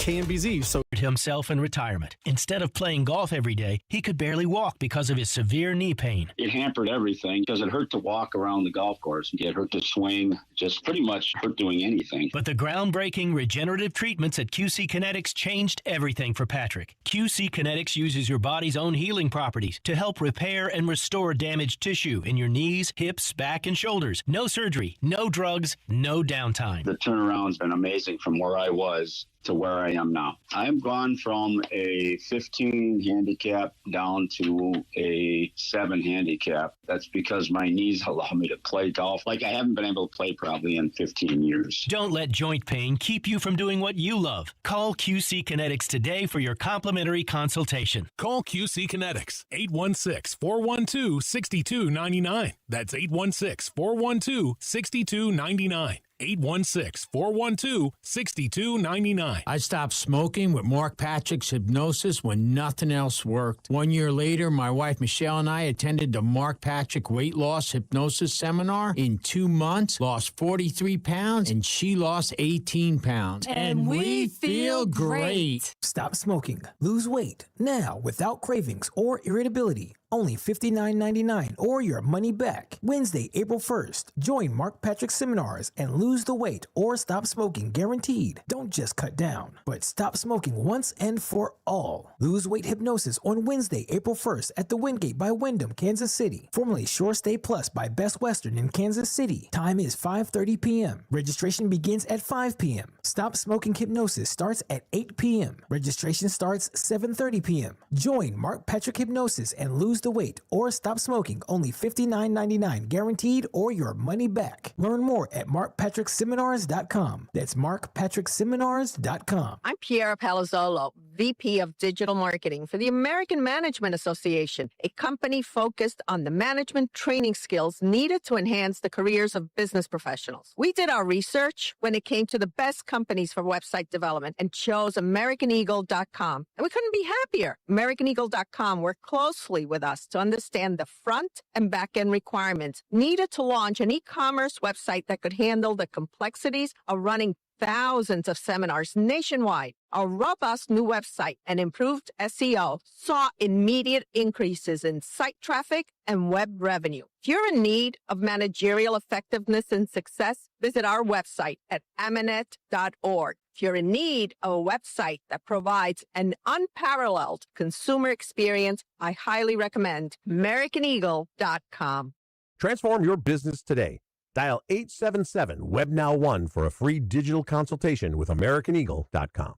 KMBZ, so himself in retirement. Instead of playing golf every day, he could barely walk because of his severe knee pain. It hampered everything because it hurt to walk around the golf course. It hurt to swing, just pretty much hurt doing anything. But the groundbreaking regenerative treatments at QC Kinetics changed everything for Patrick. QC Kinetics uses your body's own healing properties to help repair and restore damaged tissue in your knees, hips, back, and shoulders. No surgery, no drugs, no downtime. The turnaround's been amazing from where I was to where I am now. I've gone from a 15 handicap down to a 7 handicap. That's because my knees allow me to play golf like I haven't been able to play probably in 15 years. Don't let joint pain keep you from doing what you love. Call QC Kinetics today for your complimentary consultation. Call QC Kinetics, 816-412-6299. That's 816-412-6299. 816-412-6299. I stopped smoking with Mark Patrick's hypnosis when nothing else worked. 1 year later, my wife Michelle and I attended the Mark Patrick Weight Loss Hypnosis Seminar. In 2 months, lost 43 pounds, and she lost 18 pounds. And we feel great. Stop smoking. Lose weight now without cravings or irritability. Only $59.99 or your money back. Wednesday, April 1st. Join Mark Patrick seminars and lose the weight or stop smoking guaranteed. Don't just cut down, but stop smoking once and for all. Lose weight hypnosis on Wednesday, April 1st at the Wingate by Wyndham, Kansas City. Formerly Shore Stay Plus by Best Western in Kansas City. Time is 5:30 p.m. Registration begins at 5 p.m. Stop smoking hypnosis starts at 8 p.m. Registration starts 7:30 p.m. Join Mark Patrick Hypnosis and lose the weight or stop smoking. Only $59.99 guaranteed or your money back. Learn more at markpatrickseminars.com. That's markpatrickseminars.com. I'm Piera Palazzolo, VP of Digital Marketing for the American Management Association, a company focused on the management training skills needed to enhance the careers of business professionals. We did our research when it came to the best companies for website development and chose AmericanEagle.com. And we couldn't be happier. AmericanEagle.com worked closely with us to understand the front and back end requirements needed to launch an e-commerce website that could handle the complexities of running thousands of seminars nationwide. Our robust new website and improved SEO saw immediate increases in site traffic and web revenue. If you're in need of managerial effectiveness and success, visit our website at amanet.org. If you're in need of a website that provides an unparalleled consumer experience, I highly recommend AmericanEagle.com. Transform your business today. Dial 877-WebNow1 for a free digital consultation with AmericanEagle.com.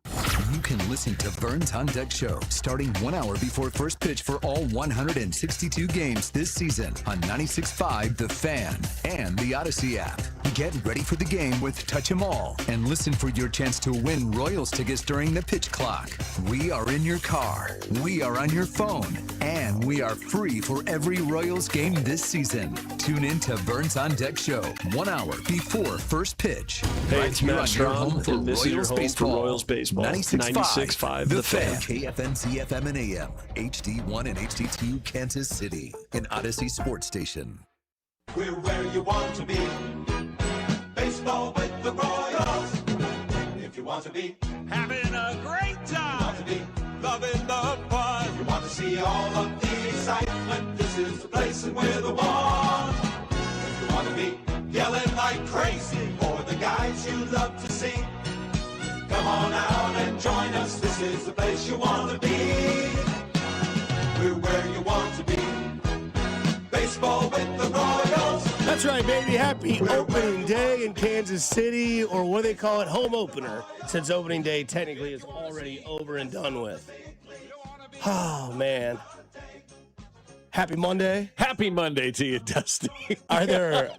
You can listen to Burns on Deck Show starting 1 hour before first pitch for all 162 games this season on 96.5 The Fan and the Odyssey app. Get ready for the game with Touch 'Em All and listen for your chance to win Royals tickets during the pitch clock. We are in your car, we are on your phone, and we are free for every Royals game this season. Tune in to Burns on Deck Show 1 hour before first pitch. Hey, Right it's here Matt on your Strom, home for and this is your Royals home for baseball. Royals baseball. 96.5 The The Fan. Fan. KFNC FM and AM, HD1 and HD2 Kansas City, an Odyssey sports station. We're where you want to be. Baseball with the Royals. If you want to be having a great time, you want to be loving the fun, you want to see all of the excitement, this is the place and we're the one. If you want to be yelling like crazy for the guys you love to see, come on out and join us, this is the place you want to be. We're where you want to be. Baseball with the Royals. That's right, baby. Happy opening day in Kansas City, or what do they call it, home opener, since opening day technically is already over and done with. Oh, man. Happy Monday. Happy Monday to you, Dusty. Are there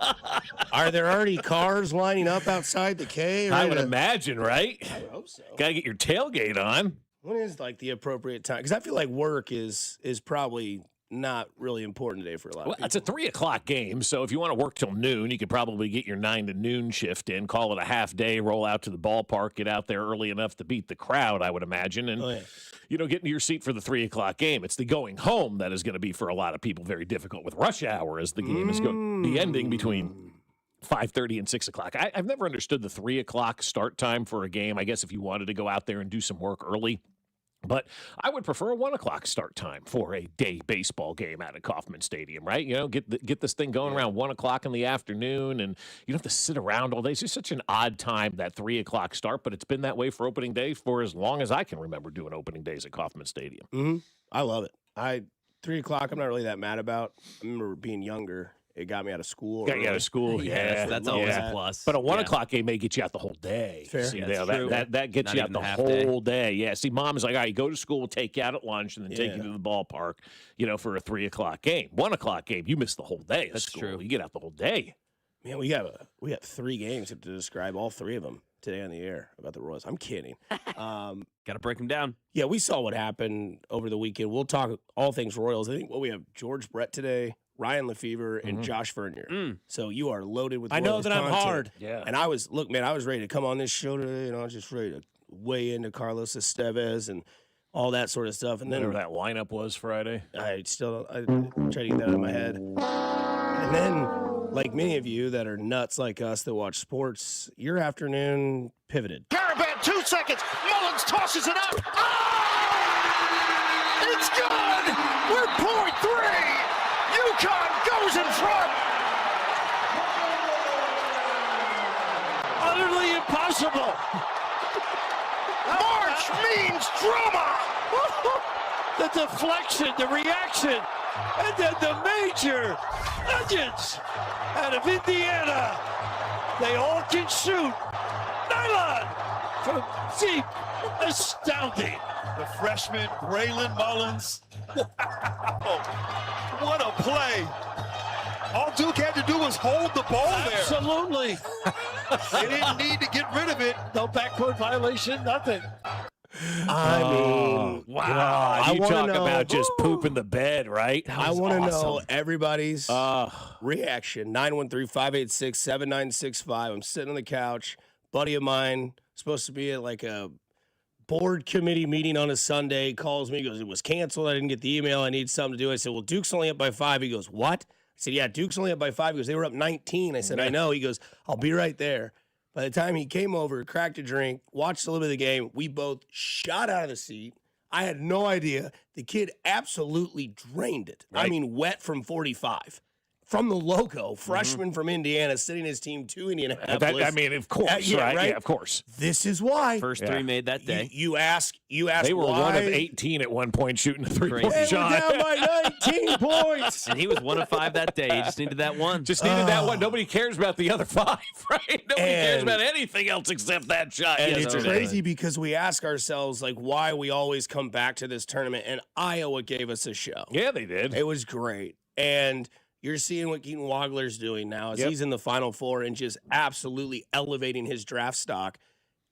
already cars lining up outside the K? I would imagine, right? I hope so. Got to get your tailgate on. When is like the appropriate time? Because I feel like work is probably not really important today for a lot of people. It's a 3 o'clock game, so if you want to work till noon, you could probably get your 9 to noon shift in, call it a half day, roll out to the ballpark, get out there early enough to beat the crowd, I would imagine, and get into your seat for the 3 o'clock game. It's the going home that is going to be for a lot of people very difficult with rush hour as the game is going to be ending between 5:30 and 6 o'clock. I've never understood the 3 o'clock start time for a game. I guess if you wanted to go out there and do some work early. But I would prefer a 1 o'clock start time for a day baseball game out at Kauffman Stadium, right? You know, get this thing going around 1 o'clock in the afternoon, and you don't have to sit around all day. It's just such an odd time, that 3 o'clock start, but it's been that way for opening day for as long as I can remember doing opening days at Kauffman Stadium. Mm-hmm. I love it. 3 o'clock, I'm not really that mad about. I remember being younger. It got me out of school. Got you out of school, yeah. That's always a plus. But a 1 o'clock game may get you out the whole day. Fair. See, Yeah, that gets Not you out even the half whole day. Yeah. See, mom's like, all right, you go to school, we'll take you out at lunch, and then take you to the ballpark, for a 3 o'clock game. 1 o'clock game, you miss the whole day of That's school. true. You get out the whole day. Man, we got 3 games to describe all 3 of them today on the air about the Royals. I'm kidding. Got to break them down. Yeah, we saw what happened over the weekend. We'll talk all things Royals. I think we have George Brett today, Ryan Lefevre, and Josh Vernier. So you are loaded with Royals I know that I'm content. hard. Yeah. And I was ready to come on this show today, I was just ready to weigh into Carlos Estevez and all that sort of stuff. And then Whatever that lineup was Friday. I try to get that out of my head. And then, like many of you that are nuts like us that watch sports, your afternoon pivoted. Caravan, 2 seconds. Mullins tosses it up. Oh! It's good. We're point 3. UConn goes in front. Utterly impossible. March means drama. The deflection, the reaction, and then the major legends out of Indiana. They all can shoot. Nylon from deep. Astounding. The freshman, Braylon Mullins. What a play. All Duke had to do was hold the ball there. Absolutely. They didn't need to get rid of it. No backcourt violation, nothing. I mean, wow. I You wanna talk know- about just pooping the bed, right? I want to know everybody's reaction. 913-586-7965. I'm sitting on the couch. Buddy of mine, supposed to be at like a board committee meeting on a Sunday, calls me, goes, it was canceled. I didn't get the email. I need something to do. I said, well, Duke's only up by 5. He goes, what? I said, yeah, Duke's only up by 5. He goes, they were up 19. I said, I know. He goes, I'll be right there. By the time he came over, cracked a drink, watched a little bit of the game, we both shot out of the seat. I had no idea. The kid absolutely drained it. Right. I mean, wet from 45. From the logo, freshman from Indiana, sitting his team to Indianapolis. Of course, right? right? Yeah, of course. This is why. First 3 made that day. You ask They were why. 1 of 18 at one point shooting a three-point They shot. were down by 19 points. And he was 1 of 5 that day. He just needed that one. Just needed that one. Nobody cares about the other 5, right? Nobody cares about anything else except that shot. And yesterday. it's crazy because we ask ourselves, like, why we always come back to this tournament. And Iowa gave us a show. Yeah, they did. It was great. And you're seeing what Keaton Wagler's doing now as he's in the Final Four and just absolutely elevating his draft stock.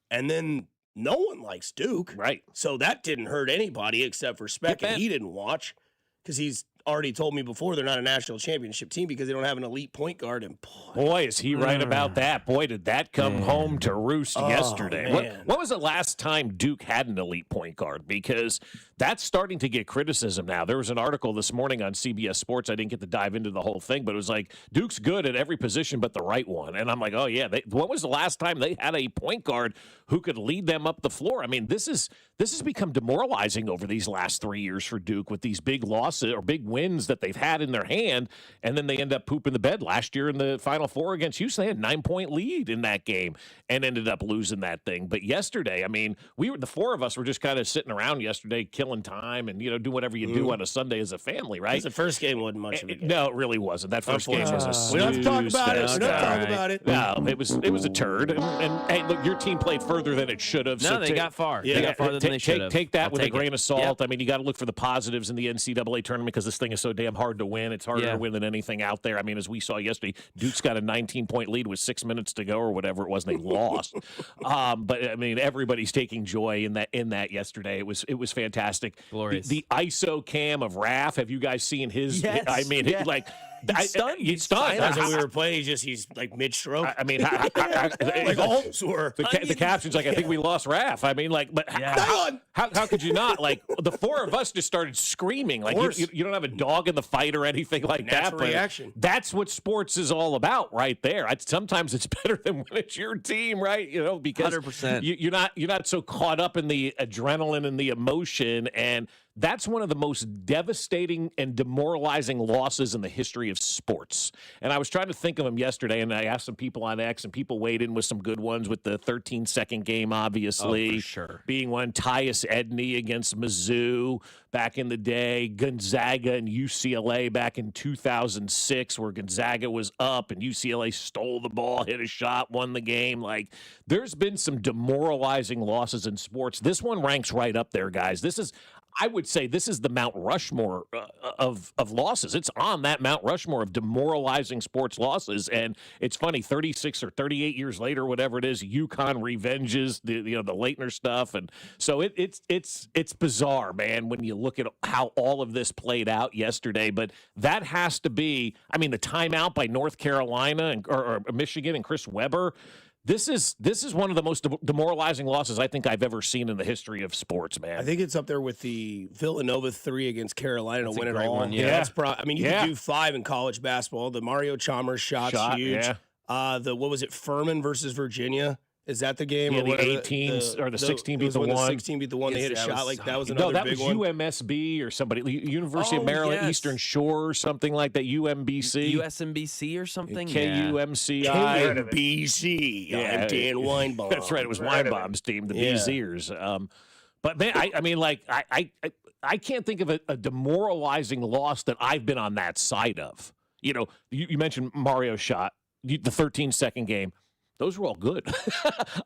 And then no one likes Duke. Right. So that didn't hurt anybody except for Speck, and he didn't watch because he's already told me before they're not a national championship team because they don't have an elite point guard. And boy, is he right about that. Boy, did that come home to roost yesterday. When was the last time Duke had an elite point guard? Because that's starting to get criticism now. There was an article this morning on CBS Sports. I didn't get to dive into the whole thing, but it was like, Duke's good at every position but the right one. And I'm like, oh, yeah. When was the last time they had a point guard who could lead them up the floor? I mean, this has become demoralizing over these last 3 years for Duke with these big losses or big wins that they've had in their hand, and then they end up pooping the bed. Last year in the Final Four against Houston, they had a 9-point lead in that game and ended up losing that thing. But yesterday, I mean, the 4 of us were just kind of sitting around yesterday, killing time and, do whatever you do on a Sunday as a family, right? The first game wasn't much of a game. No, it really wasn't. That first game was a snooze. We don't have to talk about it. We don't have to talk about it. No, it was a turd. And hey, look, your team played further than it should have. No, they got far. They got farther than they should have. Take that with a grain of salt. Yep. I mean, you got to look for the positives in the NCAA tournament because this thing is so damn hard to win. It's harder to win than anything out there. I mean, as we saw yesterday, Duke's got a 19-point lead with 6 minutes to go or whatever it was, and they lost. But I mean, everybody's taking joy in that yesterday. It was fantastic. Glorious. The ISO cam of Raph. Have you guys seen his? Yes. I mean, Yeah. like He's stunned. That's what we were playing. He's like mid-stroke. I mean, the caption's like, I think we lost Raph. I mean, like, but how could you not? Like, the four of us just started screaming. Like, you don't have a dog in the fight or anything like that. But reaction. that's what sports is all about, right there. Sometimes it's better than when it's your team, right? You know, because 100%. you're not so caught up in the adrenaline and the emotion, and that's one of the most devastating and demoralizing losses in the history of sports. And I was trying to think of them yesterday, and I asked some people on X, and people weighed in with some good ones with the 13-second game, obviously. Oh, for sure. Being one, Tyus Edney against Mizzou back in the day, Gonzaga and UCLA back in 2006, where Gonzaga was up and UCLA stole the ball, hit a shot, won the game. Like, there's been some demoralizing losses in sports. This one ranks right up there, guys. I would say this is the Mount Rushmore of losses. It's on that Mount Rushmore of demoralizing sports losses. And it's funny, 36 or 38 years later, whatever it is, UConn revenges the Leitner stuff. And so it's bizarre, man, when you look at how all of this played out yesterday. But that has to be, I mean, the timeout by North Carolina or Michigan and Chris Webber. This is one of the most demoralizing losses I think I've ever seen in the history of sports, man. I think it's up there with the Villanova 3 against Carolina to win it all. One, yeah. That's I mean, you can do 5 in college basketball. The Mario Chalmers shot's huge. Yeah. What was it, Furman versus Virginia? Is that the game? Yeah, or the 18 or the 16 beat the one. The 16 beat the one. They hit a shot like that was another big one. No, that was UMSB or somebody. University of Maryland, Eastern Shore or something like that. UMBC. USMBC or something? KUMCI. KUMBC. I'm Dan Weinbaum. That's right. It was Weinbaum's team, the BZers. But, man, I mean, like, I can't think of a demoralizing loss that I've been on that side of. You know, you mentioned Mario's shot, the 13-second game. Those were all good.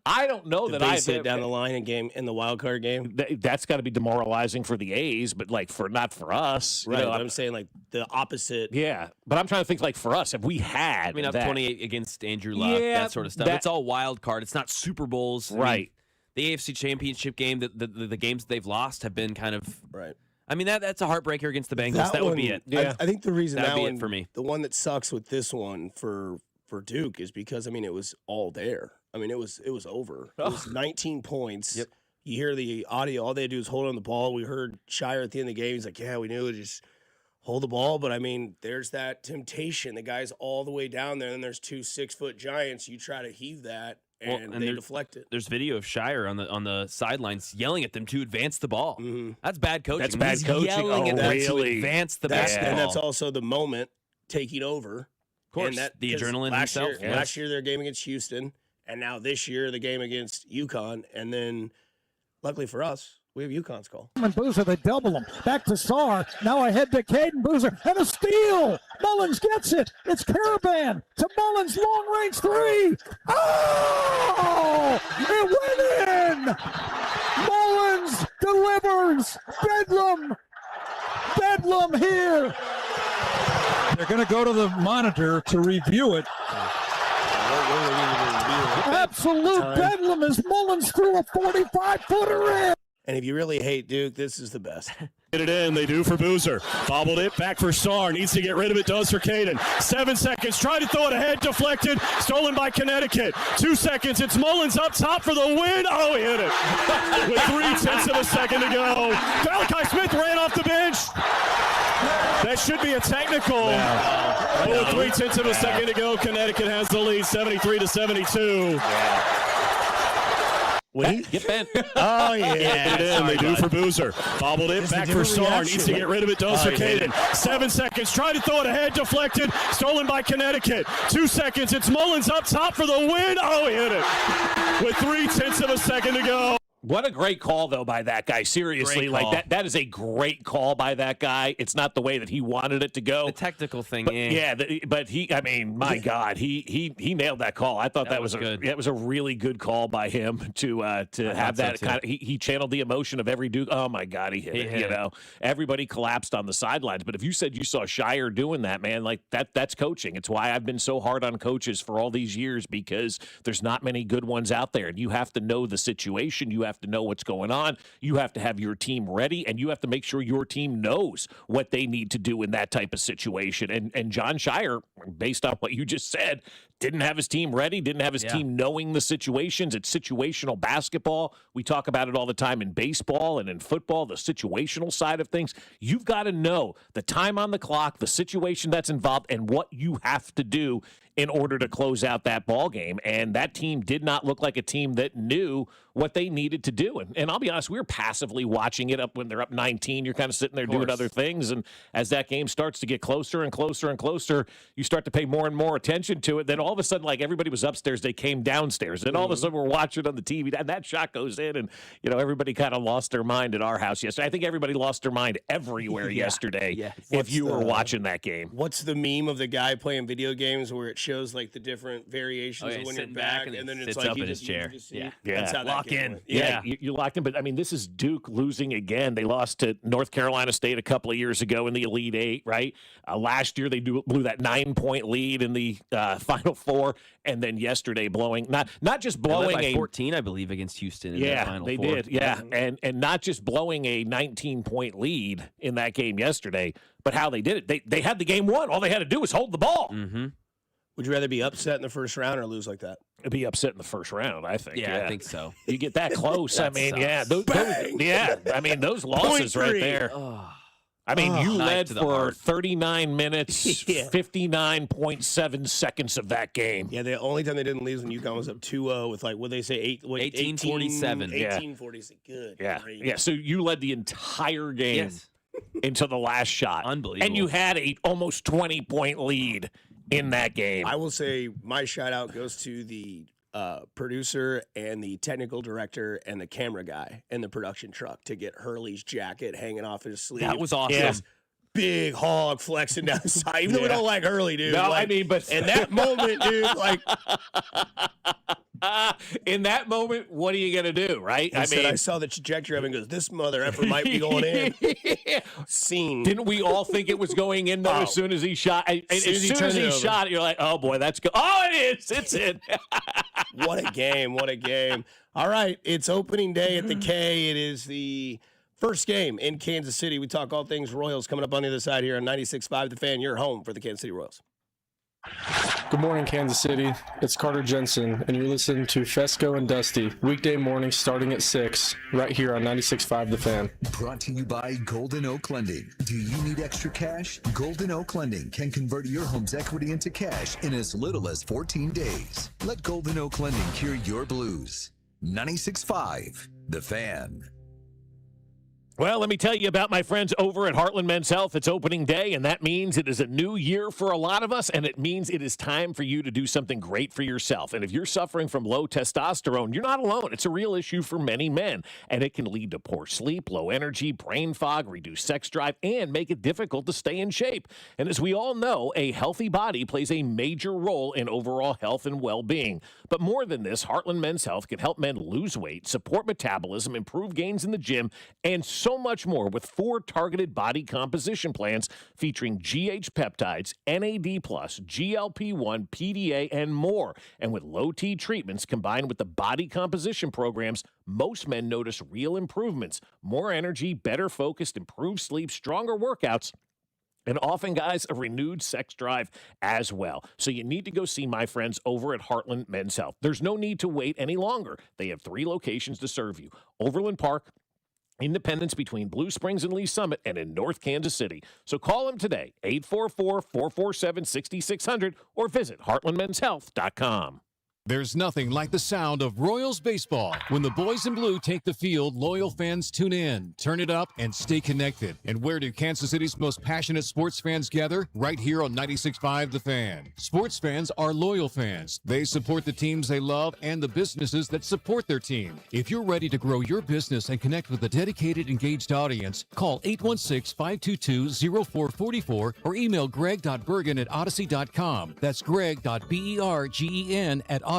I don't know that I've hit down the line in the wild card game. That's got to be demoralizing for the A's, but like not for us. Right. You know, I'm saying like the opposite. Yeah, but I'm trying to think like for us, if we had. I mean, up that, 28 against Andrew Luck, that sort of stuff. It's all wild card. It's not Super Bowls. Right. I mean, the AFC Championship game, the games that they've lost have been kind of right. I mean, that's a heartbreaker against the Bengals. That would be it. Yeah. I think the reason that would be one, it for me. The one that sucks with this one for Duke is because, I mean, it was all there. I mean, it was over. It was 19 points. Yep. You hear the audio. All they do is hold on the ball. We heard Shire at the end of the game. He's like, yeah, we knew it. Just hold the ball. But, I mean, there's that temptation. The guy's all the way down there, and there's 2 6-foot giants. You try to heave that, and they deflect it. There's video of Shire on the sidelines yelling at them to advance the ball. Mm-hmm. That's bad coaching. That's bad coaching. Yelling at them to advance the basketball. And that's also the moment taking over. Of course, the adrenaline himself. Last year, their game against Houston, and now this year, the game against UConn. And then, luckily for us, we have UConn's call. And Boozer, they double him. Back to Sarr. Now ahead to Caden Boozer. And a steal! Mullins gets it. It's Caravan to Mullins. Long-range 3. Oh! It went in! Mullins delivers. Bedlam here. They're going to go to the monitor to review it. Absolute bedlam as Mullins threw a 45-footer in. And if you really hate Duke, this is the best. Get it in, they do for Boozer. Bobbled it, back for Sarr. Needs to get rid of it, does for Caden. 7 seconds, try to throw it ahead, deflected. Stolen by Connecticut. 2 seconds, it's Mullins up top for the win. Oh, he hit it. With 3/10 of a second to go. Malachi Smith ran off the bench. That should be a technical. With 3/10 of a second to go, Connecticut has the lead, 73-72. Get bent. Oh, yeah. Get it in. They do for Boozer. Bobbled it. Back for Sarr. Needs to get rid of it. Does for Caden. 7 seconds. Try to throw it ahead. Deflected. Stolen by Connecticut. 2 seconds. It's Mullins up top for the win. Oh, he hit it. With 3/10 of a second to go. What a great call, though, by that guy. Seriously, like that is a great call by that guy. It's not the way that he wanted it to go. The technical thing, but I mean, my God, he nailed that call. I thought that was good. It was a really good call by him to have that kind of. He channeled the emotion of every Duke. Oh my God, he hit it. You know, everybody collapsed on the sidelines. But if you said you saw Shire doing that, man, like that's coaching. It's why I've been so hard on coaches for all these years, because there's not many good ones out there, and you have to know the situation. You have have to know what's going on. You have to have your team ready, and you have to make sure your team knows what they need to do in that type of situation. And John Shire, based on what you just said, didn't have his team ready, didn't have his team knowing the situations. It's situational basketball. We talk about it all the time in baseball and in football, the situational side of things. You've got to know the time on the clock, the situation that's involved, and what you have to do in order to close out that ball game. And that team did not look like a team that knew what they needed to do. And I'll be honest, we were passively watching it up when they're up 19. You're kind of sitting there doing other things. And as that game starts to get closer and closer and closer, you start to pay more and more attention to it. Then all of a sudden, like everybody was upstairs, they came downstairs. And all of a sudden we're watching on the TV, and that shot goes in. And, you know, everybody kind of lost their mind at our house yesterday. I think everybody lost their mind everywhere yesterday if you were watching that game. What's the meme of the guy playing video games where it shows like the different variations of when you're back, and then it's like up in his chair. That's how that Lock in. You locked in. But, I mean, this is Duke losing again. They lost to North Carolina State a couple of years ago in the Elite Eight, right? Last year, they blew that 9-point lead in the Final Four. And then yesterday blowing, not just blowing by 14, I believe, against Houston in the Final Four. Did. Yeah, and not just blowing a 19-point lead in that game yesterday, but how they did it. They had the game won. All they had to do was hold the ball. Mm-hmm. Would you rather be upset in the first round or lose like that? Be upset in the first round, I think. Yeah, I think so. You get that close. I mean, sucks. those losses right there. I mean, you led for 39 minutes, 59.7 seconds of that game. Yeah, the only time they didn't lose when UConn was up 2-0 with, like, what they say, 1847. 1847. Good. Yeah. Great. Yeah, so you led the entire game until the last shot. Unbelievable. And you had a almost 20-point lead in that game. I will say my shout out goes to the producer and the technical director and the camera guy and the production truck to get Hurley's jacket hanging off his sleeve. That was awesome. Yeah. Big hog flexing down the side. Even though we don't like Hurley, dude. No, like, I mean, but in that moment, dude, like in that moment, what are you gonna do, right? I saw the trajectory of it and goes, this mother effer might be going in. Scene. Didn't we all think it was going in though? As soon as he shot, as soon as he shot it, you're like, oh boy, that's good. Oh, it is. It's in. What a game! What a game! All right, it's opening day at the K. It is the first game in Kansas City. We talk all things Royals coming up on the other side here on 96.5 The Fan. Your home for the Kansas City Royals. Good morning, Kansas City. It's Carter Jensen, and you're listening to Fescoe and Dusty, weekday mornings starting at 6, right here on 96.5 The Fan. Brought to you by Golden Oak Lending. Do you need extra cash? Golden Oak Lending can convert your home's equity into cash in as little as 14 days. Let Golden Oak Lending cure your blues. 96.5 The Fan. Well, let me tell you about my friends over at Heartland Men's Health. It's opening day, and that means it is a new year for a lot of us, and it means it is time for you to do something great for yourself. And if you're suffering from low testosterone, you're not alone. It's a real issue for many men, and it can lead to poor sleep, low energy, brain fog, reduced sex drive, and make it difficult to stay in shape. And as we all know, a healthy body plays a major role in overall health and well-being. But more than this, Heartland Men's Health can help men lose weight, support metabolism, improve gains in the gym, and so much more with 4 targeted body composition plans featuring GH peptides, NAD+, GLP-1, PDA, and more. And with low T treatments combined with the body composition programs, most men notice real improvements, more energy, better focus, improved sleep, stronger workouts, and often, guys, a renewed sex drive as well. So you need to go see my friends over at Heartland Men's Health. There's no need to wait any longer. They have 3 locations to serve you: Overland Park, Independence between Blue Springs and Lee Summit, and in North Kansas City. So call them today, 844-447-6600, or visit heartlandmenshealth.com. There's nothing like the sound of Royals baseball. When the boys in blue take the field, loyal fans tune in, turn it up, and stay connected. And where do Kansas City's most passionate sports fans gather? Right here on 96.5 The Fan. Sports fans are loyal fans. They support the teams they love and the businesses that support their team. If you're ready to grow your business and connect with a dedicated, engaged audience, call 816-522-0444 or email greg.bergen@odyssey.com. That's greg.bergen@odyssey.com.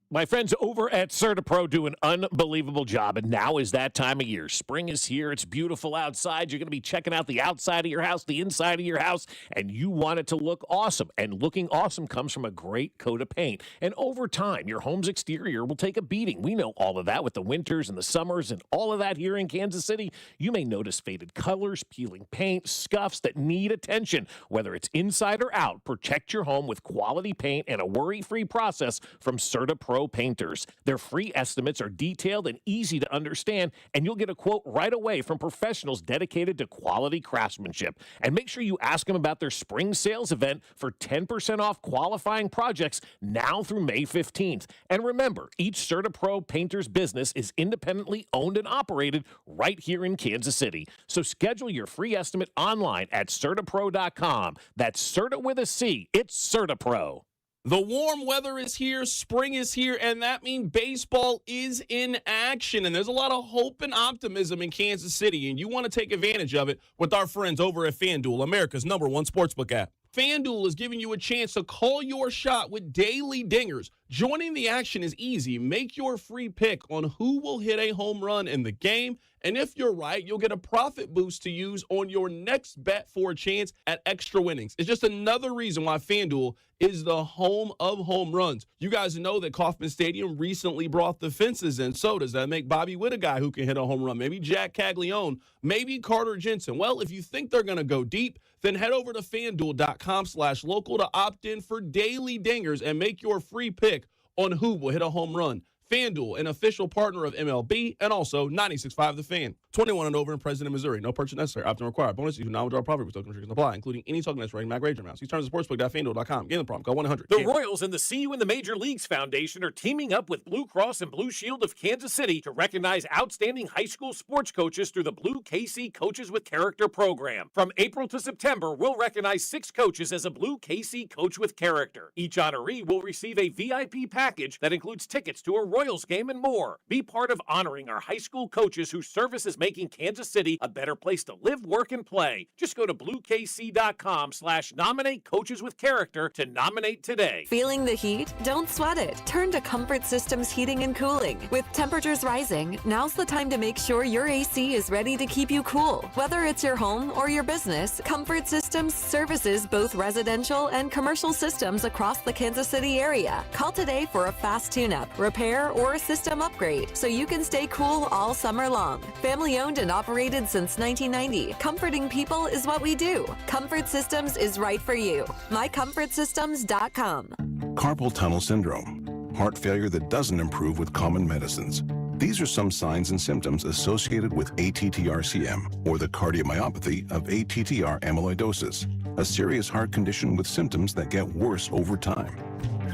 My friends over at CertaPro do an unbelievable job, and now is that time of year. Spring is here. It's beautiful outside. You're going to be checking out the outside of your house, the inside of your house, and you want it to look awesome. And looking awesome comes from a great coat of paint. And over time, your home's exterior will take a beating. We know all of that with the winters and the summers and all of that here in Kansas City. You may notice faded colors, peeling paint, scuffs that need attention. Whether it's inside or out, protect your home with quality paint and a worry-free process from CertaPro Painters. Their free estimates are detailed and easy to understand, and you'll get a quote right away from professionals dedicated to quality craftsmanship. And make sure you ask them about their spring sales event for 10% off qualifying projects now through May 15th. And remember, each CertaPro Painters business is independently owned and operated right here in Kansas City. So schedule your free estimate online at CertaPro.com. That's Certa with a C. It's CertaPro. The warm weather is here, spring is here, and that means baseball is in action. And there's a lot of hope and optimism in Kansas City, and you want to take advantage of it with our friends over at FanDuel, America's #1 sportsbook app. FanDuel is giving you a chance to call your shot with daily dingers. Joining the action is easy. Make your free pick on who will hit a home run in the game. And if you're right, you'll get a profit boost to use on your next bet for a chance at extra winnings. It's just another reason why FanDuel is the home of home runs. You guys know that Kauffman Stadium recently brought the fences in. So does that make Bobby Witt a guy who can hit a home run? Maybe Jack Caglione, maybe Carter Jensen. Well, if you think they're going to go deep, then head over to FanDuel.com/local to opt in for daily dingers and make your free pick on who will hit a home run. FanDuel, an official partner of MLB, and also 96.5 The Fan. 21 and over and present in Missouri. No purchase necessary. Opt-in required. Bonus, you do not withdraw profit with token restrictions apply, including any token that's rating, rating amounts. See terms at sportsbook.fanduel.com. Game the problem. Call 100. The Royals and the See You in the Major Leagues Foundation are teaming up with Blue Cross and Blue Shield of Kansas City to recognize outstanding high school sports coaches through the Blue KC Coaches with Character program. From April to September, we'll recognize 6 coaches as a Blue KC Coach with Character. Each honoree will receive a VIP package that includes tickets to a Royals game and more. Be part of honoring our high school coaches whose service is making Kansas City a better place to live, work, and play. Just go to bluekc.com/nominate coaches with character to nominate today. Feeling the heat? Don't sweat it. Turn to Comfort Systems Heating and Cooling. With temperatures rising, now's the time to make sure your AC is ready to keep you cool. Whether it's your home or your business, Comfort Systems services both residential and commercial systems across the Kansas City area. Call today for a fast tune-up, repair, or a system upgrade so you can stay cool all summer long. Family owned and operated since 1990. Comforting people is what we do. Comfort Systems is right for you. MyComfortSystems.com. Carpal tunnel syndrome, heart failure that doesn't improve with common medicines. These are some signs and symptoms associated with ATTR-CM, or the cardiomyopathy of ATTR amyloidosis, a serious heart condition with symptoms that get worse over time.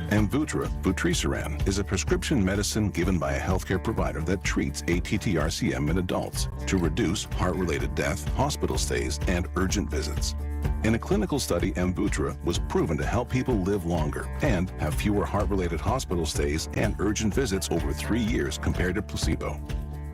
Amvuttra, vutrisiran, is a prescription medicine given by a healthcare provider that treats ATTR-CM in adults to reduce heart-related death, hospital stays, and urgent visits. In a clinical study, Amvuttra was proven to help people live longer and have fewer heart-related hospital stays and urgent visits over 3 years compared to placebo.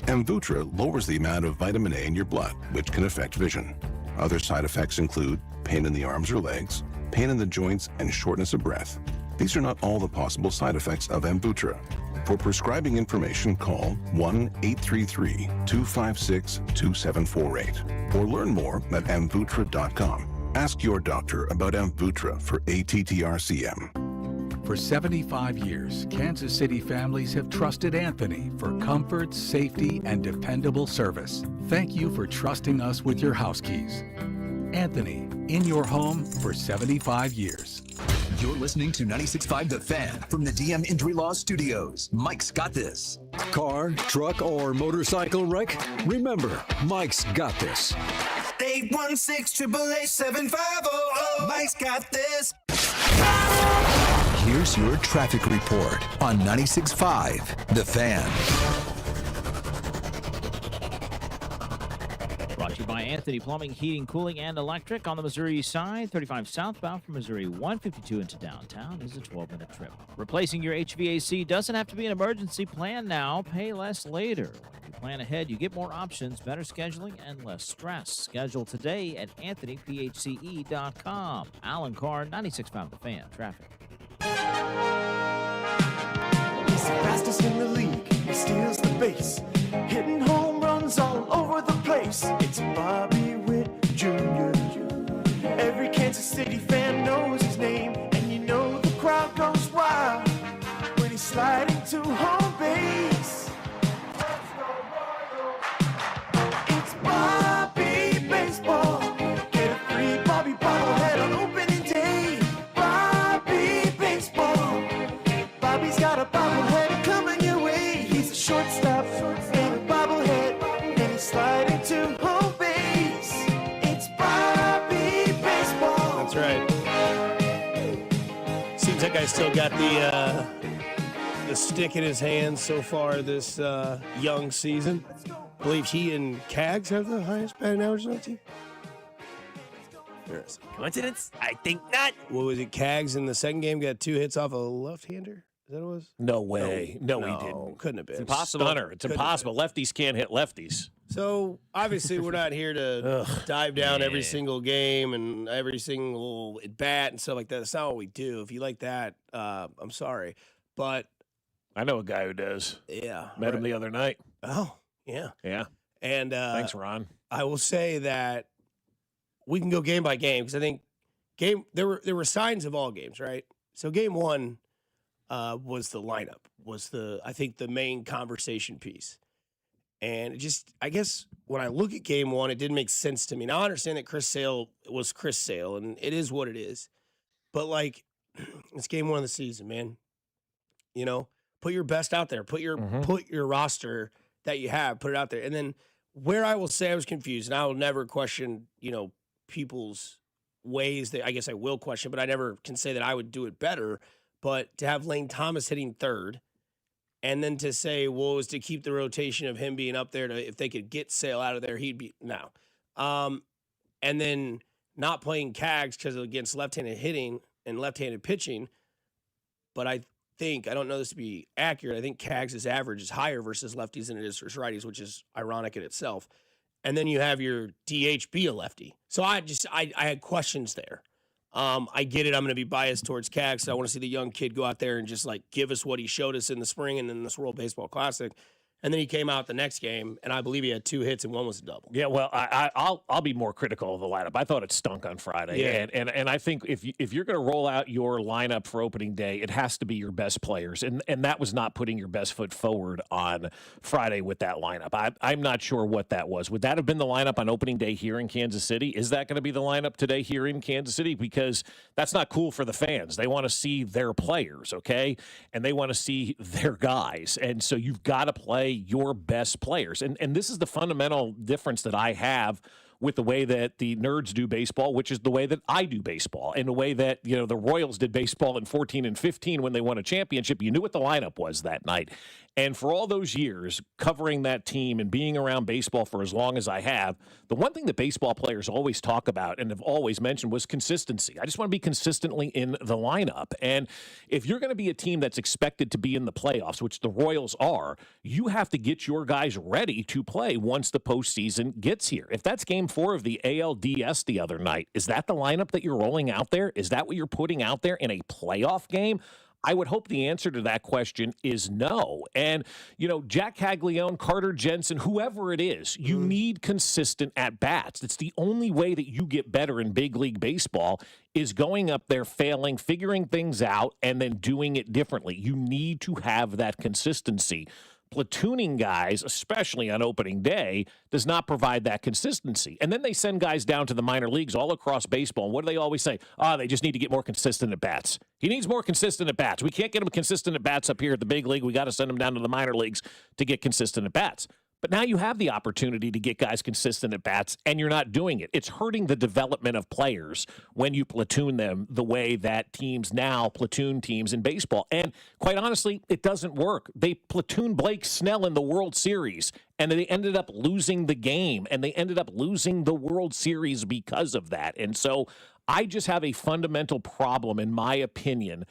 Amvuttra lowers the amount of vitamin A in your blood, which can affect vision. Other side effects include pain in the arms or legs, pain in the joints, and shortness of breath. These are not all the possible side effects of Amvuttra. For prescribing information, call 1-833-256-2748 or learn more at amvuttra.com. Ask your doctor about Amvuttra for ATTR-CM. For 75 years, Kansas City families have trusted Anthony for comfort, safety, and dependable service. Thank you for trusting us with your house keys. Anthony, in your home for 75 years. You're listening to 96.5 The Fan from the DM Injury Law Studios. Mike's got this. Car, truck, or motorcycle wreck? Remember, Mike's got this. 816-888-7500. Mike's got this. Here's your traffic report on 96.5 The Fan. Brought to you by Anthony Plumbing, Heating, Cooling, and Electric on the Missouri side. 35 southbound from Missouri 152 into downtown is a 12-minute trip. Replacing your HVAC doesn't have to be an emergency. Plan now, pay less later. If you plan ahead, you get more options, better scheduling, and less stress. Schedule today at AnthonyPHCE.com. Alan Carr, 96.5 The Fan. Traffic. fastest in the league. He steals the base, hitting home runs all over the place. It's Bobby Witt Jr. Every Kansas City fan knows his name, and you know the crowd goes wild when he's sliding to home base. It's Bobby Baseball. Get a free Bobby bobblehead on opening day. Bobby Baseball. Bobby's got a bobblehead coming your way. He's a shortstop and a bobblehead, and he's sliding to home base. It's Bobby Baseball. That's right. Seems that guy still got the stick in his hand so far this young season. I believe he and Cags have the highest batting average on the team. Coincidence? I think not. What was it? Cags in the second game got 2 hits off a left-hander? Is that what it was? No way. No, he didn't. Couldn't have been. It's impossible. Stunner. It's impossible. Lefties can't hit lefties. So, obviously, we're not here to dive down every single game and every single at-bat and stuff like that. That's not what we do. If you like that, I'm sorry. But I know a guy who does. Yeah. Met him the other night. Oh, yeah. Yeah. And thanks, Ron. I will say that we can go game by game because I think there were signs of all games, right? So game one was the lineup, I think the main conversation piece. And it just, I guess when I look at game one, it didn't make sense to me. Now I understand that Chris Sale was Chris Sale, and it is what it is. But like, it's game one of the season, man. You know, put your best out there. Put your roster that you have, put it out there. And then where I will say I was confused, and I will never question, people's ways that I guess I will question, but I never can say that I would do it better. But to have Lane Thomas hitting third, and then to say, well, it was to keep the rotation of him being up there if they could get Sale out of there, he'd be no. And then not playing Cags because against left-handed hitting and left-handed pitching. But I don't know this to be accurate. I think Cags' average is higher versus lefties than it is versus righties, which is ironic in itself. And then you have your DH be a lefty. So I had questions there. I get it. I'm going to be biased towards Cags. So I want to see the young kid go out there and just like give us what he showed us in the spring and in this World Baseball Classic. And then he came out the next game, and I believe he had 2 hits and one was a double. Yeah, well, I'll be more critical of the lineup. I thought it stunk on Friday, and I think if you're going to roll out your lineup for opening day, it has to be your best players, and that was not putting your best foot forward on Friday with that lineup. I'm not sure what that was. Would that have been the lineup on opening day here in Kansas City? Is that going to be the lineup today here in Kansas City? Because that's not cool for the fans. They want to see their players, okay, and they want to see their guys, and so you've got to play your best players. And this is the fundamental difference that I have with the way that the nerds do baseball, which is the way that I do baseball, and the way that, the Royals did baseball in 14 and 15 when they won a championship. You knew what the lineup was that night. And for all those years covering that team and being around baseball for as long as I have, the one thing that baseball players always talk about and have always mentioned was consistency. I just want to be consistently in the lineup. And if you're going to be a team that's expected to be in the playoffs, which the Royals are, you have to get your guys ready to play once the postseason gets here. If that's game 4 of the ALDS the other night, is that the lineup that you're rolling out there? Is that what you're putting out there in a playoff game? I would hope the answer to that question is no. And, Jack Caglione, Carter Jensen, whoever it is, you need consistent at-bats. It's the only way that you get better in big league baseball is going up there, failing, figuring things out, and then doing it differently. You need to have that consistency. Platooning guys, especially on opening day, does not provide that consistency. And then they send guys down to the minor leagues all across baseball. And what do they always say? They just need to get more consistent at bats. He needs more consistent at bats. We can't get him consistent at bats up here at the big league. We got to send him down to the minor leagues to get consistent at bats. But now you have the opportunity to get guys consistent at bats, and you're not doing it. It's hurting the development of players when you platoon them the way that teams now platoon teams in baseball. And quite honestly, it doesn't work. They platooned Blake Snell in the World Series, and they ended up losing the game, and they ended up losing the World Series because of that. And so I just have a fundamental problem, in my opinion,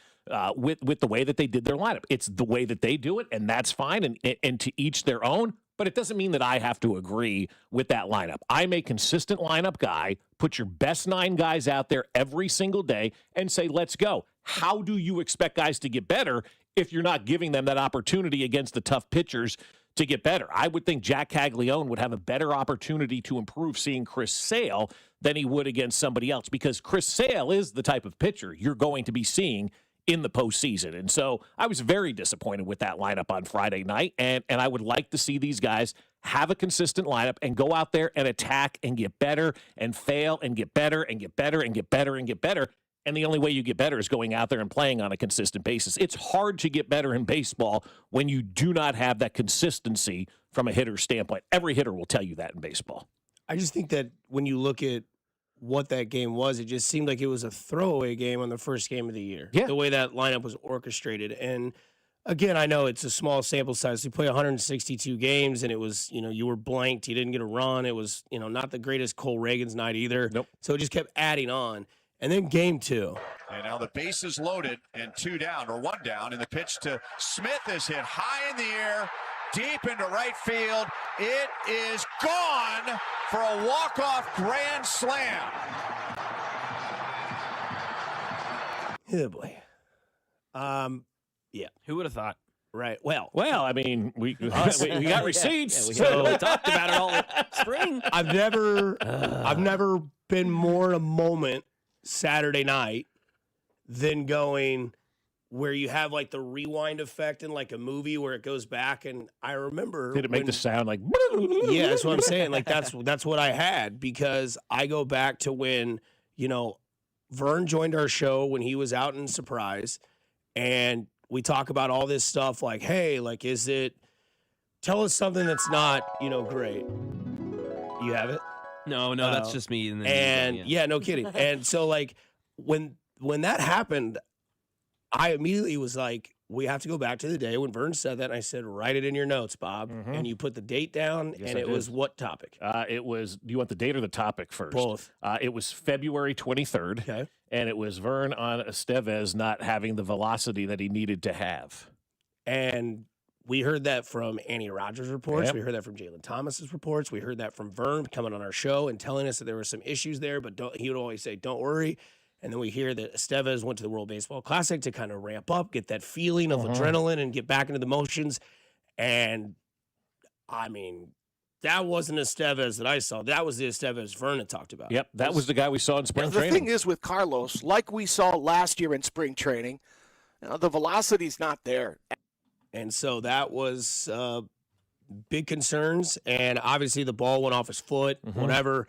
with the way that they did their lineup. It's the way that they do it, and that's fine, and to each their own. But it doesn't mean that I have to agree with that lineup. I'm a consistent lineup guy. Put your best 9 guys out there every single day and say, let's go. How do you expect guys to get better if you're not giving them that opportunity against the tough pitchers to get better. I would think Jack Caglione would have a better opportunity to improve seeing Chris Sale than he would against somebody else, because Chris Sale is the type of pitcher you're going to be seeing in the postseason. And so I was very disappointed with that lineup on Friday night, and I would like to see these guys have a consistent lineup and go out there and attack and get better and fail and get better and get better and get better and get better. And the only way you get better is going out there and playing on a consistent basis. It's hard to get better in baseball when you do not have that consistency from a hitter's standpoint. Every hitter will tell you that in baseball. I just think that when you look at what that game was, it just seemed like it was a throwaway game on the first game of the year. Yeah. The way that lineup was orchestrated. And again, I know it's a small sample size. You play 162 games, and it was, you were blanked. You didn't get a run. It was, not the greatest Cole Reagan's night either. Nope. So it just kept adding on. And then game 2. And now the base is loaded and 2 down, or 1 down, and the pitch to Smith is hit high in the air, deep into right field. It is gone for a walk-off grand slam. Oh, boy. Yeah. Who would have thought? Right. Well, I mean, we got receipts. We talked about it all spring. I've never been more in a moment Saturday night than going where you have like the rewind effect in like a movie where it goes back, and I remember. Did it make the sound like? Yeah, that's what I'm saying. Like that's what I had, because I go back to when Vern joined our show when he was out in Surprise, and we talk about all this stuff like, hey, like, tell us something that's not great. You have it? No, that's just me. And yeah, no kidding. And so like when that happened, I immediately was like, we have to go back to the day when Vern said that. And I said, write it in your notes, Bob. Mm-hmm. And you put the date down, Yes, and I it did. was what topic? It was, do you want the date or the topic first? Both. It was February 23rd. Okay. And it was Vern on Estevez not having the velocity that he needed to have. And we heard that from Annie Rogers' reports. Yep. We heard that from Jalen Thomas's reports. We heard that from Vern coming on our show and telling us that there were some issues there, but he would always say, don't worry. And then we hear that Estevez went to the World Baseball Classic to kind of ramp up, get that feeling of adrenaline and get back into the motions. And, I mean, that wasn't Estevez that I saw. That was the Estevez Vern had talked about. Yep, that was the guy we saw in spring The training. thing is with Carlos, like we saw last year in spring training, the velocity's not there. And so that was big concerns. And obviously the ball went off his foot, whatever.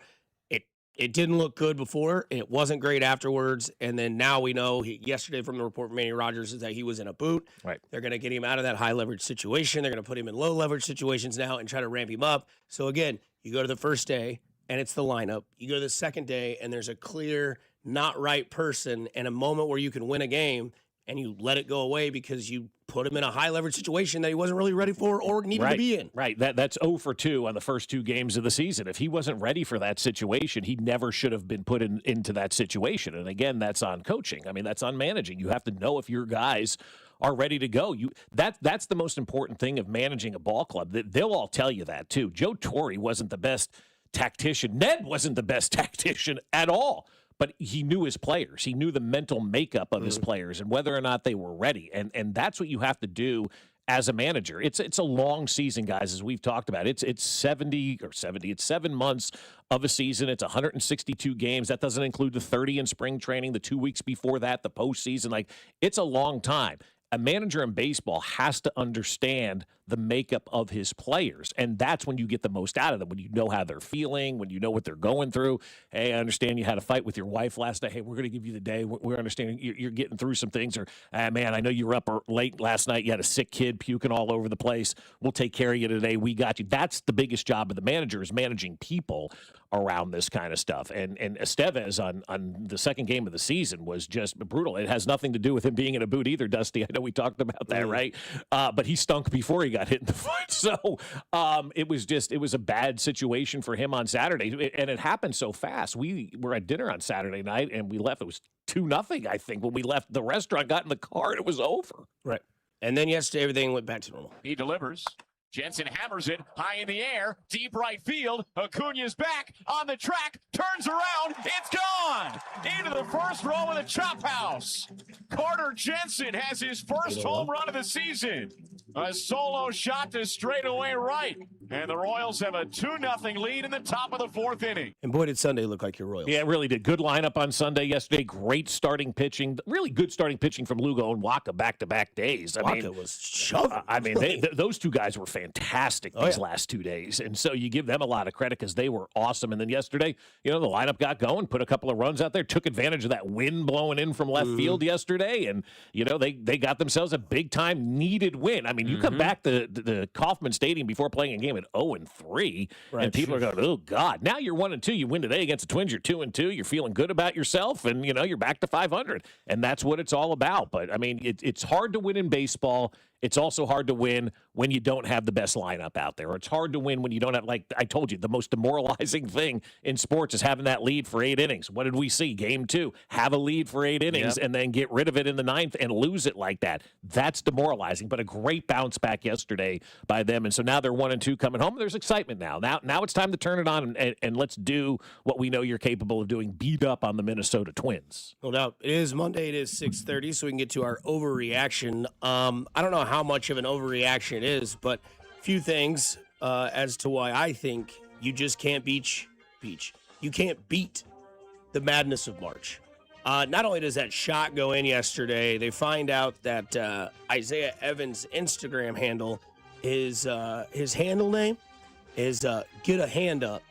It didn't look good before. It wasn't great afterwards. And then now we know, yesterday from the report from Manny Rogers, is that he was in a boot. Right. They're going to get him out of that high leverage situation. They're going to put him in low leverage situations now and try to ramp him up. So again, you go to the first day and it's the lineup. You go to the second day and there's a clear, not right person and a moment where you can win a game, and you let it go away because you put him in a high leverage situation that he wasn't really ready for or needed to be in. Right. That's 0 for 2 on the first 2 games of the season. If he wasn't ready for that situation, he never should have been put into that situation. And again, that's on coaching. I mean, that's on managing. You have to know if your guys are ready to go. That's the most important thing of managing a ball club. They'll all tell you that too. Joe Torre wasn't the best tactician. Ned wasn't the best tactician at all. But he knew his players. He knew the mental makeup of his players and whether or not they were ready. And that's what you have to do as a manager. It's a long season, guys, as we've talked about. It's 70. It's 7 months of a season. It's 162 games. That doesn't include the 30 in spring training, the 2 weeks before that, the postseason. Like, it's a long time. A manager in baseball has to understand the makeup of his players, and that's when you get the most out of them, when you know how they're feeling, when you know what they're going through. Hey, I understand you had a fight with your wife last night. Hey, we're going to give you the day. We're understanding you're getting through some things. Or, man, I know you were up late last night. You had a sick kid puking all over the place. We'll take care of you today. We got you. That's the biggest job of the manager, is managing people around this kind of stuff. And Estevez on the second game of the season was just brutal. It has nothing to do with him being in a boot either, Dusty. I know we talked about that, right? But he stunk before he got hit in the foot. So it was a bad situation for him on Saturday. And it happened so fast. We were at dinner on Saturday night and we left. It was 2-0, I think, when we left the restaurant, got in the car, and it was over. Right. And then yesterday, everything went back to normal. He delivers. Jensen hammers it high in the air, deep right field. Acuna's back on the track, turns around, it's gone! Into the first row of the chop house. Carter Jensen has his first home run of the season. A solo shot to straightaway right. And the Royals have a 2-0 lead in the top of the fourth inning. And boy, did Sunday look like your Royals. Yeah, it really did. Good lineup on Sunday yesterday. Great starting pitching. Really good starting pitching from Lugo and Waka back-to-back days. Waka was shoving. Those two guys were fantastic these last 2 days. And so you give them a lot of credit because they were awesome. And then yesterday, the lineup got going, put a couple of runs out there, took advantage of that wind blowing in from left field yesterday. And, they got themselves a big-time needed win. I mean, you come back to the Kauffman Stadium before playing a game at 0-3, and people are going, oh, God. Now you're 1-2. You win today against the Twins. You're 2-2. You're feeling good about yourself, and, you're back to 500. And that's what it's all about. But, I mean, it's hard to win in baseball. It's also hard to win when you don't have the best lineup out there. Or it's hard to win when you don't have, like I told you, the most demoralizing thing in sports is having that lead for 8 innings. What did we see? Game 2, have a lead for 8 innings and then get rid of it in the 9th and lose it like that. That's demoralizing, but a great bounce back yesterday by them. And so now they're 1-2 coming home. There's excitement now. Now it's time to turn it on and let's do what we know you're capable of doing, beat up on the Minnesota Twins. No doubt. It is Monday. It is 6:30, so we can get to our overreaction. I don't know how much of an overreaction it is, but a few things as to why I think you just can't beat the madness of March. Not only does that shot go in yesterday, they find out that Isaiah Evans' Instagram handle, his handle name is Get a Hand Up.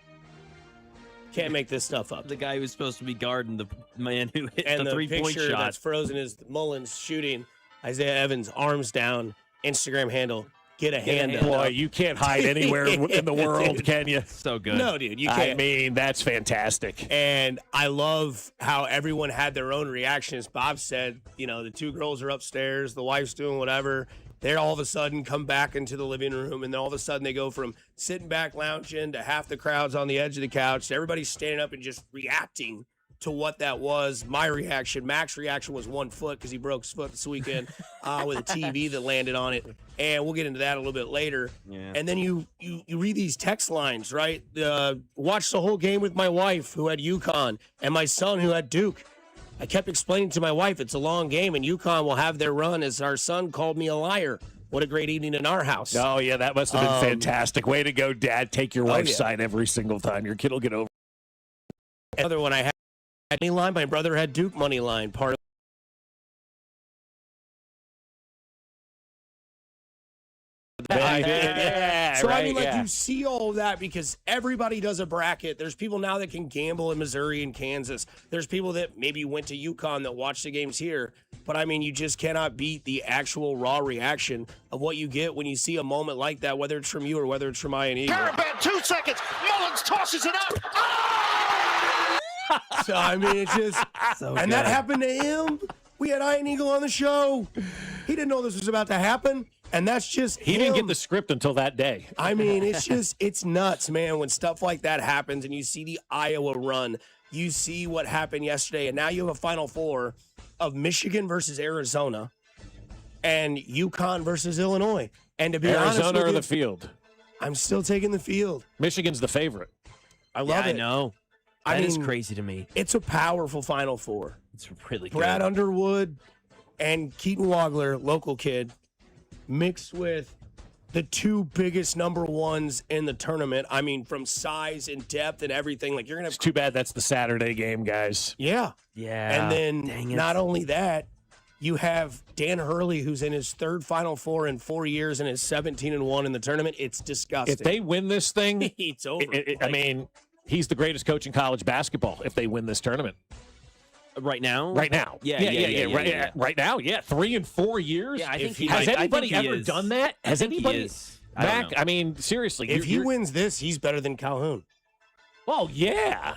Can't make this stuff up. The guy who was supposed to be guarding the man who hit and the three-point picture shot. that's frozen is Mullins shooting. Isaiah Evans, arms down, Instagram handle, Get a Hand Up. Boy, you can't hide anywhere in the world, can you? So good. No, dude, you can't. I mean, that's fantastic. And I love how everyone had their own reactions. Bob said, the 2 girls are upstairs, the wife's doing whatever. They all of a sudden come back into the living room, and then all of a sudden they go from sitting back lounging to half the crowd's on the edge of the couch to everybody standing up and just reacting to what that was. My reaction, Mac's reaction was 1 foot because he broke his foot this weekend with a TV that landed on it. And we'll get into that a little bit later. Yeah. And then you read these text lines, right? Watched the whole game with my wife who had UConn and my son who had Duke. I kept explaining to my wife it's a long game and UConn will have their run as our son called me a liar. What a great evening in our house. Oh, yeah, that must have been fantastic. Way to go, Dad. Take your wife's side every single time. Your kid will get over. Another one I had money line. My brother had Duke money line. Part of you see all of that because everybody does a bracket. There's people now that can gamble in Missouri and Kansas. There's people that maybe went to UConn that watch the games here. But, I mean, you just cannot beat the actual raw reaction of what you get when you see a moment like that, whether it's from you or whether it's from Ian Eagle. Caravan, 2 seconds. Mullins tosses it up. So, I mean, it's just and that happened to him. We had Ian Eagle on the show. He didn't know this was about to happen. And that's just He didn't get the script until that day. I mean, it's nuts, man, when stuff like that happens and you see the Iowa run, you see what happened yesterday, and now you have a Final Four of Michigan versus Arizona and UConn versus Illinois. And to be honest Arizona with or you, the field? I'm still taking the field. Michigan's the favorite. I love it. I know. That is crazy to me. It's a powerful Final Four. It's really good. Brad Underwood and Keaton Wagler, local kid, mixed with the 2 biggest number 1s in the tournament. I mean, from size and depth and everything. Like, you're going to have. It's too bad that's the Saturday game, guys. Yeah. Yeah. And then not only that, you have Dan Hurley, who's in his 3rd Final Four in 4 years and is 17-1 in the tournament. It's disgusting. If they win this thing, it's over. I mean, he's the greatest coach in college basketball if they win this tournament. Right now? Right now. Yeah. Right now, yeah. 3 and 4 years. Yeah, I think has anybody ever is. done that? Has anybody? Is. Mac, I mean, seriously. If he wins this, he's better than Calhoun. Oh, yeah.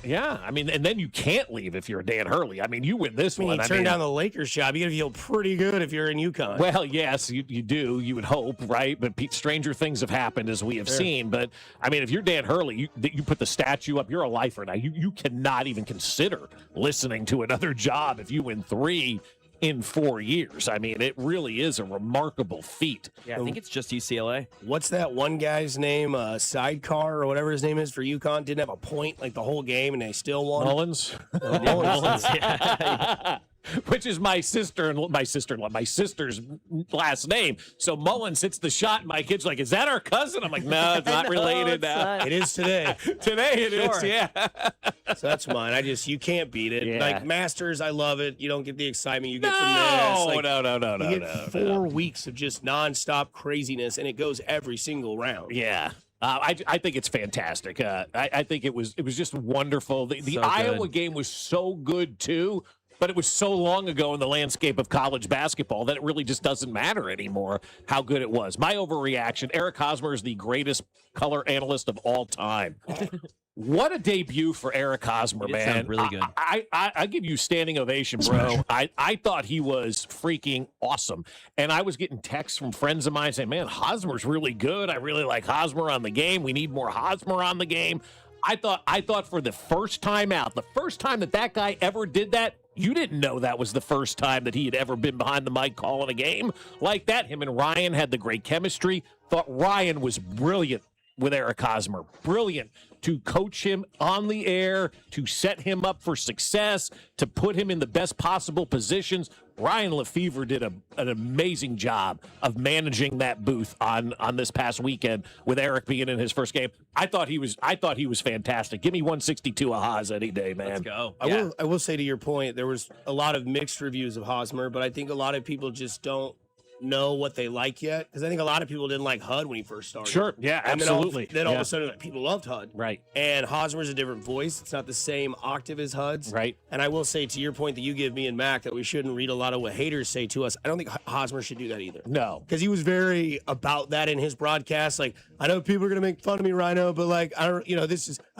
I mean, and then you can't leave if you're a Dan Hurley. I mean, you win this one. You turn down the Lakers job, you got to feel pretty good if you're in UConn. Well, yes, you do. You would hope, right? But stranger things have happened, as we have seen. But, I mean, if you're Dan Hurley, you put the statue up, you're a lifer now. You cannot even consider listening to another job if you win 3 in 4 years. I mean, it really is a remarkable feat. Yeah, I think it's just UCLA. What's that one guy's name? Sidecar or whatever his name is for UConn. Didn't have a point like the whole game, and they still won. Mullins? Mullins. Yeah. Which is my sister's last name. So Mullins hits the shot, and my kid's like, "Is that our cousin?" I'm like, "No, it's not related." It is today. Today it is, yeah. So that's mine. You can't beat it. Yeah. Like Masters, I love it. You don't get the excitement you get from this. No, Like, no. You get 4 weeks of just nonstop craziness, and it goes every single round. Yeah. I think it's fantastic. I think it was just wonderful. The So Iowa good. game was so good too, but it was so long ago in the landscape of college basketball that it really just doesn't matter anymore how good it was. My overreaction, Eric Hosmer is the greatest color analyst of all time. What a debut for Eric Hosmer, It man. sounded really good. I give you standing ovation, bro. I thought he was freaking awesome. And I was getting texts from friends of mine saying, man, Hosmer's really good. I really like Hosmer on the game. We need more Hosmer on the game. I thought for the first time out, the first time that guy ever did that, you didn't know that was the first time that he had ever been behind the mic calling a game like that. Him and Ryan had the great chemistry. Thought Ryan was brilliant with Eric Hosmer. Brilliant to coach him on the air, to set him up for success, to put him in the best possible positions. Ryan Lefevre did an amazing job of managing that booth on this past weekend with Eric being in his first game. I thought he was fantastic. Give me 162 a Haas any day, man. Let's go. I will say to your point, there was a lot of mixed reviews of Hosmer, but I think a lot of people just don't know what they like yet, because I think a lot of people didn't like HUD when he first started. Sure, yeah, And absolutely. Then all of Yeah. a sudden, like, people loved HUD. Right. And Hosmer's a different voice. It's not the same octave as HUD's. Right. And I will say, to your point that you give me and Mac, that we shouldn't read a lot of what haters say to us. I don't think Hosmer should do that either. No. Because he was very about that in his broadcast. Like, I know people are going to make fun of me, Rhino, but like, I don't, I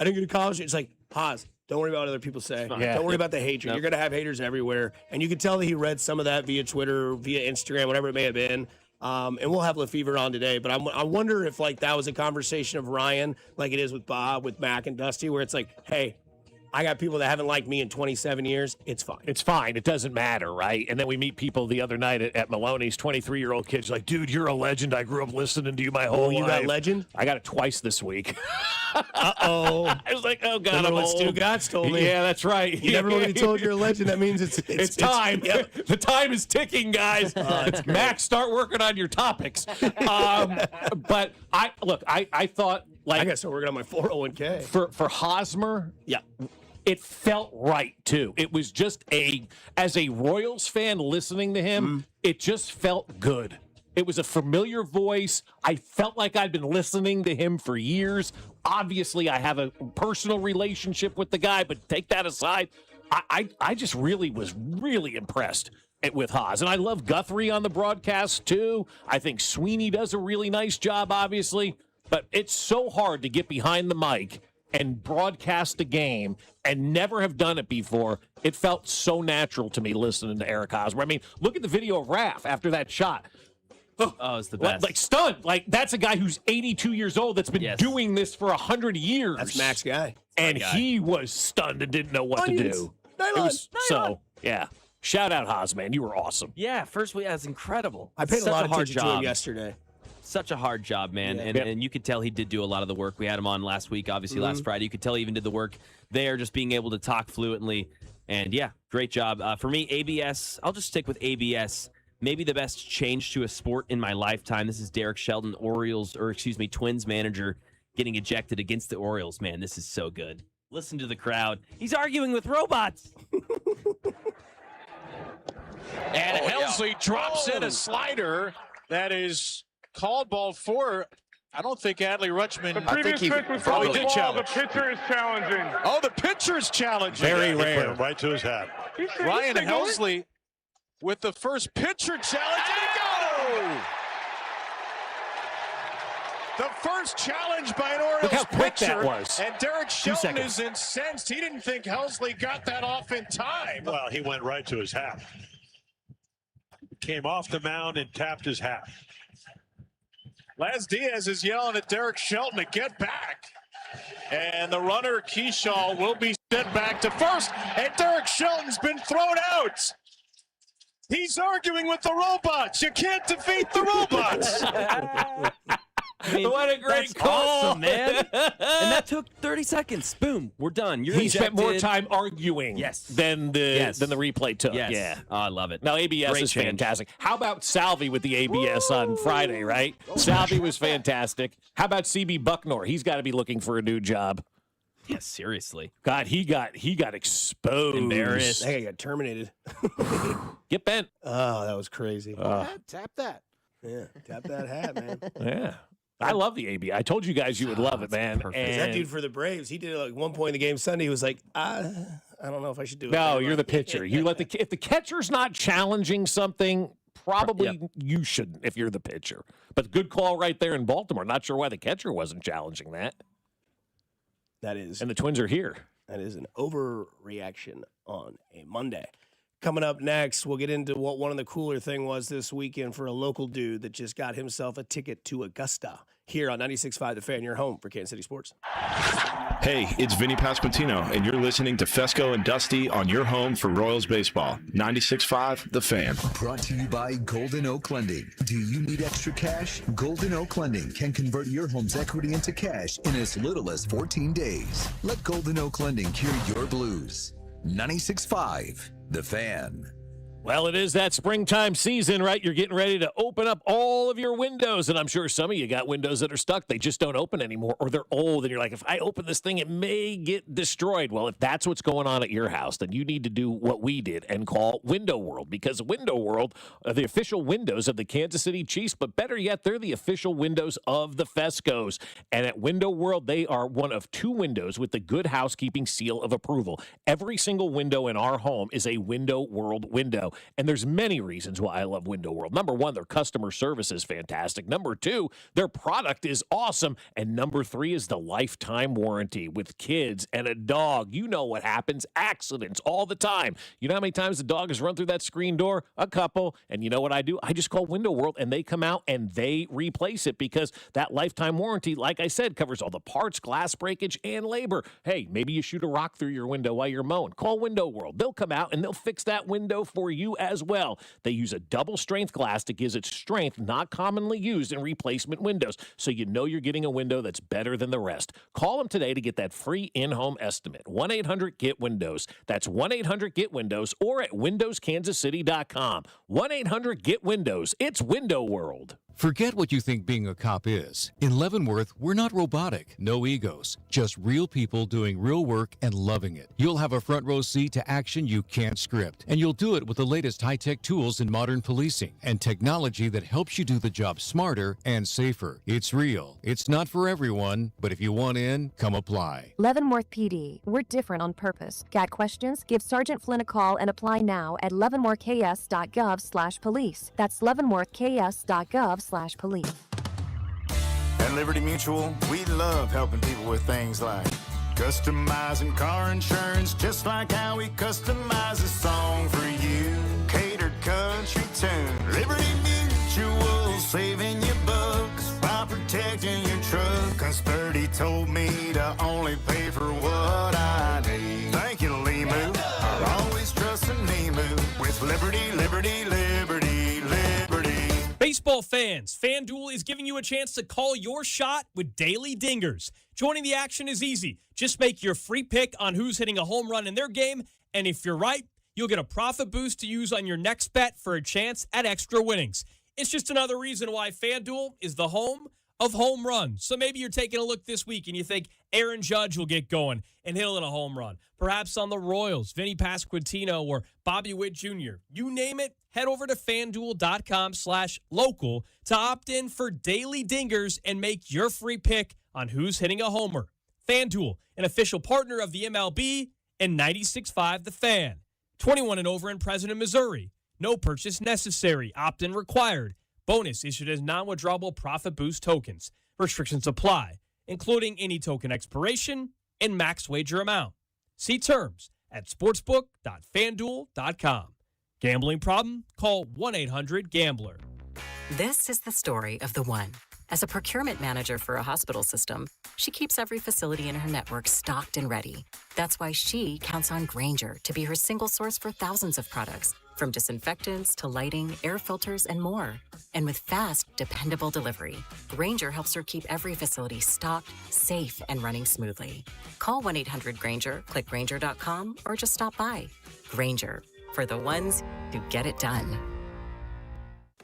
didn't go to college. It's like, Haas, don't worry about what other people say. Yeah. Don't worry about the hatred. Nope. You're going to have haters everywhere. And you could tell that he read some of that via Twitter, via Instagram, whatever it may have been. And we'll have Lefevre on today, but I wonder if like that was a conversation of Ryan, like it is with Bob, with Mac and Dusty, where it's like, hey, I got people that haven't liked me in 27 years. It's fine. It's fine. It doesn't matter, right? And then we meet people the other night at Maloney's. 23-year-old kid's like, dude, you're a legend. I grew up listening to you my whole life. You got legend? I got it twice this week. Uh-oh. I was like, oh, God, Remember I'm what Stu old. Gatz told me? Yeah, that's right. You never want to be told you're a legend. That means It's time. The time is ticking, guys. Max, start working on your topics. But I thought, like, I got to start working on my 401k. For Hosmer, yeah, it felt right too. It was just as a Royals fan listening to him, it just felt good. It was a familiar voice. I felt like I'd been listening to him for years. Obviously, I have a personal relationship with the guy, but take that aside, I just really was really impressed with Haas. And I love Guthrie on the broadcast too. I think Sweeney does a really nice job, obviously. But it's so hard to get behind the mic and broadcast a game and never have done it before. It felt so natural to me listening to Eric Hosmer. I mean, look at the video of Raph after that shot. Oh, it's the best. Like stunned. Like, that's a guy who's 82 years old that's been doing this for 100 years. That's Mac's guy. And he was stunned and didn't know what to do. It was, yeah. Shout out Haas, man. You were awesome. Yeah, first week, that's incredible. I paid Such a lot of hard attention to him job. yesterday. Such a hard job, man. Yeah. And you could tell he did do a lot of the work. We had him on last week, obviously last Friday. You could tell he even did the work there, just being able to talk fluently. And yeah, great job. For me, ABS, I'll just stick with ABS. Maybe the best change to a sport in my lifetime. This is Derek Shelton, Twins manager, getting ejected against the Orioles. Man, this is so good. Listen to the crowd. He's arguing with robots. And Helsley drops in a slider that is called ball 4. I don't think Adley Rutschman. The previous pitch was called he did ball. challenge. The pitcher is challenging. Oh, the pitcher is challenging. Very He put rare. him right to his hat. He said- Ryan he said go Helsley with the first pitcher challenge. And go! The first challenge by an Orioles Look how quick pitcher. that was. And Derek 2 Shelton seconds. is incensed. He didn't think Helsley got that off in time. Well, he went right to his hat. Came off the mound and tapped his hat. Laz Diaz is yelling at Derek Shelton to get back. And the runner, Keyshaw, will be sent back to first. And Derek Shelton's been thrown out. He's arguing with the robots. You can't defeat the robots. What a great call, awesome, man! And that took 30 seconds. Boom, we're done. He spent more time arguing than the replay took. Yes. Yeah, I love it. Now ABS Great is change. fantastic. How about Salvi with the ABS on Friday? Right, Salvi was fantastic. How about CB Bucknor? He's got to be looking for a new job. Yeah, seriously. God, he got exposed. Embarrassed. I got terminated. Get bent. Oh, that was crazy. Tap that. Yeah, tap that hat, man. Yeah. I love the AB. I told you guys you would love it, man. Because that dude for the Braves, he did it like one point in the game Sunday. He was like, I don't know if I should do it. No, you're the pitcher. You let if the catcher's not challenging something, probably you shouldn't if you're the pitcher. But good call right there in Baltimore. Not sure why the catcher wasn't challenging that. That is. And the Twins are here. That is an overreaction on a Monday. Coming up next, we'll get into what one of the cooler thing was this weekend for a local dude that just got himself a ticket to Augusta here on 96.5 The Fan, your home for Kansas City Sports. Hey, it's Vinny Pasquantino, and you're listening to Fescoe and Dusty on your home for Royals baseball. 96.5 The Fan. Brought to you by Golden Oak Lending. Do you need extra cash? Golden Oak Lending can convert your home's equity into cash in as little as 14 days. Let Golden Oak Lending cure your blues. 96.5 The Fan. Well, it is that springtime season, right? You're getting ready to open up all of your windows, and I'm sure some of you got windows that are stuck. They just don't open anymore, or they're old, and you're like, if I open this thing, it may get destroyed. Well, if that's what's going on at your house, then you need to do what we did and call Window World, because Window World are the official windows of the Kansas City Chiefs, but better yet, they're the official windows of the Fescoes. And at Window World, they are one of two windows with the Good Housekeeping seal of approval. Every single window in our home is a Window World window. And there's many reasons why I love Window World. Number one, their customer service is fantastic. Number two, their product is awesome. And number three is the lifetime warranty. With kids and a dog, you know what happens. Accidents all the time. You know how many times the dog has run through that screen door? A couple. And you know what I do? I just call Window World, and they come out and they replace it, because that lifetime warranty, like I said, covers all the parts, glass breakage, and labor. Hey, maybe you shoot a rock through your window while you're mowing. Call Window World. They'll come out and they'll fix that window for you as well. They use a double strength glass that gives it strength not commonly used in replacement windows, so you know you're getting a window that's better than the rest. Call them today to get that free in-home estimate. 1-800-GET-WINDOWS. That's 1-800-GET-WINDOWS, or at windowskansascity.com. 1-800-GET-WINDOWS. It's Window World. Forget what you think being a cop is. In Leavenworth, we're not robotic, no egos, just real people doing real work and loving it. You'll have a front row seat to action you can't script, and you'll do it with the latest high-tech tools in modern policing and technology that helps you do the job smarter and safer. It's real. It's not for everyone, but if you want in, come apply. Leavenworth PD. We're different on purpose. Got questions? Give Sergeant Flynn a call and apply now at leavenworthks.gov/police. That's leavenworthks.gov/police. At Liberty Mutual, we love helping people with things like customizing car insurance, just like how we customize a song for you. Catered country tune. Liberty Mutual, saving you bucks by protecting your truck. 'Cause 30 told me to only pay for what I need. Thank you, Limu. I've always trusted Limu with Liberty, Liberty, Liberty, Liberty. Baseball fans, FanDuel is giving you a chance to call your shot with daily dingers. Joining the action is easy. Just make your free pick on who's hitting a home run in their game, and if you're right, you'll get a profit boost to use on your next bet for a chance at extra winnings. It's just another reason why FanDuel is the home of home runs. So maybe you're taking a look this week and you think Aaron Judge will get going and hit a home run. Perhaps on the Royals, Vinny Pasquantino or Bobby Witt Jr. You name it, head over to FanDuel.com/local to opt in for daily dingers and make your free pick on who's hitting a homer. FanDuel, an official partner of the MLB and 96.5 The Fan. 21 and over in President, Missouri. No purchase necessary. Opt-in required. Bonus issued as non-withdrawable profit boost tokens. Restrictions apply, including any token expiration and max wager amount. See terms at sportsbook.fanduel.com. Gambling problem? Call 1-800-GAMBLER. This is the story of the one. As a procurement manager for a hospital system, she keeps every facility in her network stocked and ready. That's why she counts on Grainger to be her single source for thousands of products, from disinfectants to lighting, air filters, and more. And with fast, dependable delivery, Grainger helps her keep every facility stocked, safe, and running smoothly. Call 1-800-GRAINGER, click Grainger.com, or just stop by. Grainger, for the ones who get it done.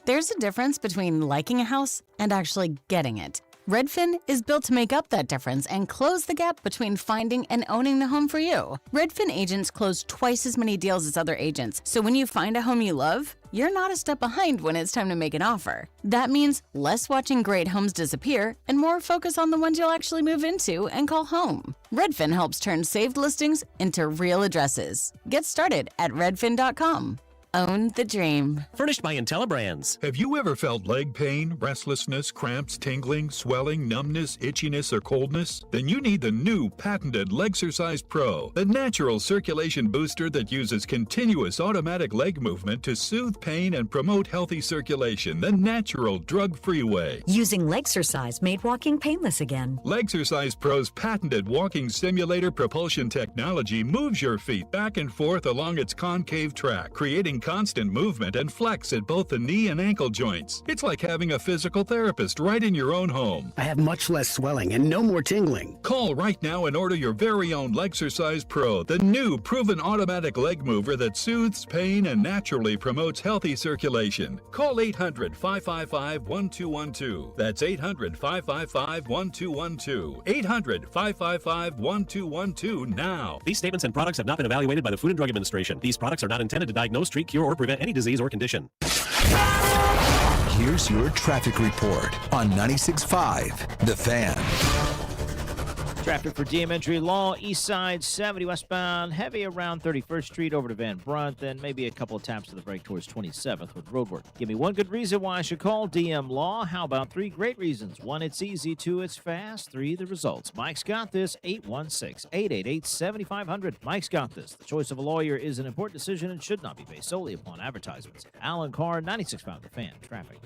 There's a difference between liking a house and actually getting it. Redfin is built to make up that difference and close the gap between finding and owning the home for you. Redfin agents close twice as many deals as other agents, so when you find a home you love, you're not a step behind when it's time to make an offer. That means less watching great homes disappear and more focus on the ones you'll actually move into and call home. Redfin helps turn saved listings into real addresses. Get started at redfin.com. Own the dream. Furnished by IntelliBrands. Have you ever felt leg pain, restlessness, cramps, tingling, swelling, numbness, itchiness, or coldness? Then you need the new patented Legsercise Pro, the natural circulation booster that uses continuous automatic leg movement to soothe pain and promote healthy circulation the natural, drug-free way. Using Legsercise made walking painless again. Legsercise Pro's patented walking simulator propulsion technology moves your feet back and forth along its concave track, creating constant movement and flex at both the knee and ankle joints. It's like having a physical therapist right in your own home. I have much less swelling and no more tingling. Call right now and order your very own Legsercise Pro, the new proven automatic leg mover that soothes pain and naturally promotes healthy circulation. Call 800-555-1212. That's 800-555-1212. 800-555-1212 now. These statements and products have not been evaluated by the Food and Drug Administration. These products are not intended to diagnose, treat, cure, or prevent any disease or condition. Here's your traffic report on 96.5 The Fan. Traffic for DM Entry Law, East Side 70 westbound, heavy around 31st Street over to Van Brunt, then maybe a couple of taps to the brake towards 27th with roadwork. Give me one good reason why I should call DM Law. How about three great reasons? 1, it's easy. 2, it's fast. 3, the results. Mike's got this. 816-888-7500. Mike's got this. The choice of a lawyer is an important decision and should not be based solely upon advertisements. Alan Carr, 96.5 The Fan. Traffic.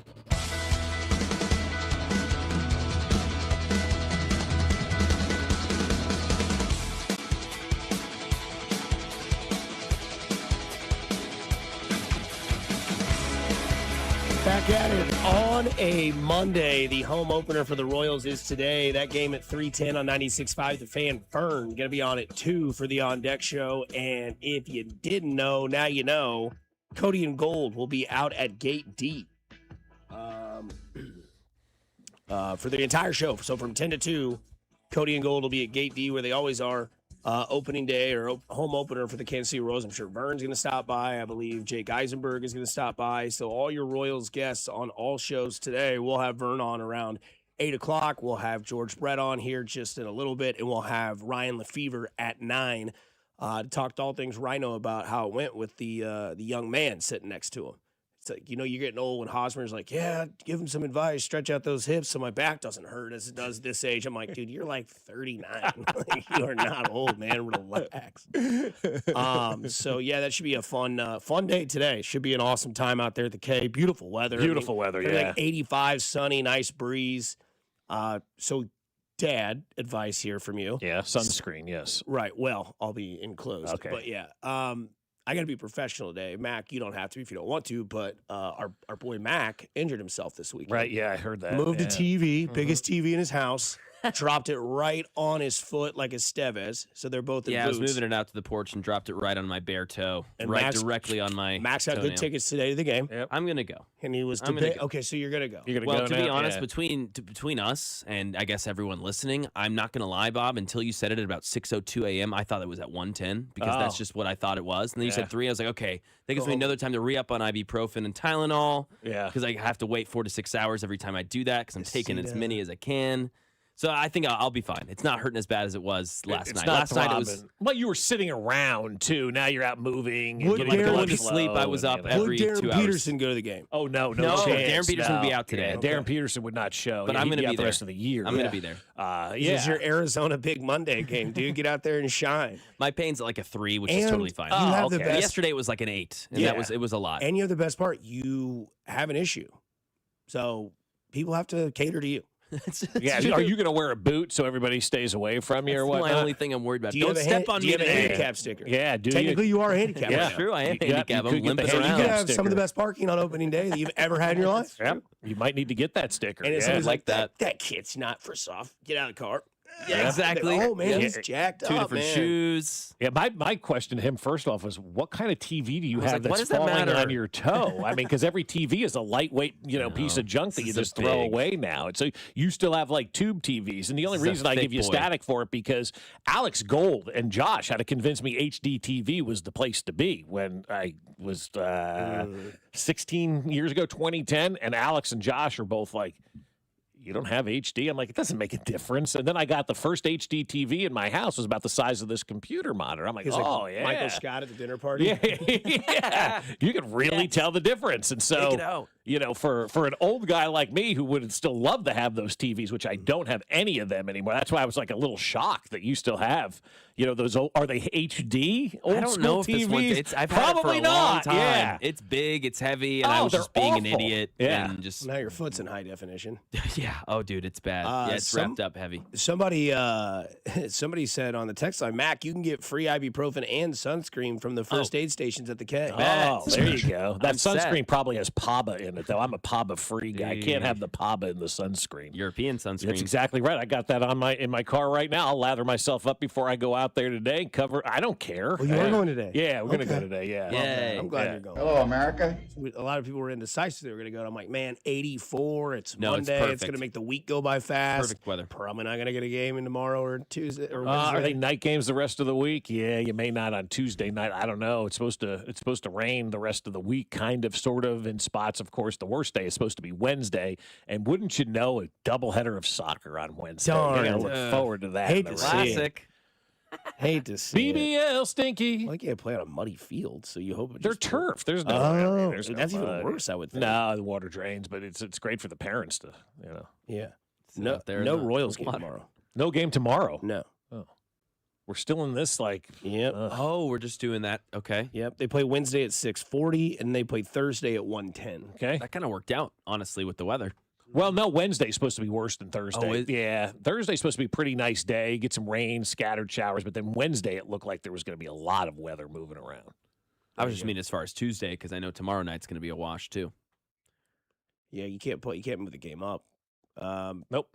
Back at it on a Monday. The home opener for the Royals is today. That game at 3:10 on 96.5. The Fan. Fern going to be on at 2 for the On Deck show. And if you didn't know, now you know. Cody and Gold will be out at Gate D for the entire show. So from 10 to 2, Cody and Gold will be at Gate D where they always are. Opening day or home opener for the Kansas City Royals. I'm sure Vern's going to stop by. I believe Jake Eisenberg is going to stop by. So all your Royals guests on all shows today, we'll have Vern on around 8 o'clock. We'll have George Brett on here just in a little bit, and we'll have Ryan Lefevre at 9 to talk to all things Rhino about how it went with the young man sitting next to him. It's like, you know, you're getting old when Hosmer's like, yeah, give him some advice, stretch out those hips so my back doesn't hurt as it does this age. I'm like, dude, you're like 39. Like, you are not old, man. Relax. So, yeah, that should be a fun day today. Should be an awesome time out there at the K. Beautiful weather. Beautiful weather, yeah. Like 85, sunny, nice breeze. So, Dad, advice here from you. Yeah, sunscreen, yes. Right. Well, I'll be enclosed. Okay. But, yeah. I got to be professional today. Mac, you don't have to if you don't want to, but our boy Mac injured himself this week. Right, yeah, I heard that. Moved a TV, biggest TV in his house, dropped it right on his foot like a Estevez. So they're both in boots. I was moving it out to the porch and dropped it right on my bare toe, and directly on my Max got good tickets today to the game. Yep. I'm going to go. And he was okay, so you're going to go. Well, to be honest, between us and I guess everyone listening, I'm not going to lie, Bob, until you said it at about 6:02 a.m., I thought it was at 1:10 because that's just what I thought it was. And then you said 3, I was like, okay, that gives me another time to re-up on ibuprofen and Tylenol. Yeah. Because I have to wait 4 to 6 hours every time I do that because I'm taking as many as I can. So I think I'll be fine. It's not hurting as bad as it was last night. Last night it was. Well, you were sitting around too. Now you're out moving. And going to sleep. I was up every 2 hours. Would Darren Peterson go to the game? Oh no, chance. Darren Peterson would be out today. Yeah, Darren Peterson would not show. But I'm going to be there the rest of the year. I'm going to be there. This is your Arizona Big Monday game, dude. Get out there and shine. My pain's at like a 3, which is totally fine. You have the best. Yesterday it was like an 8, and it was a lot. And you have the best part. You have an issue, so people have to cater to you. Yeah, are you going to wear a boot so everybody stays away from you or what? My only thing I'm worried about. Do you Don't have step on do me you have a today. handicap sticker? Yeah, Technically, you are a handicap. Yeah, right now. True, I am Yeah, handicapped. you I'm could get limp the as You around. could have some sticker. of the best parking on opening day that you've ever had in your life. Yep. You might need to get that sticker. And yeah. somebody's like that. That kid's not for soft. Get out of the car. Yeah, exactly. Oh, man, Yeah. he's jacked Two up, different man. shoes. Yeah, my question to him first off was, what kind of TV do you was have like, what that's does that falling matter? on your toe? I mean, because every TV is a lightweight, piece of junk that you this is just a throw big- away now. And so you still have like tube TVs, and the only This is a reason I thick give you boy. static for it because Alex Gold and Josh had to convince me HD TV was the place to be when I was 16 years ago, 2010, and Alex and Josh are both like, you don't have HD? I'm like, it doesn't make a difference. And then I got the first HD TV in my house. It was about the size of this computer monitor. I'm like, He's oh, like yeah. Michael Scott at the dinner party. Yeah. You can really tell the difference. And Take it so, out. for an old guy like me who would still love to have those TVs, which I don't have any of them anymore. That's why I was like a little shocked that you still have, those old, are they HD? Old I don't school know if TVs? this one's. I've had it for Probably a not. long time. Yeah. It's big. It's heavy, and I Oh, was just they're being an awful. idiot. Yeah. And just Now your foot's in high definition. yeah. Oh, dude, it's bad. Yeah, it's wrapped up heavy. Somebody said on the text line, Mac, you can get free ibuprofen and sunscreen from the first aid stations at the K. Oh, there you go. That I'm set. sunscreen probably has PABA in it, though. I'm a PABA-free guy. I can't have the PABA in the sunscreen. European sunscreen. That's exactly right. I got that in my car right now. I'll lather myself up before I go out there today. I don't care. Oh, you are going today? Yeah, we're gonna go today. Yeah. Yay. I'm glad you're going. Hello, America. A lot of people were indecisive they were going to go. And I'm like, man, 84. It's No, it's Monday. It's, perfect. going to make the week go by fast. Perfect weather. Probably not going to get a game in tomorrow or Tuesday or Wednesday. Are they night games the rest of the week? Yeah, you may not on Tuesday night. I don't know. It's supposed to rain the rest of the week, kind of, sort of, in spots. Of course, the worst day is supposed to be Wednesday. And wouldn't you know, a doubleheader of soccer on Wednesday? Darn. I look forward to that. Hate in the to rain. see it. Classic. Hate to see it. BBL stinky. Well, they can't play on a muddy field, so you hope it They're just turf. There's no. Oh, there's no that's even mud. worse, I would think. No, the water drains, but it's great for the parents to, Yeah. Sit No, out there in no the Royals game water. tomorrow. No game tomorrow. No. We're still in this Yep. Oh, we're just doing that. Okay. Yep. They play Wednesday at 6:40, and they play Thursday at 1:10. Okay. That kind of worked out, honestly, with the weather. Well, no, Wednesday's supposed to be worse than Thursday. is- Yeah, Thursday's supposed to be a pretty nice day, get some rain, scattered showers, but then Wednesday it looked like there was going to be a lot of weather moving around. I was just meaning as far as Tuesday, because I know tomorrow night's going to be a wash, too. Yeah, you can't move the game up. Nope.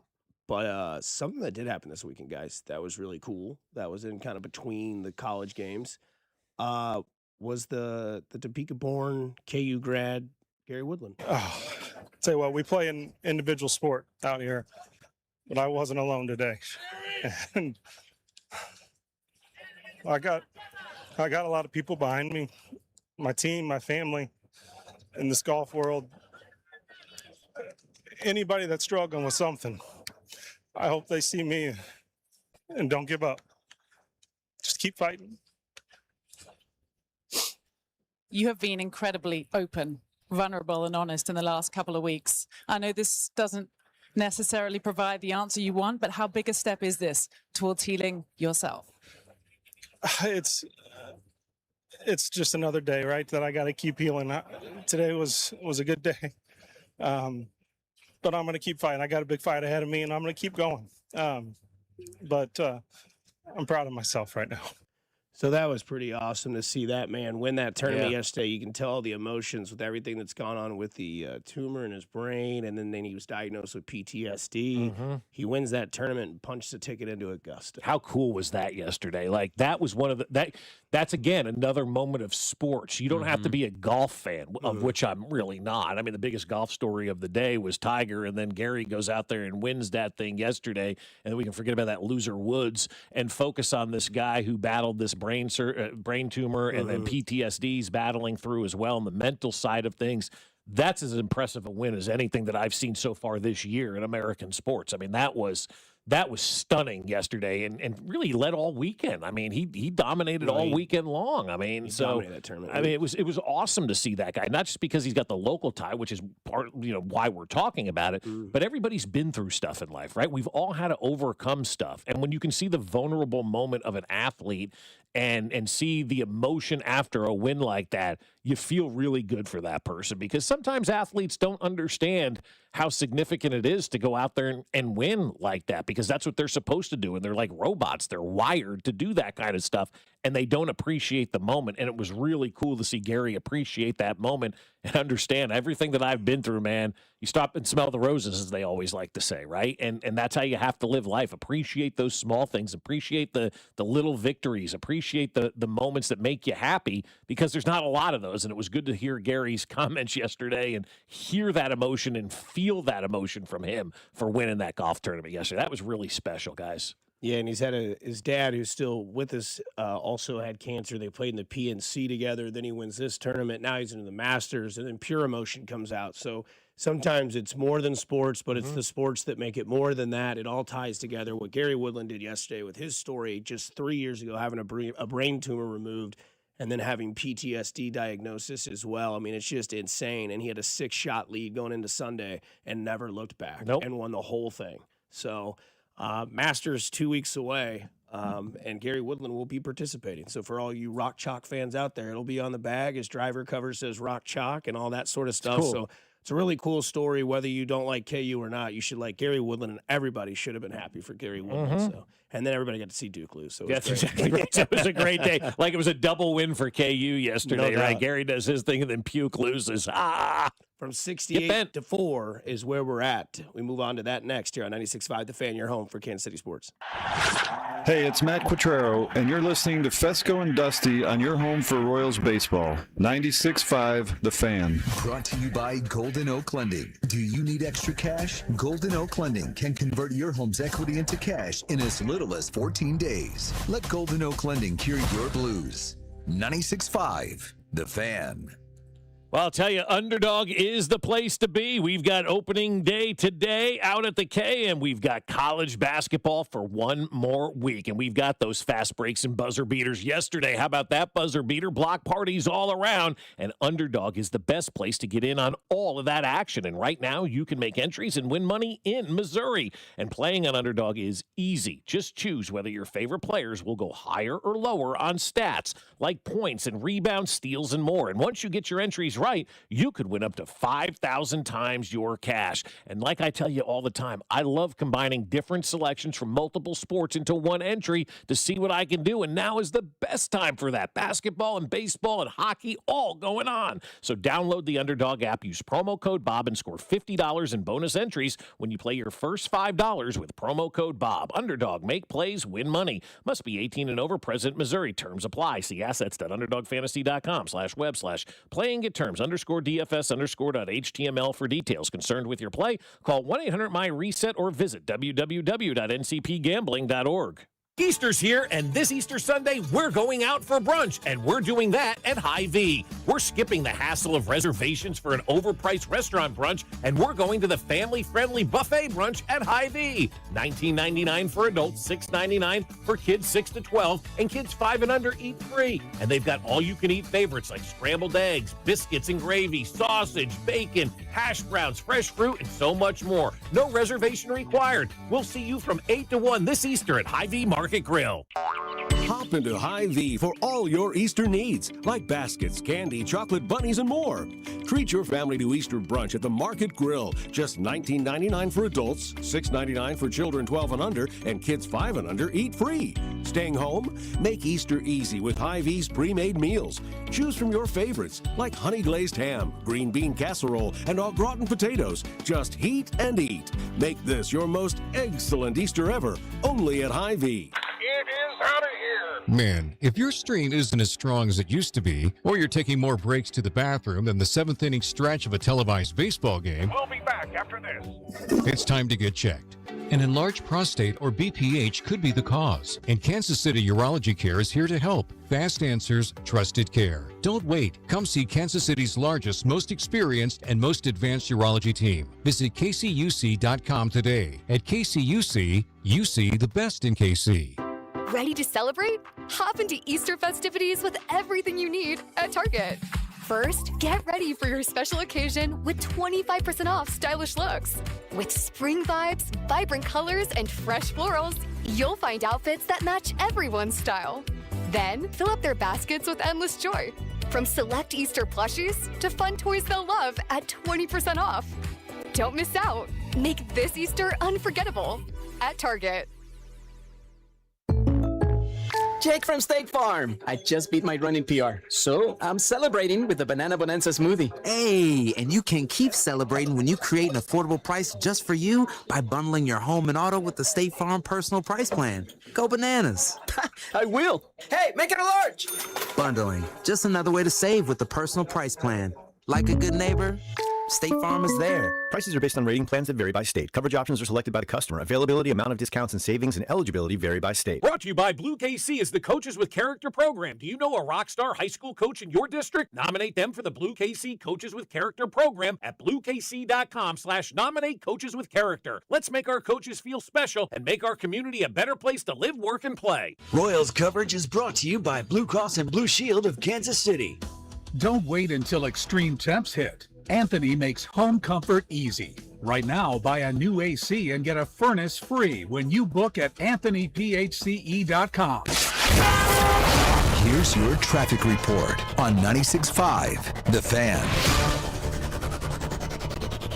But something that did happen this weekend, guys, that was really cool. That was in kind of between the college games. Was the Topeka-born KU grad Gary Woodland. Oh, tell you what, we play an individual sport out here, but I wasn't alone today. And I got a lot of people behind me, my team, my family, in this golf world. Anybody that's struggling with something, I hope they see me and don't give up. Just keep fighting. You have been incredibly open, vulnerable, and honest in the last couple of weeks. I know this doesn't necessarily provide the answer you want, but how big a step is this towards healing yourself? It's just another day, right? That I got to keep healing. Today was a good day, but I'm going to keep fighting. I got a big fight ahead of me, and I'm going to keep going. But I'm proud of myself right now. So that was pretty awesome to see that man win that tournament yesterday. You can tell the emotions with everything that's gone on with the tumor in his brain, and then he was diagnosed with PTSD. Mm-hmm. He wins that tournament and punched the ticket into Augusta. How cool was that yesterday? Like, that was one of that's again another moment of sports. You don't have to be a golf fan, of which I'm really not. I mean, the biggest golf story of the day was Tiger, and then Gary goes out there and wins that thing yesterday, and we can forget about that loser Woods and focus on this guy who battled this brain tumor and then PTSD's battling through as well, and the mental side of things. That's as impressive a win as anything that I've seen so far this year in American sports. I mean, that was stunning yesterday, and really led all weekend. I mean, he dominated all weekend long. I mean, dominated that tournament. I mean, it was awesome to see that guy, not just because he's got the local tie, which is part, why we're talking about it, but everybody's been through stuff in life, right? We've all had to overcome stuff. And when you can see the vulnerable moment of an athlete and see the emotion after a win like that, you feel really good for that person, because sometimes athletes don't understand how significant it is to go out there and win like that, because that's what they're supposed to do. And they're like robots. They're wired to do that kind of stuff, and they don't appreciate the moment. And it was really cool to see Gary appreciate that moment and understand everything that I've been through, man. You stop and smell the roses, as they always like to say, right? And that's how you have to live life. Appreciate those small things. Appreciate the little victories. Appreciate the moments that make you happy, because there's not a lot of those. And it was good to hear Gary's comments yesterday and hear that emotion and feel that emotion from him for winning that golf tournament yesterday. That was really special, guys. Yeah, and he's had his dad, who's still with us, also had cancer. They played in the PNC together. Then he wins this tournament. Now he's into the Masters, and then pure emotion comes out. So sometimes it's more than sports, but it's the sports that make it more than that. It all ties together. What Gary Woodland did yesterday with his story just 3 years ago, having a brain tumor removed and then having PTSD diagnosis as well. I mean, it's just insane. And he had a 6-shot lead going into Sunday and never looked back and won the whole thing. So Masters 2 weeks away, and Gary Woodland will be participating. So for all you Rock Chalk fans out there, it'll be on the bag. His driver cover says Rock Chalk and all that sort of stuff. Cool. So it's a really cool story. Whether you don't like KU or not, you should like Gary Woodland, and everybody should have been happy for Gary Woodland. So, and then everybody got to see Duke lose. So it was That's great. exactly right. It was a great day. Like, it was a double win for KU yesterday, No right? doubt. Gary does his thing, and then Puke loses. From 68 to 4 is where we're at. We move on to that next here on 96.5 The Fan, your home for Kansas City sports. Hey, it's Matt Quattrero, and you're listening to Fescoe and Dusty on your home for Royals baseball. 96.5 The Fan. Brought to you by Golden Oak Lending. Do you need extra cash? Golden Oak Lending can convert your home's equity into cash in as little as 14 days. Let Golden Oak Lending cure your blues. 96.5 The Fan. Well, I'll tell you, Underdog is the place to be. We've got opening day today out at the K, and we've got college basketball for one more week. And we've got those fast breaks and buzzer beaters yesterday. How about that buzzer beater? Block parties all around. And Underdog is the best place to get in on all of that action. And right now, you can make entries and win money in Missouri. And playing on Underdog is easy. Just choose whether your favorite players will go higher or lower on stats, like points and rebounds, steals, and more. And once you get your entries right, you could win up to 5,000 times your cash. And like I tell you all the time, I love combining different selections from multiple sports into one entry to see what I can do. And now is the best time for that. Basketball and baseball and hockey all going on. So download the Underdog app, use promo code Bob, and score $50 in bonus entries when you play your first $5 with promo code Bob. Underdog, make plays, win money. Must be 18 and over, present Missouri. Terms apply. See assets.underdogfantasy.com/web/playing get terms _DFS_.html for details. Concerned with your play? Call 1-800-MY-RESET or visit www.ncpgambling.org. Easter's here, and this Easter Sunday, we're going out for brunch, and we're doing that at Hy-Vee. We're skipping the hassle of reservations for an overpriced restaurant brunch, and we're going to the family-friendly buffet brunch at Hy-Vee. $19.99 for adults, $6.99 for kids 6 to 12, and kids 5 and under eat free. And they've got all-you-can-eat favorites like scrambled eggs, biscuits and gravy, sausage, bacon, hash browns, fresh fruit, and so much more. No reservation required. We'll see you from 8 to 1 this Easter at Hy-Vee Market Grill. Hop into Hy-Vee for all your Easter needs, like baskets, candy, chocolate bunnies, and more. Treat your family to Easter brunch at the Market Grill. Just $19.99 for adults, $6.99 for children 12 and under, and kids 5 and under eat free. Staying home? Make Easter easy with Hy-Vee's pre-made meals. Choose from your favorites, like honey glazed ham, green bean casserole, and au gratin potatoes. Just heat and eat. Make this your most excellent Easter ever, only at Hy-Vee. It is out of here. Man, if your stream isn't as strong as it used to be, or you're taking more breaks to the bathroom than the 7th inning stretch of a televised baseball game, We'll be back after this. it's time to get checked. An enlarged prostate or BPH could be the cause, and Kansas City Urology Care is here to help. Fast answers, trusted care. Don't wait. Come see Kansas City's largest, most experienced, and most advanced urology team. Visit kcuc.com today. At KCUC, you see the best in KC. Ready to celebrate? Hop into Easter festivities with everything you need at Target. First, get ready for your special occasion with 25% off stylish looks. With spring vibes, vibrant colors, and fresh florals, you'll find outfits that match everyone's style. Then, fill up their baskets with endless joy. From select Easter plushies to fun toys they'll love at 20% off. Don't miss out. Make this Easter unforgettable at Target. Jake from State Farm. I just beat my running PR, so I'm celebrating with the Banana Bonanza smoothie. Hey, and you can keep celebrating when you create an affordable price just for you by bundling your home and auto with the State Farm Personal Price Plan. Go bananas. I will. Hey, make it a large. Bundling, just another way to save with the Personal Price Plan. Like a good neighbor, State Farm is there. Prices are based on rating plans that vary by state. Coverage options are selected by the customer. Availability, amount of discounts and savings, and eligibility vary by state. Brought to you by Blue KC is the Coaches with Character program. Do you know a rock star high school coach in your district? Nominate them for the Blue KC Coaches with Character program at bluekc.com/nominate coaches with character. Let's make our coaches feel special and make our community a better place to live, work, and play. Royals coverage is brought to you by Blue Cross and Blue Shield of Kansas City. Don't wait until extreme temps hit. Anthony makes home comfort easy. Right now, buy a new AC and get a furnace free when you book at anthonyphce.com. Here's your traffic report on 96.5 The Fan.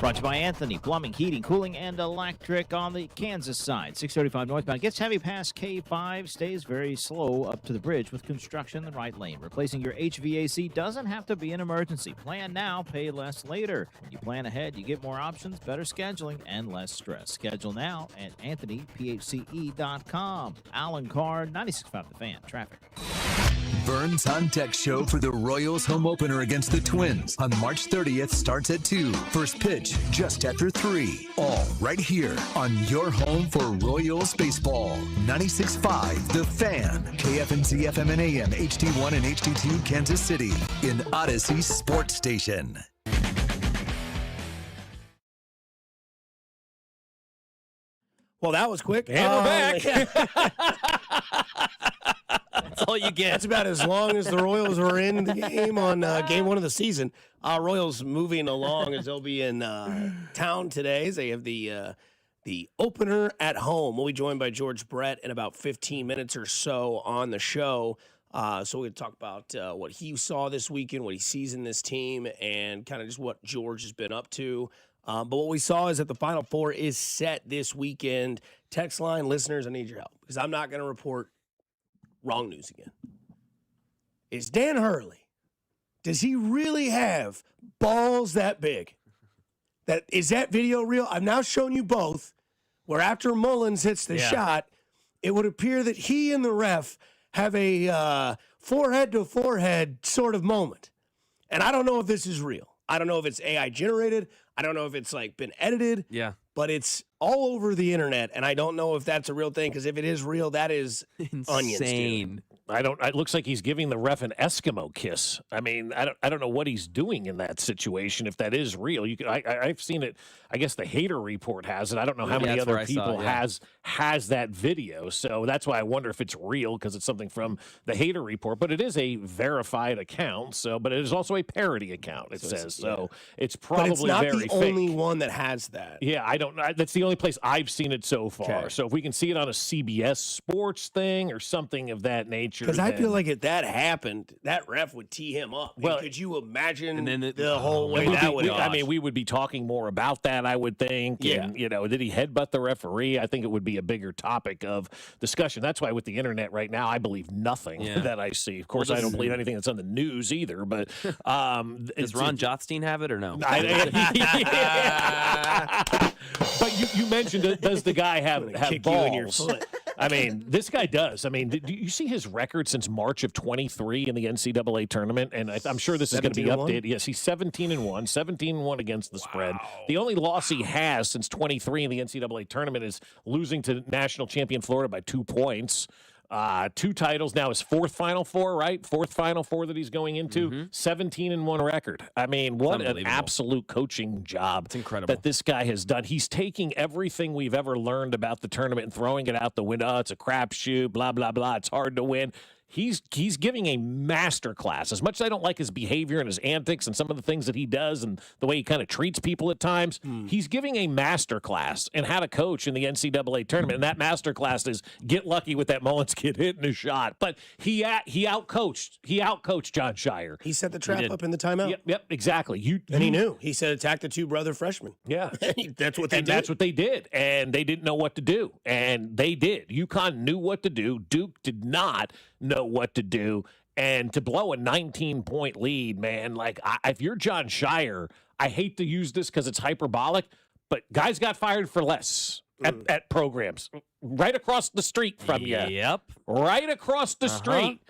Brought to you by Anthony Plumbing, Heating, Cooling, and Electric on the Kansas side. 635 northbound. Gets heavy past K5. Stays very slow up to the bridge with construction in the right lane. Replacing your HVAC doesn't have to be an emergency. Plan now, pay less later. You plan ahead, you get more options, better scheduling, and less stress. Schedule now at AnthonyPHCE.com. Alan Carr, 96.5 The Fan. Traffic. Vern's On Deck show for the Royals home opener against the Twins on March 30th starts at 2. First pitch just after 3. All right here on your home for Royals baseball. 96.5 The Fan. KFNC FM and AM, HD1 and HD2 Kansas City. In Odyssey Sports Station. Well, that was quick. And we're back. That's all you get. That's about as long as the Royals were in the game on game 1 of the season. Royals moving along as they'll be in town today. They have the opener at home. We'll be joined by George Brett in about 15 minutes or so on the show. So we'll talk about what he saw this weekend, what he sees in this team, and kind of just what George has been up to. But what we saw is that the Final Four is set this weekend. Text line listeners, I need your help because I'm not going to report wrong news again. Is Dan Hurley, does he really have balls that big? Is that video real? I've now shown you both where after Mullins hits the shot, it would appear that he and the ref have a forehead-to-forehead sort of moment. And I don't know if this is real. I don't know if it's AI generated. I don't know if it's like been edited. Yeah. But it's all over the internet, and I don't know if that's a real thing, because if it is real, that is onions, dude. It looks like he's giving the ref an Eskimo kiss. I mean, I don't know what he's doing in that situation. If that is real, I've seen it. I guess the Hater Report has it. I don't know how many other people has that video. So that's why I wonder if it's real, because it's something from the Hater Report. But it is a verified account. But it is also a parody account. It says so. It's probably but it's not very the fake. only one that has that. Yeah, that's the only place I've seen it so far. Okay. So if we can see it on a CBS Sports thing or something of that nature. Because I feel like if that happened, that ref would tee him up. Well, could you imagine the whole way that would I mean, we would be talking more about that, I would think. Yeah. And, did he headbutt the referee? I think it would be a bigger topic of discussion. That's why with the internet right now, I believe nothing that I see. Of course, I don't believe anything that's on the news either. But does Ron Jothstein have it or no? But you mentioned, does the guy have kick balls? you in your foot. I mean, this guy does. I mean, do you see his record since March of 23 in the NCAA tournament? And I'm sure this is going to be updated. Yes, he's 17-1, 17-1 against the spread. The only loss he has since 23 in the NCAA tournament is losing to national champion Florida by 2 points. 2 titles, now his 4th Final Four, right? 4th Final Four that he's going into. 17-1 record. I mean, what an absolute coaching job. It's incredible that this guy has done. He's taking everything we've ever learned about the tournament and throwing it out the window. Oh, it's a crapshoot, blah, blah, blah. It's hard to win. He's giving a master class. As much as I don't like his behavior and his antics and some of the things that he does and the way he kind of treats people at times, he's giving a master class in how to coach in the NCAA tournament. And that master class is get lucky with that Mullins kid hitting his shot. But he outcoached John Shire. He set the trap up in the timeout. Yep, exactly. He knew. He said attack the two brother freshmen. Yeah. That's what they did. That's what they did. And they didn't know what to do. And they did. UConn knew what to do. Duke did not know what to do. And to blow a 19-point lead, man, like if you're John Shire, I hate to use this because it's hyperbolic, but guys got fired for less at programs right across the street from you. Yep. Right across the street.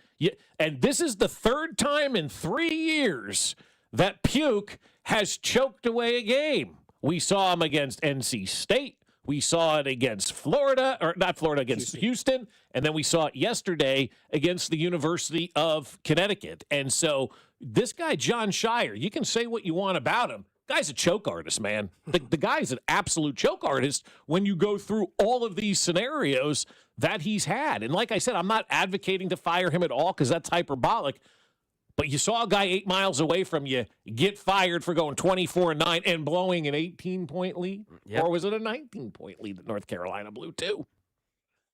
And this is the third time in 3 years that Puke has choked away a game. We saw him against NC State. We saw it against Florida, or not Florida, against Houston. And then we saw it yesterday against the University of Connecticut. And so this guy, John Shire, you can say what you want about him. Guy's a choke artist, man. The guy's an absolute choke artist when you go through all of these scenarios that he's had. And like I said, I'm not advocating to fire him at all because that's hyperbolic. But you saw a guy 8 miles away from you get fired for going 24-9 and blowing an 18-point lead? Yep. Or was it a 19-point lead that North Carolina blew too?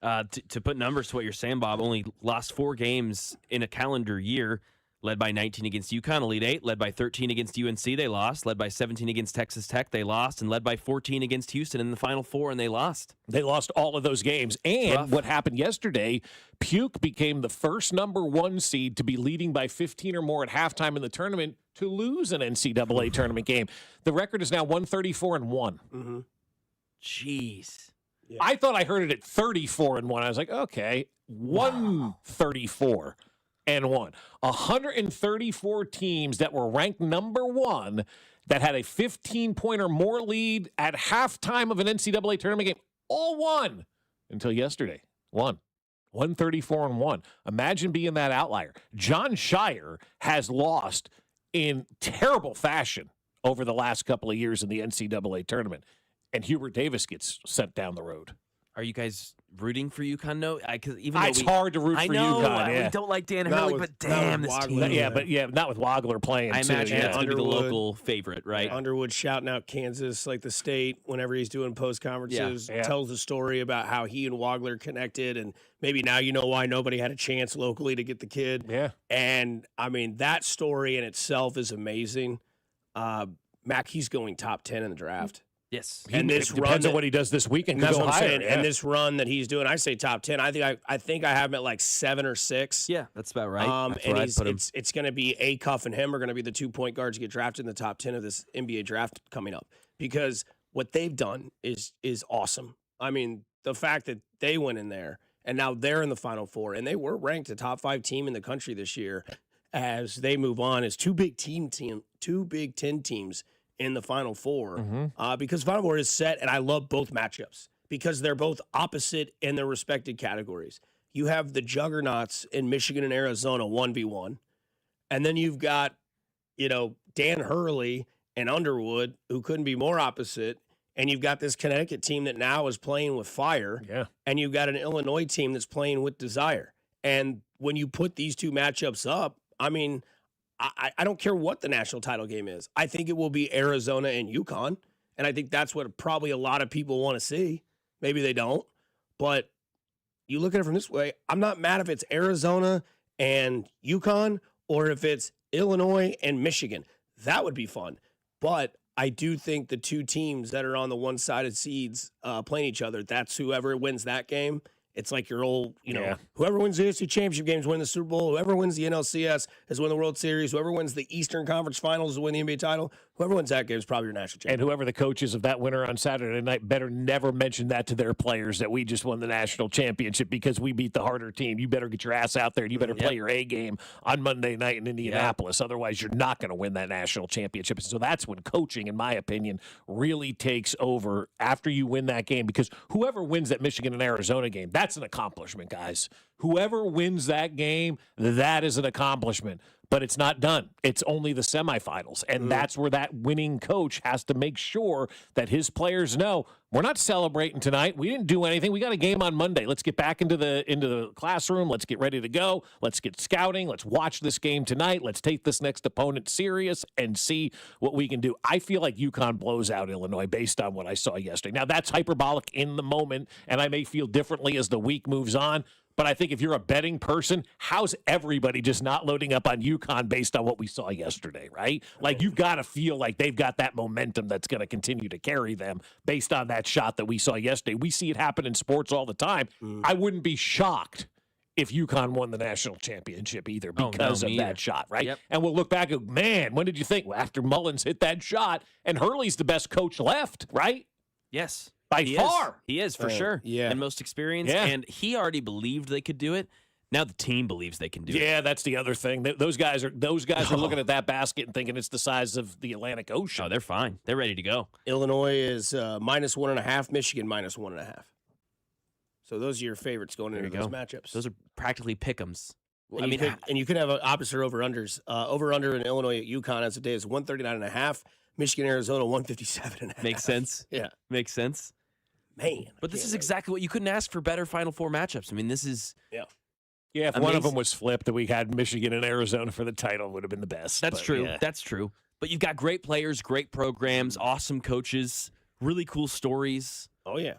To put numbers to what you're saying, Bob, only lost 4 games in a calendar year, led by 19 against UConn, Elite 8, led by 13 against UNC, they lost, led by 17 against Texas Tech, they lost, and led by 14 against Houston in the Final Four, and they lost. They lost all of those games. And what happened yesterday, Puke became the first number 1 seed to be leading by 15 or more at halftime in the tournament to lose an NCAA tournament game. The record is now 134-1. Mm-hmm. Jeez. Yeah. I thought I heard it at 34-1. I was like, okay, 134-1. 134 teams that were ranked number 1 that had a 15-point or more lead at halftime of an NCAA tournament game, all won until yesterday. 134-1. Imagine being that outlier. John Shire has lost in terrible fashion over the last couple of years in the NCAA tournament, and Hubert Davis gets sent down the road. Are you guys rooting for UConn? No, It's hard to root for UConn. Yeah. We don't like Dan Hurley, but damn, this team. Not with Wagler playing. I imagine that's going to be the Underwood. local favorite, right? Underwood shouting out Kansas like the state whenever he's doing post conferences, tells the story about how he and Wagler connected, and maybe now you know why nobody had a chance locally to get the kid. Yeah, and I mean that story in itself is amazing. Mac, he's going top 10 in the draft. Yes, and this depends on what he does this weekend. That's what I'm saying. Yeah. And this run that he's doing, I say top 10. I think I have him at like 7 or 6. Yeah, that's about right. That's and where I'd put him. It's going to be Cuff and him are going to be the 2 point guards to get drafted in the top 10 of this NBA draft coming up, because what they've done is awesome. I mean, the fact that they went in there and now they're in the Final Four, and they were ranked a top 5 team in the country this year, as they move on as two Big Ten teams in the Final Four, because Final Four is set, and I love both matchups because they're both opposite in their respected categories. You have the juggernauts in Michigan and Arizona 1v1, and then you've got, Dan Hurley and Underwood, who couldn't be more opposite, and you've got this Connecticut team that now is playing with fire, and you've got an Illinois team that's playing with desire. And when you put these two matchups up, I mean, I don't care what the national title game is. I think it will be Arizona and UConn, and I think that's what probably a lot of people want to see. Maybe they don't, but you look at it from this way, I'm not mad if it's Arizona and UConn or if it's Illinois and Michigan. That would be fun. But I do think the two teams that are on the one-sided seeds playing each other, that's whoever wins that game. It's like your old, whoever wins the AFC Championship games win the Super Bowl. Whoever wins the NLCS has won the World Series. Whoever wins the Eastern Conference Finals has won the NBA title. Whoever wins that game is probably your national champion. And whoever the coaches of that winner on Saturday night better never mention that to their players that we just won the national championship because we beat the harder team. You better get your ass out there and you better play your A game on Monday night in Indianapolis. Otherwise, you're not going to win that national championship. So that's when coaching, in my opinion, really takes over after you win that game, because whoever wins that Michigan and Arizona game, that's an accomplishment, guys. Whoever wins that game, that is an accomplishment. but it's not done. It's only the semifinals. And that's where that winning coach has to make sure that his players know, we're not celebrating tonight. We didn't do anything. We got a game on Monday. Let's get back into the classroom. Let's get ready to go. Let's get scouting. Let's watch this game tonight. Let's take this next opponent serious and see what we can do. I feel like UConn blows out Illinois based on what I saw yesterday. Now, that's hyperbolic in the moment, and I may feel differently as the week moves on. But I think if you're a betting person, how's everybody just not loading up on UConn based on what we saw yesterday, right? Like, you've got to feel like they've got that momentum that's going to continue to carry them based on that shot that we saw yesterday. We see it happen in sports all the time. I wouldn't be shocked if UConn won the national championship either because of that shot, right? Yep. And we'll look back and go, man, when did you think? Well, after Mullins hit that shot, and Hurley's the best coach left, right? Yes. By far. He is, for sure. Yeah. And most experienced. Yeah. And he already believed they could do it. Now the team believes they can do it. Yeah, that's the other thing. Those guys are looking at that basket and thinking it's the size of the Atlantic Ocean. Oh, they're fine. They're ready to go. Illinois is -1.5, Michigan -1.5. So those are your favorites going into those matchups. Those are practically pick'ems. And you could have opposite over-unders. Over-under in Illinois at UConn as of today is 139.5. Michigan, Arizona, 157.5. Makes sense. Yeah. Makes sense. Man. But this is exactly what you couldn't ask for better Final Four matchups. I mean, this is. Yeah. Yeah, if one of them was flipped and we had Michigan and Arizona for the title, it would have been the best. That's true. Yeah. That's true. But you've got great players, great programs, awesome coaches, really cool stories. Oh, yeah.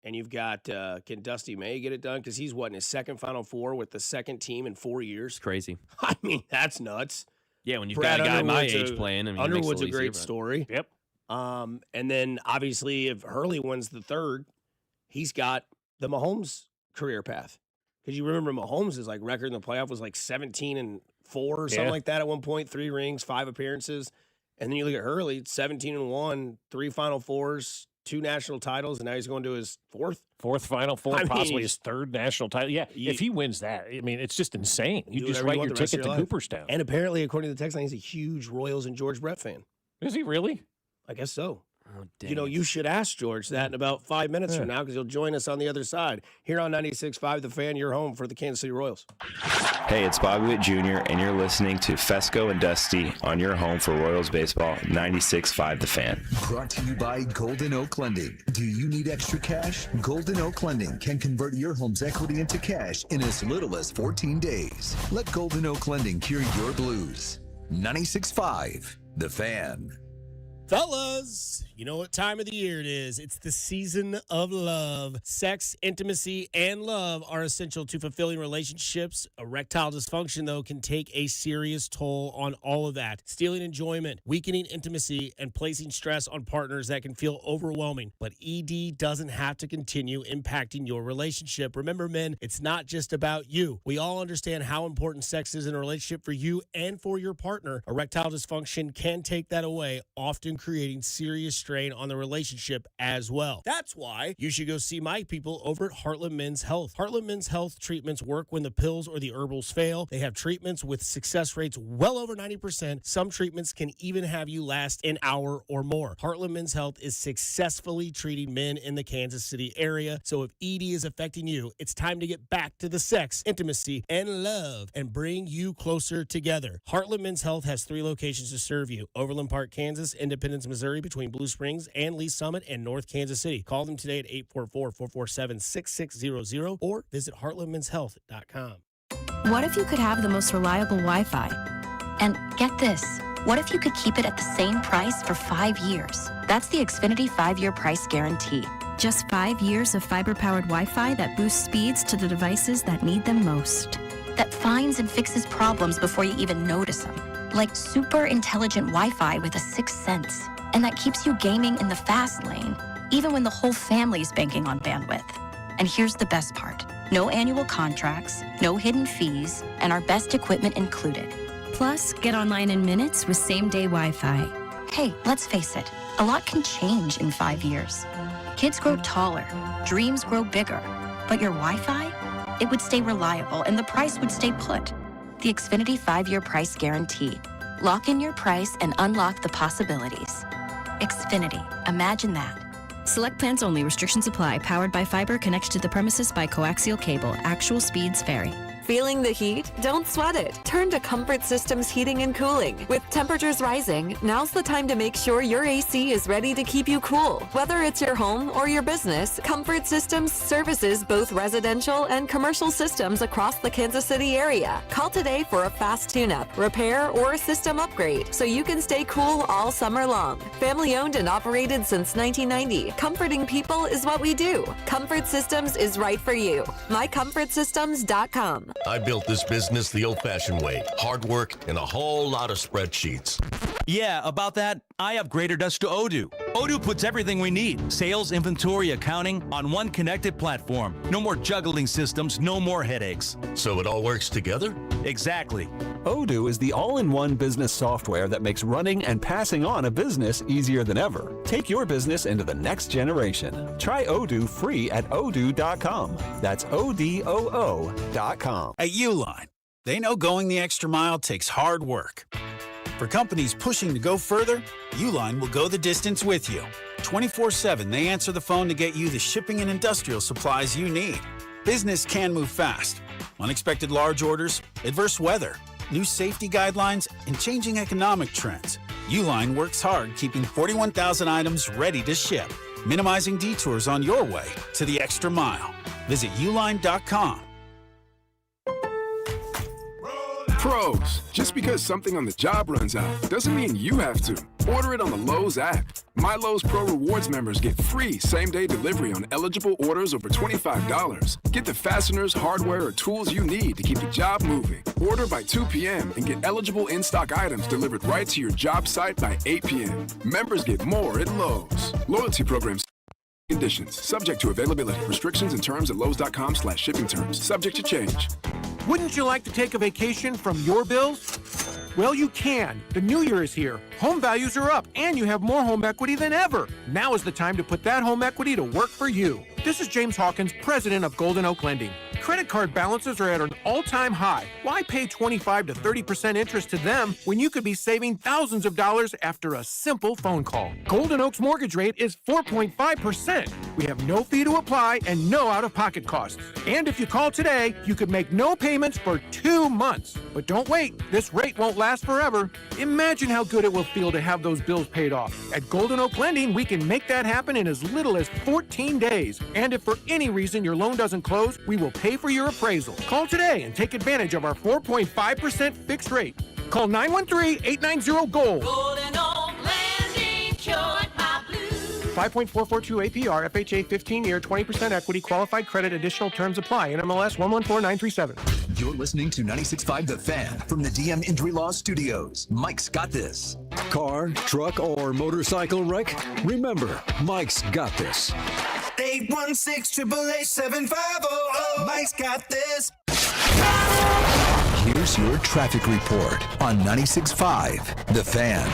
And you've got, can Dusty May get it done? Because he's, in his second Final Four with the second team in 4 years? Crazy. I mean, that's nuts. Yeah, when you've got a guy my age playing. I mean, Underwood's a great great story. Yep. And then, obviously, if Hurley wins the third, he's got the Mahomes career path. Because you remember Mahomes' record in the playoff was 17-4 or something like that at one point, 3 rings, 5 appearances. And then you look at Hurley, 17-1, 3 Final Fours, 2 national titles, and now he's going to his fourth Final Four, possibly his third national title. Yeah, if he wins that, I mean, it's just insane. You just write your ticket to Cooperstown. And apparently, according to the text line, he's a huge Royals and George Brett fan. Is he really? I guess so. Oh, dang you should ask George that in about 5 minutes from now because he'll join us on the other side. Here on 96.5 The Fan, your home for the Kansas City Royals. Hey, it's Bobby Witt Jr., and you're listening to Fescoe and Dusty on your home for Royals baseball, 96.5 The Fan. Brought to you by Golden Oak Lending. Do you need extra cash? Golden Oak Lending can convert your home's equity into cash in as little as 14 days. Let Golden Oak Lending cure your blues. 96.5 The Fan. Fellas, you know what time of the year it is. It's the season of love. Sex, intimacy, and love are essential to fulfilling relationships. Erectile dysfunction, though, can take a serious toll on all of that, stealing enjoyment, weakening intimacy, and placing stress on partners that can feel overwhelming. But ED doesn't have to continue impacting your relationship. Remember, men, it's not just about you. We all understand how important sex is in a relationship for you and for your partner. Erectile dysfunction can take that away, often creating serious strain on the relationship as well. That's why you should go see my people over at Heartland Men's Health. Heartland Men's Health treatments work when the pills or the herbals fail. They have treatments with success rates well over 90%. Some treatments can even have you last an hour or more. Heartland Men's Health is successfully treating men in the Kansas City area. So if ED is affecting you, it's time to get back to the sex, intimacy, and love and bring you closer together. Heartland Men's Health has 3 locations to serve you: Overland Park, Kansas, Independence, Missouri, between Blue Springs and Lee Summit, and North Kansas City. Call them today at 844-447-6600 or visit heartlandmenshealth.com. What if you could have the most reliable Wi-Fi? And get this, what if you could keep it at the same price for 5 years? That's the Xfinity 5-year price guarantee. Just 5 years of fiber-powered Wi-Fi that boosts speeds to the devices that need them most. That finds and fixes problems before you even notice them. Like super intelligent Wi-Fi with a 6th sense. And that keeps you gaming in the fast lane, even when the whole family's banking on bandwidth. And here's the best part. No annual contracts, no hidden fees, and our best equipment included. Plus, get online in minutes with same-day Wi-Fi. Hey, let's face it, a lot can change in 5 years. Kids grow taller, dreams grow bigger, but your Wi-Fi? It would stay reliable and the price would stay put. The Xfinity 5-year price guarantee. Lock in your price and unlock the possibilities. Xfinity. Imagine that. Select plans only. Restrictions apply. Powered by fiber. Connected to the premises by coaxial cable. Actual speeds vary. Feeling the heat? Don't sweat it. Turn to Comfort Systems Heating and Cooling. With temperatures rising, now's the time to make sure your AC is ready to keep you cool. Whether it's your home or your business, Comfort Systems services both residential and commercial systems across the Kansas City area. Call today for a fast tune-up, repair, or a system upgrade so you can stay cool all summer long. Family owned and operated since 1990, comforting people is what we do. Comfort Systems is right for you. MyComfortSystems.com. I built this business the old-fashioned way. Hard work and a whole lot of spreadsheets. Yeah, about that, I upgraded us to Odoo. Odoo puts everything we need, sales, inventory, accounting, on one connected platform. No more juggling systems, no more headaches. So it all works together? Exactly. Odoo is the all-in-one business software that makes running and passing on a business easier than ever. Take your business into the next generation. Try Odoo free at odoo.com. That's ODOO.com. At Uline, they know going the extra mile takes hard work. For companies pushing to go further, Uline will go the distance with you. 24/7, they answer the phone to get you the shipping and industrial supplies you need. Business can move fast. Unexpected large orders, adverse weather, new safety guidelines, and changing economic trends. Uline works hard keeping 41,000 items ready to ship, minimizing detours on your way to the extra mile. Visit uline.com. Pros, just because something on the job runs out doesn't mean you have to. Order it on the Lowe's app. My Lowe's Pro Rewards members get free same-day delivery on eligible orders over $25. Get the fasteners, hardware, or tools you need to keep the job moving. Order by 2 p.m. and get eligible in-stock items delivered right to your job site by 8 p.m. Members get more at Lowe's. Loyalty programs. Conditions. Subject to availability. Restrictions and terms at Lowe's.com/shipping terms. Subject to change. Wouldn't you like to take a vacation from your bills? Well, you can. The new year is here. Home values are up, and you have more home equity than ever. Now is the time to put that home equity to work for you. This is James Hawkins, president of Golden Oak Lending. Credit card balances are at an all-time high. Why pay 25 to 30% interest to them when you could be saving thousands of dollars after a simple phone call? Golden Oak's mortgage rate is 4.5%. We have no fee to apply and no out-of-pocket costs. And if you call today, you could make no payments for 2 months. But don't wait. This rate won't last forever. Imagine how good it will feel to have those bills paid off. At Golden Oak Lending, we can make that happen in as little as 14 days. And if for any reason your loan doesn't close, we will pay for your appraisal. Call today and take advantage of our 4.5% fixed rate. Call 913-890-GOLD. Golden Oak Lending, cured my blues. 5.442 APR, FHA 15-year, 20% equity, qualified credit, additional terms apply. NMLS 114937. You're listening to 96.5 The Fan from the DM Injury Law Studios. Mike's got this. Car, truck, or motorcycle wreck? Remember, Mike's got this. 816-888-7500. Mike's got this. Here's your traffic report on 96.5 The Fan.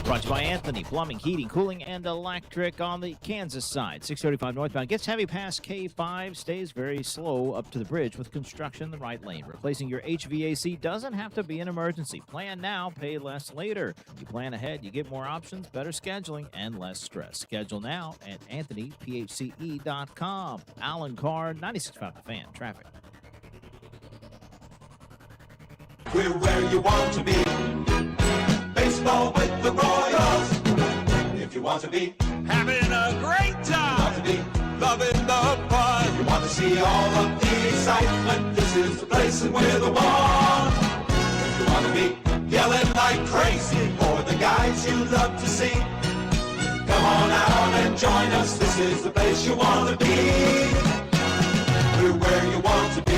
Brought to you by Anthony Plumbing, Heating, Cooling, and Electric on the Kansas side. 635 northbound gets heavy past K5, stays very slow up to the bridge with construction in the right lane. Replacing your HVAC doesn't have to be an emergency. Plan now, pay less later. You plan ahead, you get more options, better scheduling, and less stress. Schedule now at AnthonyPHCE.com. Alan Carr, 96.5 The Fan. Traffic. We're where you want to be. Baseball with the Royals. If you want to be having a great time, you want to be loving the fun, you want to see all of the excitement, this is the place and we're the one. If you want to be yelling like crazy for the guys you love to see, come on out and join us, this is the place you want to be. We're where you want to be.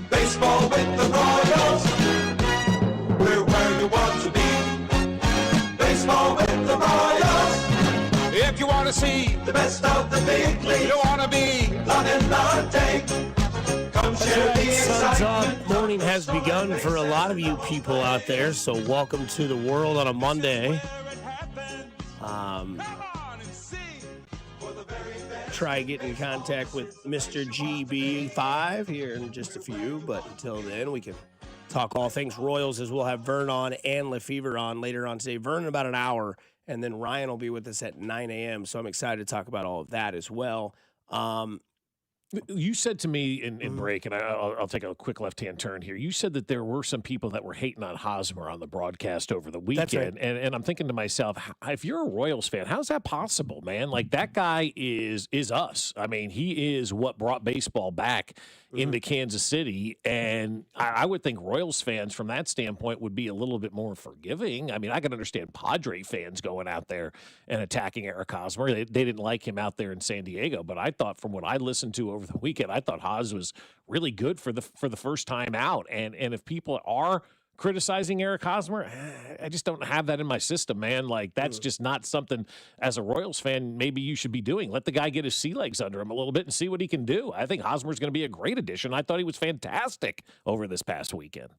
Baseball with the Royals. We're where you want to be. Baseball with the Royals. If you want to see the best of the big leagues, you want to be loving the day. Come share the Suns excitement. Up morning has begun for a lot of you people out there, so welcome to the world on a Monday. Try getting in contact with Mr. GB5 here in just a few, but until then, we can talk all things Royals as we'll have Vern on and Lefevre on later on today. Vern in about an hour, and then Ryan will be with us at 9 a.m., so I'm excited to talk about all of that as well. You said to me in break, and I'll take a quick left-hand turn here. You said that there were some people that were hating on Hosmer on the broadcast over the weekend. That's right. And I'm thinking to myself, if you're a Royals fan, how's that possible, man? Like, that guy is us. I mean, he is what brought baseball back into Kansas City. And I would think Royals fans from that standpoint would be a little bit more forgiving. I mean, I can understand Padre fans going out there and attacking Eric Hosmer. They didn't like him out there in San Diego, but I thought from what I listened to over the weekend, I thought Haas was really good for the first time out. And if people are criticizing Eric Hosmer, I just don't have that in my system, man. Like, that's just not something as a Royals fan maybe you should be doing. Let the guy get his sea legs under him a little bit and see what he can do. I think Hosmer's going to be a great addition. I thought he was fantastic over this past weekend.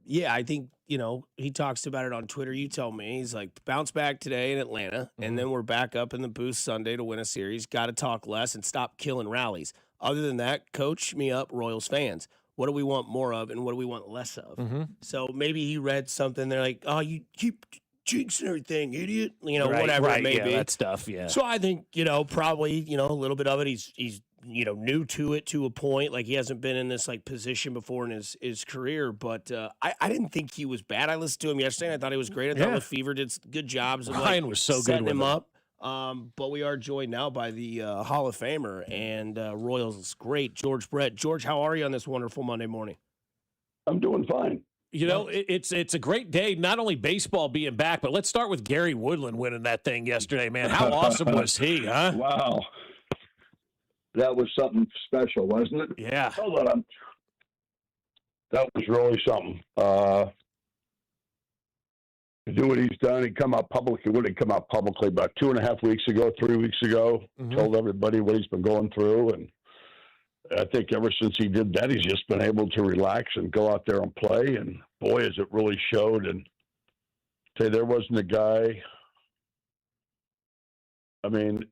Yeah, I think, he talks about it on Twitter. You tell me. He's like, bounce back today in Atlanta, and then we're back up in the booth Sunday to win a series. Got to talk less and stop killing rallies. Other than that, coach me up, Royals fans. What do we want more of and what do we want less of? So maybe he read something. They're like, oh, you keep jinxing everything, idiot. Whatever it may be. That stuff, yeah. So I think, probably, a little bit of it. He's new to it to a point. Like, he hasn't been in this position before in his career. But I didn't think he was bad. I listened to him yesterday and I thought he was great. I thought Lefevre did good jobs of Ryan was so good setting with him him. up. But we are joined now by the Hall of Famer and Royals great, George Brett. George, how are you on this wonderful Monday morning? I'm doing fine. It's a great day, not only baseball being back, but let's start with Gary Woodland winning that thing yesterday, man. How awesome was he, huh? Wow. That was something special, wasn't it? Yeah. Hold on. That was really something. To do what he's done, he come out publicly. When he come out publicly about 2.5 weeks ago, 3 weeks ago, told everybody what he's been going through, and I think ever since he did that, he's just been able to relax and go out there and play. And boy, has it really showed. And say there wasn't a guy. I mean,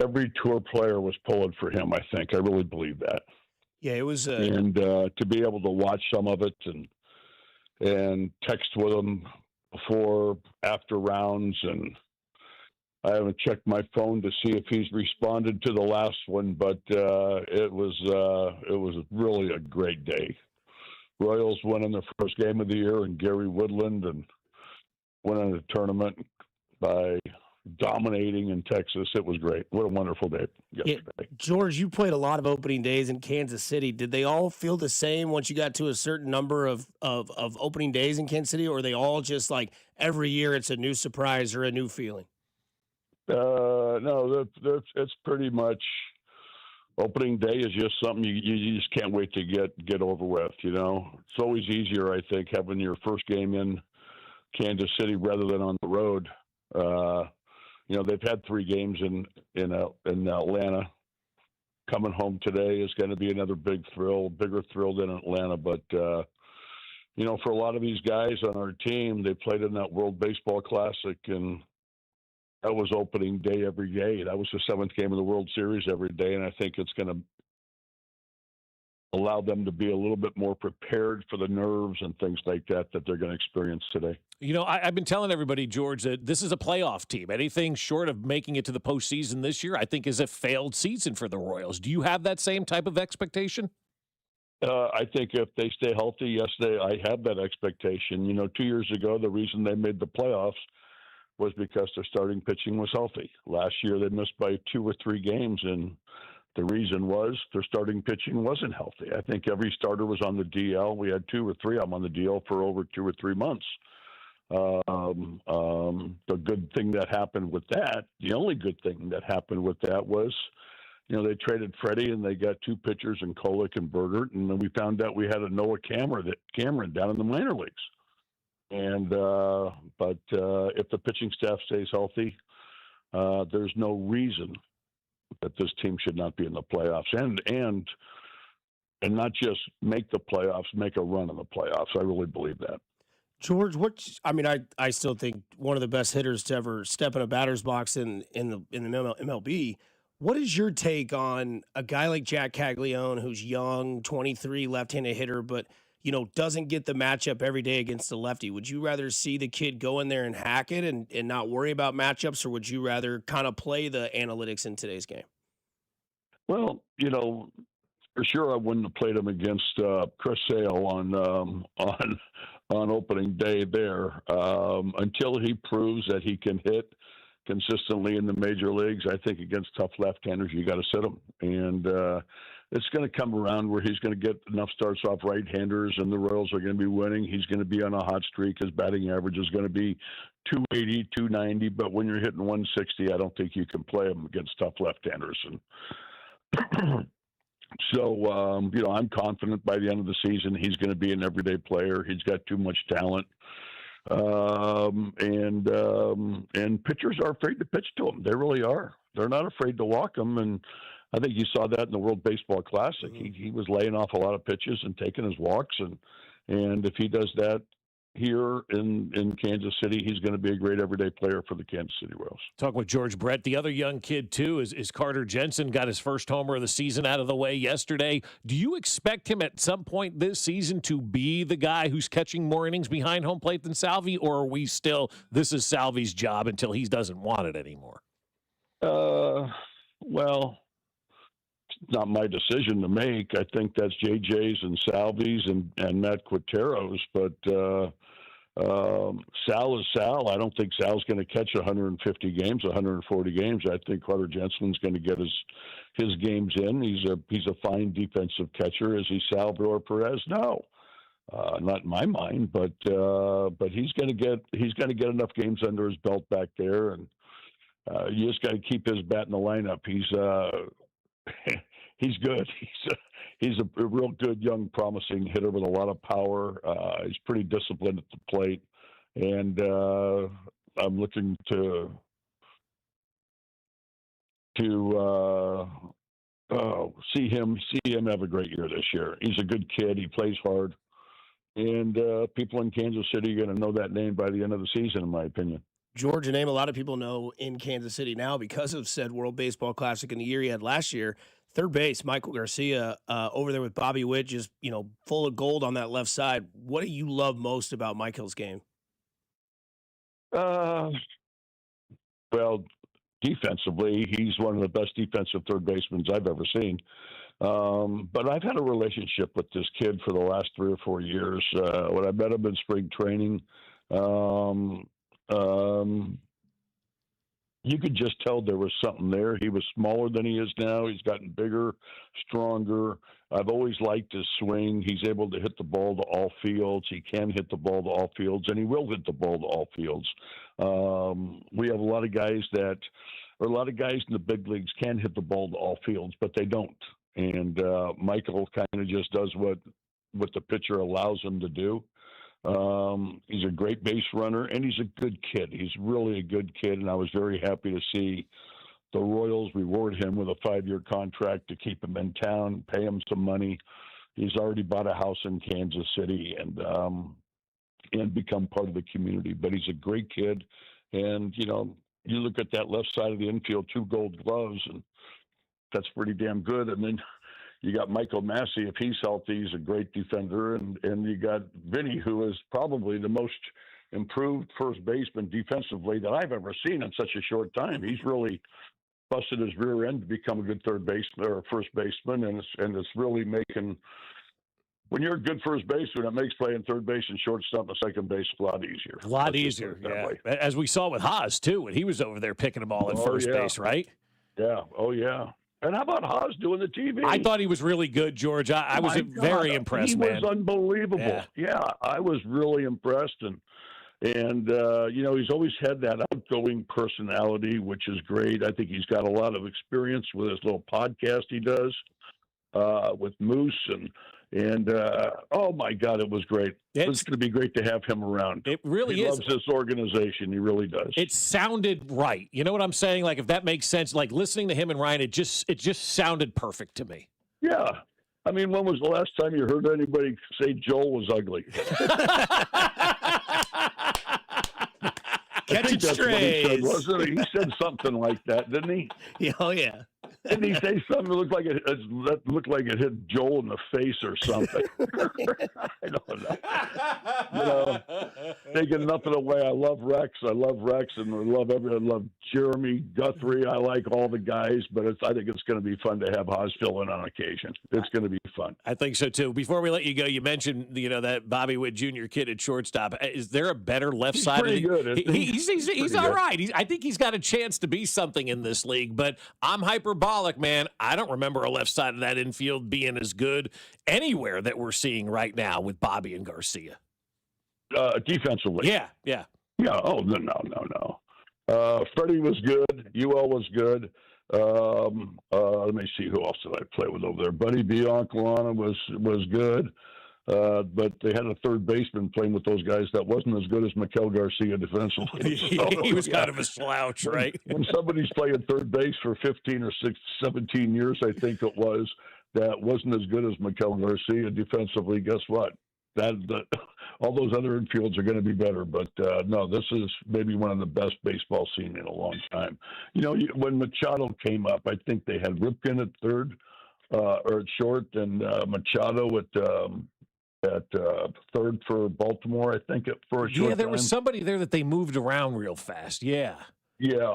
every tour player was pulling for him. I think I really believe that. Yeah, it was. And to be able to watch some of it and text with him before, after rounds, and I haven't checked my phone to see if he's responded to the last one, but it was really a great day. Royals winning their first game of the year, and Gary Woodland and winning the tournament by dominating in Texas. It was great. What a wonderful day yesterday. Yeah, George, you played a lot of opening days in Kansas City. Did they all feel the same once you got to a certain number of opening days in Kansas City, or are they all just like every year it's a new surprise or a new feeling? No, it's pretty much opening day is just something you just can't wait to get over with. It's always easier, I think, having your first game in Kansas City rather than on the road. They've had 3 games in Atlanta. Coming home today is going to be another bigger thrill than Atlanta. But for a lot of these guys on our team, they played in that World Baseball Classic, and that was opening day every day. That was the 7th game of the World Series every day, and I think it's going to allow them to be a little bit more prepared for the nerves and things like that they're going to experience today. I've been telling everybody, George, that this is a playoff team. Anything short of making it to the postseason this year, I think, is a failed season for the Royals. Do you have that same type of expectation? I think if they stay healthy, yes, I have that expectation. 2 years ago, the reason they made the playoffs was because their starting pitching was healthy. Last year, they missed by 2 or 3 games, and the reason was their starting pitching wasn't healthy. I think every starter was on the DL. We had 2 or 3 of them on the DL for over 2 or 3 months. The good thing that happened with that, the only good thing that happened with that was, they traded Freddie and they got 2 pitchers in Kolek and Bergert, and then we found out we had a Noah Cameron down in the minor leagues. And but if the pitching staff stays healthy, there's no reason that this team should not be in the playoffs and not just make the playoffs, make a run in the playoffs. I really believe that. George, I still think one of the best hitters to ever step in a batter's box in the MLB. What is your take on a guy like Jack Caglione, who's young, 23, left-handed hitter, but doesn't get the matchup every day against the lefty? Would you rather see the kid go in there and hack it and not worry about matchups, or would you rather kind of play the analytics in today's game? Well, for sure I wouldn't have played him against Chris Sale on opening day there until he proves that he can hit consistently in the major leagues. I think against tough left-handers, you got to sit him, and it's going to come around where he's going to get enough starts off right-handers, and the Royals are going to be winning. He's going to be on a hot streak. His batting average is going to be 280, 290, but when you're hitting 160, I don't think you can play him against tough left-handers. And so, I'm confident by the end of the season he's going to be an everyday player. He's got too much talent. And pitchers are afraid to pitch to him. They really are. They're not afraid to walk him. And I think you saw that in the World Baseball Classic. He was laying off a lot of pitches and taking his walks. And if he does that here in Kansas City, he's going to be a great everyday player for the Kansas City Royals. Talk with George Brett. The other young kid, too, is Carter Jensen. Got his first homer of the season out of the way yesterday. Do you expect him at some point this season to be the guy who's catching more innings behind home plate than Salvi, or are we still, this is Salvi's job until he doesn't want it anymore? Well, it's not my decision to make. I think that's JJ's and Salvi's and Matt Quintero's, but Sal is Sal. I don't think Sal's going to catch 150 games, 140 games. I think Carter Jensen's going to get his games in. He's a fine defensive catcher. Is he Salvador Perez? No, not in my mind. But he's going to get enough games under his belt back there, and you just got to keep his bat in the lineup. He's good. He's a real good, young, promising hitter with a lot of power. He's pretty disciplined at the plate, and I'm looking to see him have a great year this year. He's a good kid. He plays hard, and people in Kansas City are going to know that name by the end of the season, in my opinion. George, a name a lot of people know in Kansas City now because of said World Baseball Classic in the year he had last year. Third base, Michael Garcia, over there with Bobby Witt, just, full of gold on that left side. What do you love most about Michael's game? Well, defensively, he's one of the best defensive third basemen I've ever seen. But I've had a relationship with this kid for the last 3 or 4 years. When I met him in spring training, you could just tell there was something there. He was smaller than he is now. He's gotten bigger, stronger. I've always liked his swing. He's able to hit the ball to all fields. He can hit the ball to all fields, and he will hit the ball to all fields. We have a lot of guys in the big leagues can hit the ball to all fields, but they don't. And Michael kind of just does what the pitcher allows him to do. He's a great base runner, and he's a good kid. He's really a good kid, and I was very happy to see the Royals reward him with a 5-year contract to keep him in town, pay him some money. He's already bought a house in Kansas City and become part of the community. But he's a great kid, and you look at that left side of the infield, 2 gold gloves, and that's pretty damn good. And then you got Michael Massey, if he's healthy, he's a great defender. And you got Vinny, who is probably the most improved first baseman defensively that I've ever seen in such a short time. He's really busted his rear end to become a good third baseman or first baseman. And it's really making, when you're a good first baseman, it makes playing third base and shortstop and second base a lot easier. A lot easier, yeah. As we saw with Haas, too, when he was over there picking them all at first base, right? Yeah. Oh, yeah. And how about Haas doing the TV? I thought he was really good, George. I was very impressed, man. He was unbelievable. Yeah, I was really impressed. And he's always had that outgoing personality, which is great. I think he's got a lot of experience with his little podcast he does with Moose. And oh, my God, it was great. It's going to be great to have him around. It really is. He loves this organization. He really does. It sounded right. You know what I'm saying? Like, if that makes sense, like listening to him and Ryan, it just sounded perfect to me. Yeah. I mean, when was the last time you heard anybody say Joel was ugly? Catch it straight. He said something like that, didn't he? Oh, yeah. Didn't he say something that looked like it hit Joel in the face or something? I don't know. Taking nothing away. I love Rex, and I love Jeremy Guthrie. I like all the guys, but I think it's going to be fun to have Haas fill in on occasion. It's going to be fun. I think so too. Before we let you go, you mentioned that Bobby Witt Jr. kid at shortstop. Is there a better left side? Pretty good. He's all right. I think he's got a chance to be something in this league. But I'm hyperbolic, man. I don't remember a left side of that infield being as good anywhere that we're seeing right now with Bobby and Garcia. Defensively. Yeah. Oh, no. Freddie was good. UL was good. Let me see, who else did I play with over there? Buddy Biancalana was good. But they had a third baseman playing with those guys that wasn't as good as Miguel Garcia defensively. So, he was kind of a slouch, right? When somebody's playing third base for 15 or 17 years, I think it was, that wasn't as good as Miguel Garcia defensively, guess what? All those other infields are going to be better. But, no, this is maybe one of the best baseball seen in a long time. When Machado came up, I think they had Ripken at third or at short, and Machado at third for Baltimore, I think, for a short time. Yeah, there was somebody there that they moved around real fast. Yeah,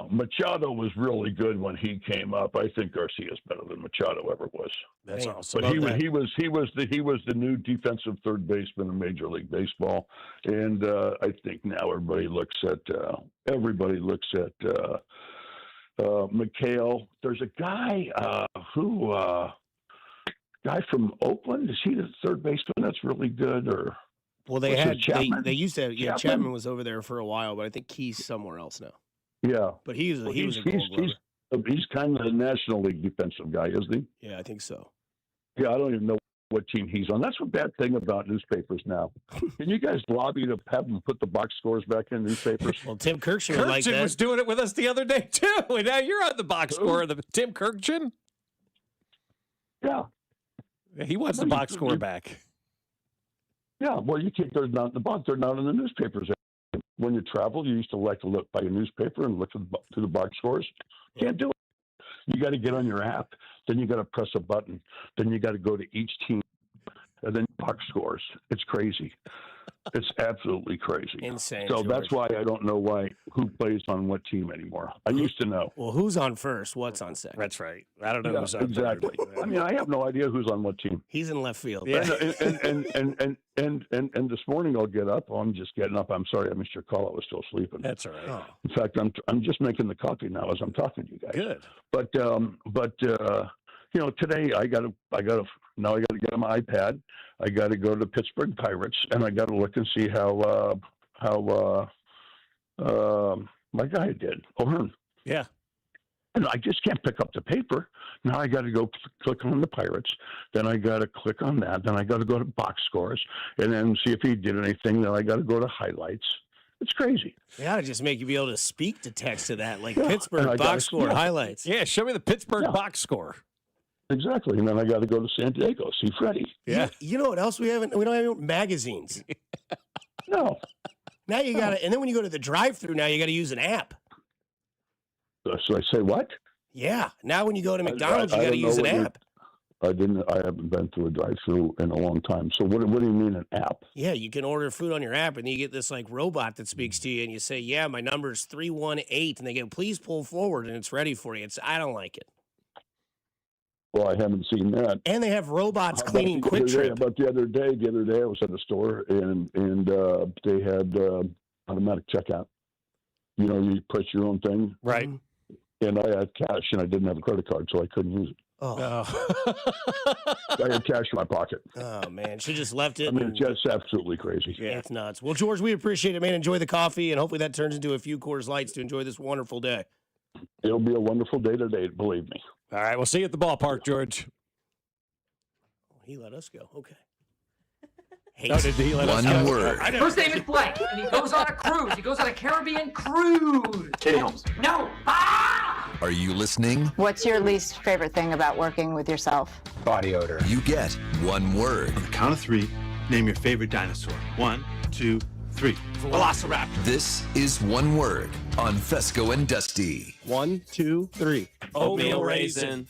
Machado was really good when he came up. I think Garcia's better than Machado ever was. That's awesome. But he was the new defensive third baseman in Major League Baseball, and I think now everybody looks at McHale. There's a guy guy from Oakland. Is he the third baseman that's really good? Or they used to have, Chapman was over there for a while, but I think he's somewhere else now. Yeah, but he was a Gold Glover. He's kind of a National League defensive guy, isn't he? Yeah, I think so. Yeah, I don't even know what team he's on. That's a bad thing about newspapers now. Can you guys lobby to have them put the box scores back in newspapers? Well, Tim Kirkchin was doing it with us the other day too. And now you're on the box score. Tim Kirkchin. Yeah. He wants the box score back. Yeah, well, you can't. They're not in the box. They're not in the newspapers. When you travel, you used to like to look by a newspaper and look to the box scores. Can't do it. You got to get on your app. Then you got to press a button. Then you got to go to each team, and then box scores. It's crazy. It's absolutely crazy. Insane. So George. that's why I don't know who plays on what team anymore. I used to know. Well, who's on first? What's on second? That's right. I don't know who's on exactly. third. I mean, I have no idea who's on what team. He's in left field. Yeah. And this morning I'll get up. I'm just getting up. I'm sorry I missed your call. I was still sleeping. That's all right. In fact, I'm just making the coffee now as I'm talking to you guys. Good. But today I got to get on my iPad. I got to go to the Pittsburgh Pirates, and I got to look and see how my guy did, O'Hearn. Yeah. And I just can't pick up the paper. Now I got to go click on the Pirates. Then I got to click on that. Then I got to go to box scores, and then see if he did anything. Then I got to go to highlights. It's crazy. They ought to just make you be able to speak to text to that, like Pittsburgh box score highlights. Yeah, show me the Pittsburgh box score. Exactly, and then I got to go to San Diego, see Freddie. Yeah. You know what else we haven't? We don't have magazines. No. Now you got to, and then when you go to the drive-thru, now you got to use an app. So I say what? Yeah. Now when you go to McDonald's, you got to use an app. I haven't been through a drive-thru in a long time. So what do you mean an app? Yeah, you can order food on your app, and you get this like robot that speaks to you, and you say, "Yeah, my number is 318," and they go, "Please pull forward," and it's ready for you. I don't like it. Well, I haven't seen that. And they have robots cleaning Quick Trip. But the other day I was at a store and they had automatic checkout. You press your own thing. Right. And I had cash and I didn't have a credit card, so I couldn't use it. Oh. I had cash in my pocket. Oh, man. She just left it. I mean, it's just absolutely crazy. Yeah, it's nuts. Well, George, we appreciate it, man. Enjoy the coffee, and hopefully that turns into a few Coors Lights to enjoy this wonderful day. It'll be a wonderful day today, believe me. All right, we'll see you at the ballpark, George. He let us go. Okay. Did he let us go? One word. First name is blank, and he goes on a cruise. He goes on a Caribbean cruise. Katie Holmes. No. Are you listening? What's your least favorite thing about working with yourself? Body odor. You get one word. On the count of three, name your favorite dinosaur. 1, 2, 3. Velociraptor. This is one word on Fescoe and Dusty. 1, 2, 3. Oatmeal raisin.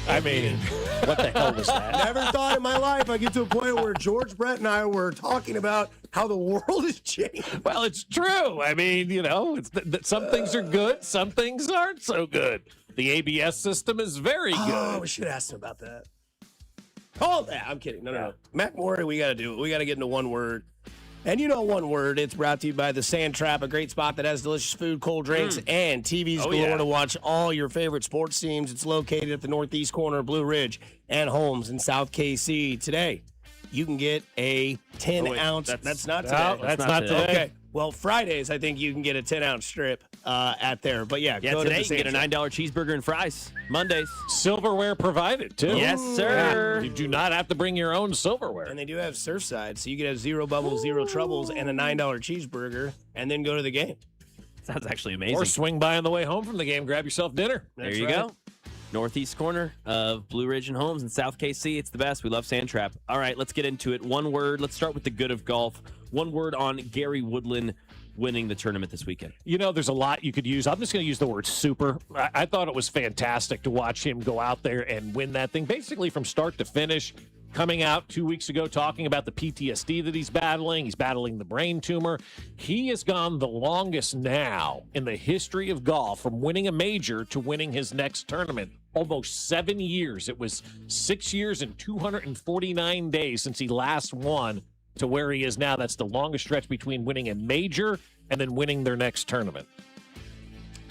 I mean, what the hell was that? Never thought in my life I'd get to a point where George Brett and I were talking about how the world has changed. Well, it's true. I mean, it's some things are good, some things aren't so good. The ABS system is very good. Oh, we should have asked him about that. Oh, I'm kidding. No. Matt Morey, we got to do it. We got to get into one word. And one word, it's brought to you by the Sand Trap, a great spot that has delicious food, cold drinks, and TVs galore to watch all your favorite sports teams. It's located at the northeast corner of Blue Ridge and Holmes in South KC. Today, you can get a 10-ounce. That's not today. No, that's not today. Okay. Well, Fridays, I think you can get a 10-ounce strip at there. But go today to the you can get a $9 cheeseburger and fries. Mondays. Silverware provided, too. Yes, sir. Yeah. You do not have to bring your own silverware. And they do have Surfside, so you can have zero bubbles, zero troubles, and a $9 cheeseburger, and then go to the game. Sounds actually amazing. Or swing by on the way home from the game, grab yourself dinner. There you go. Northeast corner of Blue Ridge and Holmes in South KC. It's the best. We love Sand Trap. All right, let's get into it. One word. Let's start with the good of golf. One word on Gary Woodland winning the tournament this weekend. There's a lot you could use. I'm just going to use the word super. I thought it was fantastic to watch him go out there and win that thing, basically from start to finish. Coming out 2 weeks ago talking about the PTSD that he's battling. He's battling the brain tumor. He has gone the longest now in the history of golf from winning a major to winning his next tournament. Almost 7 years. It was 6 years and 249 days since he last won to where he is now. That's the longest stretch between winning a major and then winning their next tournament.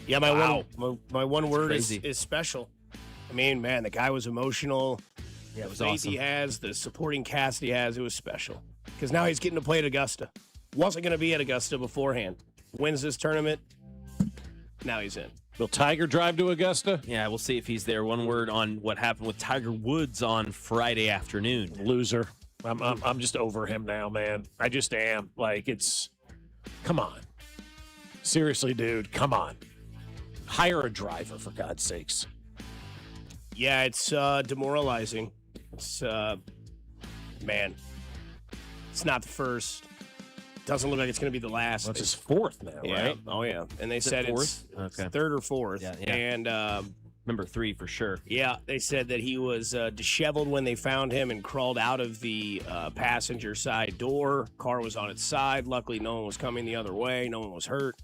Yeah, my one word is special. I mean, man, the guy was emotional. Yeah, it was the faith awesome. he has, the supporting cast he has, it was special. Because now he's getting to play at Augusta. Wasn't going to be at Augusta beforehand. Wins this tournament. Now he's in. Will Tiger drive to Augusta? Yeah, we'll see if he's there. One word on what happened with Tiger Woods on Friday afternoon. Loser. I'm just over him now, man. I just am. Come on. Seriously, dude, come on. Hire a driver, for God's sakes. Yeah, it's demoralizing. It's, man, it's not the first. Doesn't look like it's going to be the last. Well, it's his fourth now, right? Oh, yeah. And they said it's third or fourth. Yeah. And number 3 for sure. Yeah, they said that he was disheveled when they found him and crawled out of the passenger side door. Car was on its side. Luckily, no one was coming the other way. No one was hurt.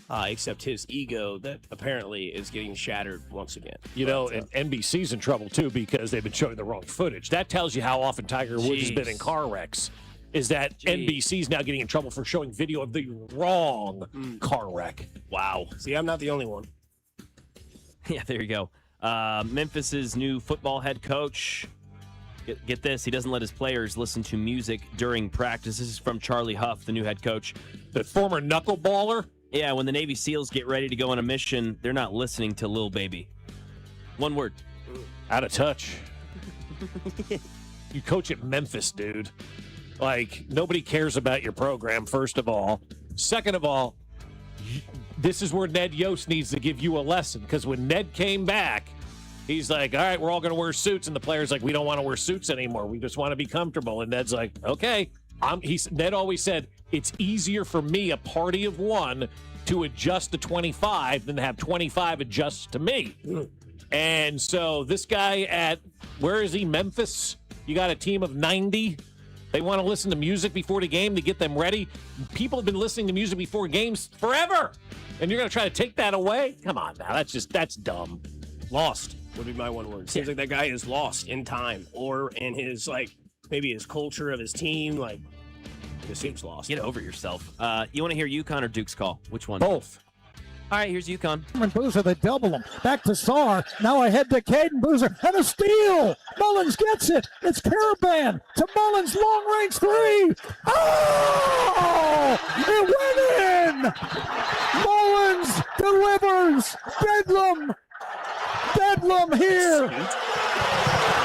Except his ego that apparently is getting shattered once again. And NBC's in trouble, too, because they've been showing the wrong footage. That tells you how often Tiger Woods has been in car wrecks, is that NBC's now getting in trouble for showing video of the wrong car wreck. Wow. See, I'm not the only one. Yeah, there you go. Memphis's new football head coach. Get this, he doesn't let his players listen to music during practice. This is from Charlie Huff, the new head coach. The former knuckleballer? Yeah, when the Navy SEALs get ready to go on a mission, they're not listening to Lil Baby. One word. Out of touch. You coach at Memphis, dude. Nobody cares about your program, first of all. Second of all, this is where Ned Yost needs to give you a lesson, because when Ned came back, he's like, all right, we're all going to wear suits. And the player's like, we don't want to wear suits anymore. We just want to be comfortable. And Ned's like, okay. Ned always said, it's easier for me, a party of one, to adjust to 25 than to have 25 adjust to me. And so this guy at, where is he, Memphis? You got a team of 90. They want to listen to music before the game to get them ready. People have been listening to music before games forever. And you're going to try to take that away? Come on now. That's dumb. Lost would be my one word. Seems like that guy is lost in time or in his, maybe his culture of his team. It seems lost. Get over yourself. You want to hear UConn or Duke's call? Which one? Both. All right, here's UConn. And Boozer, they double him. Back to Sarr. Now ahead to Caden Boozer. And a steal. Mullins gets it. It's Caravan to Mullins. Long range three. Oh! It went in. Mullins delivers. Bedlam here.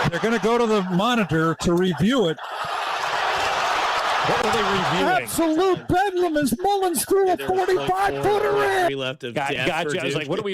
They're going to go to the monitor to review it. What were they reviewing? Absolute bedlam as Mullins threw a 45-footer in. Left of gotcha. I was like, what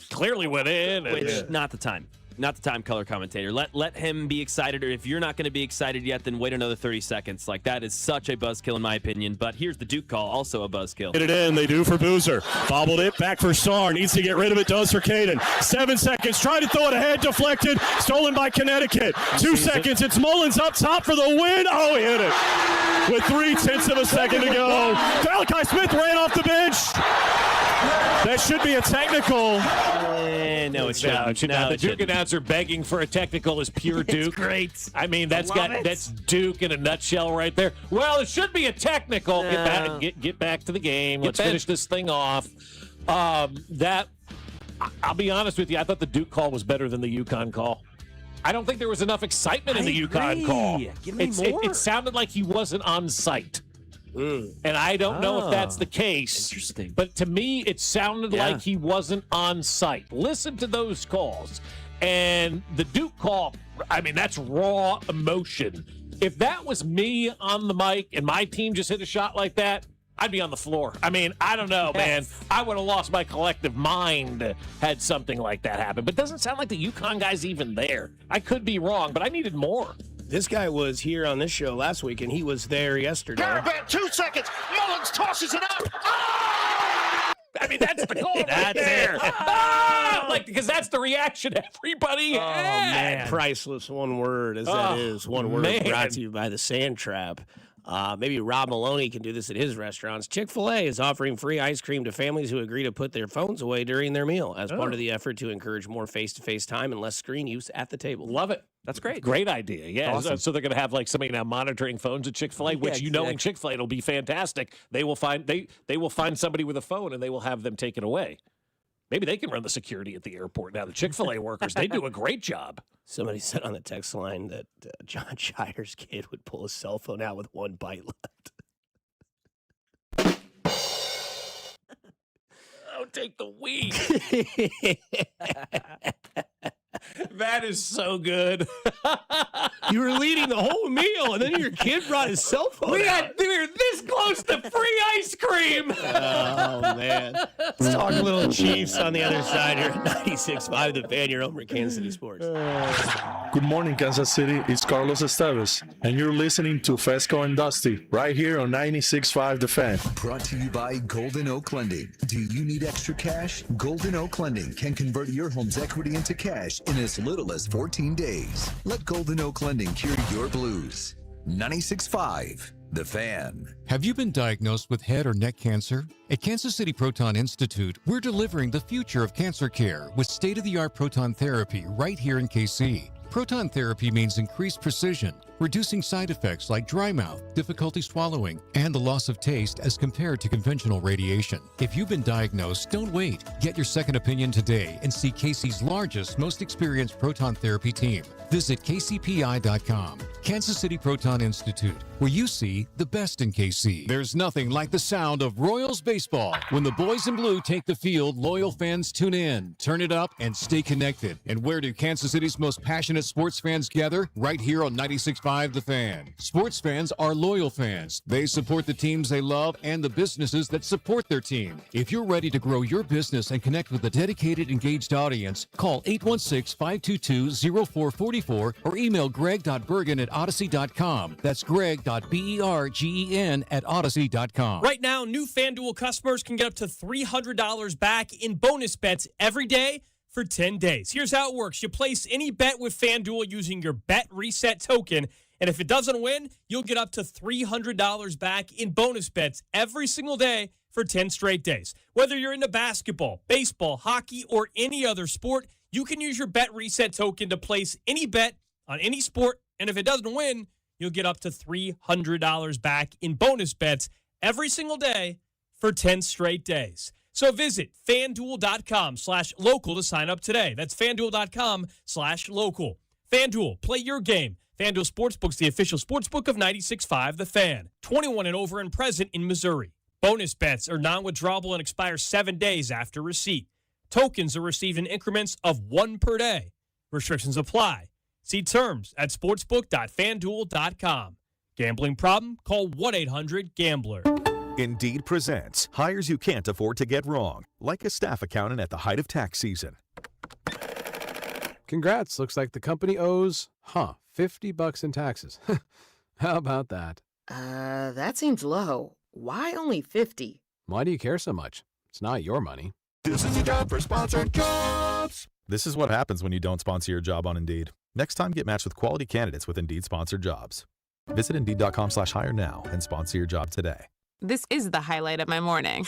clearly went in. Which, not the time. not the time color commentator. Let him be excited, or if you're not going to be excited yet, then wait another 30 seconds. Like, that is such a buzzkill in my opinion. But here's the Duke call, also a buzzkill. Get it in, they do for Boozer. Bobbled it, back for Sarr. Needs to get rid of it, does for Caden. 7 seconds, trying to throw it ahead, deflected, stolen by Connecticut. 2 seconds, it's Mullins up top for the win. Oh, he hit it. With 0.3 of a second to go. Malachi Smith ran off the bench. That should be a technical. No, it's not. The Duke announcer begging for a technical is pure Duke. Great. I mean, that's Duke in a nutshell right there. Well, it should be a technical. Get back to the game. Let's finish this thing off. I'll be honest with you. I thought the Duke call was better than the UConn call. I don't think there was enough excitement in the UConn call. Give me more. It sounded like he wasn't on site. And I don't know if that's the case. Interesting. But to me, it sounded like he wasn't on site. Listen to those calls. And the Duke call, I mean, that's raw emotion. If that was me on the mic and my team just hit a shot like that, I'd be on the floor. I mean, I don't know, man. I would have lost my collective mind had something like that happen. But it doesn't sound like the UConn guy's even there. I could be wrong, but I needed more. This guy was here on this show last week, and he was there yesterday. Caravan, 2 seconds. Mullins tosses it up. I mean, that's the goal right there. Because that's the reaction everybody had. Man, priceless, one word, as that is. One word brought to you by the Sand Trap. Maybe Rob Maloney can do this at his restaurants. Chick-fil-A is offering free ice cream to families who agree to put their phones away during their meal as part of the effort to encourage more face-to-face time and less screen use at the table. Love it. That's great. Great idea. Yeah. Awesome. So they're going to have like somebody now monitoring phones at Chick-fil-A, which in Chick-fil-A it'll be fantastic. They will find they will find somebody with a phone and they will have them take it away. Maybe they can run the security at the airport now. The Chick-fil-A workers, they do a great job. Somebody said on the text line that John Shire's kid would pull his cell phone out with one bite left. Oh, take the weed. That is so good. You were leading the whole meal, and then your kid brought his cell phone We out. were this close to free ice cream. Oh, man. Let's talk a little Chiefs on the other side here at 96.5 The Fan, your home for Kansas City Sports. Good morning, Kansas City. It's Carlos Esteves, and you're listening to Fescoe and Dusty right here on 96.5 The Fan. Brought to you by Golden Oak Lending. Do you need extra cash? Golden Oak Lending can convert your home's equity into cash in as little as 14 days. Let Golden Oak Lending cure your blues. 96.5 The Fan. Have you been diagnosed with head or neck cancer? At Kansas City Proton Institute, we're delivering the future of cancer care with state-of-the-art proton therapy right here in KC. Proton therapy means increased precision, reducing side effects like dry mouth, difficulty swallowing, and the loss of taste as compared to conventional radiation. If you've been diagnosed, don't wait. Get your second opinion today and see KC's largest, most experienced proton therapy team. Visit kcpi.com. Kansas City Proton Institute, where you see the best in KC. There's nothing like the sound of Royals baseball. When the boys in blue take the field, loyal fans tune in, turn it up, and stay connected. And where do Kansas City's most passionate sports fans gather? Right here on 96.5 The Fan. Sports fans are loyal fans. They support the teams they love and the businesses that support their team. If you're ready to grow your business and connect with a dedicated, engaged audience, call 816-522-0444 or email greg.bergen@odyssey.com. That's greg.bergen@odyssey.com. Right now, new FanDuel customers can get up to $300 back in bonus bets every day for 10 days. Here's how it works. You place any bet with FanDuel using your Bet Reset token, and if it doesn't win, you'll get up to $300 back in bonus bets every single day for 10 straight days. Whether you're into basketball, baseball, hockey, or any other sport, you can use your Bet Reset token to place any bet on any sport, and if it doesn't win, you'll get up to $300 back in bonus bets every single day for 10 straight days. So visit FanDuel.com/local to sign up today. That's FanDuel.com/local. FanDuel, play your game. FanDuel Sportsbook's the official sportsbook of 96.5 The Fan. 21 and over and present in Missouri. Bonus bets are non-withdrawable and expire 7 days after receipt. Tokens are received in increments of 1 per day. Restrictions apply. See terms at sportsbook.fanduel.com. Gambling problem? Call 1-800-GAMBLER. Indeed presents hires you can't afford to get wrong, like a staff accountant at the height of tax season. Congrats. Looks like the company owes, $50 in taxes. How about that? That seems low. Why only 50? Why do you care so much? It's not your money. This is the job for sponsored jobs. This is what happens when you don't sponsor your job on Indeed. Next time, get matched with quality candidates with Indeed-sponsored jobs. Visit Indeed.com/hire now and sponsor your job today. This is the highlight of my morning.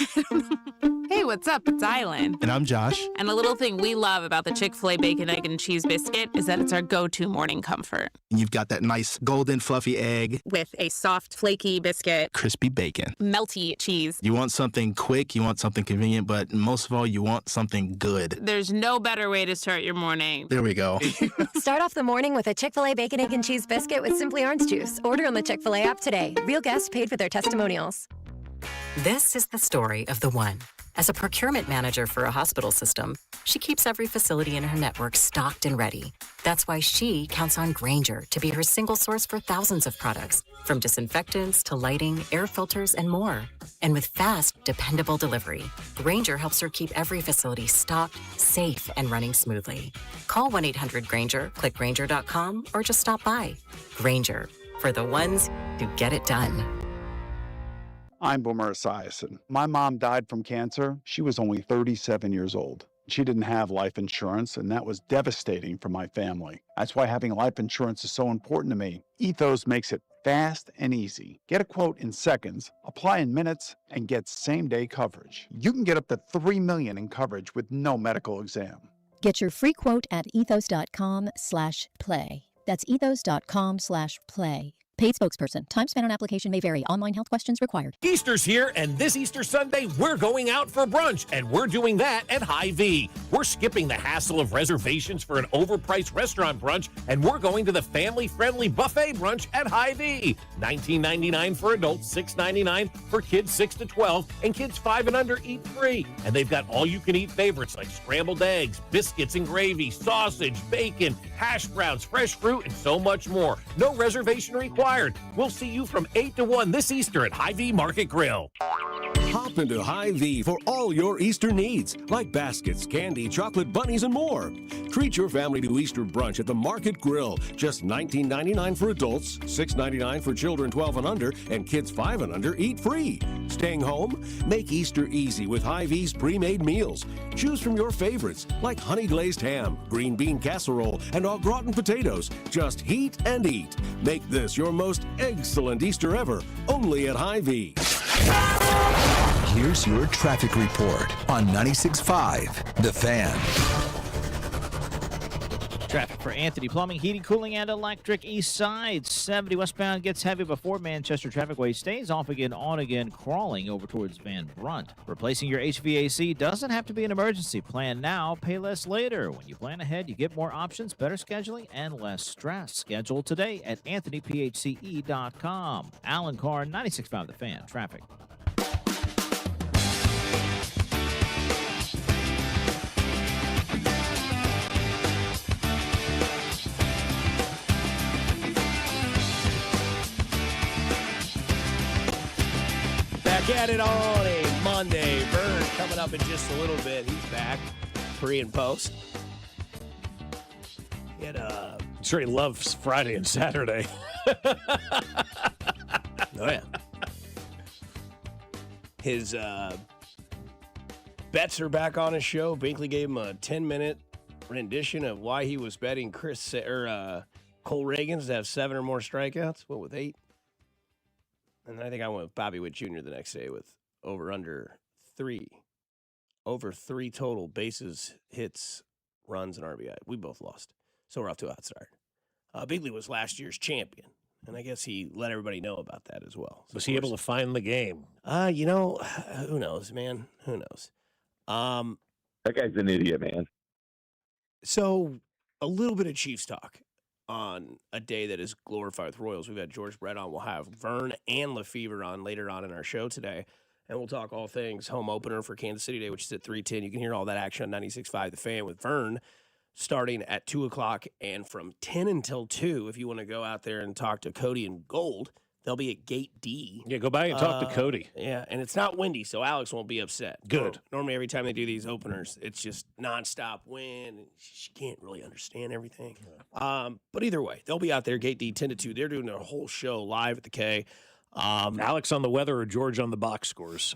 Hey, what's up? It's Island. And I'm Josh. And a little thing we love about the Chick-fil-A Bacon, Egg, and Cheese Biscuit is that it's our go-to morning comfort. And you've got that nice golden fluffy egg. With a soft, flaky biscuit. Crispy bacon. Melty cheese. You want something quick, you want something convenient, but most of all, you want something good. There's no better way to start your morning. There we go. Start off the morning with a Chick-fil-A Bacon, Egg, and Cheese Biscuit with Simply Orange Juice. Order on the Chick-fil-A app today. Real guests paid for their testimonials. This is the story of the one. As a procurement manager for a hospital system, she keeps every facility in her network stocked and ready. That's why she counts on Grainger to be her single source for thousands of products, from disinfectants to lighting, air filters, and more. And with fast, dependable delivery, Grainger helps her keep every facility stocked, safe, and running smoothly. Call 1-800-GRAINGER, click Grainger.com, or just stop by. Grainger, for the ones who get it done. I'm Boomer Esiason. My mom died from cancer. She was only 37 years old. She didn't have life insurance, and that was devastating for my family. That's why having life insurance is so important to me. Ethos makes it fast and easy. Get a quote in seconds, apply in minutes, and get same-day coverage. You can get up to $3 million in coverage with no medical exam. Get your free quote at ethos.com/play. That's ethos.com/play. Paid spokesperson. Time spent on application may vary. Online health questions required. Easter's here, and this Easter Sunday, we're going out for brunch, and we're doing that at Hy-Vee. We're skipping the hassle of reservations for an overpriced restaurant brunch, and we're going to the family-friendly buffet brunch at Hy-Vee. $19.99 for adults, $6.99 for kids 6 to 12, and kids 5 and under eat free. And they've got all-you-can-eat favorites like scrambled eggs, biscuits and gravy, sausage, bacon, hash browns, fresh fruit, and so much more. No reservation required. We'll see you from 8 to 1 this Easter at Hy-Vee Market Grill. Hop into Hy-Vee for all your Easter needs, like baskets, candy, chocolate bunnies, and more. Treat your family to Easter brunch at the Market Grill. Just $19.99 for adults, $6.99 for children 12 and under, and kids 5 and under eat free. Staying home? Make Easter easy with Hy-Vee's pre-made meals. Choose from your favorites, like honey glazed ham, green bean casserole, and au gratin potatoes. Just heat and eat. Make this your most excellent Easter ever, only at Hy-Vee. Here's your traffic report on 96.5 The Fan. Traffic for Anthony Plumbing, Heating, Cooling, and Electric. East Side 70 westbound gets heavy before Manchester Traffic Way. Stays off again, on again, crawling over towards Van Brunt. Replacing your HVAC doesn't have to be an emergency. Plan now, pay less later. When you plan ahead, you get more options, better scheduling, and less stress. Schedule today at AnthonyPHCE.com. Alan Carr, 96.5 The Fan. Traffic. Back at it on a Monday. Vern coming up in just a little bit. He's back, pre and post. He had Sure, he loves Friday and Saturday. Oh, yeah. His bets are back on his show. Binkley gave him a 10-minute rendition of why he was betting Cole Reagans to have 7 or more strikeouts. What, with 8? And then I think I went with Bobby Witt Jr. the next day with over 3 total bases, hits, runs, and RBI. We both lost. So we're off to a hot start. Binkley was last year's champion, and I guess he let everybody know about that as well. So was he able to find the game? Who knows, man? Who knows? That guy's an idiot, man. So a little bit of Chiefs talk on a day that is glorified with Royals. We've had George Brett on. We'll have Vern and Lefevre on later on in our show today. And we'll talk all things home opener for Kansas City Day, which is at 3:10. You can hear all that action on 96.5 The Fan with Vern starting at 2 o'clock and from 10 until 2 if you want to go out there and talk to Cody and Gold. They'll be at Gate D. Yeah, go by and talk to Cody. Yeah, and it's not windy, so Alex won't be upset. Good. Normally, every time they do these openers, it's just nonstop wind, and she can't really understand everything. But either way, they'll be out there, Gate D, 10 to 2. They're doing their whole show live at the K. Alex on the weather or George on the box scores?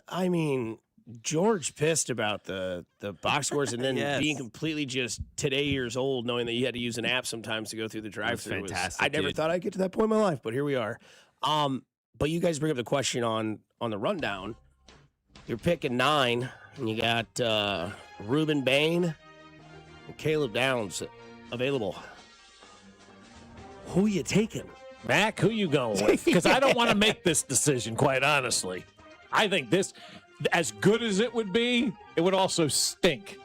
I mean, George pissed about the box scores and then Yes. being completely just today years old, knowing that you had to use an app sometimes to go through the drive-thru. fantastic, I never dude. thought I'd get to that point in my life, but here we are. But you guys bring up the question on the rundown. You're picking 9, and you got Ruben Bain and Caleb Downs available. Who you taking? Mac, who you going with? Because I don't want to make this decision, quite honestly. I think this, as good as it would be, it would also stink.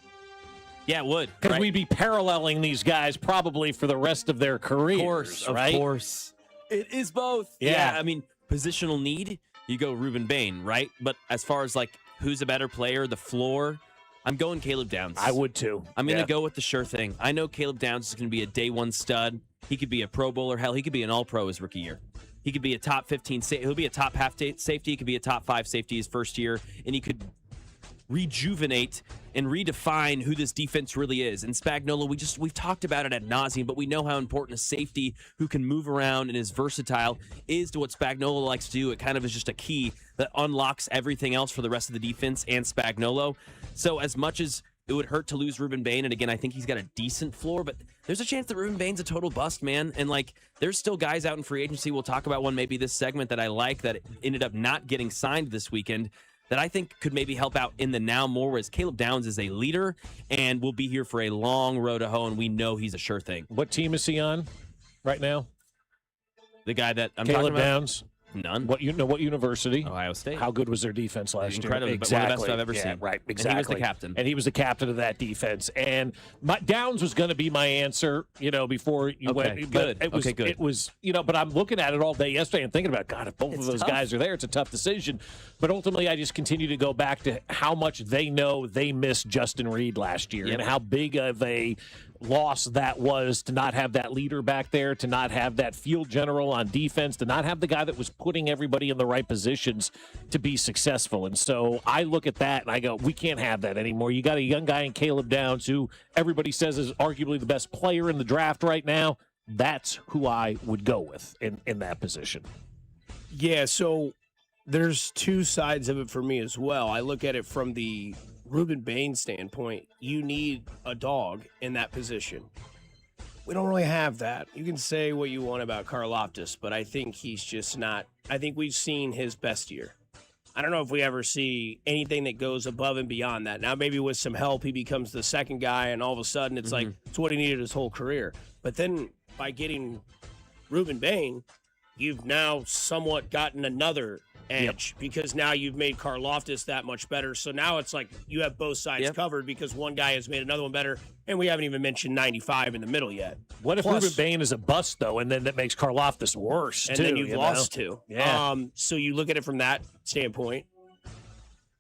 Yeah, it would. Because right? we'd be paralleling these guys probably for the rest of their careers, right? Of course. It is both. Yeah. I mean, positional need, you go Ruben Bain, right? But as far as like who's a better player, the floor, I'm going Caleb Downs. I would too. I'm going to go with the sure thing. I know Caleb Downs is going to be a day one stud. He could be a Pro Bowler. Hell, he could be an All-Pro his rookie year. He could be a top 15. He'll be a top half safety. He could be a top 5 safety his first year, and he could rejuvenate and redefine who this defense really is. And Spagnuolo, we've talked about it ad nauseum, but we know how important a safety who can move around and is versatile is to what Spagnuolo likes to do. It kind of is just a key that unlocks everything else for the rest of the defense and Spagnuolo. So as much as it would hurt to lose Ruben Bain, and again, I think he's got a decent floor, but there's a chance that Ruben Bain's a total bust, man. And like, there's still guys out in free agency. We'll talk about one maybe this segment that I like that ended up not getting signed this weekend that I think could maybe help out in the now more, whereas Caleb Downs is a leader and will be here for a long road to hoe, and we know he's a sure thing. What team is he on right now? The guy that I'm Caleb talking about? Downs. None. What university? Ohio State. How good was their defense last Incredible, year? but one of the best I've ever seen. Right, And exactly. he was the captain. And he was the captain of that defense. And Downs was going to be my answer, before you went. Good. But it was, but I'm looking at it all day yesterday and thinking about, God, if both of those guys are there, it's a tough decision. But ultimately, I just continue to go back to how much they know they missed Justin Reed last year and how big of a loss that was to not have that leader back there, to not have that field general on defense, to not have the guy that was putting everybody in the right positions to be successful. And so I look at that and I go, we can't have that anymore. You got a young guy in Caleb Downs who everybody says is arguably the best player in the draft right now. That's who I would go with in that position. Yeah, so there's two sides of it for me as well. I look at it from the Ruben Bain standpoint. You need a dog in that position. We don't really have that. You can say what you want about Karlaftis, but I think he's just not. I think we've seen his best year. I don't know if we ever see anything that goes above and beyond that. Now, maybe with some help, he becomes the second guy, and all of a sudden it's like it's what he needed his whole career. But then by getting Ruben Bain, you've now somewhat gotten another edge because now you've made Karlaftis that much better. So now it's like you have both sides covered because one guy has made another one better, and we haven't even mentioned 95 in the middle yet. What if Ruben Bain is a bust, though, and then that makes Karlaftis worse, and too? then you've lost two. Yeah. So you look at it from that standpoint.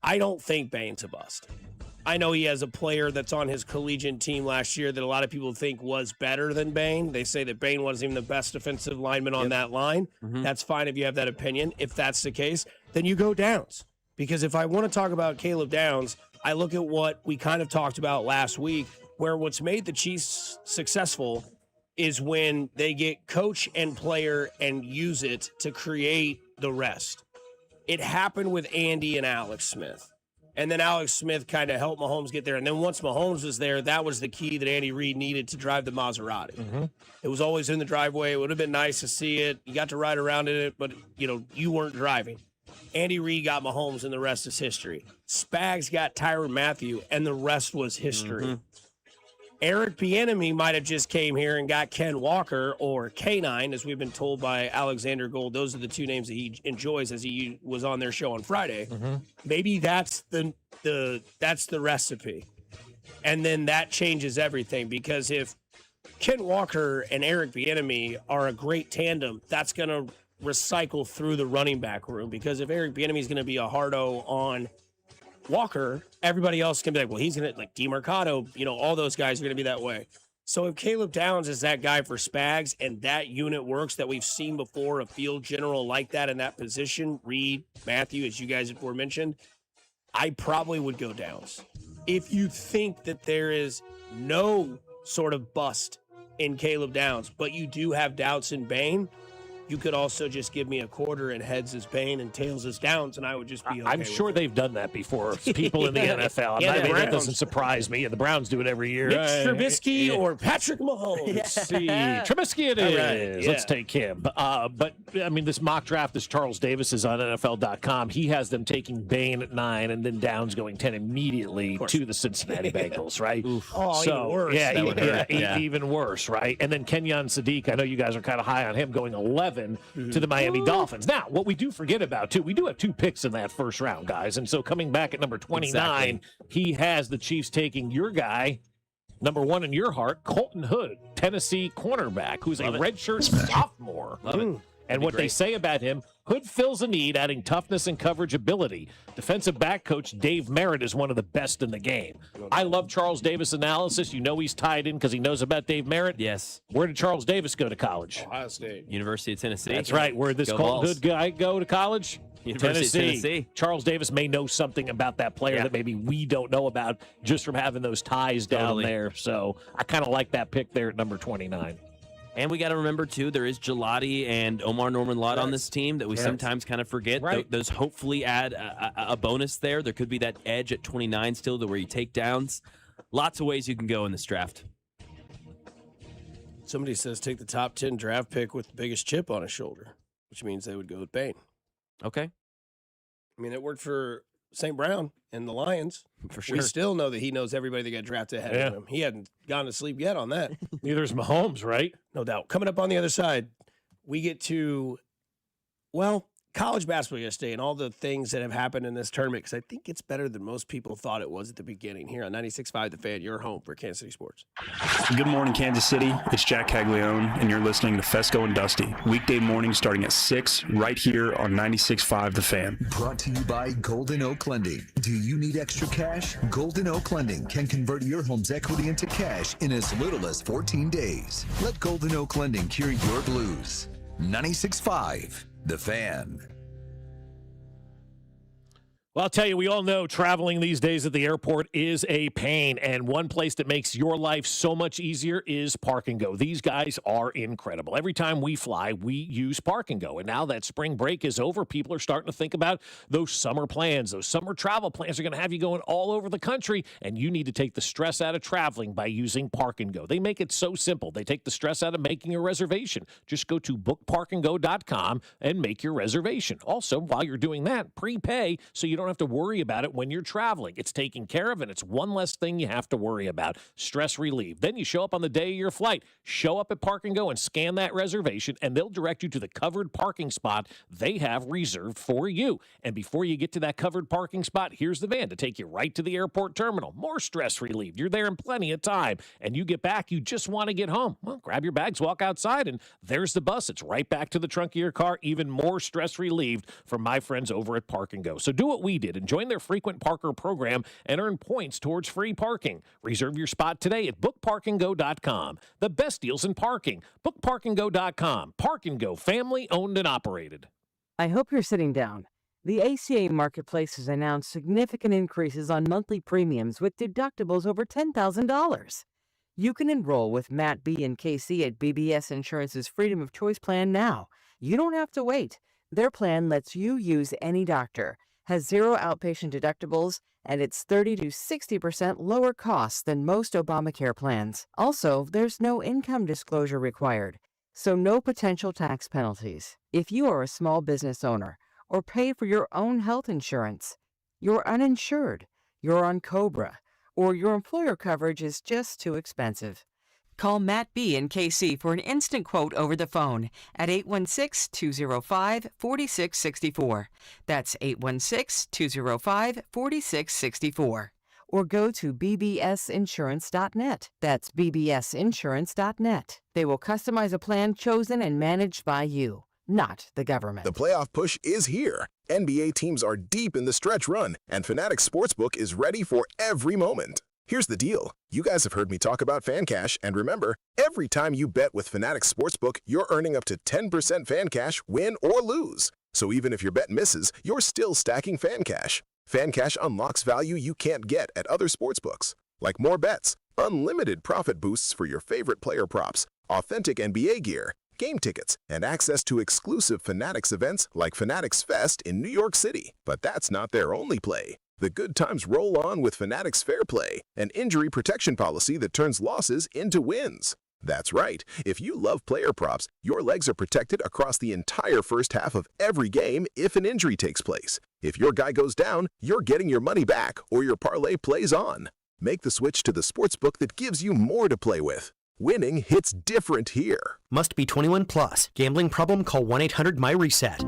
I don't think Bain's a bust. I know he has a player that's on his collegiate team last year that a lot of people think was better than Bain. They say that Bain wasn't even the best defensive lineman on that line. That's fine if you have that opinion. If that's the case, then you go Downs. Because if I want to talk about Caleb Downs, I look at what we kind of talked about last week, where what's made the Chiefs successful is when they get coach and player and use it to create the rest. It happened with Andy and Alex Smith. And then Alex Smith kind of helped Mahomes get there. And then once Mahomes was there, that was the key that Andy Reid needed to drive the Maserati. It was always in the driveway. It would have been nice to see it. You got to ride around in it, but, you weren't driving. Andy Reid got Mahomes, and the rest is history. Spags got Tyrann Mathieu, and the rest was history. Eric Bieniemy might have just came here and got Ken Walker or K9, as we've been told by Alexander Gold. Those are the two names that he enjoys as he was on their show on Friday. Maybe that's the recipe. And then that changes everything, because if Ken Walker and Eric Bieniemy are a great tandem, that's going to recycle through the running back room, because if Eric Bieniemy is going to be a hard-o on Walker, everybody else can be like, well, he's going to, like DeMarcado, all those guys are going to be that way. So if Caleb Downs is that guy for Spags and that unit works that we've seen before, a field general like that in that position, Reed, Matthew, as you guys were mentioned, I probably would go Downs. If you think that there is no sort of bust in Caleb Downs, but you do have doubts in Bain, you could also just give me a quarter and heads is Bain and tails is Downs, and I would just be okay. I'm sure they've done that before. People in the NFL. Yeah, That doesn't surprise me. And the Browns do it every year. Mitch Trubisky or Patrick Mahomes. Let's see. Trubisky it is. Right, yeah. Let's take him. But, I mean, this mock draft, this Charles Davis is on NFL.com. He has them taking Bain at 9 and then Downs going 10 immediately to the Cincinnati Bengals, right? Oh, even worse. Yeah, even worse, right? And then Kenyon Sadiq, I know you guys are kind of high on him, going 11 to the Miami Dolphins. Now, what we do forget about, too, we do have 2 picks in that first round, guys. And so coming back at number 29, he has the Chiefs taking your guy, number 1 in your heart, Colton Hood, Tennessee cornerback, who's a redshirt sophomore. Love it. And what they say about him, Hood fills a need, adding toughness and coverage ability. Defensive back coach Dave Merritt is one of the best in the game. I love Charles Davis analysis. You know he's tied in because he knows about Dave Merritt. Yes. Where did Charles Davis go to college? Ohio State. University of Tennessee. That's right. Where did this Colton Hood guy go to college? University of Tennessee. Charles Davis may know something about that player that maybe we don't know about just from having those ties down there. So I kind of like that pick there at number 29. And we got to remember, too, there is Gelati and Omar Norman-Lott on this team that we sometimes kind of forget. Right. Those hopefully add a bonus there. There could be that edge at 29 still to where you take downs. Lots of ways you can go in this draft. Somebody says take the top 10 draft pick with the biggest chip on his shoulder, which means they would go with Bain. Okay. I mean, it worked for St. Brown and the Lions. For sure. We still know that he knows everybody that got drafted ahead of him. He hadn't gone to sleep yet on that. Neither is Mahomes, right? No doubt. Coming up on the other side, we get to, college basketball yesterday and all the things that have happened in this tournament, because I think it's better than most people thought it was at the beginning. Here on 96.5 The Fan, your home for Kansas City sports. Good morning, Kansas City. It's Jack Caglione, and you're listening to Fescoe and Dusty. Weekday morning starting at 6 right here on 96.5 The Fan. Brought to you by Golden Oak Lending. Do you need extra cash? Golden Oak Lending can convert your home's equity into cash in as little as 14 days. Let Golden Oak Lending cure your blues. 96.5 The Fan. Well, I'll tell you, we all know traveling these days at the airport is a pain, and one place that makes your life so much easier is Park and Go. These guys are incredible. Every time we fly, we use Park and Go, and now that spring break is over, people are starting to think about those summer plans. Those summer travel plans are going to have you going all over the country, and you need to take the stress out of traveling by using Park and Go. They make it so simple. They take the stress out of making a reservation. Just go to bookparkandgo.com and make your reservation. Also, while you're doing that, prepay so you don't have to worry about it when you're traveling. It's taken care of, and it's one less thing you have to worry about. Stress relieved. Then you show up on the day of your flight. Show up at Park and Go and scan that reservation, and they'll direct you to the covered parking spot they have reserved for you. And before you get to that covered parking spot, here's the van to take you right to the airport terminal. More stress relieved. You're there in plenty of time. And you get back, you just want to get home. Well, grab your bags, walk outside, and there's the bus. It's right back to the trunk of your car. Even more stress relieved from my friends over at Park and Go. So do what we did and join their frequent parker program and earn points towards free parking. Reserve your spot today at bookparkandgo.com. The best deals in parking. Bookparkandgo.com. Park and Go, family owned and operated. I hope you're sitting down. The ACA Marketplace has announced significant increases on monthly premiums with deductibles over $10,000. You can enroll with Matt B. and KC at BBS Insurance's Freedom of Choice plan now. You don't have to wait. Their plan lets you use any doctor, has zero outpatient deductibles, and it's 30 to 60% lower costs than most Obamacare plans. Also, there's no income disclosure required, so no potential tax penalties. If you are a small business owner or pay for your own health insurance, you're uninsured, you're on COBRA, or your employer coverage is just too expensive. Call Matt B. and KC for an instant quote over the phone at 816-205-4664. That's 816-205-4664. Or go to bbsinsurance.net. That's bbsinsurance.net. They will customize a plan chosen and managed by you, not the government. The playoff push is here. NBA teams are deep in the stretch run, and Fanatics Sportsbook is ready for every moment. Here's the deal. You guys have heard me talk about Fan Cash, and remember, every time you bet with Fanatics Sportsbook, you're earning up to 10% Fan Cash, win or lose. So even if your bet misses, you're still stacking Fan Cash. Fan Cash unlocks value you can't get at other sportsbooks, like more bets, unlimited profit boosts for your favorite player props, authentic NBA gear, game tickets, and access to exclusive Fanatics events like Fanatics Fest in New York City. But that's not their only play. The good times roll on with Fanatics Fair Play, an injury protection policy that turns losses into wins. That's right. If you love player props, your legs are protected across the entire first half of every game if an injury takes place. If your guy goes down, you're getting your money back or your parlay plays on. Make the switch to the sportsbook that gives you more to play with. Winning hits different here. Must be 21 plus. Gambling problem? Call 1-800-MY-RESET.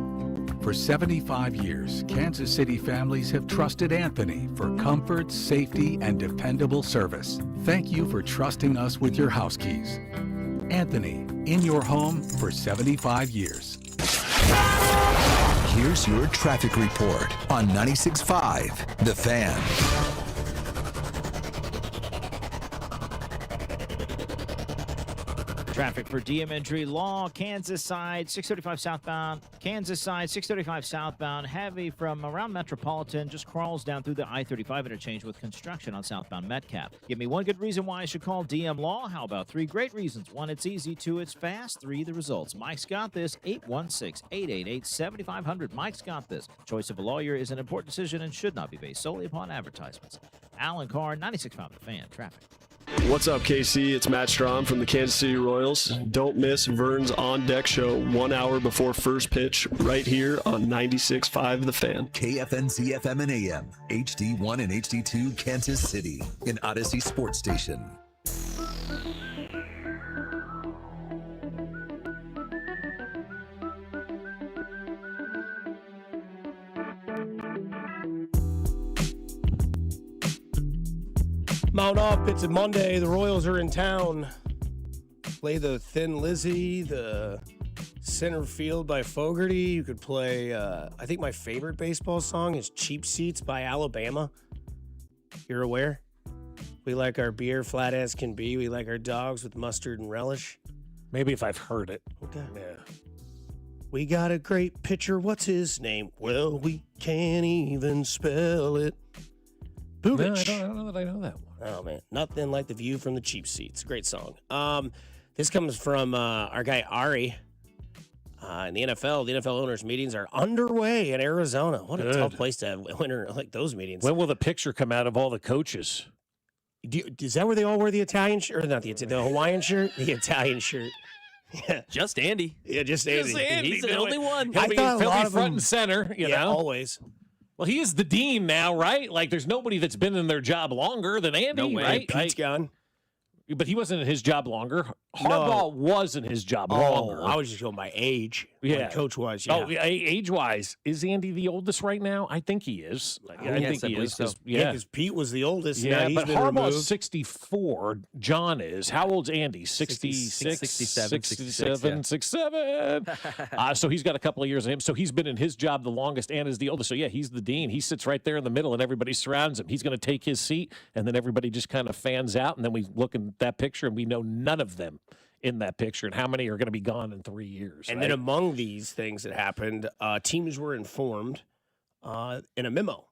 For 75 years, Kansas City families have trusted Anthony for comfort, safety, and dependable service. Thank you for trusting us with your house keys. Anthony, in your home for 75 years. Here's your traffic report on 96.5 The Fan. Traffic for DM entry law, Kansas side, 635 southbound. Kansas side, 635 southbound. Heavy from around Metropolitan, just crawls down through the I-35 interchange with construction on southbound Metcalf. Give me one good reason why I should call DM Law. How about 3 great reasons? 1, it's easy. 2, it's fast. 3, the results. Mike's got this. 816-888-7500. Mike's got this. Choice of a lawyer is an important decision and should not be based solely upon advertisements. Alan Carr, 96.5 The Fan. Traffic. What's up, KC? It's Matt Strom from the Kansas City Royals. Don't miss Vern's On Deck show 1 hour before first pitch right here on 96.5 The Fan. KFNZ FM and AM, HD1 and HD2 Kansas City, an Odyssey sports station. Mount up. It's a Monday. The Royals are in town. Play the Thin Lizzy, the Center Field by Fogerty. You could play, I think my favorite baseball song is Cheap Seats by Alabama. You're aware? We like our beer flat as can be. We like our dogs with mustard and relish. Maybe if I've heard it. Okay. Yeah. We got a great pitcher. What's his name? Well, we can't even spell it. Bubich. No, I don't know that I know that one. Oh, man. Nothing like the view from the cheap seats. Great song. This comes from our guy Ari. In the NFL, the NFL owners' meetings are underway in Arizona. What a tough place to have winter like those meetings. When will the picture come out of all the coaches? Is that where they all wear the Italian shirt? Or not the Hawaiian shirt? The Italian shirt. Yeah. Just Andy. Yeah, just Andy. He's the only one. He'll be front and center, you know? Always. Well, he is the dean now, right? Like, there's nobody that's been in their job longer than Andy, No way. right? Pete's gone. But he wasn't in his job longer. Harbaugh was in his job longer. I was just going by age. Yeah. Coach was, yeah. Oh, age-wise, is Andy the oldest right now? I think he is. I think he is. So. Yeah, because Pete was the oldest. Yeah, now he's but been Harbaugh's removed. 64. John is. How old's Andy? 66? 67. 67. So he's got a couple of years in him. So he's been in his job the longest and is the oldest. So, yeah, he's the dean. He sits right there in the middle, and everybody surrounds him. He's going to take his seat, and then everybody just kind of fans out, and then we look at that picture, and we know none of them in that picture and how many are going to be gone in 3 years. And then among these things that happened, teams were informed in a memo.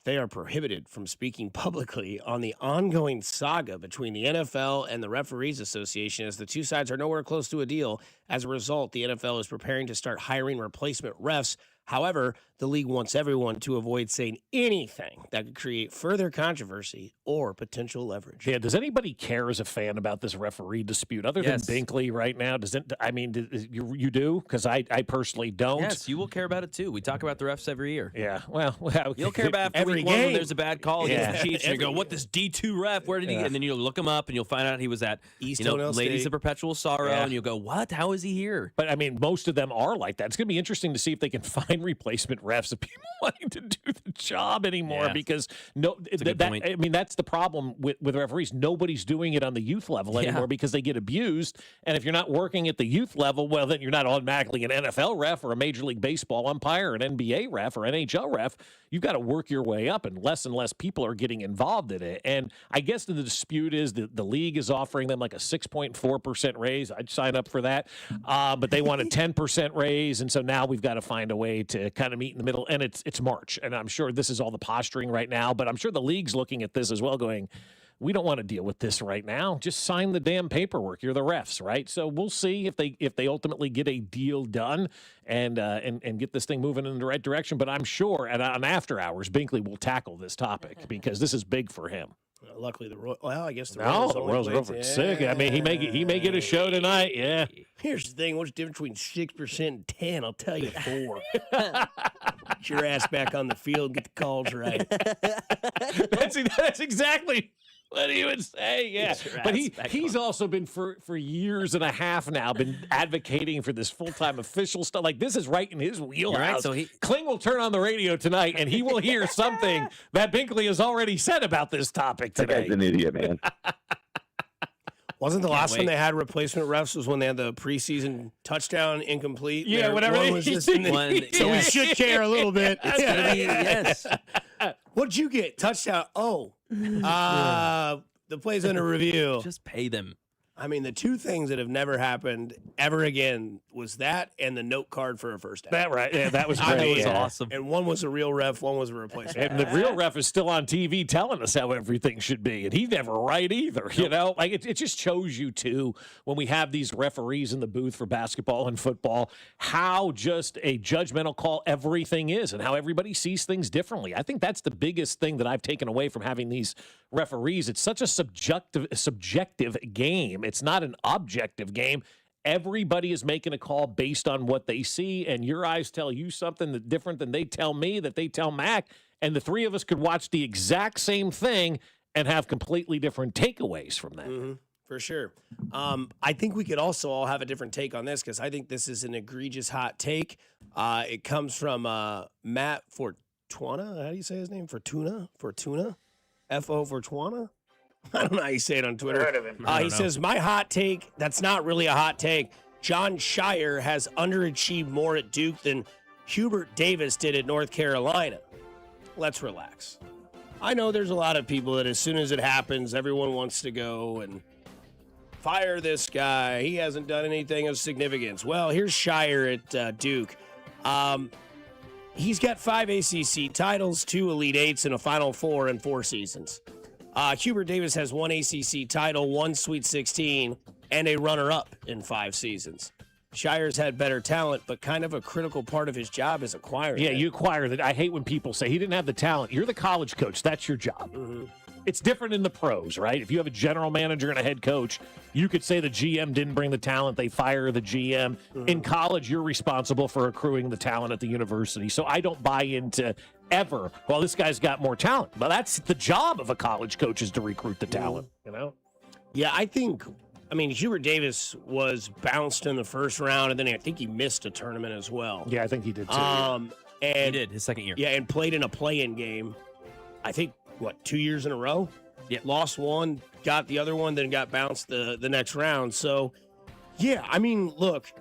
They are prohibited from speaking publicly on the ongoing saga between the NFL and the Referees Association as the two sides are nowhere close to a deal. As a result, the NFL is preparing to start hiring replacement refs. However, the league wants everyone to avoid saying anything that could create further controversy or potential leverage. Yeah, does anybody care as a fan about this referee dispute other than Binkley right now? Does it? I mean, you do? Because I personally don't. Yes, you will care about it too. We talk about the refs every year. Yeah, well you'll care about after every week 1 when game. there's a bad call against the Chiefs, and you go, "What this D2 ref? Where did he?" get? And then you'll look him up, and you'll find out he was at Eastone Ladies State. of Perpetual Sorrow, Yeah. and you'll go, "What? How is he here?" But I mean, most of them are like that. It's going to be interesting to see if they can find find replacement refs of people wanting to do the job anymore because that's the problem with referees. Nobody's doing it on the youth level anymore because they get abused. And if you're not working at the youth level, well, then you're not automatically an NFL ref or a Major League Baseball umpire, an NBA ref or NHL ref. You've got to work your way up, and less people are getting involved in it. And I guess the dispute is that the league is offering them like a 6.4% raise. I'd sign up for that. But they want a 10% raise, and so now we've got to find a way to kind of meet in the middle. And it's March, and I'm sure this is all the posturing right now, but I'm sure the league's looking at this as well going, we don't want to deal with this right now. Just sign the damn paperwork. You're the refs, right? So we'll see if they ultimately get a deal done and get this thing moving in the right direction. But I'm sure on After Hours, Binkley will tackle this topic because this is big for him. Luckily, the Royals. Well, I guess the Royals are over at 6. I mean, he may get a show tonight. Yeah. Here's the thing: what's the difference between 6% and 10? I'll tell you 4. Get your ass back on the field. Get the calls right. That's exactly what he would say, yeah. But he's also been for years and a half now been advocating for this full-time official stuff. Like, this is right in his wheelhouse. Right, so Kling will turn on the radio tonight, and he will hear something that Binkley has already said about this topic today. That guy's an idiot, man. Wasn't the last one they had replacement refs was when they had the preseason touchdown incomplete? Yeah, whatever. One was just so we should care a little bit. Yes. What'd you get? Touchdown. Oh. The play's under review. Just pay them. I mean, the two things that have never happened ever again was that and the note card for a first down. That right. Yeah, that was great. That was awesome. And one was a real ref, one was a replacement. And the real ref is still on TV telling us how everything should be. And he's never right either. You know, like it just shows you, too, when we have these referees in the booth for basketball and football, how just a judgmental call everything is and how everybody sees things differently. I think that's the biggest thing that I've taken away from having these referees. It's such a subjective game. It's not an objective game. Everybody is making a call based on what they see, and your eyes tell you something that's different than they tell me, that they tell Mac, and the three of us could watch the exact same thing and have completely different takeaways from that. Mm-hmm. For sure. I think we could also all have a different take on this because I think this is an egregious hot take. It comes from Matt Fortuna. How do you say his name? Fortuna? F-O Fortuna? I don't know how you say it on Twitter. Heard of him. He says, my hot take, that's not really a hot take. John Shire has underachieved more at Duke than Hubert Davis did at North Carolina. Let's relax. I know there's a lot of people that as soon as it happens, everyone wants to go and fire this guy. He hasn't done anything of significance. Well, here's Shire at Duke. He's got 5 ACC titles, 2 Elite Eights, and a Final Four in 4 seasons. Hubert Davis has 1 ACC title, 1 Sweet 16, and a runner-up in 5 seasons. Shire's had better talent, but kind of a critical part of his job is acquiring it. You acquire it. I hate when people say he didn't have the talent. You're the college coach. That's your job. Mm-hmm. It's different in the pros, right? If you have a general manager and a head coach, you could say the GM didn't bring the talent. They fire the GM. Mm-hmm. In college, you're responsible for accruing the talent at the university. So I don't buy into ever, well, this guy's got more talent. But that's the job of a college coach, is to recruit the talent, you know? Yeah, I mean, Hubert Davis was bounced in the first round, and then I think he missed a tournament as well. Yeah, I think he did too. And he did his second year. Yeah, and played in a play-in game. I think 2 years in a row? Yeah. Lost one, got the other one, then got bounced the next round. So, yeah, I mean, look,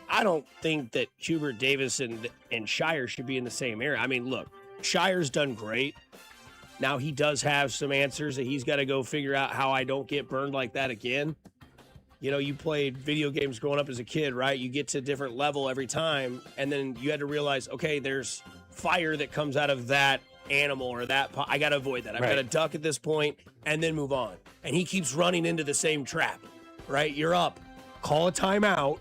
I don't think that Hubert Davis and Shire should be in the same area. I mean, look, Shire's done great. Now he does have some answers that he's got to go figure out how I don't get burned like that again. You know, you played video games growing up as a kid, right? You get to a different level every time, and then you had to realize, okay, there's fire that comes out of that animal or that I got to avoid that. I've got to duck at this point and then move on. And he keeps running into the same trap, right? You're up. Call a timeout,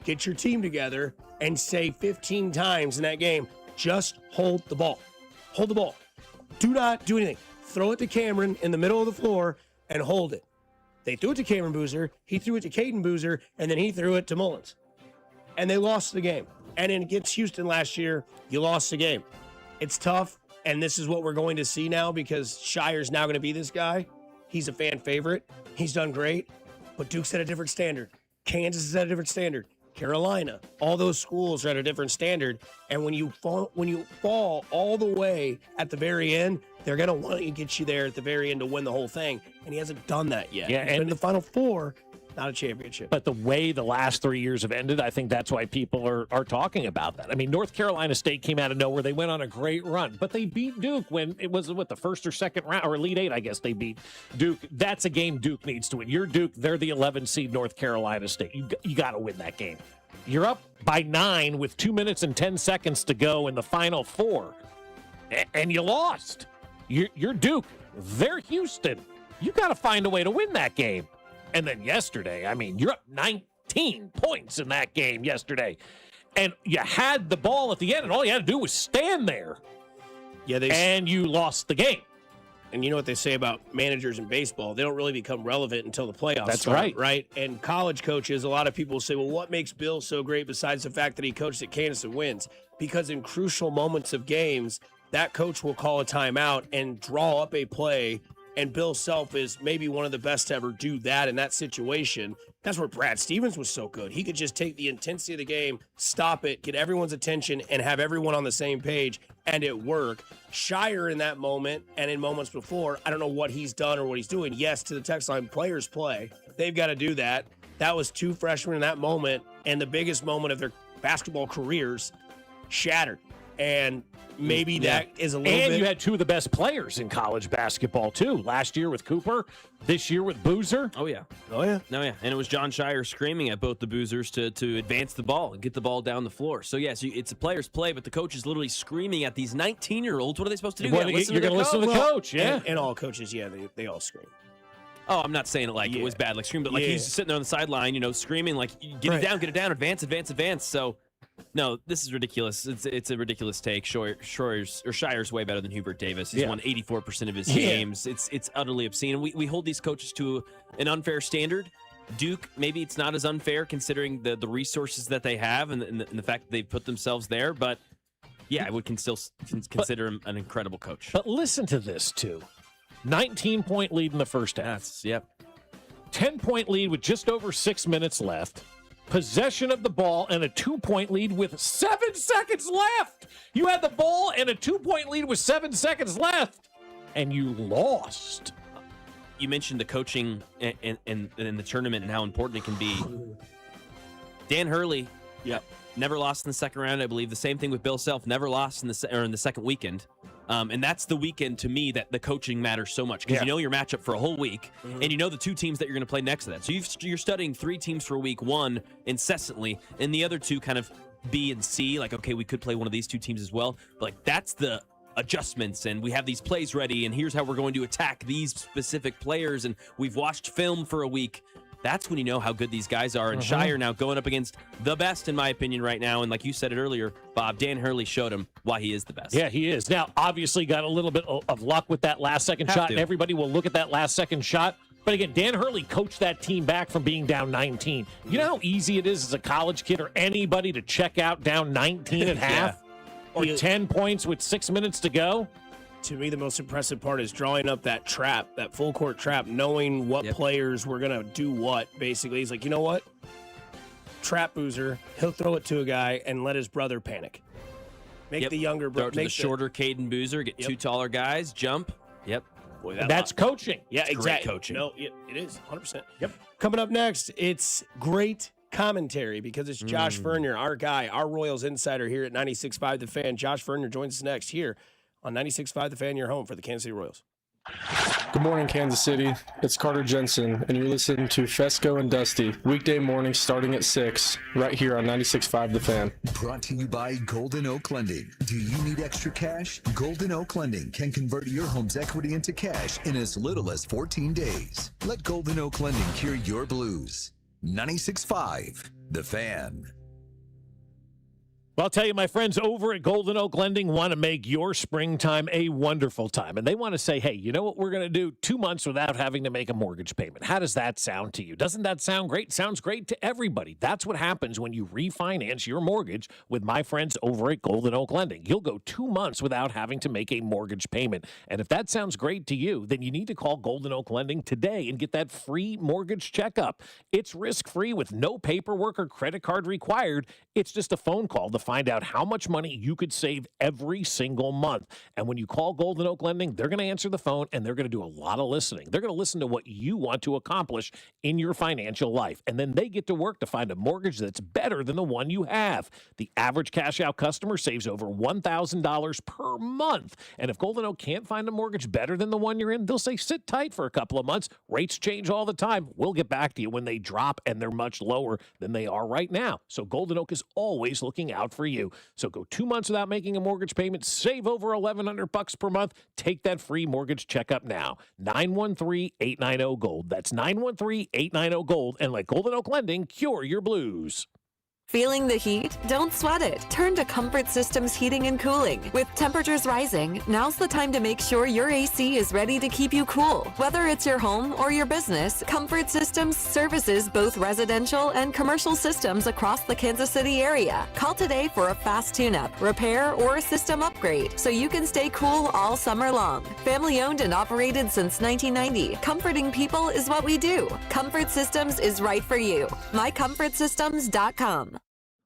get your team together, and say 15 times in that game, just hold the ball. Hold the ball. Do not do anything. Throw it to Cameron in the middle of the floor and hold it. They threw it to Cameron Boozer. He threw it to Caden Boozer, and then he threw it to Mullins. And they lost the game. And against Houston last year, you lost the game. It's tough. And this is what we're going to see now because Shire's now going to be this guy. He's a fan favorite. He's done great. But Duke's at a different standard. Kansas is at a different standard. Carolina. All those schools are at a different standard. And when you fall all the way at the very end, they're going to want to get you there at the very end to win the whole thing. And he hasn't done that yet. Yeah, He's been in the Final Four, not a championship. But the way the last 3 years have ended, I think that's why people are talking about that. I mean, North Carolina State came out of nowhere. They went on a great run, but they beat Duke when it was, the first or second round, or Elite Eight, I guess they beat Duke. That's a game Duke needs to win. You're Duke. They're the 11 seed North Carolina State. You got to win that game. You're up by 9 with 2 minutes and 10 seconds to go in the Final Four, and you lost. You're Duke. They're Houston. You got to find a way to win that game. And then yesterday, I mean, you're up 19 points in that game yesterday. And you had the ball at the end, and all you had to do was stand there. Yeah, and you lost the game. And you know what they say about managers in baseball? They don't really become relevant until the playoffs That's start, right. right? And college coaches, a lot of people say, well, what makes Bill so great besides the fact that he coached at Kansas and wins? Because in crucial moments of games, that coach will call a timeout and draw up a play. And Bill Self is maybe one of the best to ever do that in that situation. That's where Brad Stevens was so good. He could just take the intensity of the game, stop it, get everyone's attention, and have everyone on the same page, and it worked. Shire in that moment and in moments before, I don't know what he's done or what he's doing. Yes, to the text line, players play. They've got to do that. That was 2 freshmen in that moment, and the biggest moment of their basketball careers shattered. And maybe that is a little bit. And you had 2 of the best players in college basketball, too. Last year with Cooper, this year with Boozer. Oh, yeah. Oh, yeah. No, yeah. And it was John Shire screaming at both the Boozers to advance the ball and get the ball down the floor. So, yes, it's a player's play, but the coach is literally screaming at these 19-year-olds. What are they supposed to do? You're going to listen to the coach, yeah. And all coaches, yeah, they all scream. Oh, I'm not saying it like it was bad, like scream, but like he's sitting there on the sideline, screaming like, get it down, advance. So, no, this is ridiculous. It's a ridiculous take. Shire's way better than Hubert Davis. He's won 84% of his games. It's utterly obscene. And we hold these coaches to an unfair standard. Duke, maybe it's not as unfair considering the resources that they have and the fact that they've put themselves there. But, yeah, I would still consider him an incredible coach. But listen to this, too. 19-point lead in the first half. 10-point lead with just over 6 minutes left. Possession of the ball and a 2-point lead with 7 seconds left. You had the ball and a 2-point lead with 7 seconds left, and you lost. You mentioned the coaching in the tournament and how important it can be. Dan Hurley, never lost in the second round, I believe. The same thing with Bill Self, never lost in the second weekend. And that's the weekend, to me, that the coaching matters so much because you know your matchup for a whole week, and you know the 2 teams that you're going to play next to that. So you're studying 3 teams for week 1 incessantly, and the other 2 kind of B and C, like, okay, we could play one of these 2 teams as well. But, like, that's the adjustments, and we have these plays ready, and here's how we're going to attack these specific players, and we've watched film for a week. That's when you know how good these guys are. And Shire now going up against the best, in my opinion, right now. And like you said it earlier, Bob, Dan Hurley showed him why he is the best. Yeah, he is. Now, obviously, got a little bit of luck with that last-second shot. Everybody will look at that last-second shot. But again, Dan Hurley coached that team back from being down 19. You know how easy it is as a college kid or anybody to check out down 19 at half? Or 10 points with 6 minutes to go? To me, the most impressive part is drawing up that trap, that full court trap, knowing what players were going to do what, basically. He's like, you know what? Trap Boozer, he'll throw it to a guy and let his brother panic. Make the younger brother. Throw it to the shorter Caden Boozer, get 2 taller guys, jump. Boy, that's coaching. Yeah, it's exactly. Great coaching. No, it is, 100%. Yep. Coming up next, it's great commentary because it's Josh Vernier, our guy, our Royals insider here at 96.5 The Fan. Josh Vernier joins us next here on 96.5 The Fan, your home for the Kansas City Royals. Good morning, Kansas City. It's Carter Jensen, and you're listening to Fescoe and Dusty, weekday mornings starting at 6, right here on 96.5 The Fan. Brought to you by Golden Oak Lending. Do you need extra cash? Golden Oak Lending can convert your home's equity into cash in as little as 14 days. Let Golden Oak Lending cure your blues. 96.5 The Fan. Well, I'll tell you, my friends over at Golden Oak Lending want to make your springtime a wonderful time. And they want to say, hey, you know what we're going to do? 2 months without having to make a mortgage payment. How does that sound to you? Doesn't that sound great? It sounds great to everybody. That's what happens when you refinance your mortgage with my friends over at Golden Oak Lending. You'll go 2 months without having to make a mortgage payment. And if that sounds great to you, then you need to call Golden Oak Lending today and get that free mortgage checkup. It's risk-free with no paperwork or credit card required. It's just a phone call to find out how much money you could save every single month. And when you call Golden Oak Lending, they're going to answer the phone and they're going to do a lot of listening. They're going to listen to what you want to accomplish in your financial life. And then they get to work to find a mortgage that's better than the one you have. The average cash out customer saves over $1,000 per month. And if Golden Oak can't find a mortgage better than the one you're in, they'll say sit tight for a couple of months. Rates change all the time. We'll get back to you when they drop and they're much lower than they are right now. So Golden Oak is always looking out for you. So go 2 months without making a mortgage payment, save over $1,100 per month. Take that free mortgage checkup now. 913-890-GOLD. That's 913-890-GOLD. And let Golden Oak Lending cure your blues. Feeling the heat? Don't sweat it. Turn to Comfort Systems Heating and Cooling. With temperatures rising, now's the time to make sure your AC is ready to keep you cool. Whether it's your home or your business, Comfort Systems services both residential and commercial systems across the Kansas City area. Call today for a fast tune-up, repair, or a system upgrade so you can stay cool all summer long. Family owned and operated since 1990, comforting people is what we do. Comfort Systems is right for you. MyComfortSystems.com.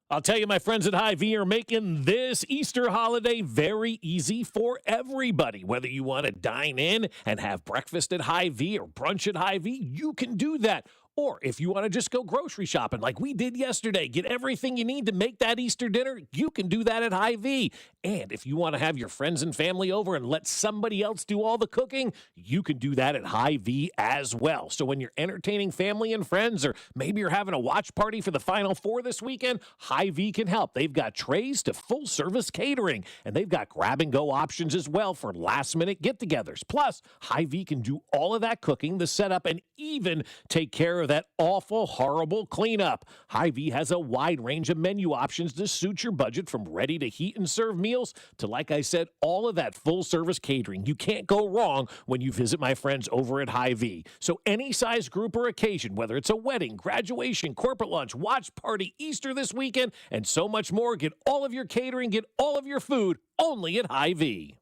I'll tell you, my friends at Hy-Vee are making this Easter holiday very easy for everybody. Whether you want to dine in and have breakfast at Hy-Vee or brunch at Hy-Vee, you can do that. Or if you want to just go grocery shopping like we did yesterday, get everything you need to make that Easter dinner, you can do that at Hy-Vee. And if you want to have your friends and family over and let somebody else do all the cooking, you can do that at Hy-Vee as well. So when you're entertaining family and friends, or maybe you're having a watch party for the Final Four this weekend, Hy-Vee can help. They've got trays to full-service catering, and they've got grab-and-go options as well for last-minute get-togethers. Plus, Hy-Vee can do all of that cooking, the setup, and even take care of that awful, horrible cleanup. Hy-Vee has a wide range of menu options to suit your budget, from ready to heat and serve meals to, like I said, all of that full-service catering. You can't go wrong when you visit my friends over at Hy-Vee. So any size group or occasion, whether it's a wedding, graduation, corporate lunch, watch party, Easter this weekend, and so much more, get all of your catering, get all of your food only at Hy-Vee.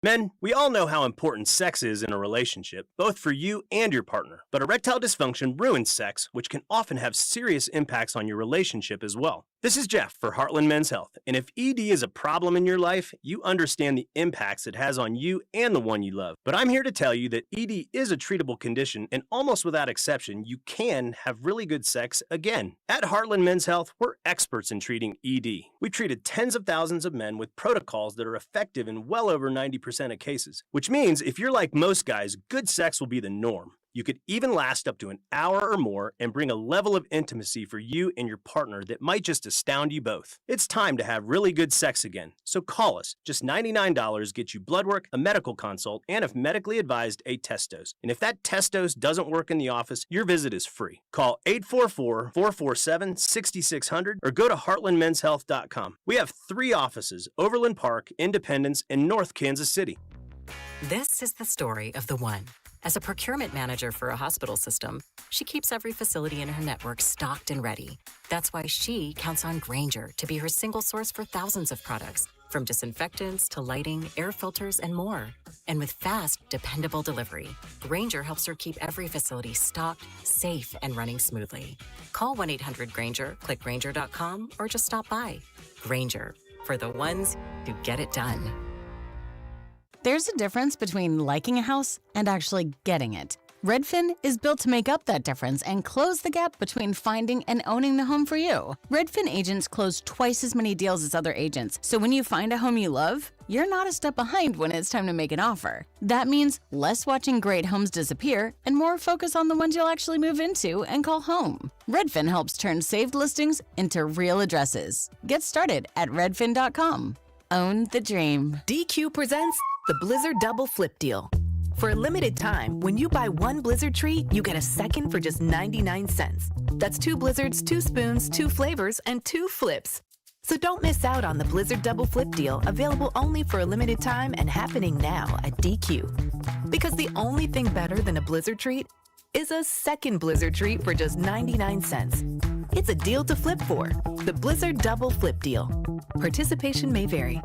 Men, we all know how important sex is in a relationship, both for you and your partner. But erectile dysfunction ruins sex, which can often have serious impacts on your relationship as well. This is Jeff for Heartland Men's Health, and if ED is a problem in your life, you understand the impacts it has on you and the one you love. But I'm here to tell you that ED is a treatable condition, and almost without exception, you can have really good sex again. At Heartland Men's Health, we're experts in treating ED. We've treated tens of thousands of men with protocols that are effective in well over 90% of cases, which means if you're like most guys, good sex will be the norm. You could even last up to an hour or more and bring a level of intimacy for you and your partner that might just astound you both. It's time to have really good sex again. So call us. Just $99 gets you blood work, a medical consult, and if medically advised, a test dose. And if that test dose doesn't work in the office, your visit is free. Call 844-447-6600 or go to heartlandmenshealth.com. We have 3 offices: Overland Park, Independence, and North Kansas City. This is the story of the one. As a procurement manager for a hospital system, she keeps every facility in her network stocked and ready. That's why she counts on Grainger to be her single source for thousands of products, from disinfectants to lighting, air filters, and more. And with fast, dependable delivery, Grainger helps her keep every facility stocked, safe, and running smoothly. Call 1-800-GRAINGER, click Grainger.com, or just stop by. Grainger, for the ones who get it done. There's a difference between liking a house and actually getting it. Redfin is built to make up that difference and close the gap between finding and owning the home for you. Redfin agents close twice as many deals as other agents, so when you find a home you love, you're not a step behind when it's time to make an offer. That means less watching great homes disappear and more focus on the ones you'll actually move into and call home. Redfin helps turn saved listings into real addresses. Get started at redfin.com. Own the dream. DQ presents the Blizzard Double Flip Deal. For a limited time, when you buy one Blizzard treat, you get a second for just 99 cents. That's 2 Blizzards, 2 spoons, 2 flavors, and 2 flips. So don't miss out on the Blizzard Double Flip deal, available only for a limited time and happening now at DQ. Because the only thing better than a Blizzard treat is a second Blizzard treat for just 99 cents. It's a deal to flip for. The Blizzard Double Flip deal. Participation may vary.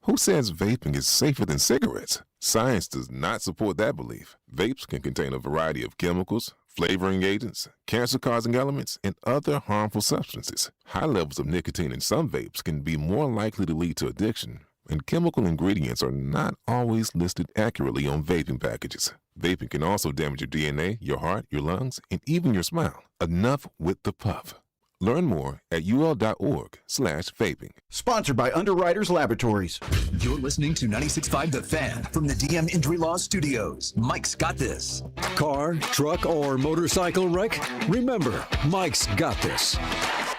Who says vaping is safer than cigarettes? Science does not support that belief. Vapes can contain a variety of chemicals, flavoring agents, cancer-causing elements, and other harmful substances. High levels of nicotine in some vapes can be more likely to lead to addiction, and chemical ingredients are not always listed accurately on vaping packages. Vaping can also damage your DNA, your heart, your lungs, and even your smile. Enough with the puff. Learn more at ul.org/vaping. Sponsored by Underwriters Laboratories. You're listening to 96.5 The Fan from the DM Injury Law Studios. Mike's got this. Car, truck, or motorcycle wreck? Remember, Mike's got this.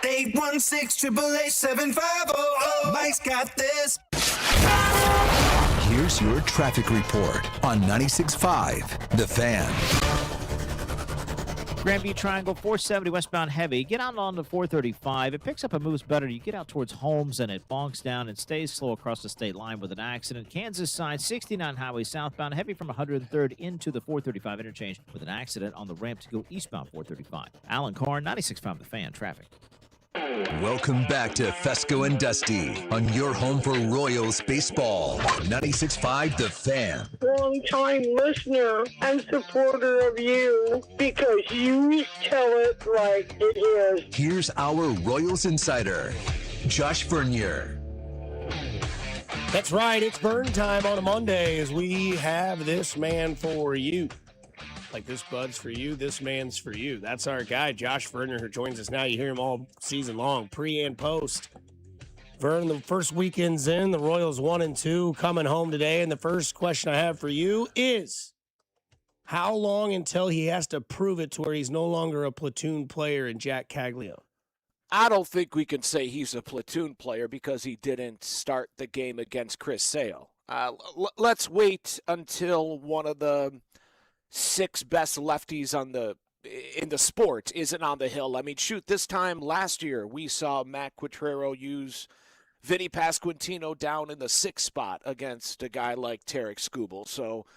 816-888-7500. Mike's got this. Here's your traffic report on 96.5 The Fan. Grandview Triangle, 470 westbound heavy. Get out onto 435. It picks up and moves better. You get out towards Holmes, and it bonks down and stays slow across the state line with an accident. Kansas side, 69 highway southbound heavy from 103rd into the 435 interchange with an accident on the ramp to go eastbound 435. Alan Carr, 96.5 The Fan, traffic. Welcome back to Fescoe and Dusty on your home for Royals baseball. 96.5 The Fan. Long-time listener and supporter of you because you tell it like it is. Here's our Royals insider, Josh Vernier. That's right. It's burn time on a Monday as we have this man for you. Like this bud's for you, this man's for you. That's our guy, Josh Vernier, who joins us now. You hear him all season long, pre and post. Vern, the first weekend's in, the Royals 1-2 coming home today. And the first question I have for you is, how long until he has to prove it to where he's no longer a platoon player in Jack Caglione? I don't think we can say he's a platoon player because he didn't start the game against Chris Sale. Let's wait until one of the 6 best lefties in the sport isn't on the hill. I mean, shoot, this time last year we saw Matt Quatrero use Vinny Pasquantino down in the 6th spot against a guy like Tarek Skubal. So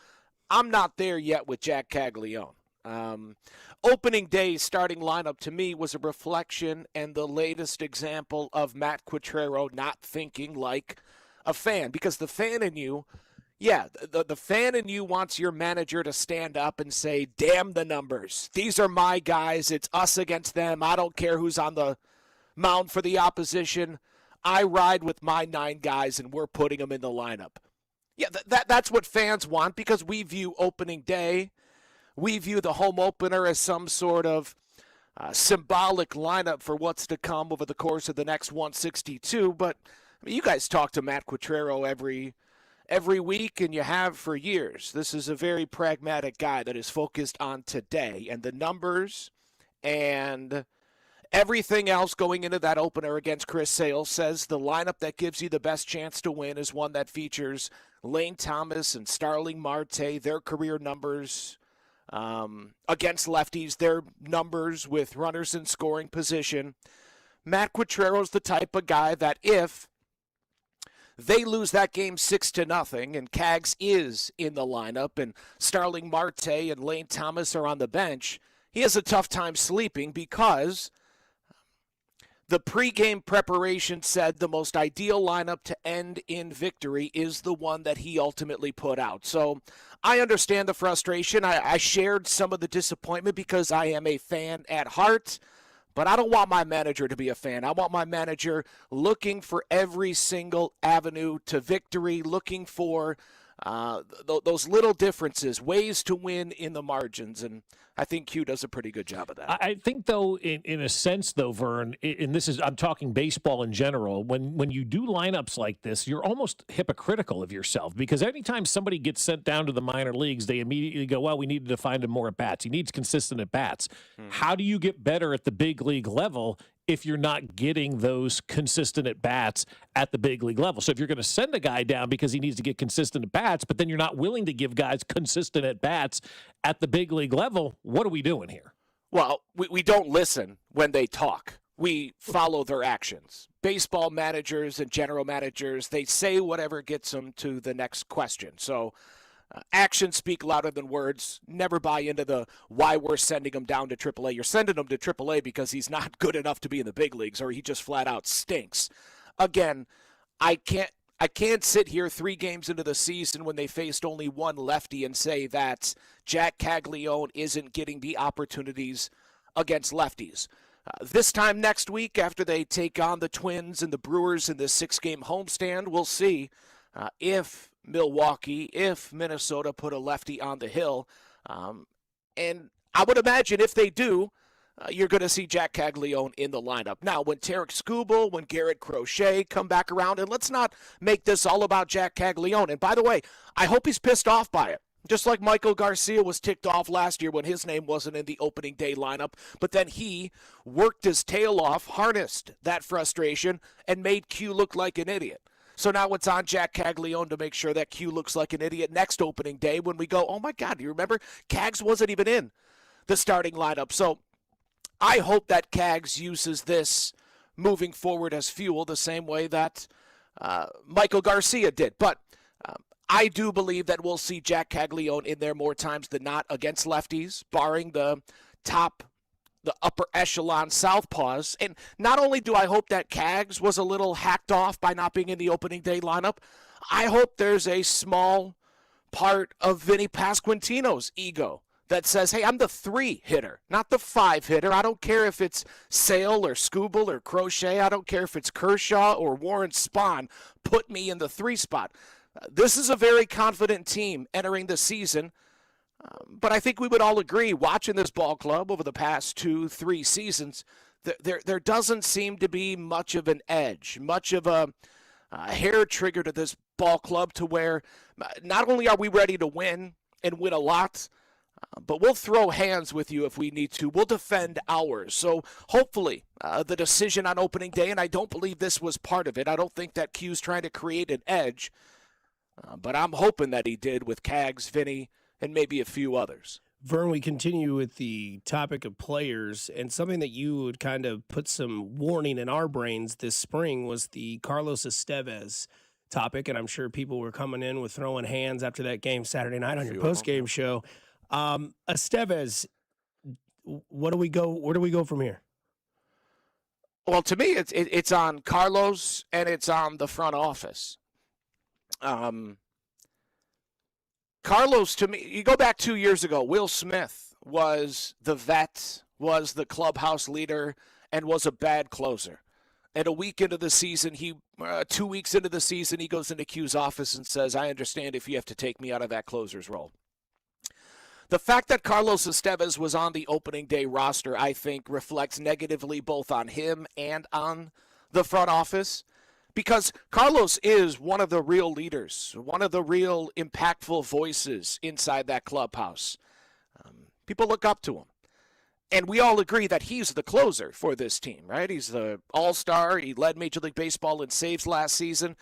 I'm not there yet with Jack Caglione. Opening day starting lineup to me was a reflection and the latest example of Matt Quatrero not thinking like a fan, because the fan in you, the fan in you wants your manager to stand up and say, damn the numbers. These are my guys. It's us against them. I don't care who's on the mound for the opposition. I ride with my 9 guys, and we're putting them in the lineup. Yeah, that's what fans want, because we view opening day, we view the home opener as some sort of symbolic lineup for what's to come over the course of the next 162. But I mean, you guys talk to Matt Quatrero every week, and you have for years. This is a very pragmatic guy that is focused on today and the numbers, and everything else going into that opener against Chris Sale says the lineup that gives you the best chance to win is one that features Lane Thomas and Starling Marte, their career numbers against lefties, their numbers with runners in scoring position. Matt Quatrero's the type of guy that if they lose that game 6-0, and Cags is in the lineup, and Starling Marte and Lane Thomas are on the bench, he has a tough time sleeping, because the pregame preparation said the most ideal lineup to end in victory is the one that he ultimately put out. So I understand the frustration. I shared some of the disappointment because I am a fan at heart. But I don't want my manager to be a fan. I want my manager looking for every single avenue to victory, looking for those little differences, ways to win in the margins. And I think Q does a pretty good job of that. I think, though, in a sense, though, Vern, and this is, I'm talking baseball in general, when you do lineups like this, you're almost hypocritical of yourself, because anytime somebody gets sent down to the minor leagues, they immediately go, well, we needed to find him more at-bats. He needs consistent at-bats. How do you get better at the big league level if you're not getting those consistent at-bats at the big league level? So if you're going to send a guy down because he needs to get consistent at-bats, but then you're not willing to give guys consistent at-bats at the big league level, what are we doing here? Well, we don't listen when they talk. we follow their actions. Baseball managers and general managers, they say whatever gets them to the next question. So actions speak louder than words. Never buy into the why we're sending him down to AAA. You're sending him to AAA because he's not good enough to be in the big leagues, or he just flat out stinks. Again, I can't sit here 3 games into the season when they faced only one lefty and say that Jack Caglione isn't getting the opportunities against lefties. This time next week, after they take on the Twins and the Brewers in the 6-game homestand, we'll see if Milwaukee, if Minnesota put a lefty on the hill. And I would imagine if they do, you're going to see Jack Caglione in the lineup. Now, when Tarek Skubal, when Garrett Crochet come back around, and let's not make this all about Jack Caglione. And by the way, I hope he's pissed off by it. Just like Michael Garcia was ticked off last year when his name wasn't in the opening day lineup, but then he worked his tail off, harnessed that frustration, and made Q look like an idiot. So now it's on Jack Caglione to make sure that Q looks like an idiot next opening day when we go, oh my God, do you remember? Cags wasn't even in the starting lineup. So I hope that Cags uses this moving forward as fuel the same way that Michael Garcia did. But I do believe that we'll see Jack Caglione in there more times than not against lefties, barring the upper echelon southpaws. And not only do I hope that Cags was a little hacked off by not being in the opening day lineup, I hope there's a small part of Vinny Pasquantino's ego that says, hey, I'm the 3 hitter, not the 5 hitter. I don't care if it's Sale or Skubal or Crochet. I don't care if it's Kershaw or Warren Spahn. Put me in the 3 spot. This is a very confident team entering the season, but I think we would all agree, watching this ball club over the past 2-3 seasons, there doesn't seem to be much of an edge, much of a hair trigger to this ball club to where not only are we ready to win and win a lot, but we'll throw hands with you if we need to. We'll defend ours. So hopefully the decision on opening day, and I don't believe this was part of it. I don't think that Q's trying to create an edge. But I'm hoping that he did with Cags, Vinny, and maybe a few others. Vern, we continue with the topic of players, and something that you would kind of put some warning in our brains this spring was the Carlos Estevez topic, and I'm sure people were coming in with throwing hands after that game Saturday night on your post-game show. Estevez, where do we go from here? Well, to me, it's on Carlos and it's on the front office. Carlos, to me, you go back 2 years ago, Will Smith was the vet, was the clubhouse leader, and was a bad closer. And a week into the season, 2 weeks into the season, he goes into Q's office and says, I understand if you have to take me out of that closer's role. The fact that Carlos Estevez was on the opening day roster, I think, reflects negatively both on him and on the front office. Because Carlos is one of the real leaders, one of the real impactful voices inside that clubhouse. People look up to him. And we all agree that he's the closer for this team, right? He's the all-star. He led Major League Baseball in saves last season.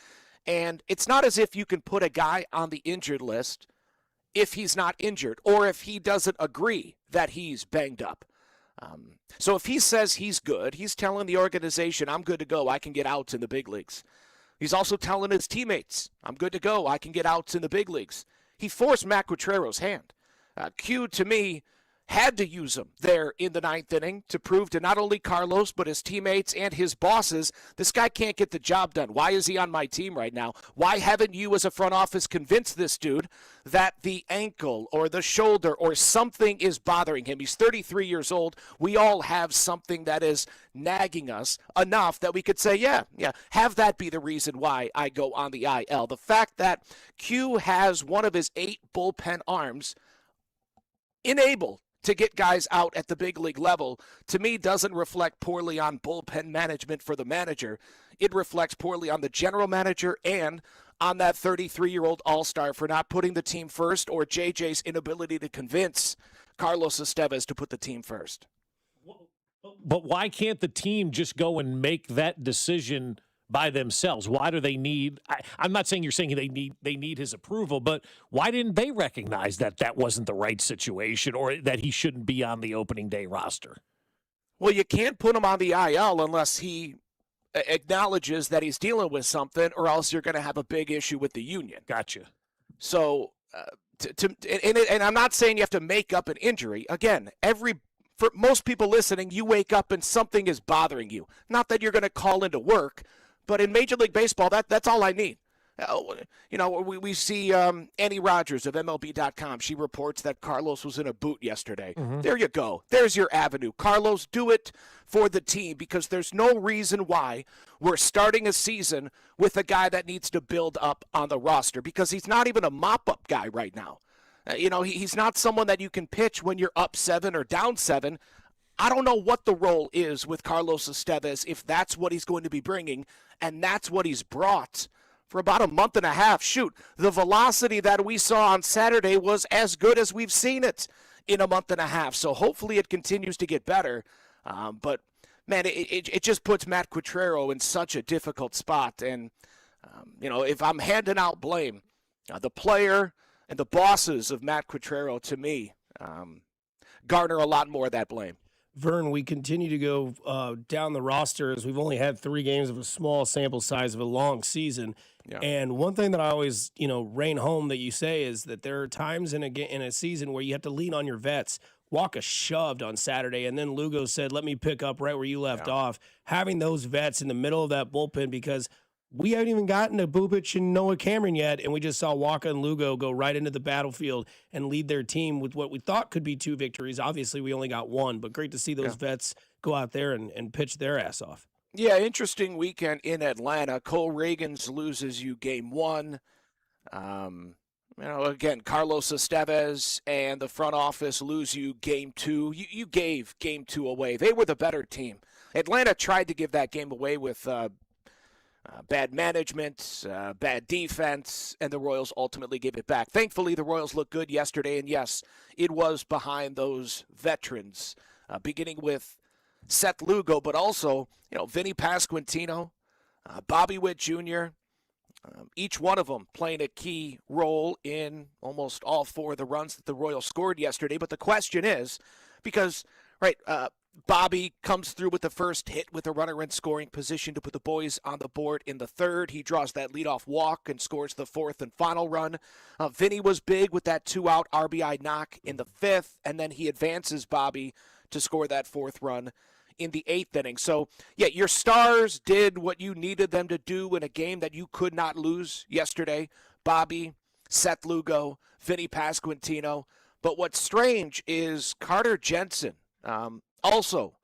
And it's not as if you can put a guy on the injured list if he's not injured or if he doesn't agree that he's banged up. So if he says he's good, he's telling the organization, I'm good to go, I can get outs in the big leagues. He's also telling his teammates, I'm good to go, I can get outs in the big leagues. He forced Matt Quatrero's hand. Q, to me, had to use him there in the 9th inning to prove to not only Carlos, but his teammates and his bosses, this guy can't get the job done. Why is he on my team right now? Why haven't you as a front office convinced this dude that the ankle or the shoulder or something is bothering him? He's 33 years old. We all have something that is nagging us enough that we could say, yeah, have that be the reason why I go on the IL. The fact that Q has one of his 8 bullpen arms enabled to get guys out at the big league level, to me, doesn't reflect poorly on bullpen management for the manager. It reflects poorly on the general manager and on that 33-year-old all-star for not putting the team first, or JJ's inability to convince Carlos Estevez to put the team first. But why can't the team just go and make that decision by themselves? Why do they need I'm not saying you're saying they need his approval, but why didn't they recognize that that wasn't the right situation or that he shouldn't be on the opening day roster? Well, you can't put him on the IL unless he acknowledges that he's dealing with something, or else you're going to have a big issue with the union. Gotcha. So, and I'm not saying you have to make up an injury. Again, for most people listening, you wake up and something is bothering you. Not that you're going to call into work, but in Major League Baseball, that's all I need. We see Annie Rogers of MLB.com. She reports that Carlos was in a boot yesterday. Mm-hmm. There you go. There's your avenue. Carlos, do it for the team, because there's no reason why we're starting a season with a guy that needs to build up on the roster, because he's not even a mop-up guy right now. He's not someone that you can pitch when you're up 7 or down 7. I don't know what the role is with Carlos Estevez, if that's what he's going to be bringing, and that's what he's brought for about a month and a half. Shoot, the velocity that we saw on Saturday was as good as we've seen it in a month and a half. So hopefully it continues to get better. But, man, it just puts Matt Quatrero in such a difficult spot. And, if I'm handing out blame, the player and the bosses of Matt Quatrero, to me, garner a lot more of that blame. Vern, we continue to go down the roster as we've only had 3 games of a small sample size of a long season. Yeah. And one thing that I always, rain home that you say is that there are times in a season where you have to lean on your vets. Walker shoved on Saturday, and then Lugo said, let me pick up right where you left off. Having those vets in the middle of that bullpen, because we haven't even gotten to Bubic and Noah Cameron yet, and we just saw Walker and Lugo go right into the battlefield and lead their team with what we thought could be 2 victories. Obviously, we only got 1, but great to see those vets go out there and pitch their ass off. Yeah, interesting weekend in Atlanta. Cole Reagans loses you game 1. Again, Carlos Estevez and the front office lose you game 2. You gave game 2 away. They were the better team. Atlanta tried to give that game away with bad management, bad defense, and the Royals ultimately gave it back. Thankfully, the Royals looked good yesterday, and yes, it was behind those veterans, beginning with Seth Lugo, but also, Vinny Pasquantino, Bobby Witt Jr., each one of them playing a key role in almost all 4 of the runs that the Royals scored yesterday. But the question is, because, Bobby comes through with the first hit with a runner in scoring position to put the boys on the board in the 3rd. He draws that leadoff walk and scores the 4th and final run. Vinny was big with that 2-out RBI knock in the 5th, and then he advances Bobby to score that 4th run in the 8th inning. So, yeah, your stars did what you needed them to do in a game that you could not lose yesterday. Bobby, Seth Lugo, Vinny Pasquantino. But what's strange is Carter Jensen also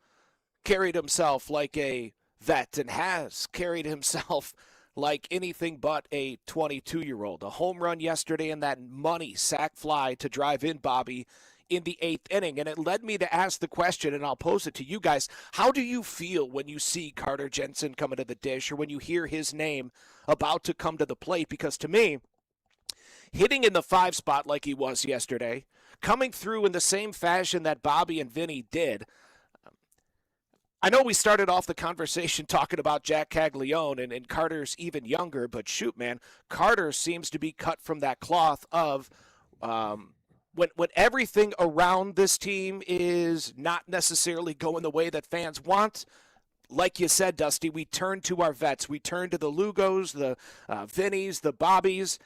carried himself like a vet and has carried himself like anything but a 22-year-old. A home run yesterday and that money sac fly to drive in Bobby in the 8th inning. And it led me to ask the question, and I'll pose it to you guys. How do you feel when you see Carter Jensen coming to the dish, or when you hear his name about to come to the plate? Because to me, hitting in the 5 spot like he was yesterday, coming through in the same fashion that Bobby and Vinny did, I know we started off the conversation talking about Jack Caglione, and Carter's even younger, but shoot, man, Carter seems to be cut from that cloth of when everything around this team is not necessarily going the way that fans want. Like you said, Dusty, we turn to our vets. We turn to the Lugos, the Vinnies, the Bobbies,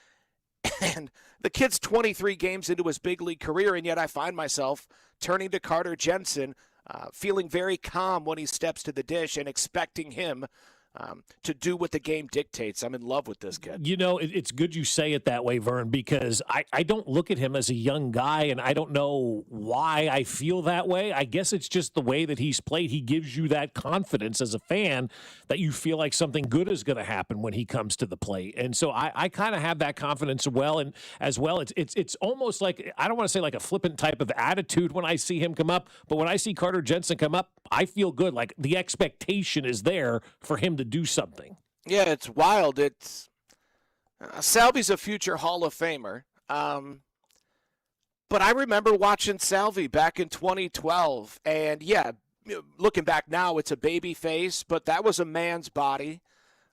and the kid's 23 games into his big league career, and yet I find myself turning to Carter Jensen, feeling very calm when he steps to the dish and expecting him to do what the game dictates. I'm in love with this kid. It's good you say it that way, Vern, because I don't look at him as a young guy, and I don't know why I feel that way. I guess it's just the way that he's played. He gives you that confidence as a fan that you feel like something good is going to happen when he comes to the plate. And so I kind of have that confidence as well. It's almost like, I don't want to say like a flippant type of attitude when I see him come up, but when I see Carter Jensen come up, I feel good. Like the expectation is there for him to do something. Yeah, it's wild. It's Salvi's a future Hall of Famer. But I remember watching Salvi back in 2012, and yeah, looking back now, it's a baby face, but that was a man's body.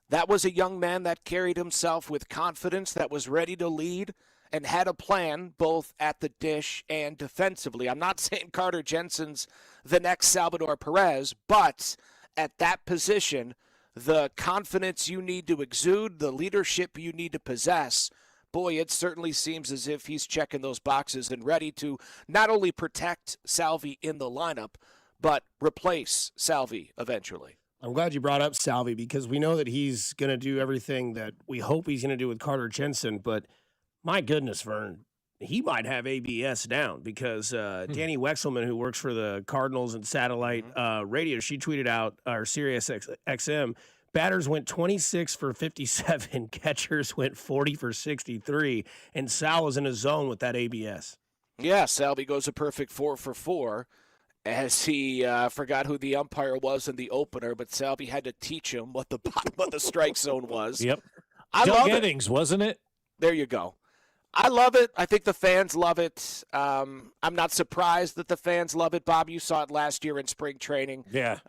That was a young man that carried himself with confidence, that was ready to lead, and had a plan both at the dish and defensively. I'm not saying Carter Jensen's the next Salvador Perez, but at that position, the confidence you need to exude, the leadership you need to possess, boy, it certainly seems as if he's checking those boxes and ready to not only protect Salvi in the lineup, but replace Salvi eventually. I'm glad you brought up Salvi because we know that he's going to do everything that we hope he's going to do with Carter Jensen, but my goodness, Vern, he might have ABS down because Danny Wexelman, who works for the Cardinals and satellite radio, she tweeted out, our Sirius XM, batters went 26 for 57, catchers went 40 for 63, and Sal was in a zone with that ABS. Yeah, Salvi goes a perfect 4 for 4. As he forgot who the umpire was in the opener, but Salvi had to teach him what the bottom of the strike zone was. Yep. I Doug love Eddings, wasn't it? There you go. I love it. I think the fans love it. I'm not surprised that the fans love it. Bob, you saw it last year in spring training. Yeah.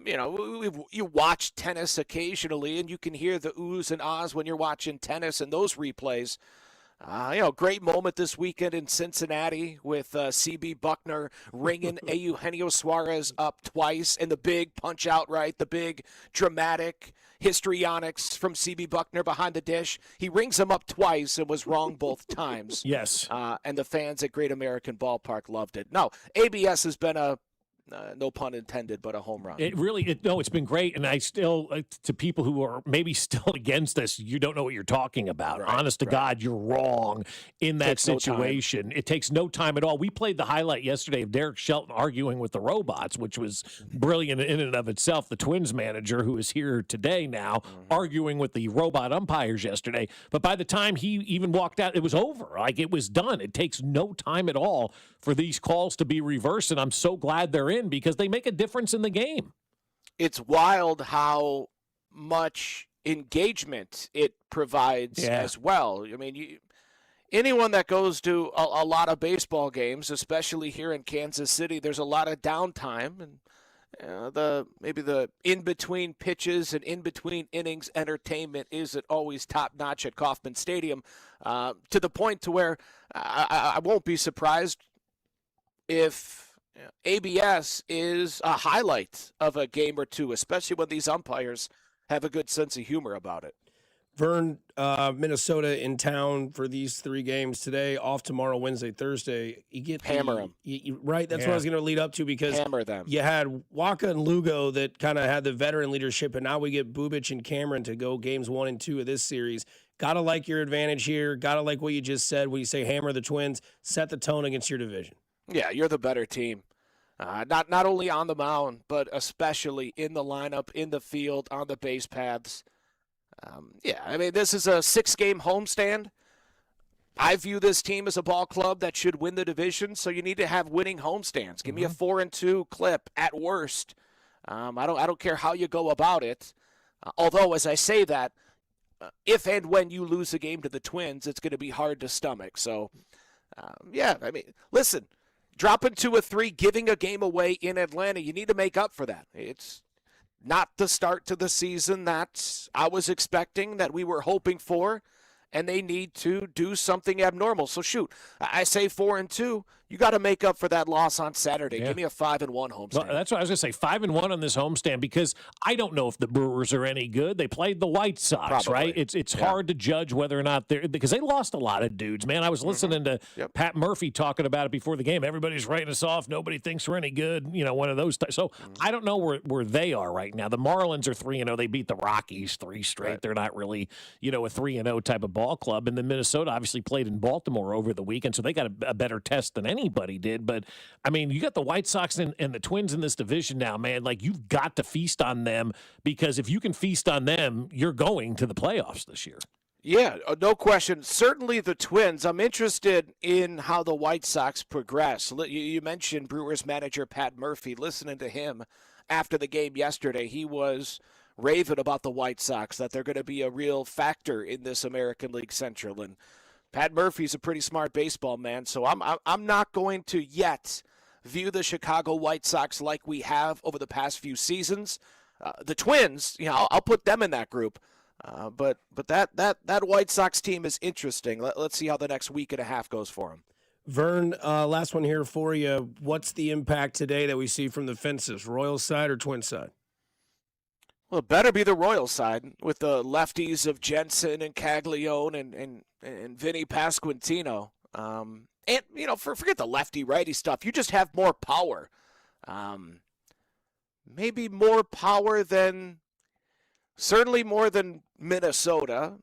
You watch tennis occasionally, and you can hear the oohs and ahs when you're watching tennis and those replays. Great moment this weekend in Cincinnati with C.B. Buckner ringing Eugenio Suarez up twice and the big punch out, right? The big dramatic histrionics from C.B. Buckner behind the dish. He rings him up twice and was wrong both times. Yes. And the fans at Great American Ballpark loved it. No, ABS has been no pun intended, but a home run. It's been great. And I still, to people who are maybe still against this, you don't know what you're talking about. Right, Honest to God, you're wrong in that situation. It takes no time at all. We played the highlight yesterday of Derek Shelton arguing with the robots, which was brilliant in and of itself. The Twins manager, who is here today now, arguing with the robot umpires yesterday. But by the time he even walked out, it was over. Like, it was done. It takes no time at all for these calls to be reversed, and I'm so glad they're in because they make a difference in the game. It's wild how much engagement it provides as well. I mean, anyone that goes to a lot of baseball games, especially here in Kansas City, there's a lot of downtime, and maybe the in-between pitches and in-between innings entertainment isn't always top-notch at Kauffman Stadium, to the point to where I won't be surprised if ABS is a highlight of a game or two, especially when these umpires have a good sense of humor about it. Vern, Minnesota in town for these 3 games today, off tomorrow, Wednesday, Thursday. You get hammer them. Right, that's what I was going to lead up to because hammer them. You had Waka and Lugo that kind of had the veteran leadership, and now we get Bubic and Cameron to go games 1 and 2 of this series. Got to like your advantage here. Got to like what you just said when you say hammer the Twins, set the tone against your division. Yeah, you're the better team. Not only on the mound, but especially in the lineup, in the field, on the base paths. This is a 6-game homestand. I view this team as a ball club that should win the division, so you need to have winning homestands. Give me a 4-2 clip at worst. I don't care how you go about it. Although, as I say that, if and when you lose a game to the Twins, it's going to be hard to stomach. So, listen. Dropping 2 or 3, giving a game away in Atlanta, you need to make up for that. It's not the start to the season that I was expecting, that we were hoping for, and they need to do something abnormal. So, shoot, I say 4-2. You got to make up for that loss on Saturday. Yeah. Give me a 5-1 homestand. Well, that's what I was going to say, 5-1 on this homestand, because I don't know if the Brewers are any good. They played the White Sox, Probably. right? It's hard to judge whether or not they're – because they lost a lot of dudes, man. I was listening to Pat Murphy talking about it before the game. Everybody's writing us off. Nobody thinks we're any good, one of those types. So I don't know where they are right now. The Marlins are 3-0. They beat the Rockies 3 straight. Right. They're not really, a 3-0 type of ball club. And then Minnesota obviously played in Baltimore over the weekend, so they got a better test than anybody did. But you got the White Sox and the Twins in this division now, man. Like, you've got to feast on them, because if you can feast on them, you're going to the playoffs this year. Yeah, no question. Certainly the Twins. I'm interested in how the White Sox progress. You mentioned Brewers manager Pat Murphy. Listening to him after the game yesterday, he was raving about the White Sox, that they're going to be a real factor in this American League Central. And Pat Murphy's a pretty smart baseball man, so I'm not going to yet view the Chicago White Sox like we have over the past few seasons. The Twins, I'll put them in that group. But that White Sox team is interesting. Let's see how the next week and a half goes for them. Vern, last one here for you. What's the impact today that we see from the fences, Royals side or Twins side? Well, it better be the Royals side with the lefties of Jensen and Caglione and Vinny Pasquantino. And, forget the lefty-righty stuff. You just have more power. Maybe more power certainly more than Minnesota,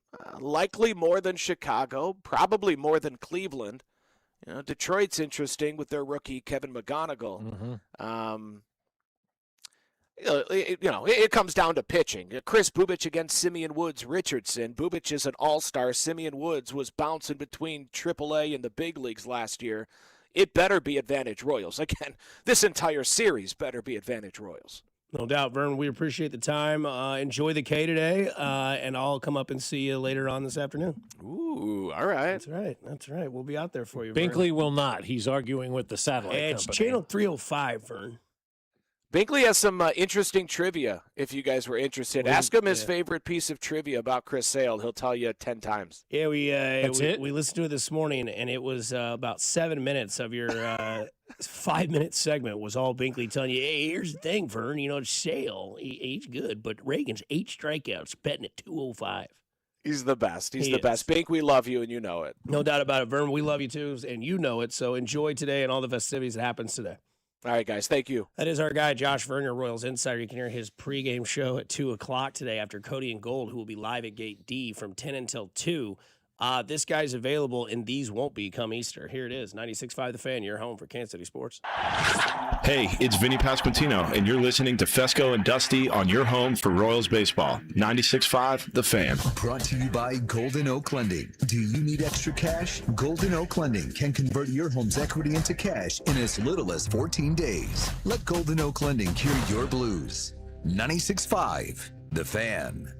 likely more than Chicago, probably more than Cleveland. Detroit's interesting with their rookie Kevin McGonigal. Mm-hmm. It comes down to pitching. Chris Bubich against Simeon Woods Richardson. Bubich is an all-star. Simeon Woods was bouncing between AAA and the big leagues last year. It better be advantage Royals. Again, this entire series better be advantage Royals. No doubt, Vern. We appreciate the time. Enjoy the K today, and I'll come up and see you later on this afternoon. Ooh, all right. That's right. We'll be out there for you, Binkley Vern. will not. He's arguing with the satellite It's company. channel 305, Vern. Binkley has some interesting trivia, if you guys were interested. Ask him his favorite piece of trivia about Chris Sale. He'll tell you 10 times. Yeah, we it? listened to it this morning, and it was about 7 minutes of your 5-minute segment was all Binkley telling you, hey, here's the thing, Vern. Sale, he's good, but Reagan's 8 strikeouts, betting at 205. He's the best. He's the best. Bink, we love you, and you know it. No doubt about it, Vern. We love you, too, and you know it. So enjoy today and all the festivities that happens today. All right, guys. Thank you. That is our guy, Josh Verner, Royals Insider. You can hear his pregame show at 2 o'clock today after Cody and Gold, who will be live at Gate D from 10 until 2. This guy's available, and these won't be come Easter. Here it is, 96.5 The Fan, your home for Kansas City Sports. Hey, it's Vinny Pasquantino, and you're listening to Fescoe and Dusty on your home for Royals baseball. 96.5 The Fan. Brought to you by Golden Oak Lending. Do you need extra cash? Golden Oak Lending can convert your home's equity into cash in as little as 14 days. Let Golden Oak Lending cure your blues. 96.5 The Fan.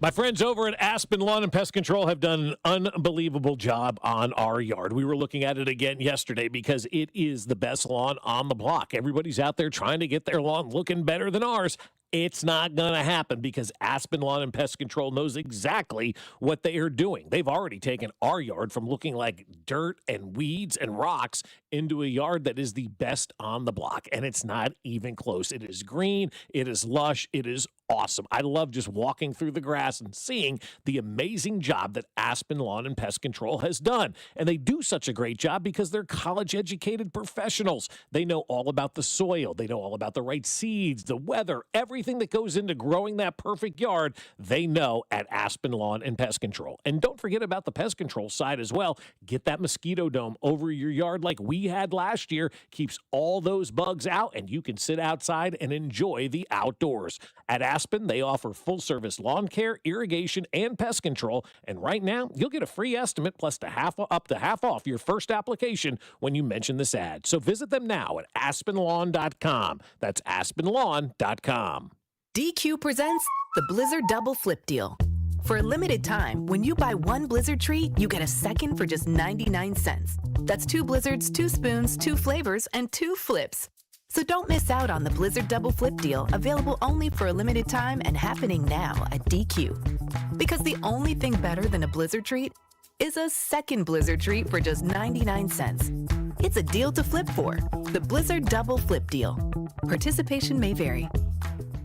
My friends over at Aspen Lawn and Pest Control have done an unbelievable job on our yard. We were looking at it again yesterday because it is the best lawn on the block. Everybody's out there trying to get their lawn looking better than ours. It's not going to happen because Aspen Lawn and Pest Control knows exactly what they are doing. They've already taken our yard from looking like dirt and weeds and rocks into a yard that is the best on the block, and it's not even close. It is green, it is lush, it is awesome. I love just walking through the grass and seeing the amazing job that Aspen Lawn and Pest Control has done. And they do such a great job because they're college-educated professionals. They know all about the soil. They know all about the right seeds, the weather, everything that goes into growing that perfect yard, they know at Aspen Lawn and Pest Control. And don't forget about the pest control side as well. Get that mosquito dome over your yard like we had last year. Keeps all those bugs out, and you can sit outside and enjoy the outdoors. At Aspen, they offer full-service lawn care, irrigation, and pest control. And right now, you'll get a free estimate plus up to half off your first application when you mention this ad. So visit them now at aspenlawn.com. That's aspenlawn.com. DQ presents the Blizzard Double Flip Deal. For a limited time, when you buy one Blizzard treat, you get a second for just 99 cents. That's 2 Blizzards, 2 spoons, 2 flavors, and 2 flips. So don't miss out on the Blizzard Double Flip Deal, available only for a limited time and happening now at DQ. Because the only thing better than a Blizzard treat is a second Blizzard treat for just 99 cents. It's a deal to flip for. The Blizzard Double Flip Deal. Participation may vary.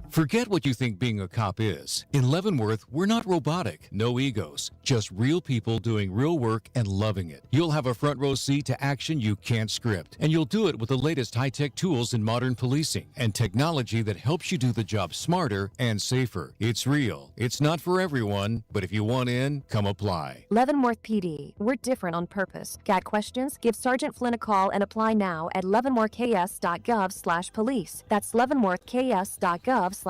Forget what you think being a cop is. In Leavenworth, we're not robotic, no egos, just real people doing real work and loving it. You'll have a front row seat to action you can't script, and you'll do it with the latest high-tech tools in modern policing and technology that helps you do the job smarter and safer. It's real. It's not for everyone, but if you want in, come apply. Leavenworth PD. We're different on purpose. Got questions? Give Sergeant Flynn a call and apply now at leavenworthks.gov/police. That's leavenworthks.gov/police.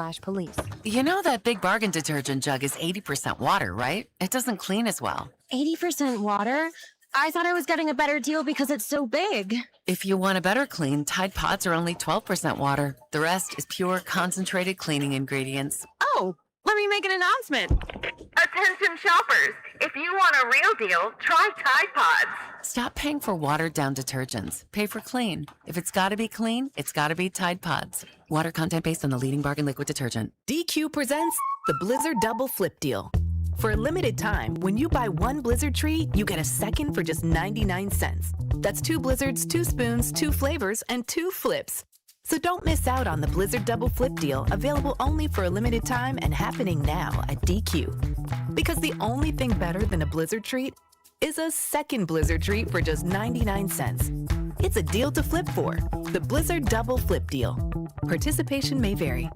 You know that Big Bargain detergent jug is 80% water, right? It doesn't clean as well. 80% water? I thought I was getting a better deal because it's so big. If you want a better clean, Tide Pods are only 12% water. The rest is pure, concentrated cleaning ingredients. Oh, let me make an announcement. Attention shoppers, if you want a real deal, try Tide Pods. Stop paying for watered-down detergents. Pay for clean. If it's got to be clean, it's got to be Tide Pods. Water content based on the leading bargain liquid detergent. DQ presents the Blizzard Double Flip Deal. For a limited time, when you buy one Blizzard treat, you get a second for just 99 cents. That's 2 Blizzards, 2 spoons, 2 flavors, and 2 flips. So don't miss out on the Blizzard Double Flip Deal, available only for a limited time and happening now at DQ. Because the only thing better than a Blizzard treat is a second Blizzard treat for just 99 cents. It's a deal to flip for. The Blizzard Double Flip Deal. Participation may vary.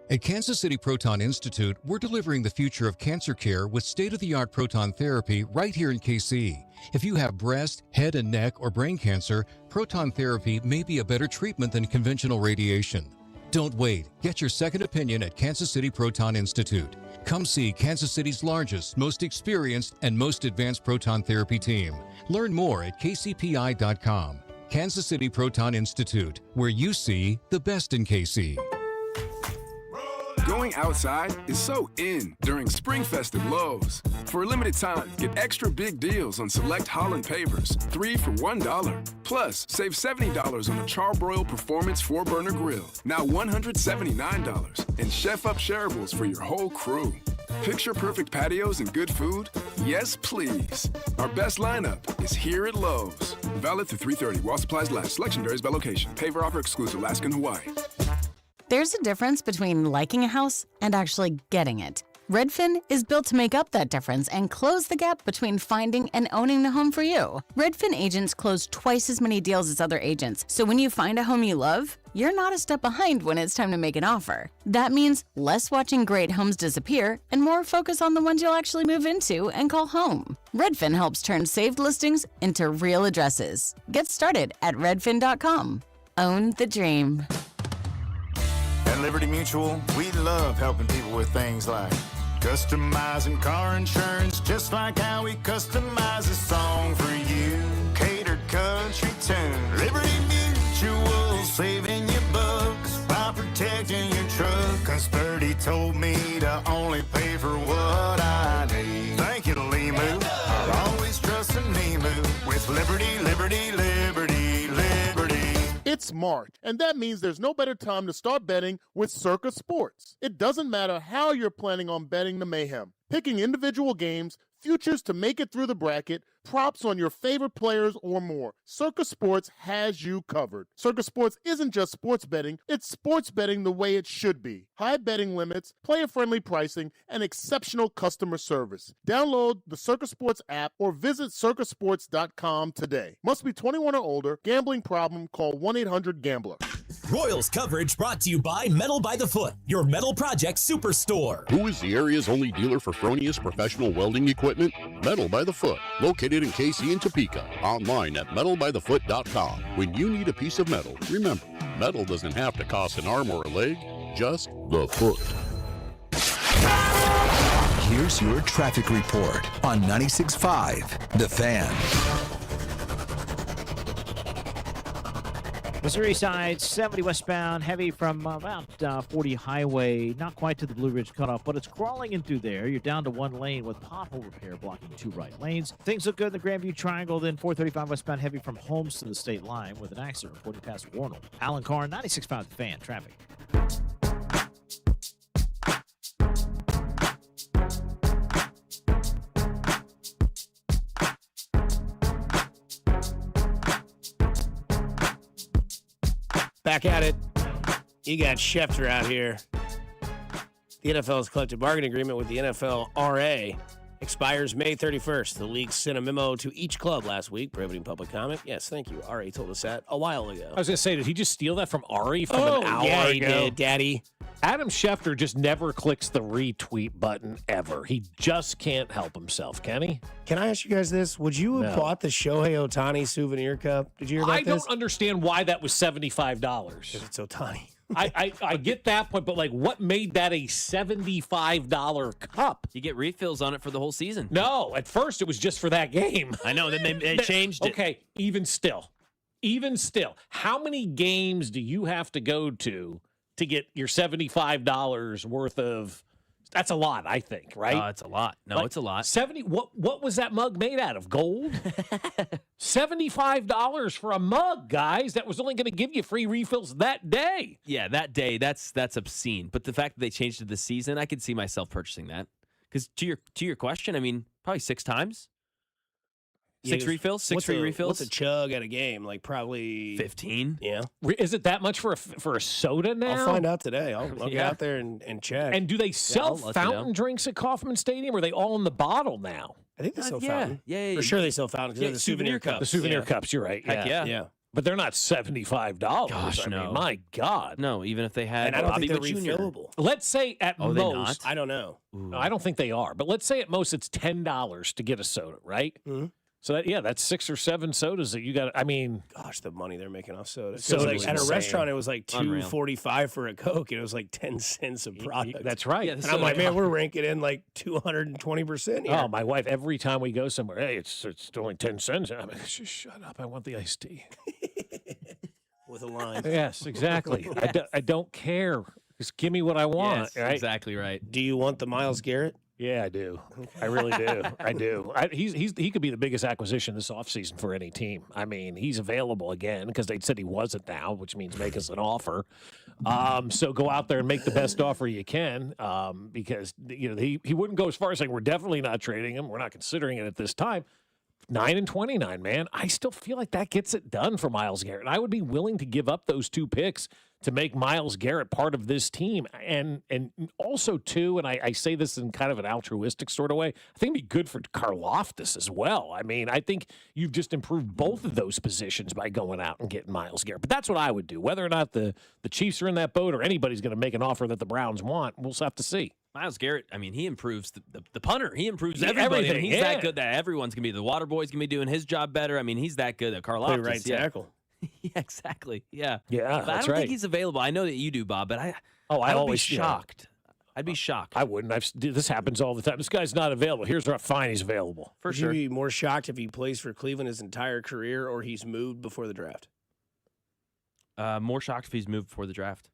At Kansas City Proton Institute, we're delivering the future of cancer care with state-of-the-art proton therapy right here in KC. If you have breast, head and neck, or brain cancer, proton therapy may be a better treatment than conventional radiation. Don't wait. Get your second opinion at Kansas City Proton Institute. Come see Kansas City's largest, most experienced, and most advanced proton therapy team. Learn more at kcpi.com. Kansas City Proton Institute, where you see the best in KC. Going outside is so in during Spring Fest at Lowe's. For a limited time, get extra big deals on select Holland pavers, 3 for $1. Plus, save $70 on a Charbroil Performance 4-burner grill, now $179. And Chef-Up shareables for your whole crew. Picture-perfect patios and good food? Yes, please. Our best lineup is here at Lowe's. Valid through 3/30 while supplies last. Selection varies by location. Paver offer exclusive Alaska and Hawaii. There's a difference between liking a house and actually getting it. Redfin is built to make up that difference and close the gap between finding and owning the home for you. Redfin agents close twice as many deals as other agents, so when you find a home you love, you're not a step behind when it's time to make an offer. That means less watching great homes disappear and more focus on the ones you'll actually move into and call home. Redfin helps turn saved listings into real addresses. Get started at redfin.com. Own the dream. At Liberty Mutual, we love helping people with things like customizing car insurance, just like how we customize a song for you. Catered country tune. Liberty Mutual, saving you bucks by protecting your truck. 'Cause Birdie told me to only pay for what I need. Thank you, Limu. I've always trusted Limu with Liberty, Liberty, Liberty, Liberty. It's March, and that means there's no better time to start betting with Circa Sports. It doesn't matter how you're planning on betting the mayhem. Picking individual games, futures to make it through the bracket, props on your favorite players, or more. Circa Sports has you covered. Circa Sports isn't just sports betting, it's sports betting the way it should be. High betting limits, player-friendly pricing, and exceptional customer service. Download the Circa Sports app or visit circasports.com today. Must be 21 or older. Gambling problem? Call 1-800-GAMBLER. Royals coverage brought to you by Metal by the Foot, your metal project superstore. Who is the area's only dealer for Fronius professional welding equipment? Metal by the Foot, located in KC and Topeka. Online at metalbythefoot.com. When you need a piece of metal, remember, metal doesn't have to cost an arm or a leg, just the foot. Here's your traffic report on 96.5 The Fan. Missouri side, 70 westbound, heavy from about 40 highway, not quite to the Blue Ridge cutoff, but it's crawling in through there. You're down to one lane with pothole repair blocking 2 right lanes. Things look good in the Grandview Triangle, then 435 westbound, heavy from Holmes to the state line with an accident reported past Warnell. Alan Carr, 96.5 The Fan, traffic. Back at it. You got Schefter out here. The NFL's collective bargaining agreement with the NFLRA expires May 31st. The league sent a memo to each club last week prohibiting public comment. Yes, thank you. RA told us that a while ago. I was going to say, did he just steal that from Ari from an hour yeah, ago? he did, Daddy. Adam Schefter just never clicks the retweet button ever. He just can't help himself, can he? Can I ask you guys this? Would you have bought the Shohei Ohtani souvenir cup? Did you hear about I this? don't understand why that was $75. Because it's Ohtani. I get that point, but like, what made that a $75 cup? You get refills on it for the whole season. No, at first it was just for that game. I know, then they changed it. Okay, even still, how many games do you have to go to get your $75 worth of That's a lot, I think, right? It's a lot. No, it's a lot. 70. What was that mug made out of? Gold? $75 for a mug, guys. That was only going to give you free refills that day. Yeah, that day. That's obscene. But the fact that they changed it this season, I could see myself purchasing that. Because to your question, I mean, probably 6 times. Six refills, six free refills. What's a chug at a game? Like probably 15. Yeah. Is it that much for a soda now? I'll find out today. I'll get out there and check. And do they sell I'll let you fountain know. drinks at Kauffman Stadium, or are they all in the bottle now? I think they sell Yeah. fountain. Yeah. For sure they sell fountain because they're the souvenir cups. The souvenir cups, you're right. Heck yeah. Yeah. But they're not $75. Gosh, I no. mean, my God. No, even if they had And I don't Bobby think Witt they're Jr. refillable. Let's say at Oh, they most, not? I don't know. no, I don't think they are, but let's say at most it's $10 to get a soda, right? Mm-hmm. So that's 6 or 7 sodas that you got. I mean, Gosh, the money they're making off soda. Soda's Like at a insane. restaurant, it was like Unreal. $2.45 for a Coke, and it was like 10 cents a product. that's right. Yeah, the And I'm like, man, we're ranking in like 220% here. Oh, my wife, every time we go somewhere, hey, it's only 10 cents. I'm like, just shut up. I want the iced tea. With a line. Yes, exactly. I don't care. Just give me what I want. Yes, right? exactly right. Do you want the Myles Garrett? Yeah, I do. I really do. I do. He could be the biggest acquisition this offseason for any team. I mean, he's available again because they said he wasn't now, which means make us an offer. So go out there and make the best offer you can because he wouldn't go as far as saying we're definitely not trading him. We're not considering it at this time. 9-29, man. I still feel like that gets it done for Myles Garrett. I would be willing to give up those 2 picks to make Myles Garrett part of this team. And also, too, and I say this in kind of an altruistic sort of way, I think it'd be good for Karlaftis as well. I mean, I think you've just improved both of those positions by going out and getting Myles Garrett. But that's what I would do. Whether or not the Chiefs are in that boat or anybody's going to make an offer that the Browns want, we'll have to see. Myles Garrett, I mean, he improves the punter. He improves everybody. Everything, I mean, he's that good that everyone's going to be. The water boy's going to be doing his job better. I mean, he's that good that Karlaftis. Play right tackle. Yeah, exactly. Yeah. Yeah, But that's I don't right. think he's available. I know that you do, Bob, but I I would always be shocked. I'd be shocked. I wouldn't. This happens all the time. This guy's not available. Here's how fine he's available. For Would sure. you be more shocked if he plays for Cleveland his entire career or he's moved before the draft? More shocked if he's moved before the draft.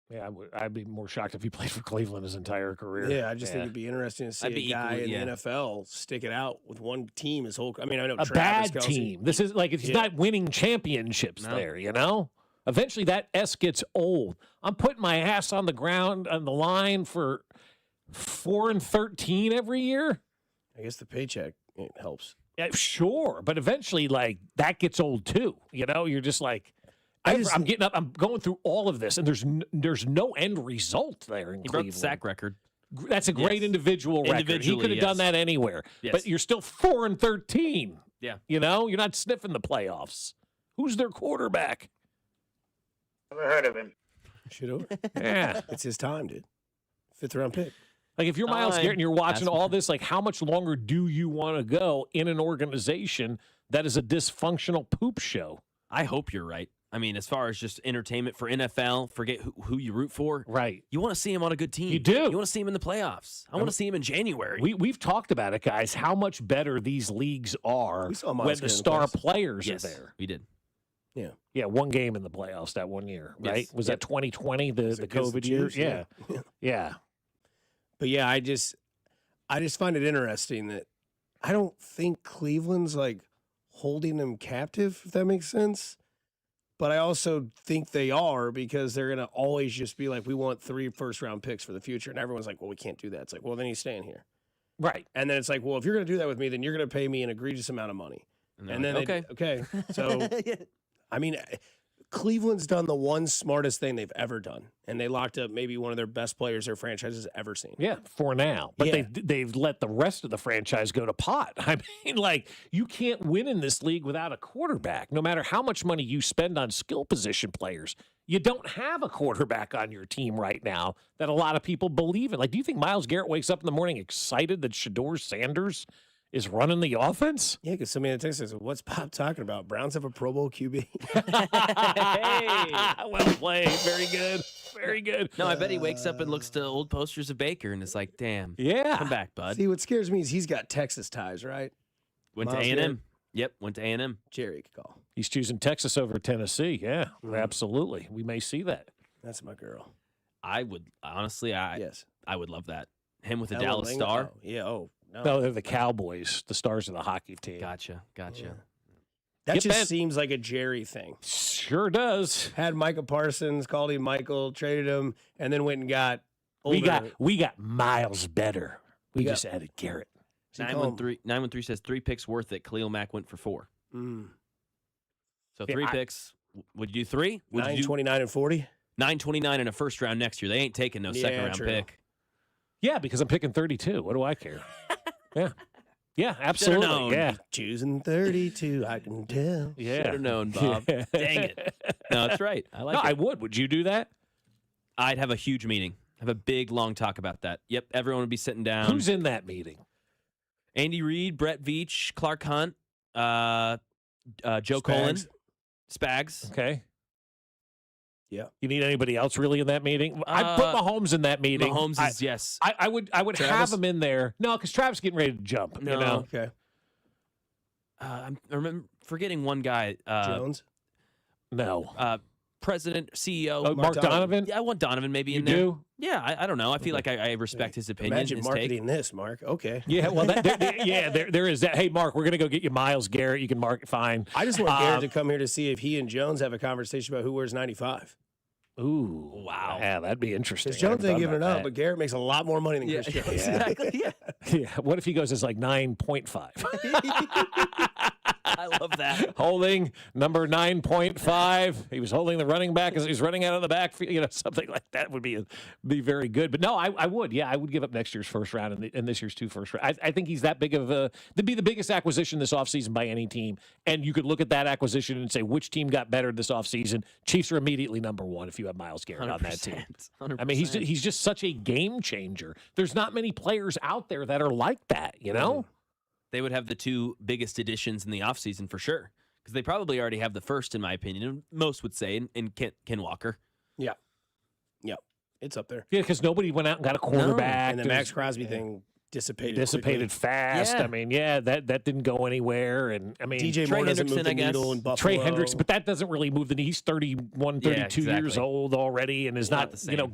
Yeah, I'd be more shocked if he played for Cleveland his entire career. Yeah, I just think it'd be interesting to see a guy in the NFL stick it out with one team his whole. I mean, I know a Travis bad Kelce. team. This is like he's not winning championships there. You know, eventually that S gets old. I'm putting my ass on the ground on the line for 4-13 every year. I guess the paycheck helps. Yeah, sure, but eventually, like that gets old too. You know, you're just like. I'm getting up. I'm going through all of this, and there's no end result there in He Cleveland. broke the sack record. That's a great individual record. He Individually, could have done yes. that anywhere. Yes. But you're still 4-13. Yeah. You know, you're not sniffing the playoffs. Who's their quarterback? Never heard of him. Should have. Yeah. It's his time, dude. 5th round pick. Like if you're Myles Time. Garrett and you're watching That's- all this, like how much longer do you want to go in an organization that is a dysfunctional poop show? I hope you're right. I mean, as far as just entertainment for NFL, forget who you root for. Right. You want to see him on a good team. You do. You want to see him in the playoffs. I want to see him in January. We've talked about it, guys, how much better these leagues are We saw when Myles the get in the star playoffs. players yes, are there. we did. Yeah. Yeah, one game in the playoffs that one year, right? Yes. Was that 2020, the against the COVID year? Chiefs, Yeah. yeah. Yeah. But yeah, I just find it interesting that I don't think Cleveland's like holding them captive, if that makes sense. But I also think they are because they're going to always just be like, we want 3 first-round picks for the future. And everyone's like, well, we can't do that. It's like, well, then he's staying here. Right. And then it's like, well, if you're going to do that with me, then you're going to pay me an egregious amount of money. And then okay. okay. So, I mean, Cleveland's done the one smartest thing they've ever done. And they locked up maybe one of their best players their franchise has ever seen. Yeah, for now. But Yeah. they've let the rest of the franchise go to pot. I mean, like, you can't win in this league without a quarterback, no matter how much money you spend on skill position players. You don't have a quarterback on your team right now that a lot of people believe in. Like, do you think Myles Garrett wakes up in the morning excited that Shedeur Sanders is running the offense? Yeah, because somebody in Texas said, what's Bob talking about? Browns have a Pro Bowl QB. Hey, well played. Very good. Very good. no, I bet he wakes up and looks to old posters of Baker and is like, damn. Yeah. Come back, bud. See, what scares me is he's got Texas ties, right? Went to Myles A&M. Garrett? Yep, went to A&M. Jerry could call. He's choosing Texas over Tennessee. Yeah, absolutely. We may see that. That's my girl. I would, honestly, Yes. I would love that. Him with a Ellen Dallas Ling- Star. Oh, yeah. Oh, no. No, they're the Cowboys, the stars of the hockey team. Gotcha. Yeah. That Get just that- seems like a Jerry thing. Sure does. Had Micah Parsons, called him Michael, traded him, and then went and got older. We got Miles better. We got- just added Garrett. 913 says 3 picks worth it. Khalil Mack went for 4. So 3 picks. Would you do 3? 9, 29, and 40? 929 in a first round next year. They ain't taking no second round true. pick. Yeah, because I'm picking 32. What do I care? Yeah. Yeah, absolutely. known. Yeah. Choosing 32, I can tell. Yeah. Should have known, Bob. Yeah. Dang it. No, that's right. I like No, it. I would. Would you do that? I'd have a huge meeting. Have a big, long talk about that. Yep, everyone would be sitting down. Who's in that meeting? Andy Reid, Brett Veach, Clark Hunt, Joe Colin, Spags. Okay. Yeah. You need anybody else really in that meeting? I put Mahomes in that meeting. Mahomes is, yes. I would have Travis? him in there. No, because Travis getting ready to jump. No. You know? Okay. I remember forgetting one guy. Jones? No. President, CEO. Oh, Mark Donovan? Yeah, I want Donovan maybe You in there. do? Yeah, I don't know. I feel like I respect his opinion. Imagine his marketing this, Mark. Okay. Yeah, well, there is that. Hey, Mark, we're going to go get you Miles Garrett. You can mark it fine. I just want Garrett to come here to see if he and Jones have a conversation about who wears 95. Ooh. Wow. Yeah, that'd be interesting. Because Jones I hadn't ain't giving it thought up, about but Garrett makes a lot more money than Chris Jones. Exactly. Yeah. that. Yeah. What if he goes as like 9.5? I love that. Holding number 9.5. He was holding the running back as he was running out of the backfield. You know, something like that would be very good. But no, I would. Yeah, I would give up next year's first round and this year's 2 first round. I think he's that big of to be the biggest acquisition this offseason by any team. And you could look at that acquisition and say which team got better this offseason. Chiefs are immediately number 1 if you have Myles Garrett on that team. 100%. I mean, he's just such a game changer. There's not many players out there that are like that, you know? They would have the 2 biggest additions in the offseason for sure. Because they probably already have the first, in my opinion. Most would say, in Ken Walker. Yeah. Yeah. It's up there. Yeah, because nobody went out and got a quarterback. And the Max Crosby thing dissipated quickly. Fast. Yeah. I mean, that didn't go anywhere. And I mean, DJ Moore doesn't move the needle in Buffalo. Trey Hendricks, but that doesn't really move the needle. He's 31, 32 years old already, and is not the same. you know,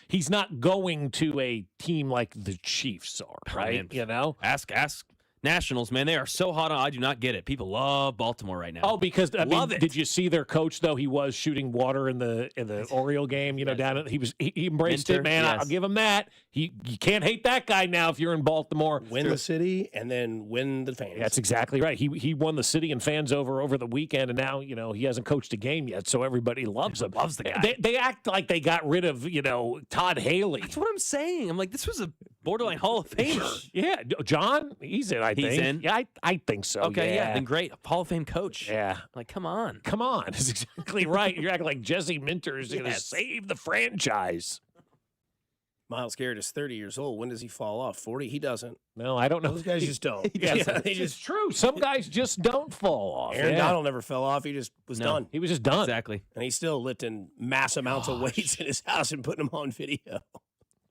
he's not going to a team like the Chiefs are, right? Man, you know? Ask Nationals, man. They are so hot on. I do not get it. People love Baltimore right now. Oh, because Love it. did you see their coach though? He was shooting water in the Oriole game. You know, down at, he embraced Minter, it, man. yes. I'll give him that. You can't hate that guy now if you're in Baltimore. Win the city and then win the fans. That's exactly right. He won the city and fans over the weekend, and now you know he hasn't coached a game yet, so everybody loves him. Loves the guy. They act like they got rid of Todd Haley. That's what I'm saying. I'm like, this was a borderline Hall of Famer. Yeah, John, he's in. I think He's in? Yeah, I think so. Okay, yeah, then great. Hall of Fame coach. Yeah. Like, come on. Come on. That's exactly right. You're acting like Jesse Minter is going to Yes. save the franchise. Myles Garrett is 30 years old. When does he fall off? 40? He doesn't. No, I don't know. Those guys just don't. Yes, They it's just. true. Some guys just don't fall off. Aaron Yeah. Donald never fell off. He just was done. He was just done. Exactly. And he's still lifting mass amounts of weights in his house and putting them on video.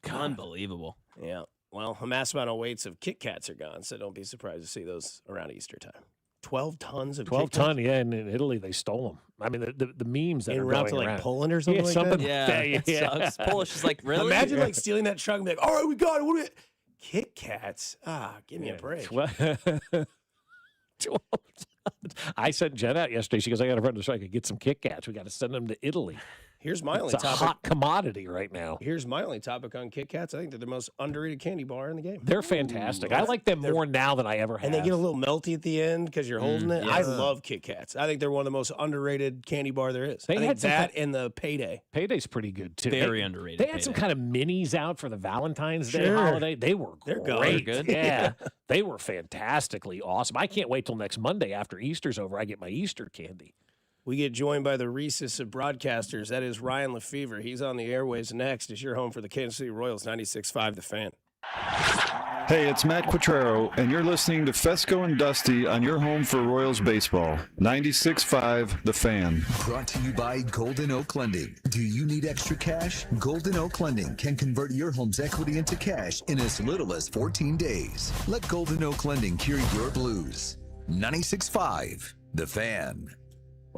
Unbelievable. Yeah. Well, a mass amount of weights of Kit Kats are gone, so don't be surprised to see those around Easter time. 12 tons of 12 Kit Kats? ton, yeah, and in Italy they stole them. I mean, the memes that En are route going to like around. Poland or something like that? Yeah, it sucks. Polish is like, really? Imagine like stealing that truck and be like, all right, we got it. What are we... Kit Kats? Give me a break. 12 I sent Jen out yesterday. She goes, I got a friend so I could get some Kit Kats. We got to send them to Italy. Here's my only It's a topic. hot commodity right now. Here's my only topic on Kit Kats. I think they're the most underrated candy bar in the game. They're fantastic. I like them more now than I ever have. And they get a little melty at the end because you're holding it. I yes. love Kit Kats. I think they're one of the most underrated candy bar there is. They I think had some that and the Payday. Payday's pretty good too. Very underrated. They had some Payday. kind of minis out for the Valentine's Day Sure. holiday. They were They're great. good. Yeah. They were fantastically awesome. I can't wait till next Monday after Easter's over. I get my Easter candy. We get joined by the Rhesus of broadcasters. That is Ryan Lefevre. He's on the airways next as you're home for the Kansas City Royals, 96.5 The Fan. Hey, it's Matt Quattrero, and you're listening to Fescoe and Dusty on your home for Royals baseball, 96.5 The Fan. Brought to you by Golden Oak Lending. Do you need extra cash? Golden Oak Lending can convert your home's equity into cash in as little as 14 days. Let Golden Oak Lending cure your blues. 96.5 The Fan.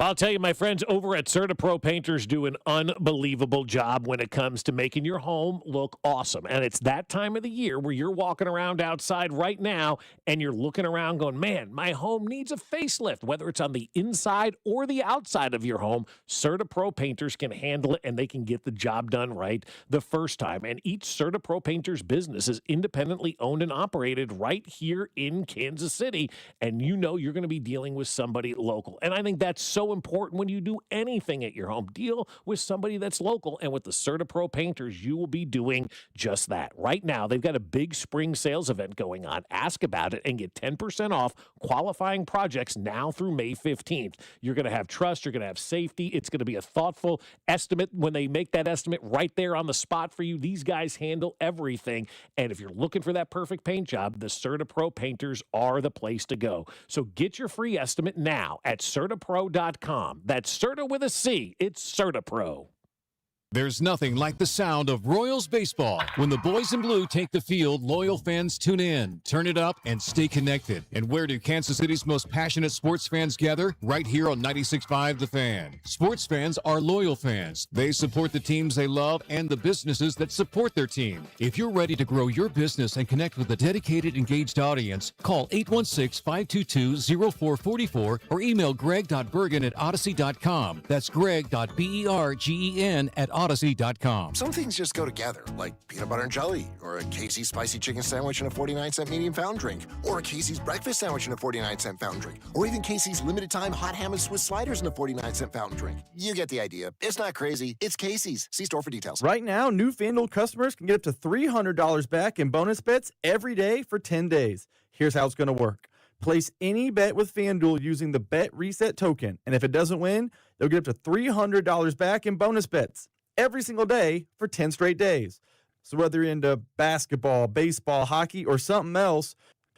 Well, I'll tell you, my friends over at CertaPro Painters do an unbelievable job when it comes to making your home look awesome. And it's that time of the year where you're walking around outside right now and you're looking around going, man, my home needs a facelift. Whether it's on the inside or the outside of your home, CertaPro Painters can handle it and they can get the job done right the first time. And each CertaPro Painters business is independently owned and operated right here in Kansas City. And you know you're going to be dealing with somebody local. And I think that's so important when you do anything at your home. Deal with somebody that's local. And with the CertaPro Painters, you will be doing just that. Right now, they've got a big spring sales event going on. Ask about it and get 10% off qualifying projects now through May 15th. You're going to have trust. You're going to have safety. It's going to be a thoughtful estimate when they make that estimate right there on the spot for you. These guys handle everything. And if you're looking for that perfect paint job, the CertaPro Painters are the place to go. So get your free estimate now at CertaPro.com. That's Certa with a C. It's CertaPro. There's nothing like the sound of Royals baseball. When the boys in blue take the field, loyal fans tune in, turn it up, and stay connected. And where do Kansas City's most passionate sports fans gather? Right here on 96.5 The Fan. Sports fans are loyal fans. They support the teams they love and the businesses that support their team. If you're ready to grow your business and connect with a dedicated, engaged audience, call 816-522-0444 or email greg.bergen@odyssey.com. That's greg.bergen at odyssey.com. Some things just go together, like peanut butter and jelly, or a Casey's spicy chicken sandwich and a 49-cent medium fountain drink, or a Casey's breakfast sandwich and a 49-cent fountain drink, or even Casey's limited time hot ham and Swiss sliders and a 49-cent fountain drink. You get the idea. It's not crazy. It's Casey's. See store for details. Right now, new FanDuel customers can get up to $300 back in bonus bets every day for 10 days. Here's how it's going to work. Place any bet with FanDuel using the Bet Reset token, and if it doesn't win, they'll get up to $300 back in bonus bets every single day for 10 straight days. So whether you're into basketball, baseball, hockey, or something else,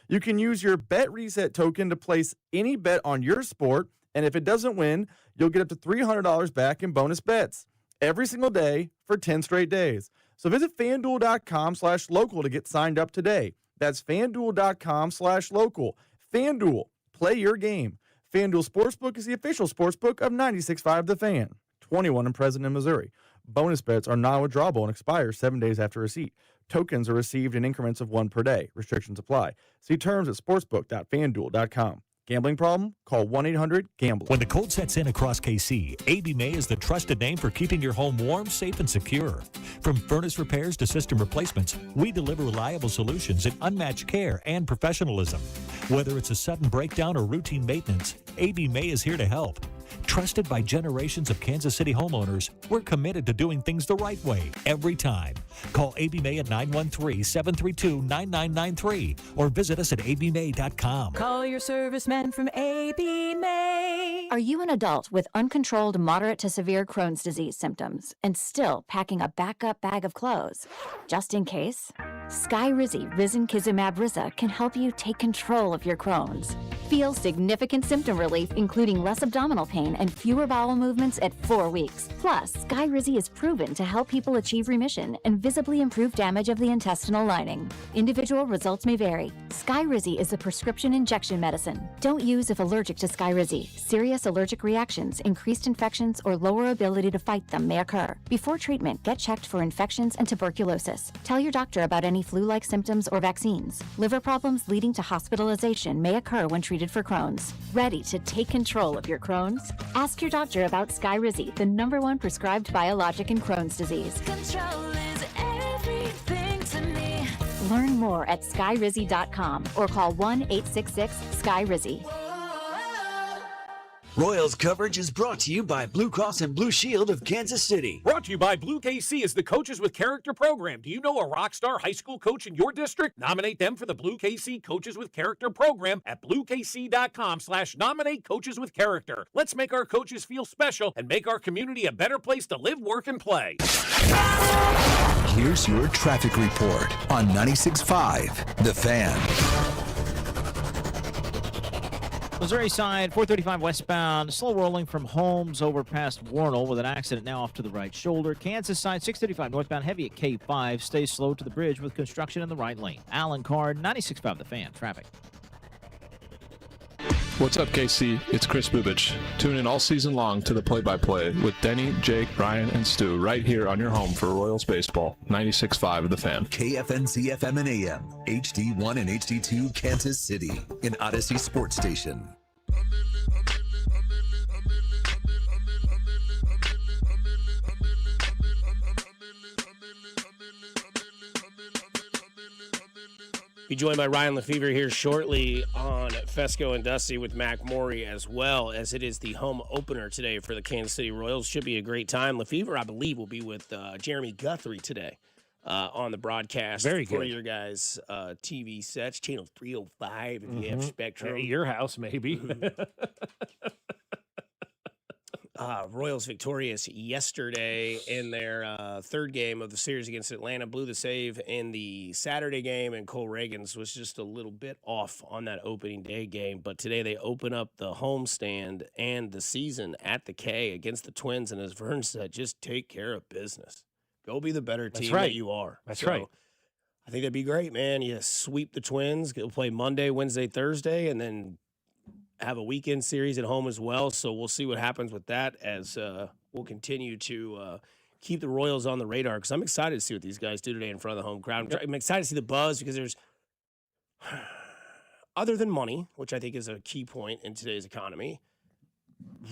you can use your Bet Reset token to place any bet on your sport, and if it doesn't win, you'll get up to $300 back in bonus bets every single day for 10 straight days. So visit FanDuel.com/local to get signed up today. That's FanDuel.com/local. FanDuel, play your game. FanDuel Sportsbook is the official sportsbook of 96.5 The Fan. 21 and present in Missouri. Bonus bets are non-withdrawable and expire 7 days after receipt. Tokens are received in increments of 1 per day. Restrictions apply. See terms at sportsbook.fanduel.com. Gambling problem? Call 1-800-GAMBLER. When the cold sets in across KC, AB May is the trusted name for keeping your home warm, safe, and secure. From furnace repairs to system replacements, we deliver reliable solutions and unmatched care and professionalism. Whether it's a sudden breakdown or routine maintenance, AB May is here to help. Trusted by generations of Kansas City homeowners, we're committed to doing things the right way every time. Call AB May at 913-732-9993 or visit us at abmay.com. Call your serviceman from AB May. Are you an adult with uncontrolled moderate to severe Crohn's disease symptoms and still packing a backup bag of clothes? Just in case, Skyrizi Risankizumab Riza can help you take control of your Crohn's. Feel significant symptom relief, including less abdominal pain and fewer bowel movements at 4 weeks. Plus, Skyrizi is proven to help people achieve remission and visibly improve damage of the intestinal lining. Individual results may vary. Skyrizi is a prescription injection medicine. Don't use if allergic to Skyrizi. Serious allergic reactions, increased infections, or lower ability to fight them may occur. Before treatment, get checked for infections and tuberculosis. Tell your doctor about any flu-like symptoms or vaccines. Liver problems leading to hospitalization may occur when treated for Crohn's. Ready to take control of your Crohn's? Ask your doctor about Skyrizi, the #1 prescribed biologic in Crohn's disease. Control is everything to me. Learn more at skyrizi.com or call 1-866-SKYRIZI. Royals coverage is brought to you by Blue Cross and Blue Shield of Kansas City. Brought to you by Blue KC is the Coaches with Character program. Do you know a rock star high school coach in your district? Nominate them for the Blue KC Coaches with Character program at bluekc.com/nominate coaches with character. Let's make our coaches feel special and make our community a better place to live, work, and play. Here's your traffic report on 96.5 The Fan. Missouri side, 435 westbound, slow rolling from Holmes over past Warnell with an accident now off to the right shoulder. Kansas side, 635 northbound, heavy at K5, stays slow to the bridge with construction in the right lane. Alan Card, 96.5 The Fan, traffic. What's up, KC? It's Chris Bubich. Tune in all season long to the play-by-play with Denny, Jake, Ryan, and Stu right here on your home for Royals baseball. 96.5 The Fan. KFNC FM and AM, HD1 and HD2, Kansas City, an Odyssey sports station. Be joined by Ryan Lefevre here shortly on Fescoe and Dusty with Mac Morey, as well as it is the home opener today for the Kansas City Royals. Should be a great time. Lefevre, I believe, will be with Jeremy Guthrie today on the broadcast. Very good. For your guys' TV sets. Channel 305 if you have Spectrum. At your house, maybe. Royals victorious yesterday in their third game of the series against Atlanta. Blew the save in the Saturday game, and Cole Reagans was just a little bit off on that opening day game. But today they open up the homestand and the season at the K against the Twins. And as Vern said, just take care of business. Go be the better team that you are. That's right. I think that'd be great, man. You sweep the Twins. Go play Monday, Wednesday, Thursday, and then have a weekend series at home as well. So we'll see what happens with that as we'll continue to keep the Royals on the radar, because I'm excited to see what these guys do today in front of the home crowd. I'm excited to see the buzz, because there's, other than money, which I think is a key point in today's economy,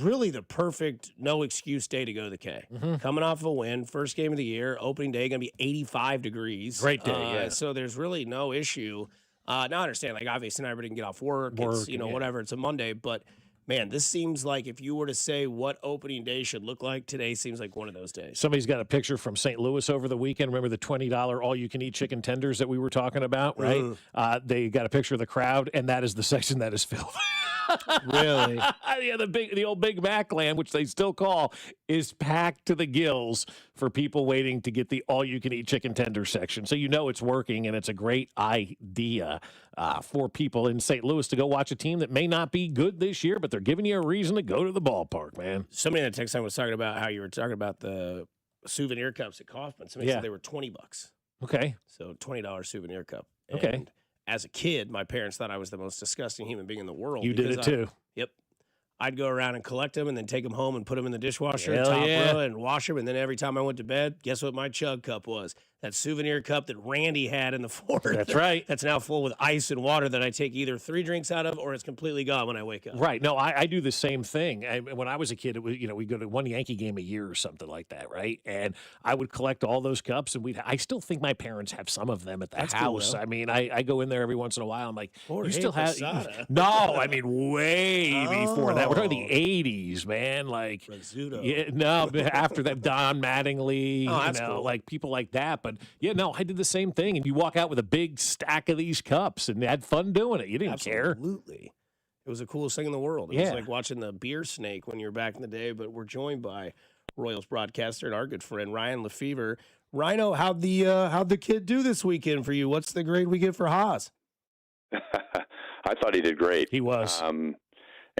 really the perfect no-excuse day to go to the K. Coming off a win, first game of the year, opening day, going to be 85 degrees. Great day, yeah. So there's really no issue. Now I understand, like, obviously, everybody can get off work. It's, whatever. It's a Monday. But, man, this seems like if you were to say what opening day should look like, today seems like one of those days. Somebody's got a picture from St. Louis over the weekend. Remember the $20 all-you-can-eat chicken tenders that we were talking about, right? They got a picture of the crowd, and that is the section that is filled. Really? Yeah, the old Big Mac land, which they still call, is packed to the gills for people waiting to get the all-you-can-eat chicken tender section. So you know it's working, and it's a great idea for people in St. Louis to go watch a team that may not be good this year, but they're giving you a reason to go to the ballpark, man. Somebody in the text line was talking about how you were talking about the souvenir cups at Kaufman. Somebody said they were $20. Okay. So $20 souvenir cup. Okay. And as a kid, my parents thought I was the most disgusting human being in the world. You did it too. Yep. I'd go around and collect them and then take them home and put them in the dishwasher Hell top yeah. row and wash them. And then every time I went to bed, guess what my chug cup was? That souvenir cup that Randy had in the fort. That's right. That's now full with ice and water that I take either 3 drinks out of, or it's completely gone when I wake up. Right. No, I do the same thing. When I was a kid, it was, we'd go to one Yankee game a year or something like that, right? And I would collect all those cups, and I still think my parents have some of them at the That's house. cool, I mean, I go in there every once in a while. I'm like, Or you still have Posada. No, I mean way before that. We're talking the 80s, man. Like Rizzuto. yeah, no, after that, Don Mattingly, that's cool. like people like that. But yeah, no, I did the same thing. And you walk out with a big stack of these cups and had fun doing it. You didn't care. Absolutely. It was the coolest thing in the world. It was like watching the beer snake when you were back in the day. But we're joined by Royals broadcaster and our good friend Ryan Lefevre. Rhino, how'd the kid do this weekend for you? What's the grade we get for Haas? I thought he did great. He was, and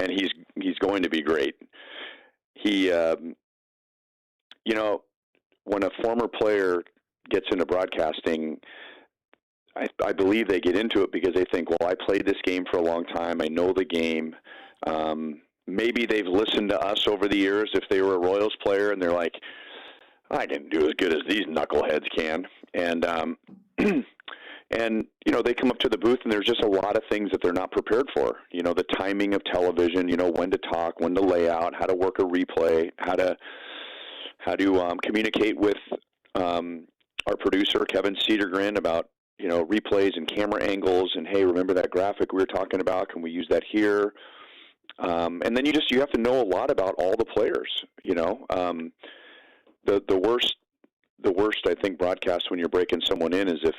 he's going to be great. He, when a former player gets into broadcasting, I believe they get into it because they think, well, I played this game for a long time. I know the game. Maybe they've listened to us over the years if they were a Royals player, and they're like, I didn't do as good as these knuckleheads can. And, they come up to the booth, and there's just a lot of things that they're not prepared for. The timing of television, when to talk, when to lay out, how to work a replay, how to communicate with our producer, Kevin Cedergren, about, replays and camera angles, and, hey, remember that graphic we were talking about? Can we use that here? And then you have to know a lot about all the players, The worst, I think, broadcast when you're breaking someone in is if,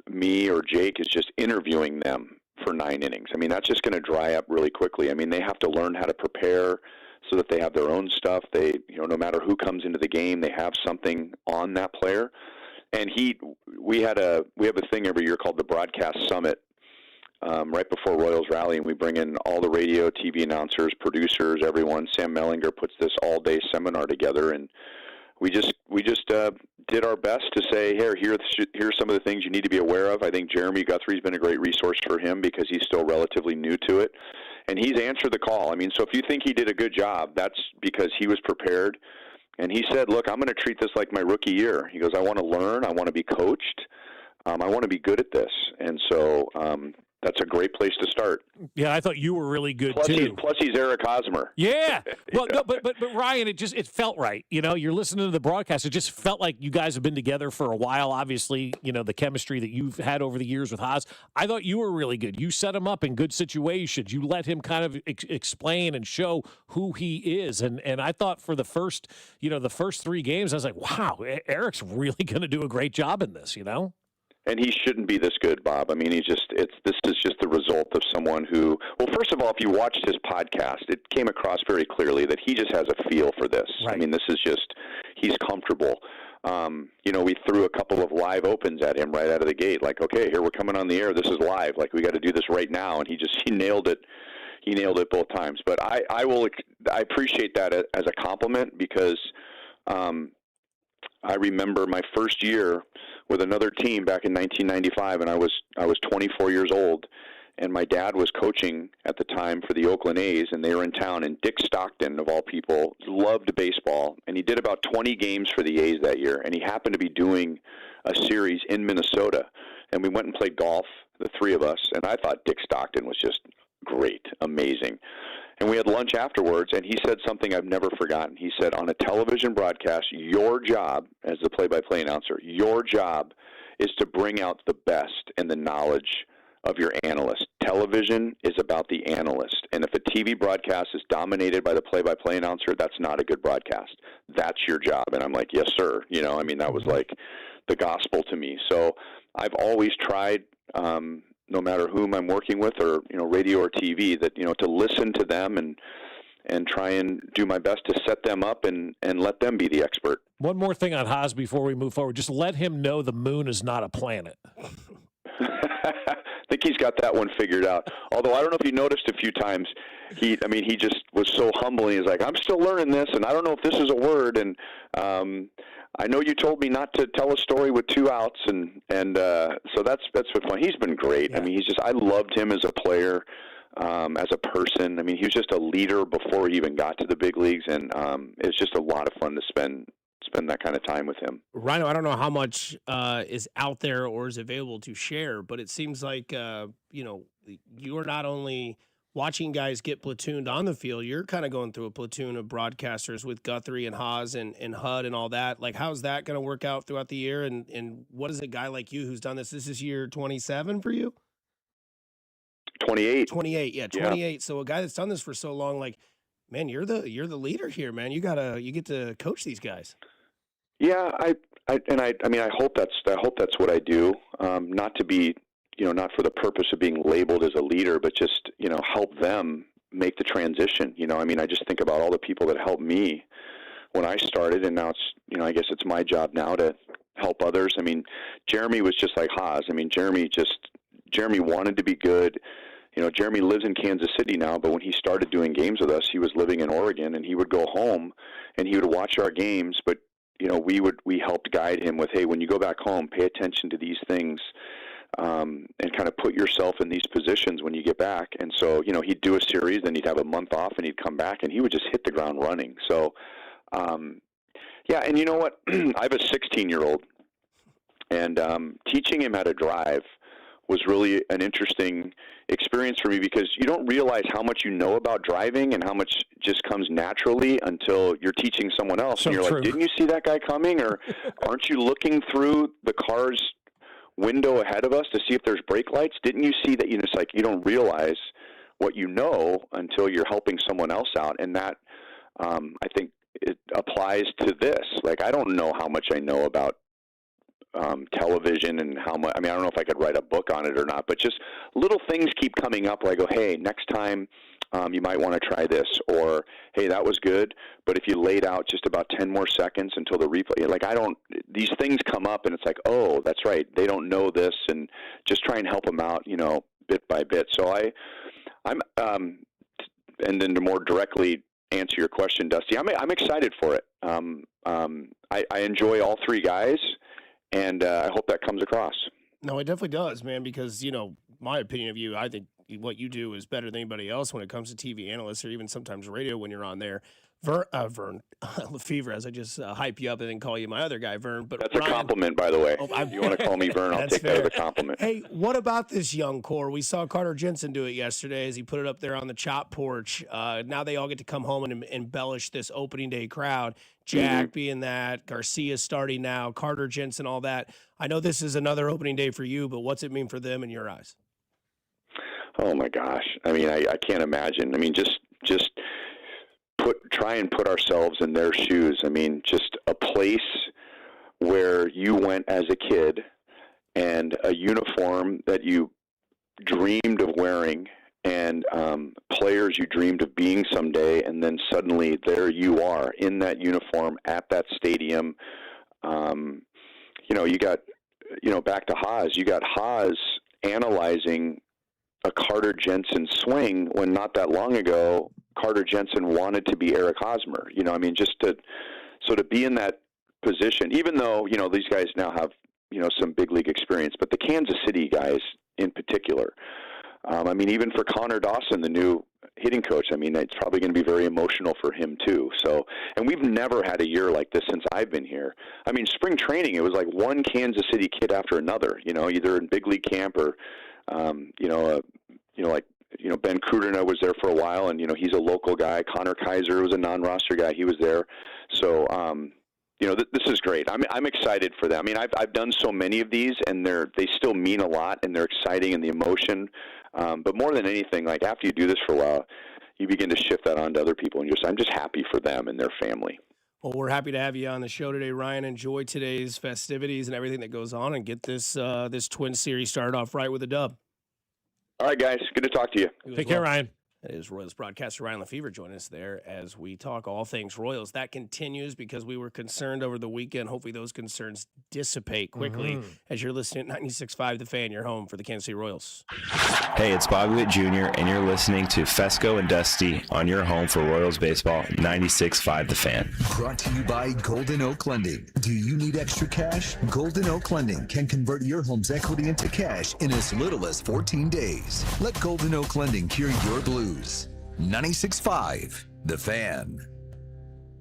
me or Jake is just interviewing them for 9 innings. I mean, that's just going to dry up really quickly. I mean, they have to learn how to prepare so that they have their own stuff. They, no matter who comes into the game, they have something on that player. And we have a thing every year called the Broadcast Summit, right before Royals Rally, and we bring in all the radio, TV announcers, producers, everyone. Sam Mellinger puts this all-day seminar together, and we just did our best to say, here's some of the things you need to be aware of. I think Jeremy Guthrie's been a great resource for him because he's still relatively new to it. and he's answered the call. I mean, so if you think he did a good job, that's because he was prepared. And he said, look, I'm going to treat this like my rookie year. He goes, I want to learn. I want to be coached. I want to be good at this. And so that's a great place to start. Yeah, I thought you were really good plus too. Plus, he's Eric Hosmer. Yeah. Well, no, but Ryan, it felt right. You know, you're listening to the broadcast. It just felt like you guys have been together for a while. Obviously, you know, the chemistry that you've had over the years with Haas. I thought you were really good. You set him up in good situations. You let him kind of explain and show who he is. And I thought for the first 3 games, I was like, wow, Eric's really going to do a great job in this. You know. And he shouldn't be this good, Bob. I mean, this is just the result of someone who, well, first of all, if you watched his podcast, it came across very clearly that he just has a feel for this. Right. I mean, this is just, he's comfortable. You know, we threw a couple of live opens at him right out of the gate. Like, okay, here we're coming on the air. This is live. Like, we got to do this right now. And he nailed it. He nailed it both times. But I appreciate that as a compliment because, I remember my first year with another team back in 1995, and I was 24 years old, and my dad was coaching at the time for the Oakland A's, and they were in town, and Dick Stockton, of all people, loved baseball, and he did about 20 games for the A's that year, and he happened to be doing a series in Minnesota, and we went and played golf, the three of us, and I thought Dick Stockton was just great, amazing. And we had lunch afterwards, and he said something I've never forgotten. He said, on a television broadcast, your job as the play-by-play announcer, your job is to bring out the best and the knowledge of your analyst. Television is about the analyst. And if a TV broadcast is dominated by the play-by-play announcer, that's not a good broadcast. That's your job. And I'm like, yes, sir. You know, I mean, that was like the gospel to me. So I've always tried, no matter whom I'm working with or, you know, radio or TV, that, you know, to listen to them and try and do my best to set them up and let them be the expert. One more thing on Haas before we move forward. Just let him know the moon is not a planet. I think he's got that one figured out. Although I don't know if you noticed a few times, he just was so humble. He's like, I'm still learning this, and I don't know if this is a word. And I know you told me not to tell a story with 2 outs, and so that's been fun. He's been great. Yeah. I mean, I loved him as a player, as a person. I mean, he was just a leader before he even got to the big leagues, and it's just a lot of fun to spend that kind of time with him. Rhino, I don't know how much is out there or is available to share, but it seems like you're not only watching guys get platooned on the field, you're kind of going through a platoon of broadcasters with Guthrie and Haas and Hud and all that. Like, how's that going to work out throughout the year? And what is a guy like you who's done this? This is year 27 for you? 28. 28, yeah, 28. Yeah. So a guy that's done this for so long, like, man, you're the leader here, man. You get to coach these guys. Yeah, I hope that's what I do. Not to be, not for the purpose of being labeled as a leader, but just, help them make the transition. I just think about all the people that helped me when I started, and now it's, I guess it's my job now to help others. Jeremy was just like Haas. Jeremy wanted to be good. Jeremy lives in Kansas City now, but when he started doing games with us, he was living in Oregon, and he would go home and he would watch our games, but we helped guide him with, hey, when you go back home, pay attention to these things, and kind of put yourself in these positions when you get back. And so, he'd do a series, then he'd have a month off, and he'd come back, and he would just hit the ground running. So, yeah, and you know what? I have a 16-year-old, and teaching him how to drive was really an interesting experience for me, because you don't realize how much you know about driving and how much just comes naturally until you're teaching someone else. So and you're true. Like, didn't you see that guy coming? Or aren't you looking through the car's window ahead of us to see if there's brake lights? Didn't you see that? It's like you don't realize what you know until you're helping someone else out. And that, I think it applies to this. Like, I don't know how much I know about television and how much. I don't know if I could write a book on it or not, but just little things keep coming up where I go, hey, next time you might want to try this, or hey, that was good, but if you laid out just about 10 more seconds until the replay, like these things come up, and it's like, oh, that's right, they don't know this, and just try and help them out, bit by bit. So I'm and then to more directly answer your question, Dusty, I'm excited for it. I enjoy all three guys. And I hope that comes across. No, it definitely does, man, because, my opinion of you, I think what you do is better than anybody else when it comes to TV analysts or even sometimes radio when you're on there. Vern Lefevre, as I just hype you up and then call you my other guy, Vern. But That's Ryan, a compliment, by the way. Oh, If you want to call me Vern, I'll take fair. that as a compliment. Hey, what about this young core? We saw Carter Jensen do it yesterday as he put it up there on the chop porch. Now they all get to come home and embellish this opening day crowd. Jack being that, Garcia starting now, Carter Jensen, all that. I know this is another opening day for you, but what's it mean for them in your eyes? Oh my gosh! I mean, I can't imagine. I mean, just try and put ourselves in their shoes. I mean, just a place where you went as a kid and a uniform that you dreamed of wearing and players you dreamed of being someday, and then suddenly there you are in that uniform at that stadium. You got, back to Haas, you got Haas analyzing a Carter Jensen swing when not that long ago Carter Jensen wanted to be Eric Hosmer. Just to be in that position, even though, these guys now have, some big league experience, but the Kansas City guys in particular, even for Connor Dawson, the new hitting coach, it's probably going to be very emotional for him too. So, and we've never had a year like this since I've been here. Spring training, it was like one Kansas City kid after another, either in big league camp or, Ben Krudena was there for a while, and, he's a local guy. Connor Kaiser was a non-roster guy. He was there. So, this is great. I'm excited for them. I've done so many of these, and they still mean a lot, and they're exciting, and the emotion. But more than anything, like after you do this for a while, you begin to shift that on to other people, and I'm just happy for them and their family. Well, we're happy to have you on the show today, Ryan. Enjoy today's festivities and everything that goes on, and get this Twin Series started off right with a dub. All right, guys. Good to talk to you. Take care, Ryan. That is Royals broadcaster Ryan Lefevre joining us there as we talk all things Royals. That continues because we were concerned over the weekend. Hopefully those concerns dissipate quickly as you're listening at 96.5 The Fan, your home for the Kansas City Royals. Hey, it's Bobby Witt Jr., and you're listening to Fescoe and Dusty on your home for Royals baseball, 96.5 The Fan. Brought to you by Golden Oak Lending. Do you need extra cash? Golden Oak Lending can convert your home's equity into cash in as little as 14 days. Let Golden Oak Lending cure your blues. 96.5 The Fan.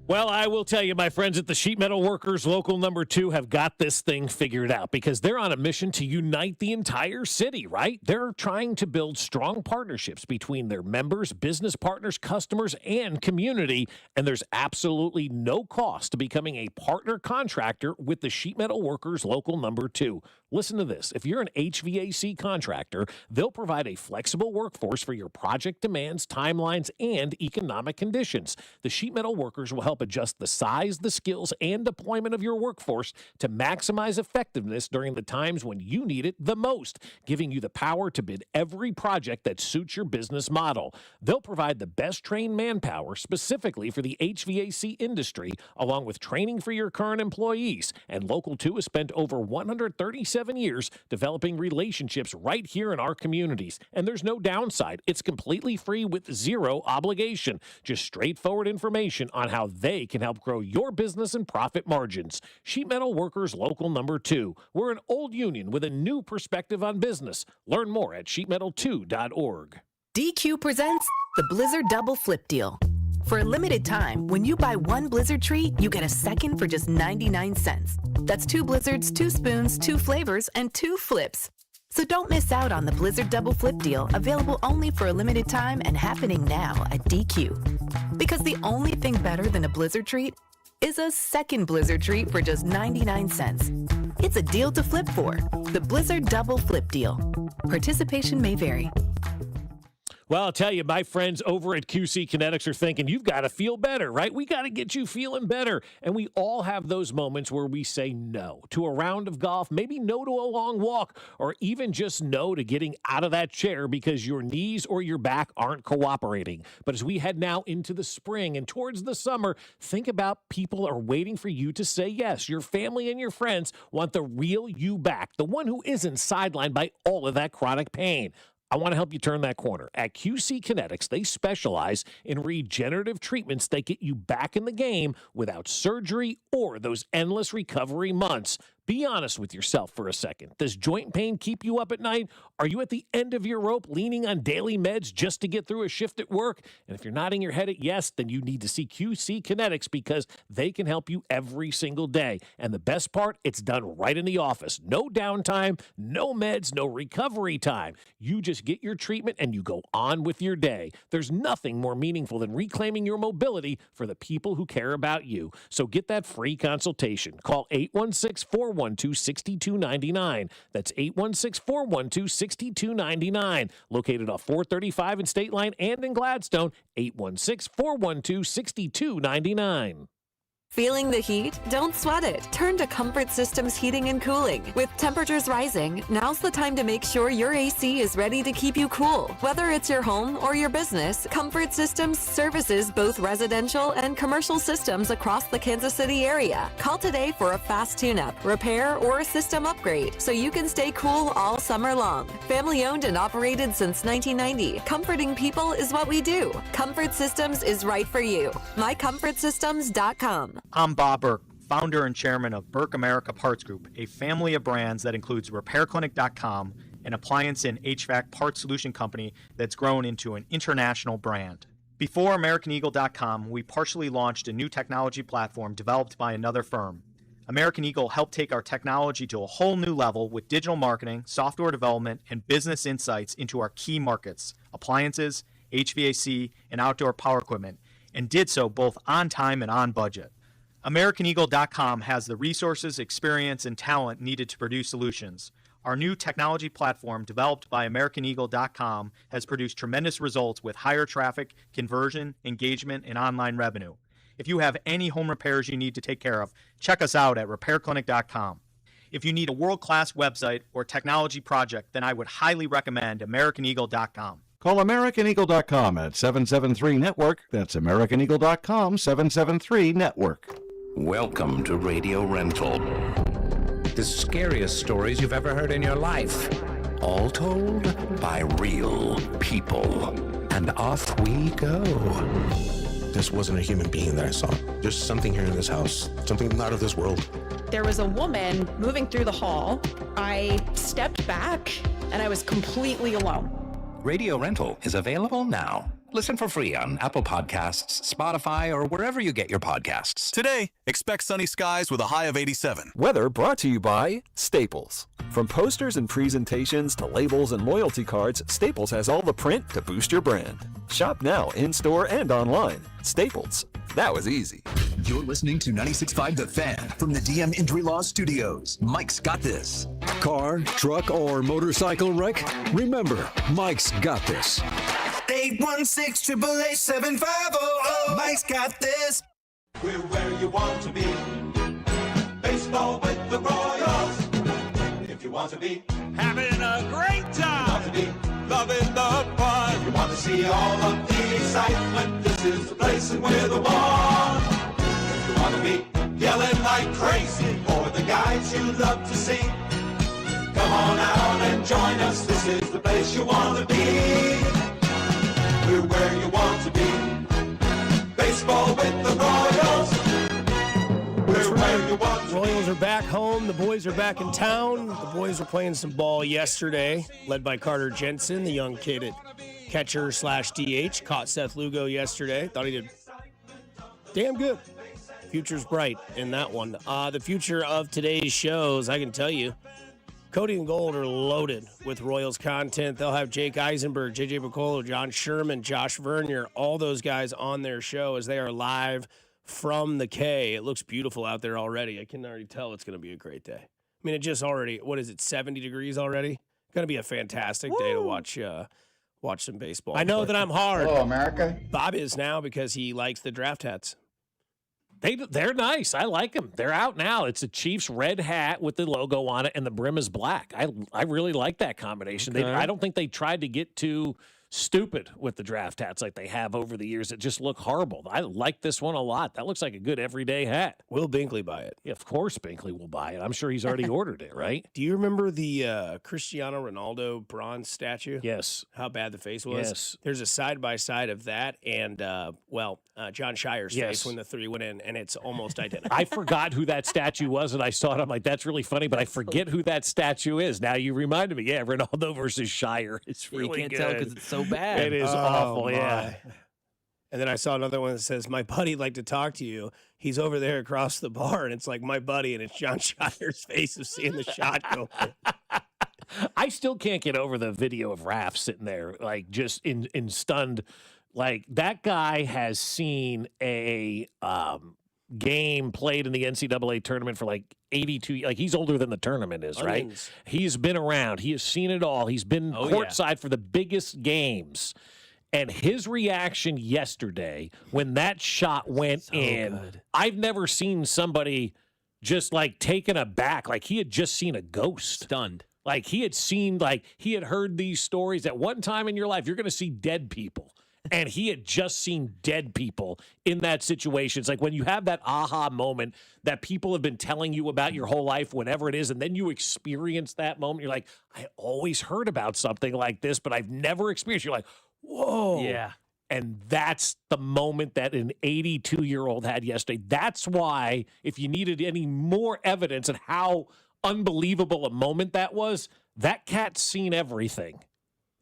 Well, I will tell you, my friends at the Sheet Metal Workers Local Number 2 have got this thing figured out because they're on a mission to unite the entire city, right? They're trying to build strong partnerships between their members, business partners, customers, and community, and there's absolutely no cost to becoming a partner contractor with the Sheet Metal Workers Local Number 2. Listen to this. If you're an HVAC contractor, they'll provide a flexible workforce for your project demands, timelines, and economic conditions. The Sheet Metal Workers will help adjust the size, the skills, and deployment of your workforce to maximize effectiveness during the times when you need it the most, giving you the power to bid every project that suits your business model. They'll provide the best trained manpower specifically for the HVAC industry, along with training for your current employees. And Local 2 has spent over 137 years developing relationships right here in our communities. And there's no downside. It's completely free with zero obligation. Just straightforward information on how they can help grow your business and profit margins. Sheet Metal Workers Local Number 2. We're an old union with a new perspective on business. Learn more at sheetmetal2.org. DQ presents the Blizzard Double Flip Deal. For a limited time, when you buy one Blizzard treat, you get a second for just 99 cents. That's 2 Blizzards, 2 spoons, 2 flavors, and 2 flips. So don't miss out on the Blizzard Double Flip Deal, available only for a limited time and happening now at DQ. Because the only thing better than a Blizzard treat is a second Blizzard treat for just 99 cents. It's a deal to flip for. The Blizzard Double Flip Deal. Participation may vary. Well, I'll tell you, my friends over at QC Kinetics are thinking, you've got to feel better, right? We got to get you feeling better. And we all have those moments where we say no to a round of golf, maybe no to a long walk, or even just no to getting out of that chair because your knees or your back aren't cooperating. But as we head now into the spring and towards the summer, think about people are waiting for you to say yes. Your family and your friends want the real you back, the one who isn't sidelined by all of that chronic pain. I want to help you turn that corner. At QC Kinetics, they specialize in regenerative treatments that get you back in the game without surgery or those endless recovery months. Be honest with yourself for a second. Does joint pain keep you up at night? Are you at the end of your rope leaning on daily meds just to get through a shift at work? And if you're nodding your head at yes, then you need to see QC Kinetics because they can help you every single day. And the best part, it's done right in the office. No downtime, no meds, no recovery time. You just get your treatment and you go on with your day. There's nothing more meaningful than reclaiming your mobility for the people who care about you. So get that free consultation. Call 816-412-6299. That's 816-412-6299. Located off 435 in State Line and in Gladstone, 816-412-6299. Feeling the heat? Don't sweat it. Turn to Comfort Systems Heating and Cooling. With temperatures rising, now's the time to make sure your AC is ready to keep you cool. Whether it's your home or your business, Comfort Systems services both residential and commercial systems across the Kansas City area. Call today for a fast tune-up, repair, or a system upgrade so you can stay cool all summer long. Family owned and operated since 1990, comforting people is what we do. Comfort Systems is right for you. MyComfortSystems.com. I'm Bob Burke, founder and chairman of Burke America Parts Group, a family of brands that includes RepairClinic.com, an appliance and HVAC parts solution company that's grown into an international brand. Before AmericanEagle.com, we partially launched a new technology platform developed by another firm. American Eagle helped take our technology to a whole new level with digital marketing, software development, and business insights into our key markets, appliances, HVAC, and outdoor power equipment, and did so both on time and on budget. AmericanEagle.com has the resources, experience, and talent needed to produce solutions. Our new technology platform, developed by AmericanEagle.com, has produced tremendous results with higher traffic, conversion, engagement, and online revenue. If you have any home repairs you need to take care of, check us out at RepairClinic.com. If you need a world-class website or technology project, then I would highly recommend AmericanEagle.com. Call AmericanEagle.com at 773-NETWORK. That's AmericanEagle.com, 773-NETWORK. Welcome to Radio Rental. The scariest stories you've ever heard in your life. All told by real people. And off we go. This wasn't a human being that I saw. There's something here in this house. Something not of this world. There was a woman moving through the hall. I stepped back and I was completely alone. Radio Rental is available now. Listen for free on Apple Podcasts, Spotify, or wherever you get your podcasts. Today, expect sunny skies with a high of 87. Weather brought to you by Staples. From posters and presentations to labels and loyalty cards, Staples has all the print to boost your brand. Shop now in-store and online. Staples. That was easy. You're listening to 96.5 The Fan from the DM Injury Law Studios. Mike's got this. Car, truck, or motorcycle wreck? Remember, Mike's got this. 816-888-7500. Mike's got this. We're where you want to be. Baseball with the Royals. If you want to be Having a great time. want to be loving the fun. If you want to see all of the excitement, this is the place and we're the one. If you want to be yelling like crazy for the guys you love to see, come on out and join us. This is the place you want to be. We're where you want to be. Baseball with the Royals. We're where you want to be. Royals are back home. The boys are back in town. The boys were playing some ball yesterday, led by Carter Jensen, the young kid at catcher/DH. Caught Seth Lugo yesterday. Thought he did damn good. Future's bright in that one. The future of today's shows, I can tell you, Cody and Gold are loaded with Royals content. They'll have Jake Eisenberg, JJ Piccolo, John Sherman, Josh Vernier, all those guys on their show as they are live from the K. It looks beautiful out there already. I can already tell it's going to be a great day. I mean, it just already, what is it, 70 degrees already? Going to be a fantastic day to watch some baseball. I know that I'm hard. Hello, America. Bob is now because he likes the draft hats. They're nice. I like them. They're out now. It's a Chiefs red hat with the logo on it, and the brim is black. I really like that combination. Okay. I don't think they tried to get too stupid with the draft hats like they have over the years that just look horrible. I like this one a lot. That looks like a good everyday hat. Will Binkley buy it? Yeah, of course Binkley will buy it. I'm sure he's already ordered it, right? Do you remember the Cristiano Ronaldo bronze statue? Yes. How bad the face was? Yes. There's a side-by-side of that and, John Shire's Yes. face when the three went in, and it's almost identical. I forgot who that statue was, and I saw it. I'm like, that's really funny, but I forget who that statue is. Now you reminded me. Yeah, Ronaldo versus Shire. It's really you can't good. tell because it's so bad. It is awful, yeah. And then I saw another one that says, my buddy'd like to talk to you. He's over there across the bar, and it's like my buddy, and it's John Shire's face of seeing the shot go. I still can't get over the video of Raph sitting there, like just in stunned. Like that guy has seen a game played in the NCAA tournament for like 82. Like he's older than the tournament is, right? Onions. He's been around. He has seen it all. He's been courtside for the biggest games. And his reaction yesterday when that shot went in, I've never seen somebody just like taken aback, like he had just seen a ghost. Stunned. Like he had seen, like he had heard these stories at one time in your life, you're going to see dead people. And he had just seen dead people in that situation. It's like when you have that aha moment that people have been telling you about your whole life, whatever it is, and then you experience that moment. You're like, I always heard about something like this, but I've never experienced. You're like, whoa. Yeah. And that's the moment that an 82-year-old had yesterday. That's why, if you needed any more evidence of how unbelievable a moment that was, that cat's seen everything.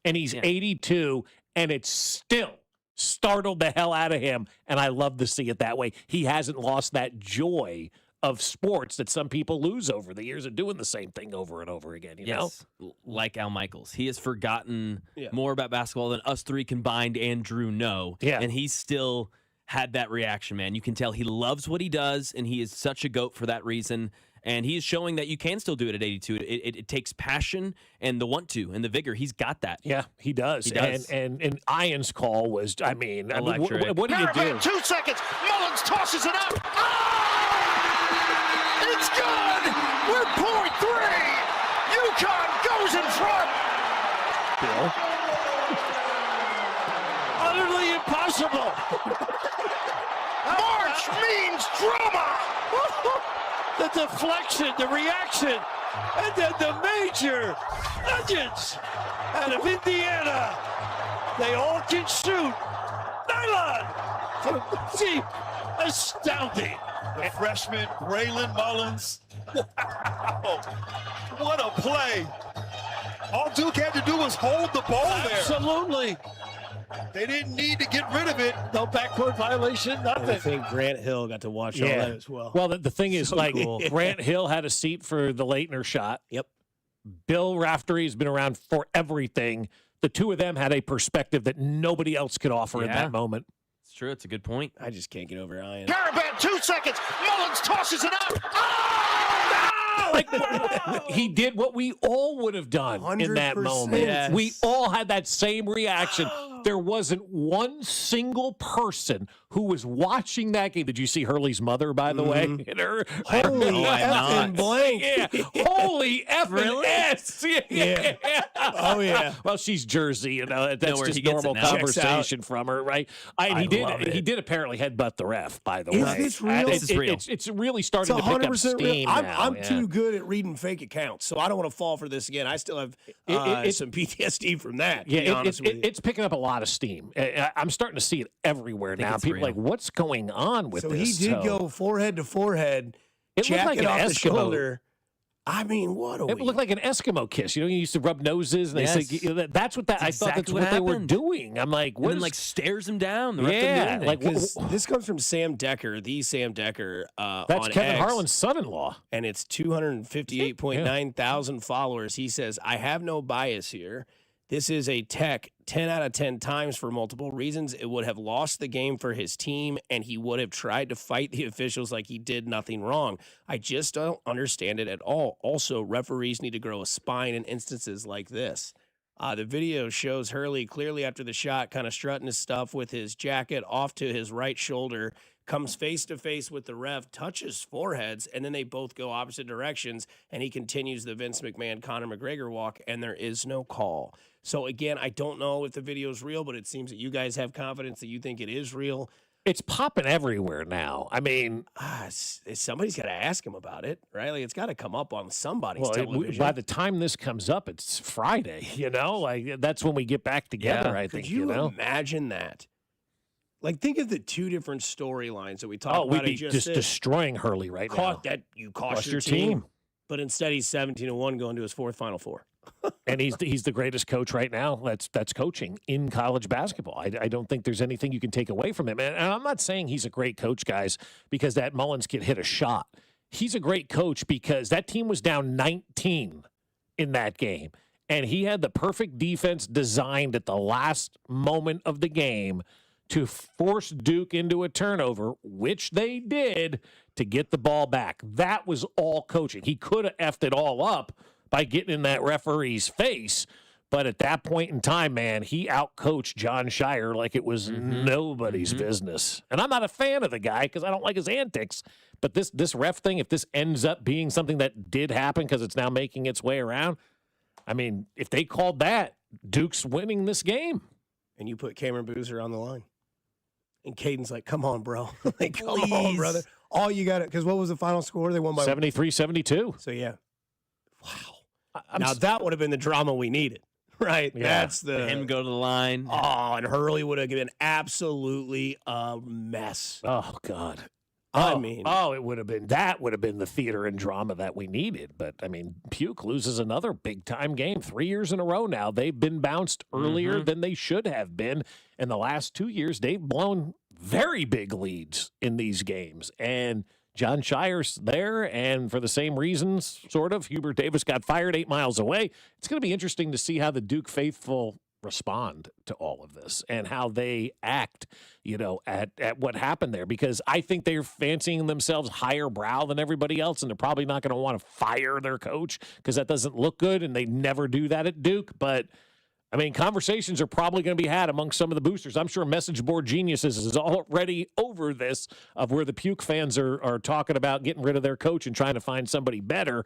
And he's 82, and it still startled the hell out of him. And I love to see it that way. He hasn't lost that joy of sports that some people lose over the years of doing the same thing over and over again, you know? Like Al Michaels. He has forgotten more about basketball than us three combined and Drew know. Yeah. And he's still had that reaction, man. You can tell he loves what he does, and he is such a GOAT for that reason. And he is showing that you can still do it at 82. It takes passion and the want to and the vigor. He's got that. Yeah, he does. He does. And Ian's call was, I mean Electric. what do you do? 2 seconds. Mullins tosses it up. Oh! It's good. We're point 3. UConn goes in front. Bill? Utterly impossible. March means drama. The deflection, the reaction, and then the major onions out of Indiana. They all can shoot. Nylon from deep. Astounding. The freshman, Braylon Mullins. Wow. What a play. All Duke had to do was hold the ball there. Absolutely. They didn't need to get rid of it. No backcourt violation, nothing. I think Grant Hill got to watch all that as well. Well, the thing is, So like, cool. Grant Hill had a seat for the Leitner shot. Yep. Bill Raftery has been around for everything. The two of them had a perspective that nobody else could offer in that moment. It's true. It's a good point. I just can't get over Ian. Caravan, 2 seconds. Mullins tosses it up. Like he did what we all would have done in that 100%. moment. Yes. We all had that same reaction. There wasn't one single person who was watching that game. Did you see Hurley's mother, by the way? And her, Holy effing blank. Yeah. Holy effing S. Yeah. Oh, yeah. Well, she's Jersey, you know. That's where just he gets normal it now. conversation from her, right? I He love it. did apparently headbutt the ref, by the Is way. this real? This is real. It's really starting It's to pick up 100% steam real. now. I'm yeah. too good at reading fake accounts, so I don't want to fall for this again. I still have some PTSD from that. To be honest with you. It's picking up a lot of steam. I'm starting to see it everywhere now. it's People are real. like, what's going on with So this? he did go forehead to forehead, It looked like jacket an off the Eskimo. shoulder. I mean, what a It looked like an Eskimo kiss. You know, you used to rub noses, and they Yes. say, you know, that's what that. I thought that's exactly what what they were happened. doing. I'm like, And what then, is like, stares him down. The ref doesn't do Yeah, anything. like, Because this comes from Sam Decker, the Sam Decker. that's on Kevin X, Harlan's son-in-law. and it's 258.9 thousand followers. He says, I have no bias here. This is a tech 10 out of 10 times for multiple reasons. It would have lost the game for his team, and he would have tried to fight the officials like he did nothing wrong. I just don't understand it at all. Also, referees need to grow a spine in instances like this. The video shows Hurley clearly after the shot kind of strutting his stuff with his jacket off to his right shoulder, comes face to face with the ref, touches foreheads, and then they both go opposite directions, and he continues the Vince McMahon, Conor McGregor walk, and there is no call. So, again, I don't know if the video is real, but it seems that you guys have confidence that you think it is real. It's popping everywhere now. I mean, somebody's got to ask him about it, right? Like, it's got to come up on somebody's well, television. by the time this comes up, it's Friday, Like, that's when we get back together, I think, Could you imagine that? Like, think of the two different storylines that we talked about. We'd be just destroying Hurley right now. That you cost your team. But instead, he's 17-1 going to his fourth Final Four. And he's the greatest coach right now that's coaching in college basketball. I don't think there's anything you can take away from him. And I'm not saying he's a great coach, guys, because that Mullins kid hit a shot. He's a great coach because that team was down 19 in that game. And he had the perfect defense designed at the last moment of the game to force Duke into a turnover, which they did, to get the ball back. That was all coaching. He could have effed it all up by getting in that referee's face, but at that point in time, man, he outcoached John Shire like it was nobody's business. And I'm not a fan of the guy because I don't like his antics, but this ref thing, if this ends up being something that did happen because it's now making its way around, I mean, if they called that, Duke's winning this game. And you put Cameron Boozer on the line. And Caden's like, come on, bro. Like, come on, brother. All you got it. Because what was the final score? They won by 73-72. So, yeah. Wow. Now, that would have been the drama we needed, right? Yeah. That's the. Him go to the line. Oh, and Hurley would have been absolutely a mess. Oh, God. I mean. Oh, it would have been the theater and drama that we needed. But, I mean, Puke loses another big-time game 3 years in a row now. They've been bounced earlier than they should have been. In the last 2 years, they've blown very big leads in these games. And John Shire's there, and for the same reasons, sort of. Hubert Davis got fired 8 miles away. It's going to be interesting to see how the Duke faithful respond to all of this and how they act, at what happened there, because I think they're fancying themselves higher brow than everybody else, and they're probably not going to want to fire their coach because that doesn't look good, and they never do that at Duke. But I mean, conversations are probably going to be had among some of the boosters. I'm sure Message Board Geniuses is already over this, of where the Puke fans are talking about getting rid of their coach and trying to find somebody better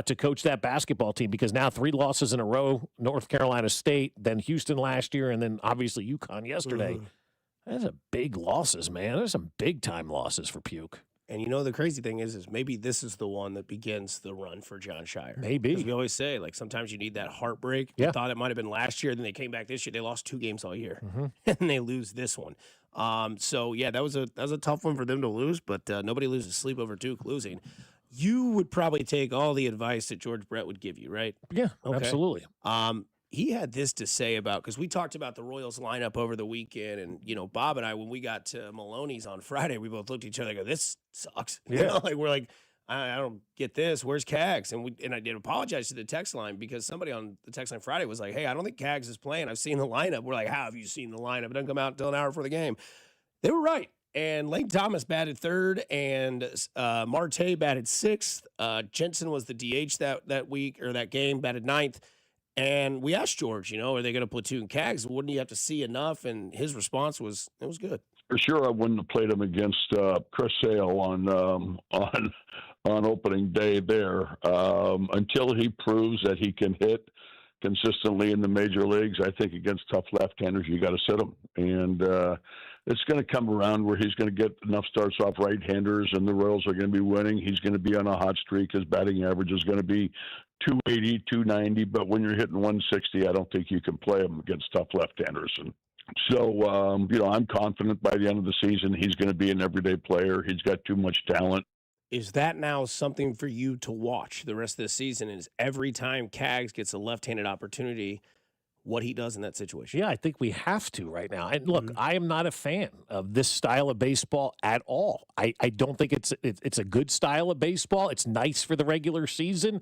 to coach that basketball team, because now 3 losses in a row, North Carolina State, then Houston last year, and then obviously UConn yesterday. That's a big losses, man. There's some big-time losses for Puke. And the crazy thing is maybe this is the one that begins the run for John Shire. Maybe. Because we always say, like, sometimes you need that heartbreak. Yeah. I thought it might have been last year, then they came back this year. They lost 2 games all year, and they lose this one. So, yeah, that was a tough one for them to lose, but nobody loses sleep over Duke losing. You would probably take all the advice that George Brett would give you, right? Yeah, absolutely. He had this to say about, because we talked about the Royals lineup over the weekend, and Bob and I, when we got to Maloney's on Friday, we both looked at each other and go, this sucks. Yeah. We're like, I don't get this. Where's Cags? And I did apologize to the text line, because somebody on the text line Friday was like, hey, I don't think Cags is playing. I've seen the lineup. We're like, how have you seen the lineup? It doesn't come out until an hour before the game. They were right. And Lane Thomas batted 3rd, and Marte batted 6th. Jensen was the DH that week, or that game, batted 9th. And we asked George, are they going to platoon Cags? Wouldn't you have to see enough? And his response was, it was good. For sure, I wouldn't have played him against Chris Sale on opening day there until he proves that he can hit consistently in the major leagues. I think against tough left-handers, you got to sit him, and it's going to come around where he's going to get enough starts off right-handers, and the Royals are going to be winning. He's going to be on a hot streak. His batting average is going to be 280, 290, but when you're hitting 160, I don't think you can play him against tough left-handers. And so, I'm confident by the end of the season he's going to be an everyday player. He's got too much talent. Is that now something for you to watch the rest of the season? Is every time Cags gets a left-handed opportunity, what he does in that situation? Yeah, I think we have to right now. And look, I am not a fan of this style of baseball at all. I don't think it's a good style of baseball. It's nice for the regular season.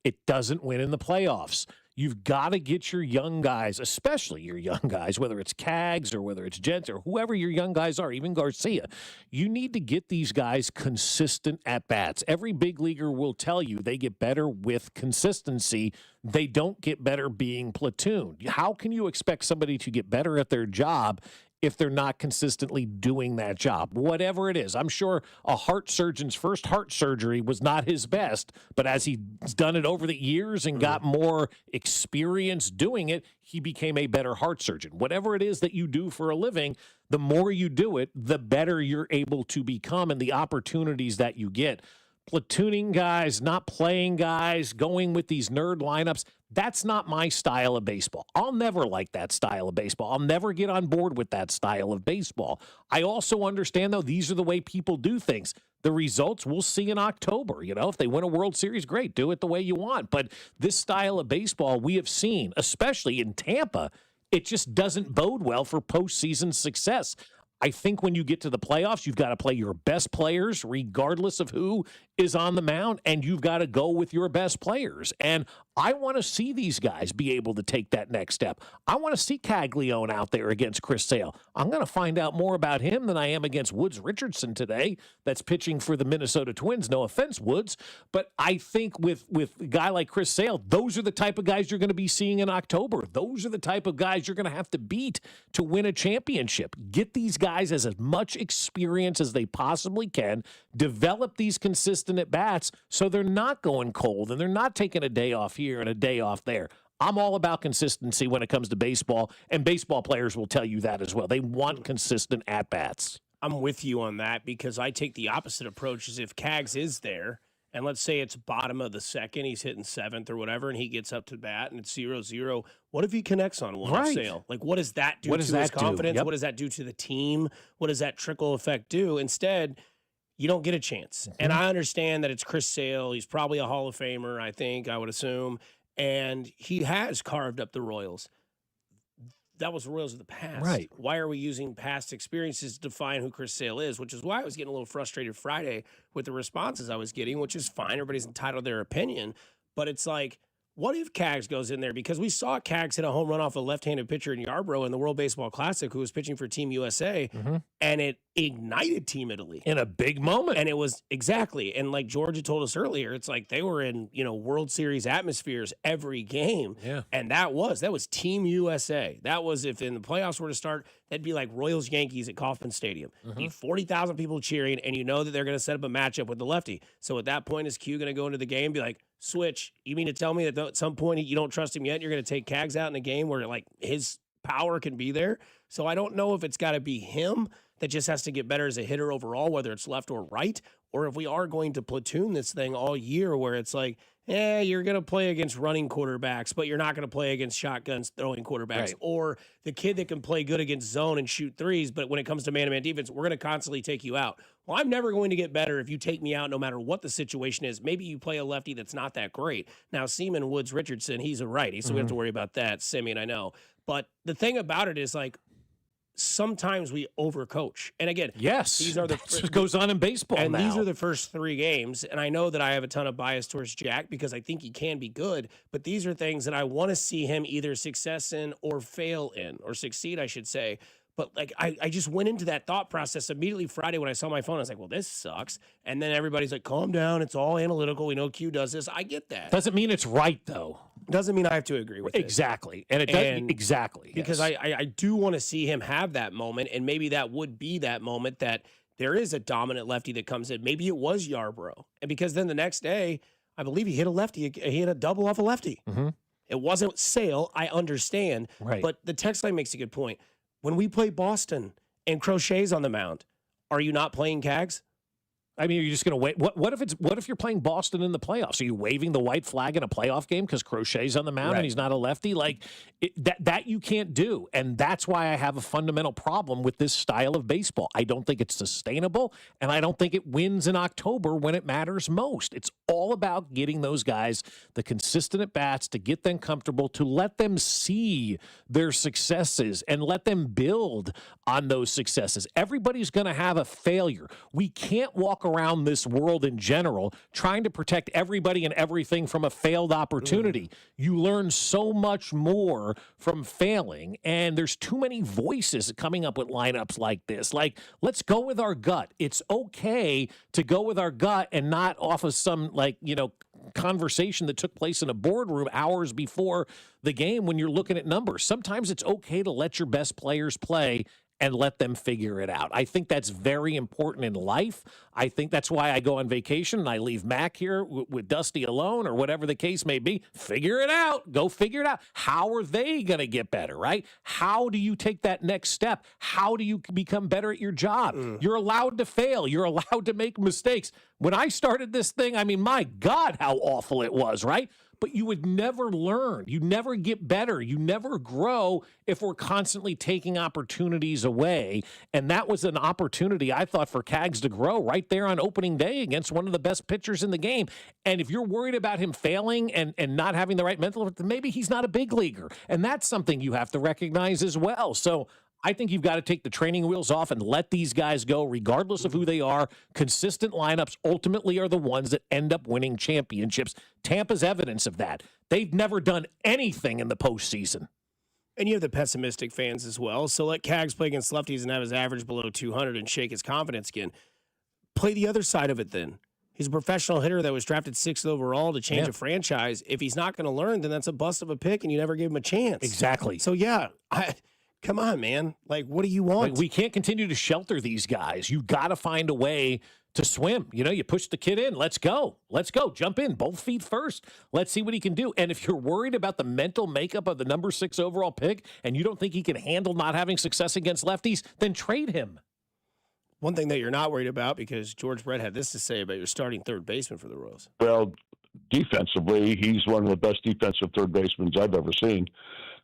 It doesn't win in the playoffs. You've got to get your young guys, especially your young guys, whether it's Cags or whether it's Jents or whoever your young guys are, even Garcia. You need to get these guys consistent at-bats. Every big leaguer will tell you they get better with consistency. They don't get better being platooned. How can you expect somebody to get better at their job if they're not consistently doing that job, whatever it is. I'm sure a heart surgeon's first heart surgery was not his best, but as he's done it over the years and got more experience doing it, he became a better heart surgeon. Whatever it is that you do for a living, the more you do it, the better you're able to become and the opportunities that you get. Platooning guys, not playing guys, going with these nerd lineups, that's not my style of baseball. I'll never like that style of baseball. I'll never get on board with that style of baseball. I also understand, though, these are the way people do things. The results we'll see in October. You know, if they win a World Series, great, do it the way you want. But this style of baseball we have seen, especially in Tampa, it just doesn't bode well for postseason success. I think when you get to the playoffs, you've got to play your best players, regardless of who is on the mound, and you've got to go with your best players. And I want to see these guys be able to take that next step. I want to see Caglione out there against Chris Sale. I'm going to find out more about him than I am against Woods Richardson today, that's pitching for the Minnesota Twins. No offense, Woods. But I think with a guy like Chris Sale, those are the type of guys you're going to be seeing in October. Those are the type of guys you're going to have to beat to win a championship. Get these guys as much experience as they possibly can. Develop these consistent at-bats so they're not going cold and they're not taking a day off here and a day off there. I'm all about consistency when it comes to baseball, and baseball players will tell you that as well. They want consistent at-bats. I'm with you on that because I take the opposite approach. As if Cags is there, and let's say it's bottom of the second, he's hitting seventh or whatever, and he gets up to bat, and it's 0-0. What if he connects on one off Sale? Like, what does that do to his confidence? Yep. What does that do to the team? What does that trickle effect do? Instead, you don't get a chance. And I understand that it's Chris Sale. He's probably a Hall of Famer, I would assume. And he has carved up the Royals. That was the Royals of the past. Right. Why are we using past experiences to define who Chris Sale is? Which is why I was getting a little frustrated Friday with the responses I was getting, which is fine. Everybody's entitled to their opinion. But it's like, what if Cags goes in there? Because we saw Cags hit a home run off a left-handed pitcher in Yarbrough in the World Baseball Classic who was pitching for Team USA, and it ignited Team Italy. In a big moment. And it was, exactly, and like Georgia told us earlier, it's like they were in, World Series atmospheres every game. Yeah. And that was Team USA. That was, if in the playoffs were to start, that'd be like Royals-Yankees at Kauffman Stadium. You have 40,000 people cheering, and you know that they're going to set up a matchup with the lefty. So at that point, is Q going to go into the game and be like, switch? You mean to tell me that at some point you don't trust him yet? You're going to take Cags out in a game where like his power can be there? So I don't know if it's got to be him that just has to get better as a hitter overall, whether it's left or right, or if we are going to platoon this thing all year where it's like, you're going to play against running quarterbacks, but you're not going to play against shotguns throwing quarterbacks. Right. Or the kid that can play good against zone and shoot threes, but when it comes to man-to-man defense, we're going to constantly take you out. Well, I'm never going to get better if you take me out no matter what the situation is. Maybe you play a lefty that's not that great. Now, Seaman Woods Richardson, he's a righty, so we have to worry about that. Simeon, I know. But the thing about it is, like, sometimes we overcoach. And again, these are that's what goes on in baseball and now. These are the first 3 games. And I know that I have a ton of bias towards Jack because I think he can be good. But these are things that I want to see him either success in or fail in, or succeed, I should say. But like I just went into that thought process immediately Friday when I saw my phone. I was like, well, this sucks. And then everybody's like, calm down. It's all analytical. We know Q does this. I get that. Doesn't mean it's right, though. Doesn't mean I have to agree with it. Exactly. And it doesn't exactly. Because I do want to see him have that moment, and maybe that would be that moment that there is a dominant lefty that comes in. Maybe it was Yarbrough. And because then the next day, I believe he hit a lefty. He hit a double off a lefty. It wasn't Sale, I understand. Right. But the text line makes a good point. When we play Boston and Crochet's on the mound, are you not playing Cags? I mean, you're just going to wait. What if you're playing Boston in the playoffs? Are you waving the white flag in a playoff game because Crochet's on the mound and he's not a lefty? Like that you can't do, and that's why I have a fundamental problem with this style of baseball. I don't think it's sustainable, and I don't think it wins in October when it matters most. It's all about getting those guys the consistent at bats to get them comfortable, to let them see their successes and let them build on those successes. Everybody's going to have a failure. We can't walk around this world in general trying to protect everybody and everything from a failed opportunity. You learn so much more from failing, and there's too many voices coming up with lineups like this. Like, let's go with our gut. It's okay to go with our gut and not off of some, conversation that took place in a boardroom hours before the game when you're looking at numbers. Sometimes it's okay to let your best players play and let them figure it out. I think that's very important in life. I think that's why I go on vacation and I leave Mac here with Dusty alone or whatever the case may be. Figure it out. Go figure it out. How are they going to get better, right? How do you take that next step? How do you become better at your job? You're allowed to fail. You're allowed to make mistakes. When I started this thing, I mean, my God, how awful it was, right? But you would never learn. You never get better. You never grow if we're constantly taking opportunities away. And that was an opportunity, I thought, for Cags to grow right there on opening day against one of the best pitchers in the game. And if you're worried about him failing and not having the right mental, maybe he's not a big leaguer. And that's something you have to recognize as well. So I think you've got to take the training wheels off and let these guys go, regardless of who they are. Consistent lineups ultimately are the ones that end up winning championships. Tampa's evidence of that. They've never done anything in the postseason. And you have the pessimistic fans as well. So let Cags play against lefties and have his average below 200 and shake his confidence again. Play the other side of it then. He's a professional hitter that was drafted 6th overall to change a franchise. If he's not going to learn, then that's a bust of a pick, and you never gave him a chance. Exactly. So, come on, man. Like, what do you want? We can't continue to shelter these guys. You got to find a way to swim. You know, you push the kid in. Let's go. Let's go. Jump in. Both feet first. Let's see what he can do. And if you're worried about the mental makeup of the number 6 overall pick and you don't think he can handle not having success against lefties, then trade him. One thing that you're not worried about, because George Brett had this to say about your starting third baseman for the Royals. Well, defensively, he's one of the best defensive third basemen I've ever seen.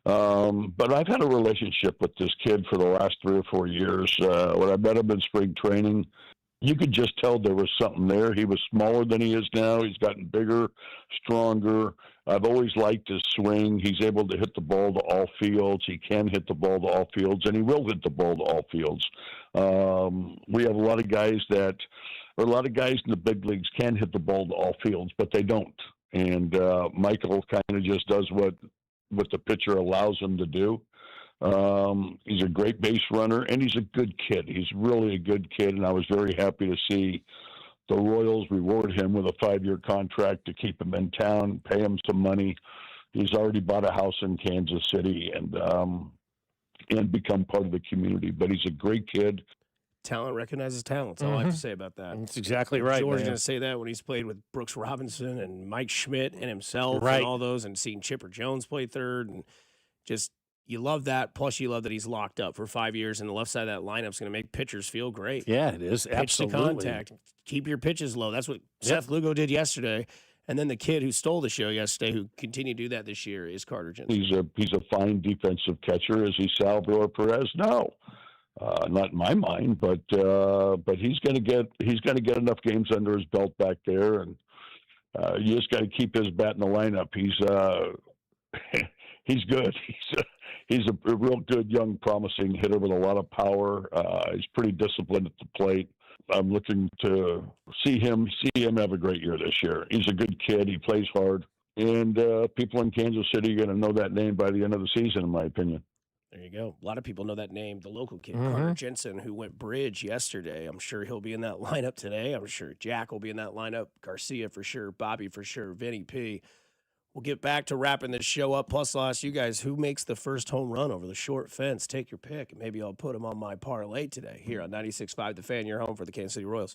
But I've had a relationship with this kid for the last 3 or 4 years. When I met him in spring training, you could just tell there was something there. He was smaller than he is now. He's gotten bigger, stronger. I've always liked his swing. He's able to hit the ball to all fields. He can hit the ball to all fields, and he will hit the ball to all fields. We have a lot of guys in the big leagues can hit the ball to all fields, but they don't. And Michael kind of just does what the pitcher allows him to do. He's a great base runner, and he's a good kid. He's really a good kid, and I was very happy to see the Royals reward him with a 5-year contract to keep him in town, pay him some money. He's already bought a house in Kansas City and become part of the community. But he's a great kid. Talent recognizes talent. That's all I have to say about that. That's exactly right. George is going to say that when he's played with Brooks Robinson and Mike Schmidt and himself and all those, and seen Chipper Jones play third, and just you love that. Plus, you love that he's locked up for 5 years, and the left side of that lineup is going to make pitchers feel great. Yeah, it is. Pitch to contact. Keep your pitches low. That's what Seth Lugo did yesterday. And then the kid who stole the show yesterday, who continued to do that this year, is Carter Jensen. He's a fine defensive catcher. Is he Salvador Perez? No, not in my mind. But he's going to get enough games under his belt back there, and you just got to keep his bat in the lineup. He's good. He's a real good, young, promising hitter with a lot of power. He's pretty disciplined at the plate. I'm looking to see him have a great year this year. He's a good kid. He plays hard. And people in Kansas City are going to know that name by the end of the season, in my opinion. There you go. A lot of people know that name, the local kid, Carter Jensen, who went bridge yesterday. I'm sure he'll be in that lineup today. I'm sure Jack will be in that lineup. Garcia for sure. Bobby for sure. Vinny P. We'll get back to wrapping this show up. Plus, I'll ask you guys, who makes the first home run over the short fence? Take your pick, and maybe I'll put him on my parlay today here on 96.5 The Fan, your home for the Kansas City Royals.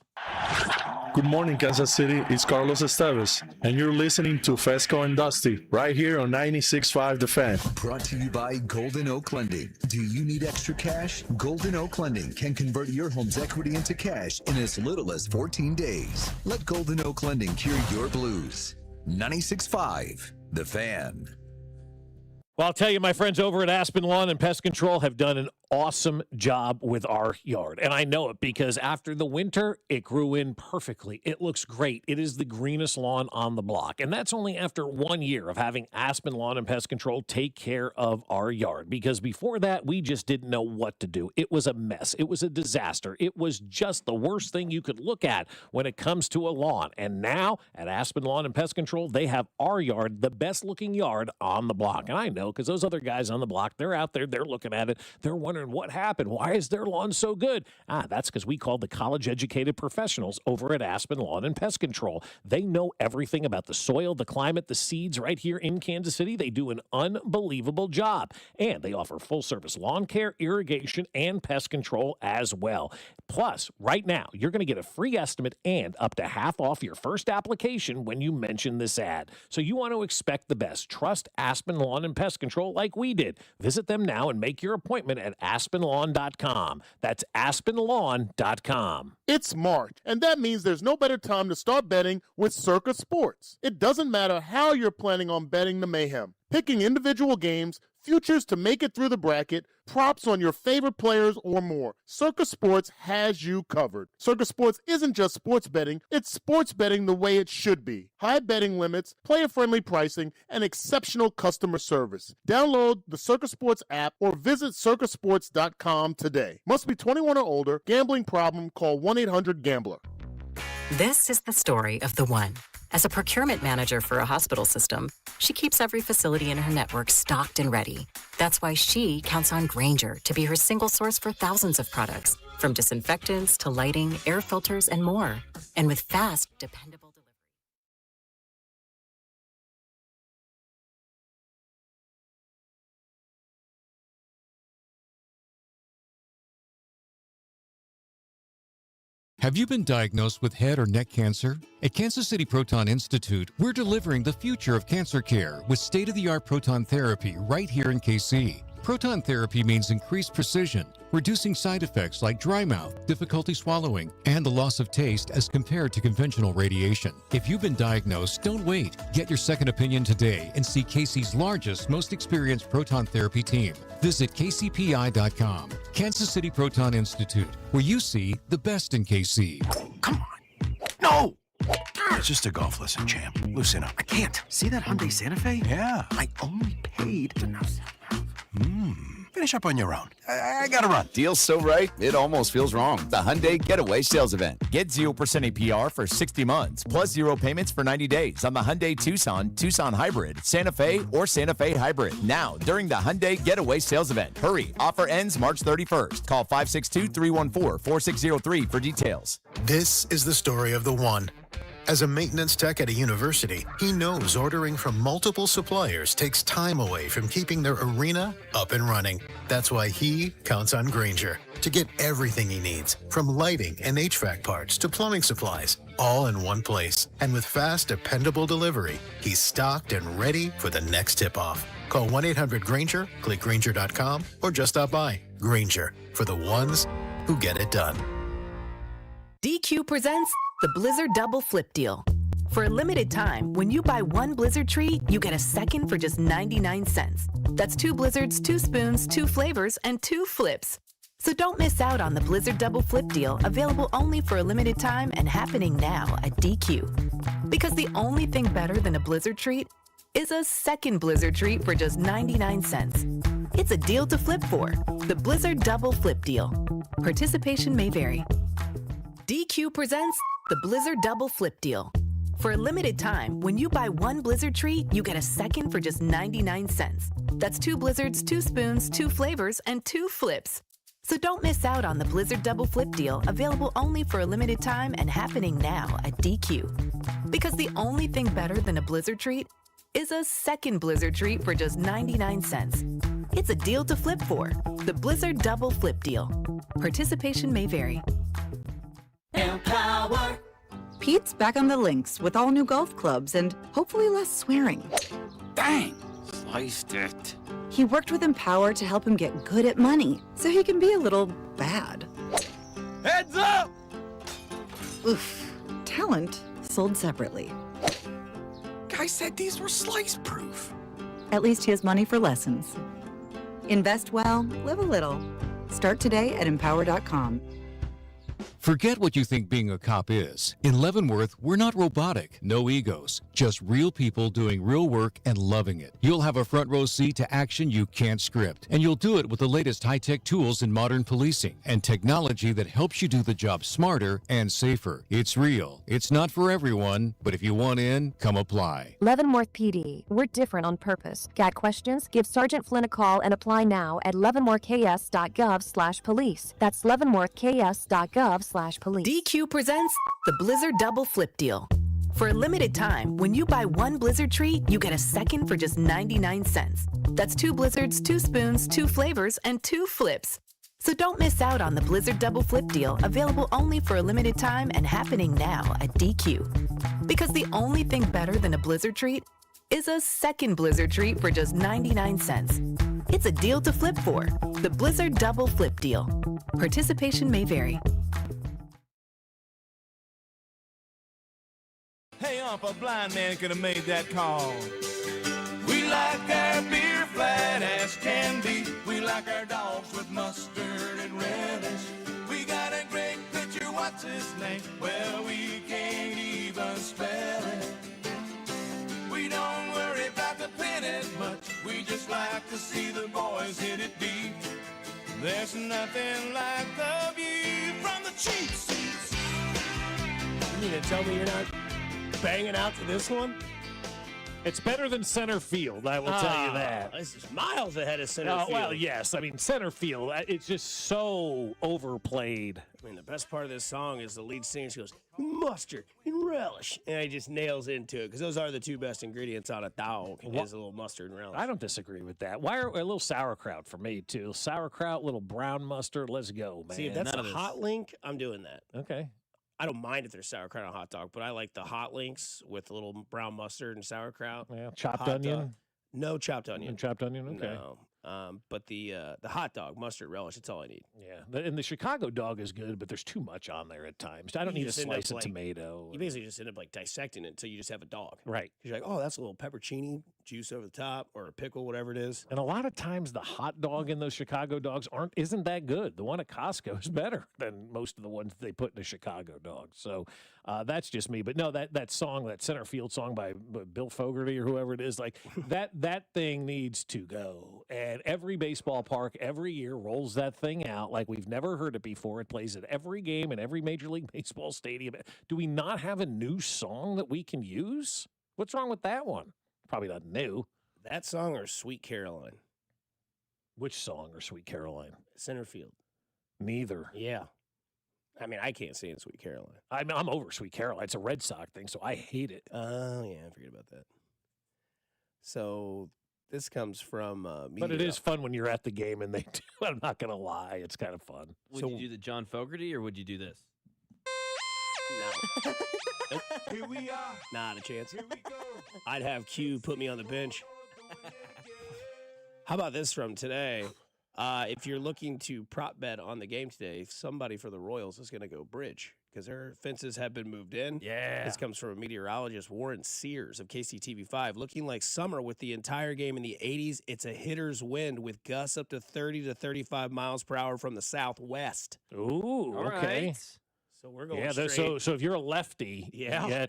Good morning, Kansas City. It's Carlos Esteves, and you're listening to Fescoe and Dusty right here on 96.5 The Fan. Brought to you by Golden Oak Lending. Do you need extra cash? Golden Oak Lending can convert your home's equity into cash in as little as 14 days. Let Golden Oak Lending cure your blues. 96.5 The Fan. Well, I'll tell you, my friends over at Aspen Lawn and Pest Control have done an awesome job with our yard. And I know it because after the winter, it grew in perfectly. It looks great. It is the greenest lawn on the block. And that's only after 1 year of having Aspen Lawn and Pest Control take care of our yard. Because before that, we just didn't know what to do. It was a mess. It was a disaster. It was just the worst thing you could look at when it comes to a lawn. And now at Aspen Lawn and Pest Control, they have our yard, the best looking yard on the block. And I know because those other guys on the block, they're out there, they're looking at it, they're wondering, wondering what happened. Why is their lawn so good? That's because we called the college-educated professionals over at Aspen Lawn and Pest Control. They know everything about the soil, the climate, the seeds right here in Kansas City. They do an unbelievable job. And they offer full-service lawn care, irrigation, and pest control as well. Plus, right now, you're going to get a free estimate and up to half off your first application when you mention this ad. So you want to expect the best. Trust Aspen Lawn and Pest Control like we did. Visit them now and make your appointment at aspenlawn.com. That's aspenlawn.com. It's March, and that means there's no better time to start betting with Circa Sports. It doesn't matter how you're planning on betting the mayhem. Picking individual games, futures to make it through the bracket, props on your favorite players, or more. Circa Sports has you covered. Circa Sports isn't just sports betting, it's sports betting the way it should be. High betting limits, player-friendly pricing, and exceptional customer service. Download the Circa Sports app or visit circasports.com today. Must be 21 or older. Gambling problem? Call 1-800-GAMBLER. This is the story of the one. As a procurement manager for a hospital system, she keeps every facility in her network stocked and ready. That's why she counts on Grainger to be her single source for thousands of products, from disinfectants to lighting, air filters, and more. And with fast, dependable delivery. Have you been diagnosed with head or neck cancer? At Kansas City Proton Institute, we're delivering the future of cancer care with state-of-the-art proton therapy right here in KC. Proton therapy means increased precision, reducing side effects like dry mouth, difficulty swallowing, and the loss of taste as compared to conventional radiation. If you've been diagnosed, don't wait. Get your second opinion today and see KC's largest, most experienced proton therapy team. Visit kcpi.com. Kansas City Proton Institute, where you see the best in KC. Come on. No! It's just a golf lesson, champ. Loosen up. I can't. See that Hyundai Santa Fe? Yeah. I only paid. Finish up on your own. I gotta run. Deal's so right, it almost feels wrong. The Hyundai Getaway Sales Event. Get 0% APR for 60 months, plus 0 payments for 90 days on the Hyundai Tucson, Tucson Hybrid, Santa Fe, or Santa Fe Hybrid. Now, during the Hyundai Getaway Sales Event. Hurry, offer ends March 31st. Call 562-314-4603 for details. This is the story of the one. As a maintenance tech at a university, he knows ordering from multiple suppliers takes time away from keeping their arena up and running. That's why he counts on Grainger to get everything he needs, from lighting and HVAC parts to plumbing supplies, all in one place. And with fast, dependable delivery, he's stocked and ready for the next tip-off. Call 1-800-GRAINGER, click Grainger.com, or just stop by. Grainger, for the ones who get it done. DQ presents the Blizzard Double Flip Deal. For a limited time, when you buy one Blizzard treat, you get a second for just 99 cents. That's 2 Blizzards, 2 spoons, 2 flavors, and 2 flips. So don't miss out on the Blizzard Double Flip Deal, available only for a limited time and happening now at DQ. Because the only thing better than a Blizzard treat is a second Blizzard treat for just 99 cents. It's a deal to flip for. The Blizzard Double Flip Deal. Participation may vary. DQ presents the Blizzard Double Flip Deal. For a limited time, when you buy one Blizzard treat, you get a second for just 99 cents. That's 2 Blizzards, 2 spoons, 2 flavors, and 2 flips. So don't miss out on the Blizzard Double Flip Deal, available only for a limited time and happening now at DQ. Because the only thing better than a Blizzard treat is a second Blizzard treat for just 99 cents. It's a deal to flip for. The Blizzard Double Flip Deal. Participation may vary. Empower. Pete's back on the links with all new golf clubs and hopefully less swearing. Dang! Sliced it. He worked with Empower to help him get good at money, so he can be a little bad. Heads up! Oof. Talent sold separately. Guy said these were slice-proof. At least he has money for lessons. Invest well, live a little. Start today at Empower.com. Forget what you think being a cop is. In Leavenworth, we're not robotic, no egos, just real people doing real work and loving it. You'll have a front row seat to action you can't script, and you'll do it with the latest high-tech tools in modern policing and technology that helps you do the job smarter and safer. It's real. It's not for everyone, but if you want in, come apply. Leavenworth PD. We're different on purpose. Got questions? Give Sergeant Flynn a call and apply now at leavenworthks.gov/police. That's leavenworthks.gov/police. DQ presents the Blizzard Double Flip Deal. For a limited time, when you buy one Blizzard treat, you get a second for just 99 cents. That's 2 Blizzards, 2 spoons, 2 flavors, and 2 flips. So don't miss out on the Blizzard Double Flip Deal, available only for a limited time and happening now at DQ. Because the only thing better than a Blizzard treat is a second Blizzard treat for just 99 cents. It's a deal to flip for. The Blizzard Double Flip Deal. Participation may vary. Hey, a blind man could have made that call. We like our beer flat as can be. We like our dogs with mustard and relish. We got a great pitcher, what's his name? Well, we can't even spell it. We don't worry about the pennies much. We just like to see the boys hit it deep. There's nothing like the view from the cheap seats. You mean to tell me you're not banging out to this one? It's better than center field, I will tell you that. This is miles ahead of center field. Well, yes. I mean, center field, it's just so overplayed. I mean, the best part of this song is the lead singer. She goes, mustard and relish. And he just nails into it, because those are the 2 best ingredients on a dog, is a little mustard and relish. I don't disagree with that. Why are a little sauerkraut for me, too? Sauerkraut, little brown mustard. Let's go, man. See, if that's a hot link, I'm doing that. Okay. I don't mind if there's sauerkraut on a hot dog, but I like the hot links with a little brown mustard and sauerkraut. Yeah, chopped onion? No chopped onion. No chopped onion? Okay. No. But the hot dog, mustard, relish, that's all I need. Yeah. And the Chicago dog is good, but there's too much on there at times. I don't need a slice of tomato. You basically just end up like dissecting it until you just have a dog. Right. You're like, oh, that's a little peppercini juice over the top, or a pickle, whatever it is. And a lot of times the hot dog in those Chicago dogs isn't that good. The one at Costco is better than most of the ones they put in a Chicago dog. So that's just me. But no, that song, that center field song by Bill Fogarty or whoever it is, like that thing needs to go. And every baseball park every year rolls that thing out like we've never heard it before. It plays at every game in every Major League Baseball stadium. Do we not have a new song that we can use? What's wrong with that one? Probably not new. That song or Sweet Caroline? Which song or Sweet Caroline? Center field. Neither. Yeah. I mean, I can't stand Sweet Caroline. I'm over Sweet Caroline. It's a Red Sox thing, so I hate it. Oh, yeah, I forget about that. So this comes from But it is fun when you're at the game and they do. I'm not going to lie. It's kind of fun. Would you do the John Fogerty or would you do this? No. Here we are. Not a chance. Here we go. I'd have Q put me on the bench. How about this from today? If you're looking to prop bet on the game today, somebody for the Royals is going to go bridge because their fences have been moved in. Yeah. This comes from a meteorologist, Warren Sears of KCTV5. Looking like summer with the entire game in the 80s. It's a hitter's wind with gusts up to 30 to 35 miles per hour from the southwest. Ooh, All okay. Right. So we're going straight. So if you're a lefty,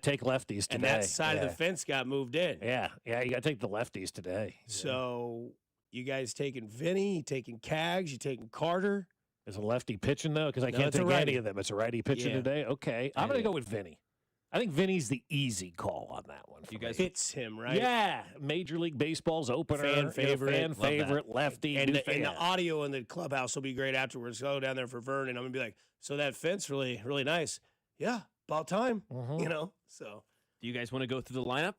take lefties today. And that side of the fence got moved in. Yeah, you got to take the lefties today. So you guys taking Vinny, you taking Cags, you taking Carter. Is a lefty pitching, though? Because I can't take any of them. It's a righty pitching today? Okay. I'm going to go with Vinny. I think Vinny's the easy call on that one. You guys hits him, right? Yeah. Major League Baseball's opener. Fan favorite. Lefty. And the audio in the clubhouse will be great afterwards. Go down there for Vern, and I'm going to be like, so that fence really, really nice. Yeah, about time, so. Do you guys want to go through the lineup?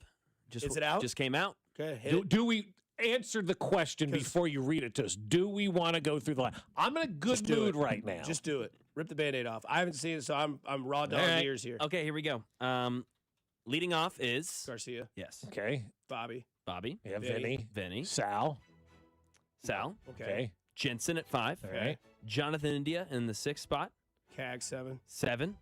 Is it out? Just came out. Okay. Do we answer the question before you read it to us? Do we want to go through the line? I'm in a good mood right now. Just do it. Rip the Band-Aid off. I haven't seen it, so I'm raw dog ears here. Okay, here we go. Leading off is Garcia. Yes. Okay. Bobby. Yeah, Vinny. Sal. Okay. Jensen at 5. All right. Jonathan India in the 6th spot. Cag 7. 7.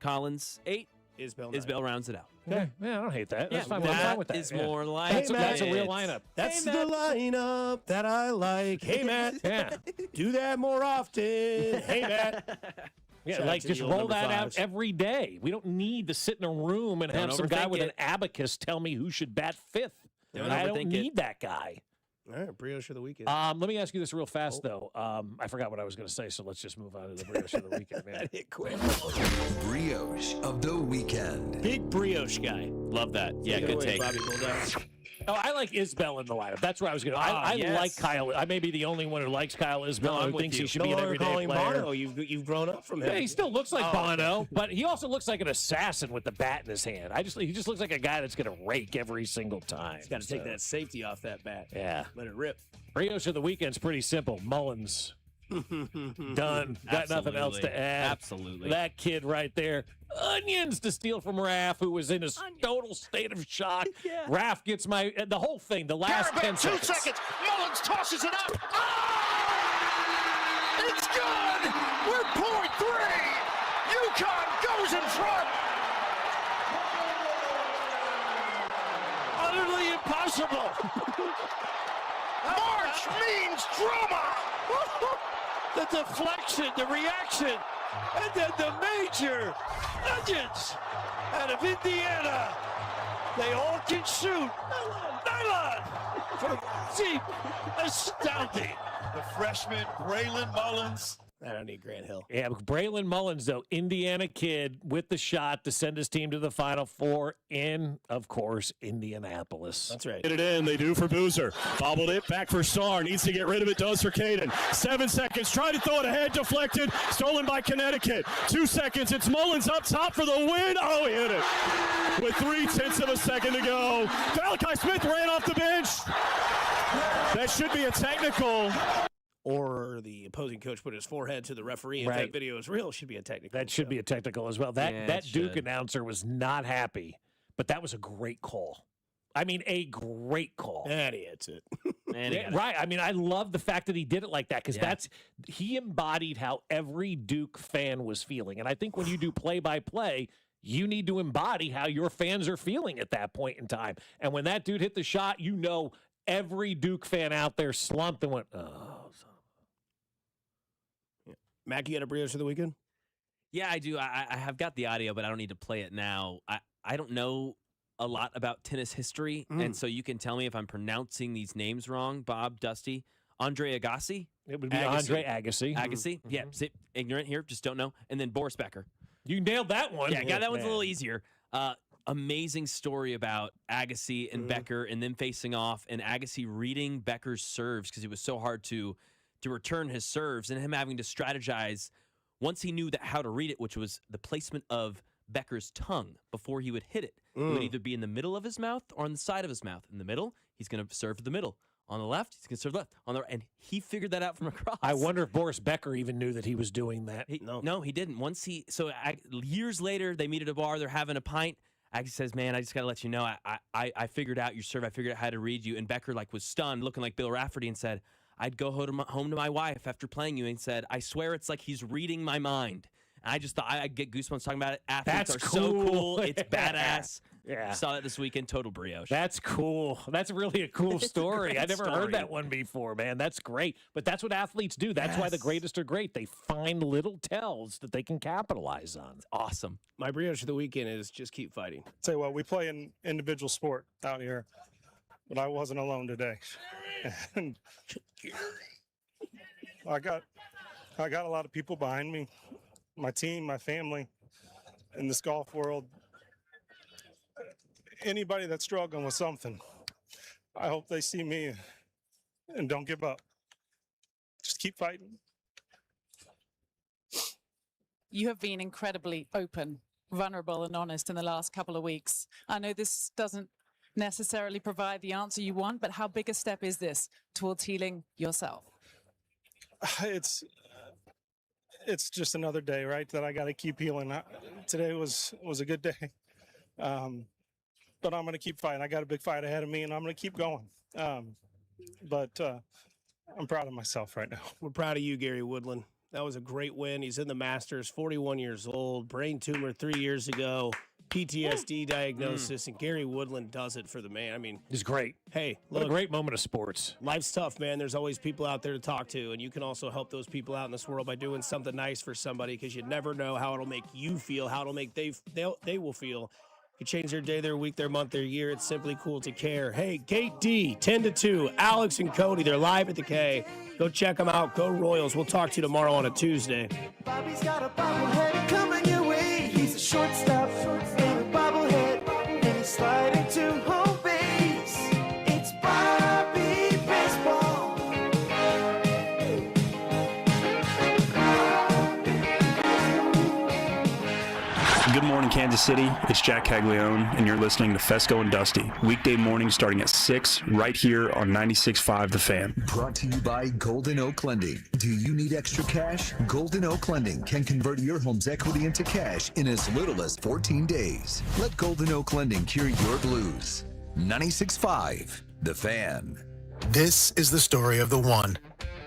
Collins 8. Isbell rounds it out. Okay. Yeah, I don't hate that. That's fine. I'm fine That with that. is more like that's a real lineup. That's the lineup that I like. Hey, Matt. Yeah. Do that more often. Hey, Matt. Yeah, Shout out like to just the old roll number that out fives. every day. We don't need to sit in a room and have some guy with an abacus tell me who should bat fifth. I don't need that guy. All right, brioche of the weekend. Let me ask you this real fast, though. I forgot what I was going to say, so let's just move on to the brioche of the weekend, man. That hit quick. Brioche of the weekend. Big brioche guy. Love that. Yeah, good take. Bobby Bulldog. Oh, I like Isbell in the lineup. That's where I was going to. I like Kyle. I may be the only one who likes Kyle Isbell who thinks he should be an everyday player. Bono. You've grown up from him. Yeah, he still looks like Bono, but he also looks like an assassin with the bat in his hand. He just looks like a guy that's going to rake every single time. He's got to take that safety off that bat. Yeah. Let it rip. Brioche of the weekend's pretty simple. Mullins. Done. Got nothing else to add. Absolutely. That kid right there. Onions to steal from Raph, who was in a total state of shock. Yeah. Raph gets the whole thing, the last 10 2 seconds. seconds. Mullins tosses it up. Ah! It's good. We're point 3. UConn goes in front. Utterly impossible. March means drama. The deflection, the reaction, and then the major Onions out of Indiana. They all can shoot. Nylon from deep. Astounding. The freshman, Braylon Mullins. I don't need Grant Hill. Yeah, Braylon Mullins, though, Indiana kid with the shot to send his team to the Final Four in, of course, Indianapolis. That's right. Get it in. They do for Boozer. Bobbled it back for Starr. Needs to get rid of it. Does for Caden. 7 seconds. Try to throw it ahead. Deflected. Stolen by Connecticut. 2 seconds. It's Mullins up top for the win. Oh, he hit it. With 0.3 of a second to go. Malachi Smith ran off the bench. That should be a technical. Or the opposing coach put his forehead to the referee. If that video is real, it should be a technical. That should be a technical as well. That Duke announcer was not happy, but that was a great call. I mean, a great call. And he hits it. Right. I mean, I love the fact that he did it like that because he embodied how every Duke fan was feeling. And I think when you do play-by-play, you need to embody how your fans are feeling at that point in time. And when that dude hit the shot, you know every Duke fan out there slumped and went, oh. Mac, you got a brioche of the weekend? Yeah, I do. I have got the audio, but I don't need to play it now. I don't know a lot about tennis history, and so you can tell me if I'm pronouncing these names wrong. Bob, Dusty, Andre Agassi. It would be Andre Agassi. Agassi. Yeah, ignorant here, just don't know. And then Boris Becker. You nailed that one. Yeah, that one's a little easier. Amazing story about Agassi and Becker, and them facing off, and Agassi reading Becker's serves because it was so hard to return his serves, and him having to strategize once he knew how to read it, which was the placement of Becker's tongue before he would hit it. It would either be in the middle of his mouth or on the side of his mouth. In the middle, he's going to serve to the middle. On the left, he's going to serve left. On the right, and he figured that out from across. I wonder if Boris Becker even knew that he was doing that. No, he didn't. Years later, they meet at a bar. They're having a pint. Agassi says, "Man, I just got to let you know, I figured out your serve. I figured out how to read you." And Becker was stunned, looking like Bill Rafferty, and said, I'd go home to my wife after playing you and said, I swear it's like he's reading my mind. And I just thought I'd get goosebumps talking about it. Athletes are so cool. It's badass. Yeah. Saw that this weekend. Total brioche. That's cool. That's really a cool story. I never heard that one before, man. That's great. But that's what athletes do. That's why the greatest are great. They find little tells that they can capitalize on. It's awesome. My brioche of the weekend is just keep fighting. Tell you what, we play an individual sport out here, but I wasn't alone today. And I got a lot of people behind me, my team, my family, in this golf world. Anybody that's struggling with something, I hope they see me and don't give up. Just keep fighting. You have been incredibly open, vulnerable, and honest in the last couple of weeks. I know this doesn't necessarily provide the answer you want, but how big a step is this towards healing yourself? It's just another day, right? That I got to keep healing. Today was a good day, but I'm going to keep fighting. I got a big fight ahead of me, and I'm going to keep going. But I'm proud of myself right now. We're proud of you, Gary Woodland. That was a great win. He's in the Masters, 41 years old, brain tumor 3 years ago. PTSD diagnosis, and Gary Woodland does it for the man. I mean, he's great. Hey, What a great moment of sports. Life's tough, man. There's always people out there to talk to, and you can also help those people out in this world by doing something nice for somebody, because you never know how it'll make you feel, how it'll make they will feel. You change their day, their week, their month, their year. It's simply cool to care. Hey, Gate D, 10 to 2, Alex and Cody, they're live at the K. Go check them out. Go Royals. We'll talk to you tomorrow on a Tuesday. Bobby's got a bobblehead coming your way. He's a shortstop and a bobblehead, and he's sliding to home base. It's Bobby Baseball. Good morning, Kansas City. It's Jack Caglione, and you're listening to Fescoe and Dusty. Weekday mornings starting at 6 right here on 96.5 The Fan. Brought to you by Golden Oak Lending. Do you need extra cash? Golden Oak Lending can convert your home's equity into cash in as little as 14 days. Let Golden Oak Lending cure your blues. 96.5 The Fan. This is the story of the one.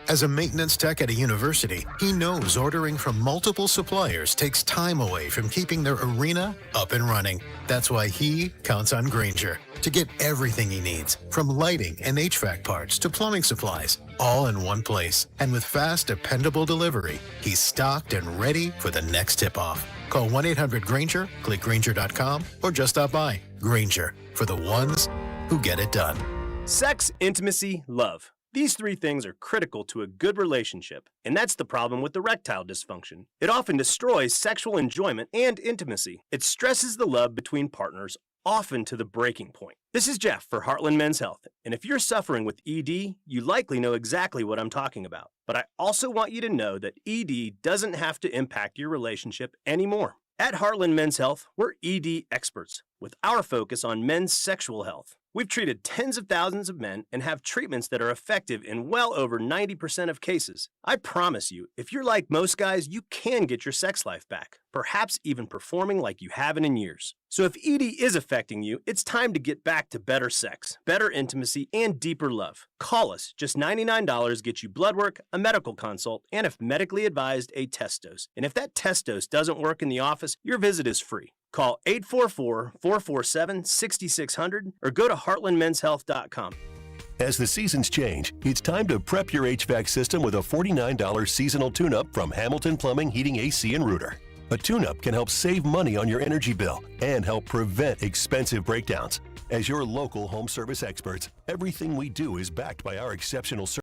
As a maintenance tech at a university, he knows ordering from multiple suppliers takes time away from keeping their arena up and running. That's why he counts on Grainger to get everything he needs, from lighting and HVAC parts to plumbing supplies, all in one place. And with fast, dependable delivery, he's stocked and ready for the next tip-off. Call 1-800-GRAINGER, click Grainger.com, or just stop by. Grainger, for the ones who get it done. Sex, intimacy, love. These three things are critical to a good relationship, and that's the problem with erectile dysfunction. It often destroys sexual enjoyment and intimacy. It stresses the love between partners, often to the breaking point. This is Jeff for Heartland Men's Health, and if you're suffering with ED, you likely know exactly what I'm talking about. But I also want you to know that ED doesn't have to impact your relationship anymore. At Heartland Men's Health, we're ED experts, with our focus on men's sexual health. We've treated tens of thousands of men and have treatments that are effective in well over 90% of cases. I promise you, if you're like most guys, you can get your sex life back, perhaps even performing like you haven't in years. So if ED is affecting you, it's time to get back to better sex, better intimacy, and deeper love. Call us. Just $99 gets you blood work, a medical consult, and if medically advised, a test dose. And if that test dose doesn't work in the office, your visit is free. Call 844-447-6600 or go to heartlandmenshealth.com. As the seasons change, it's time to prep your HVAC system with a $49 seasonal tune-up from Hamilton Plumbing, Heating, AC, and Rooter. A tune-up can help save money on your energy bill and help prevent expensive breakdowns. As your local home service experts, everything we do is backed by our exceptional service.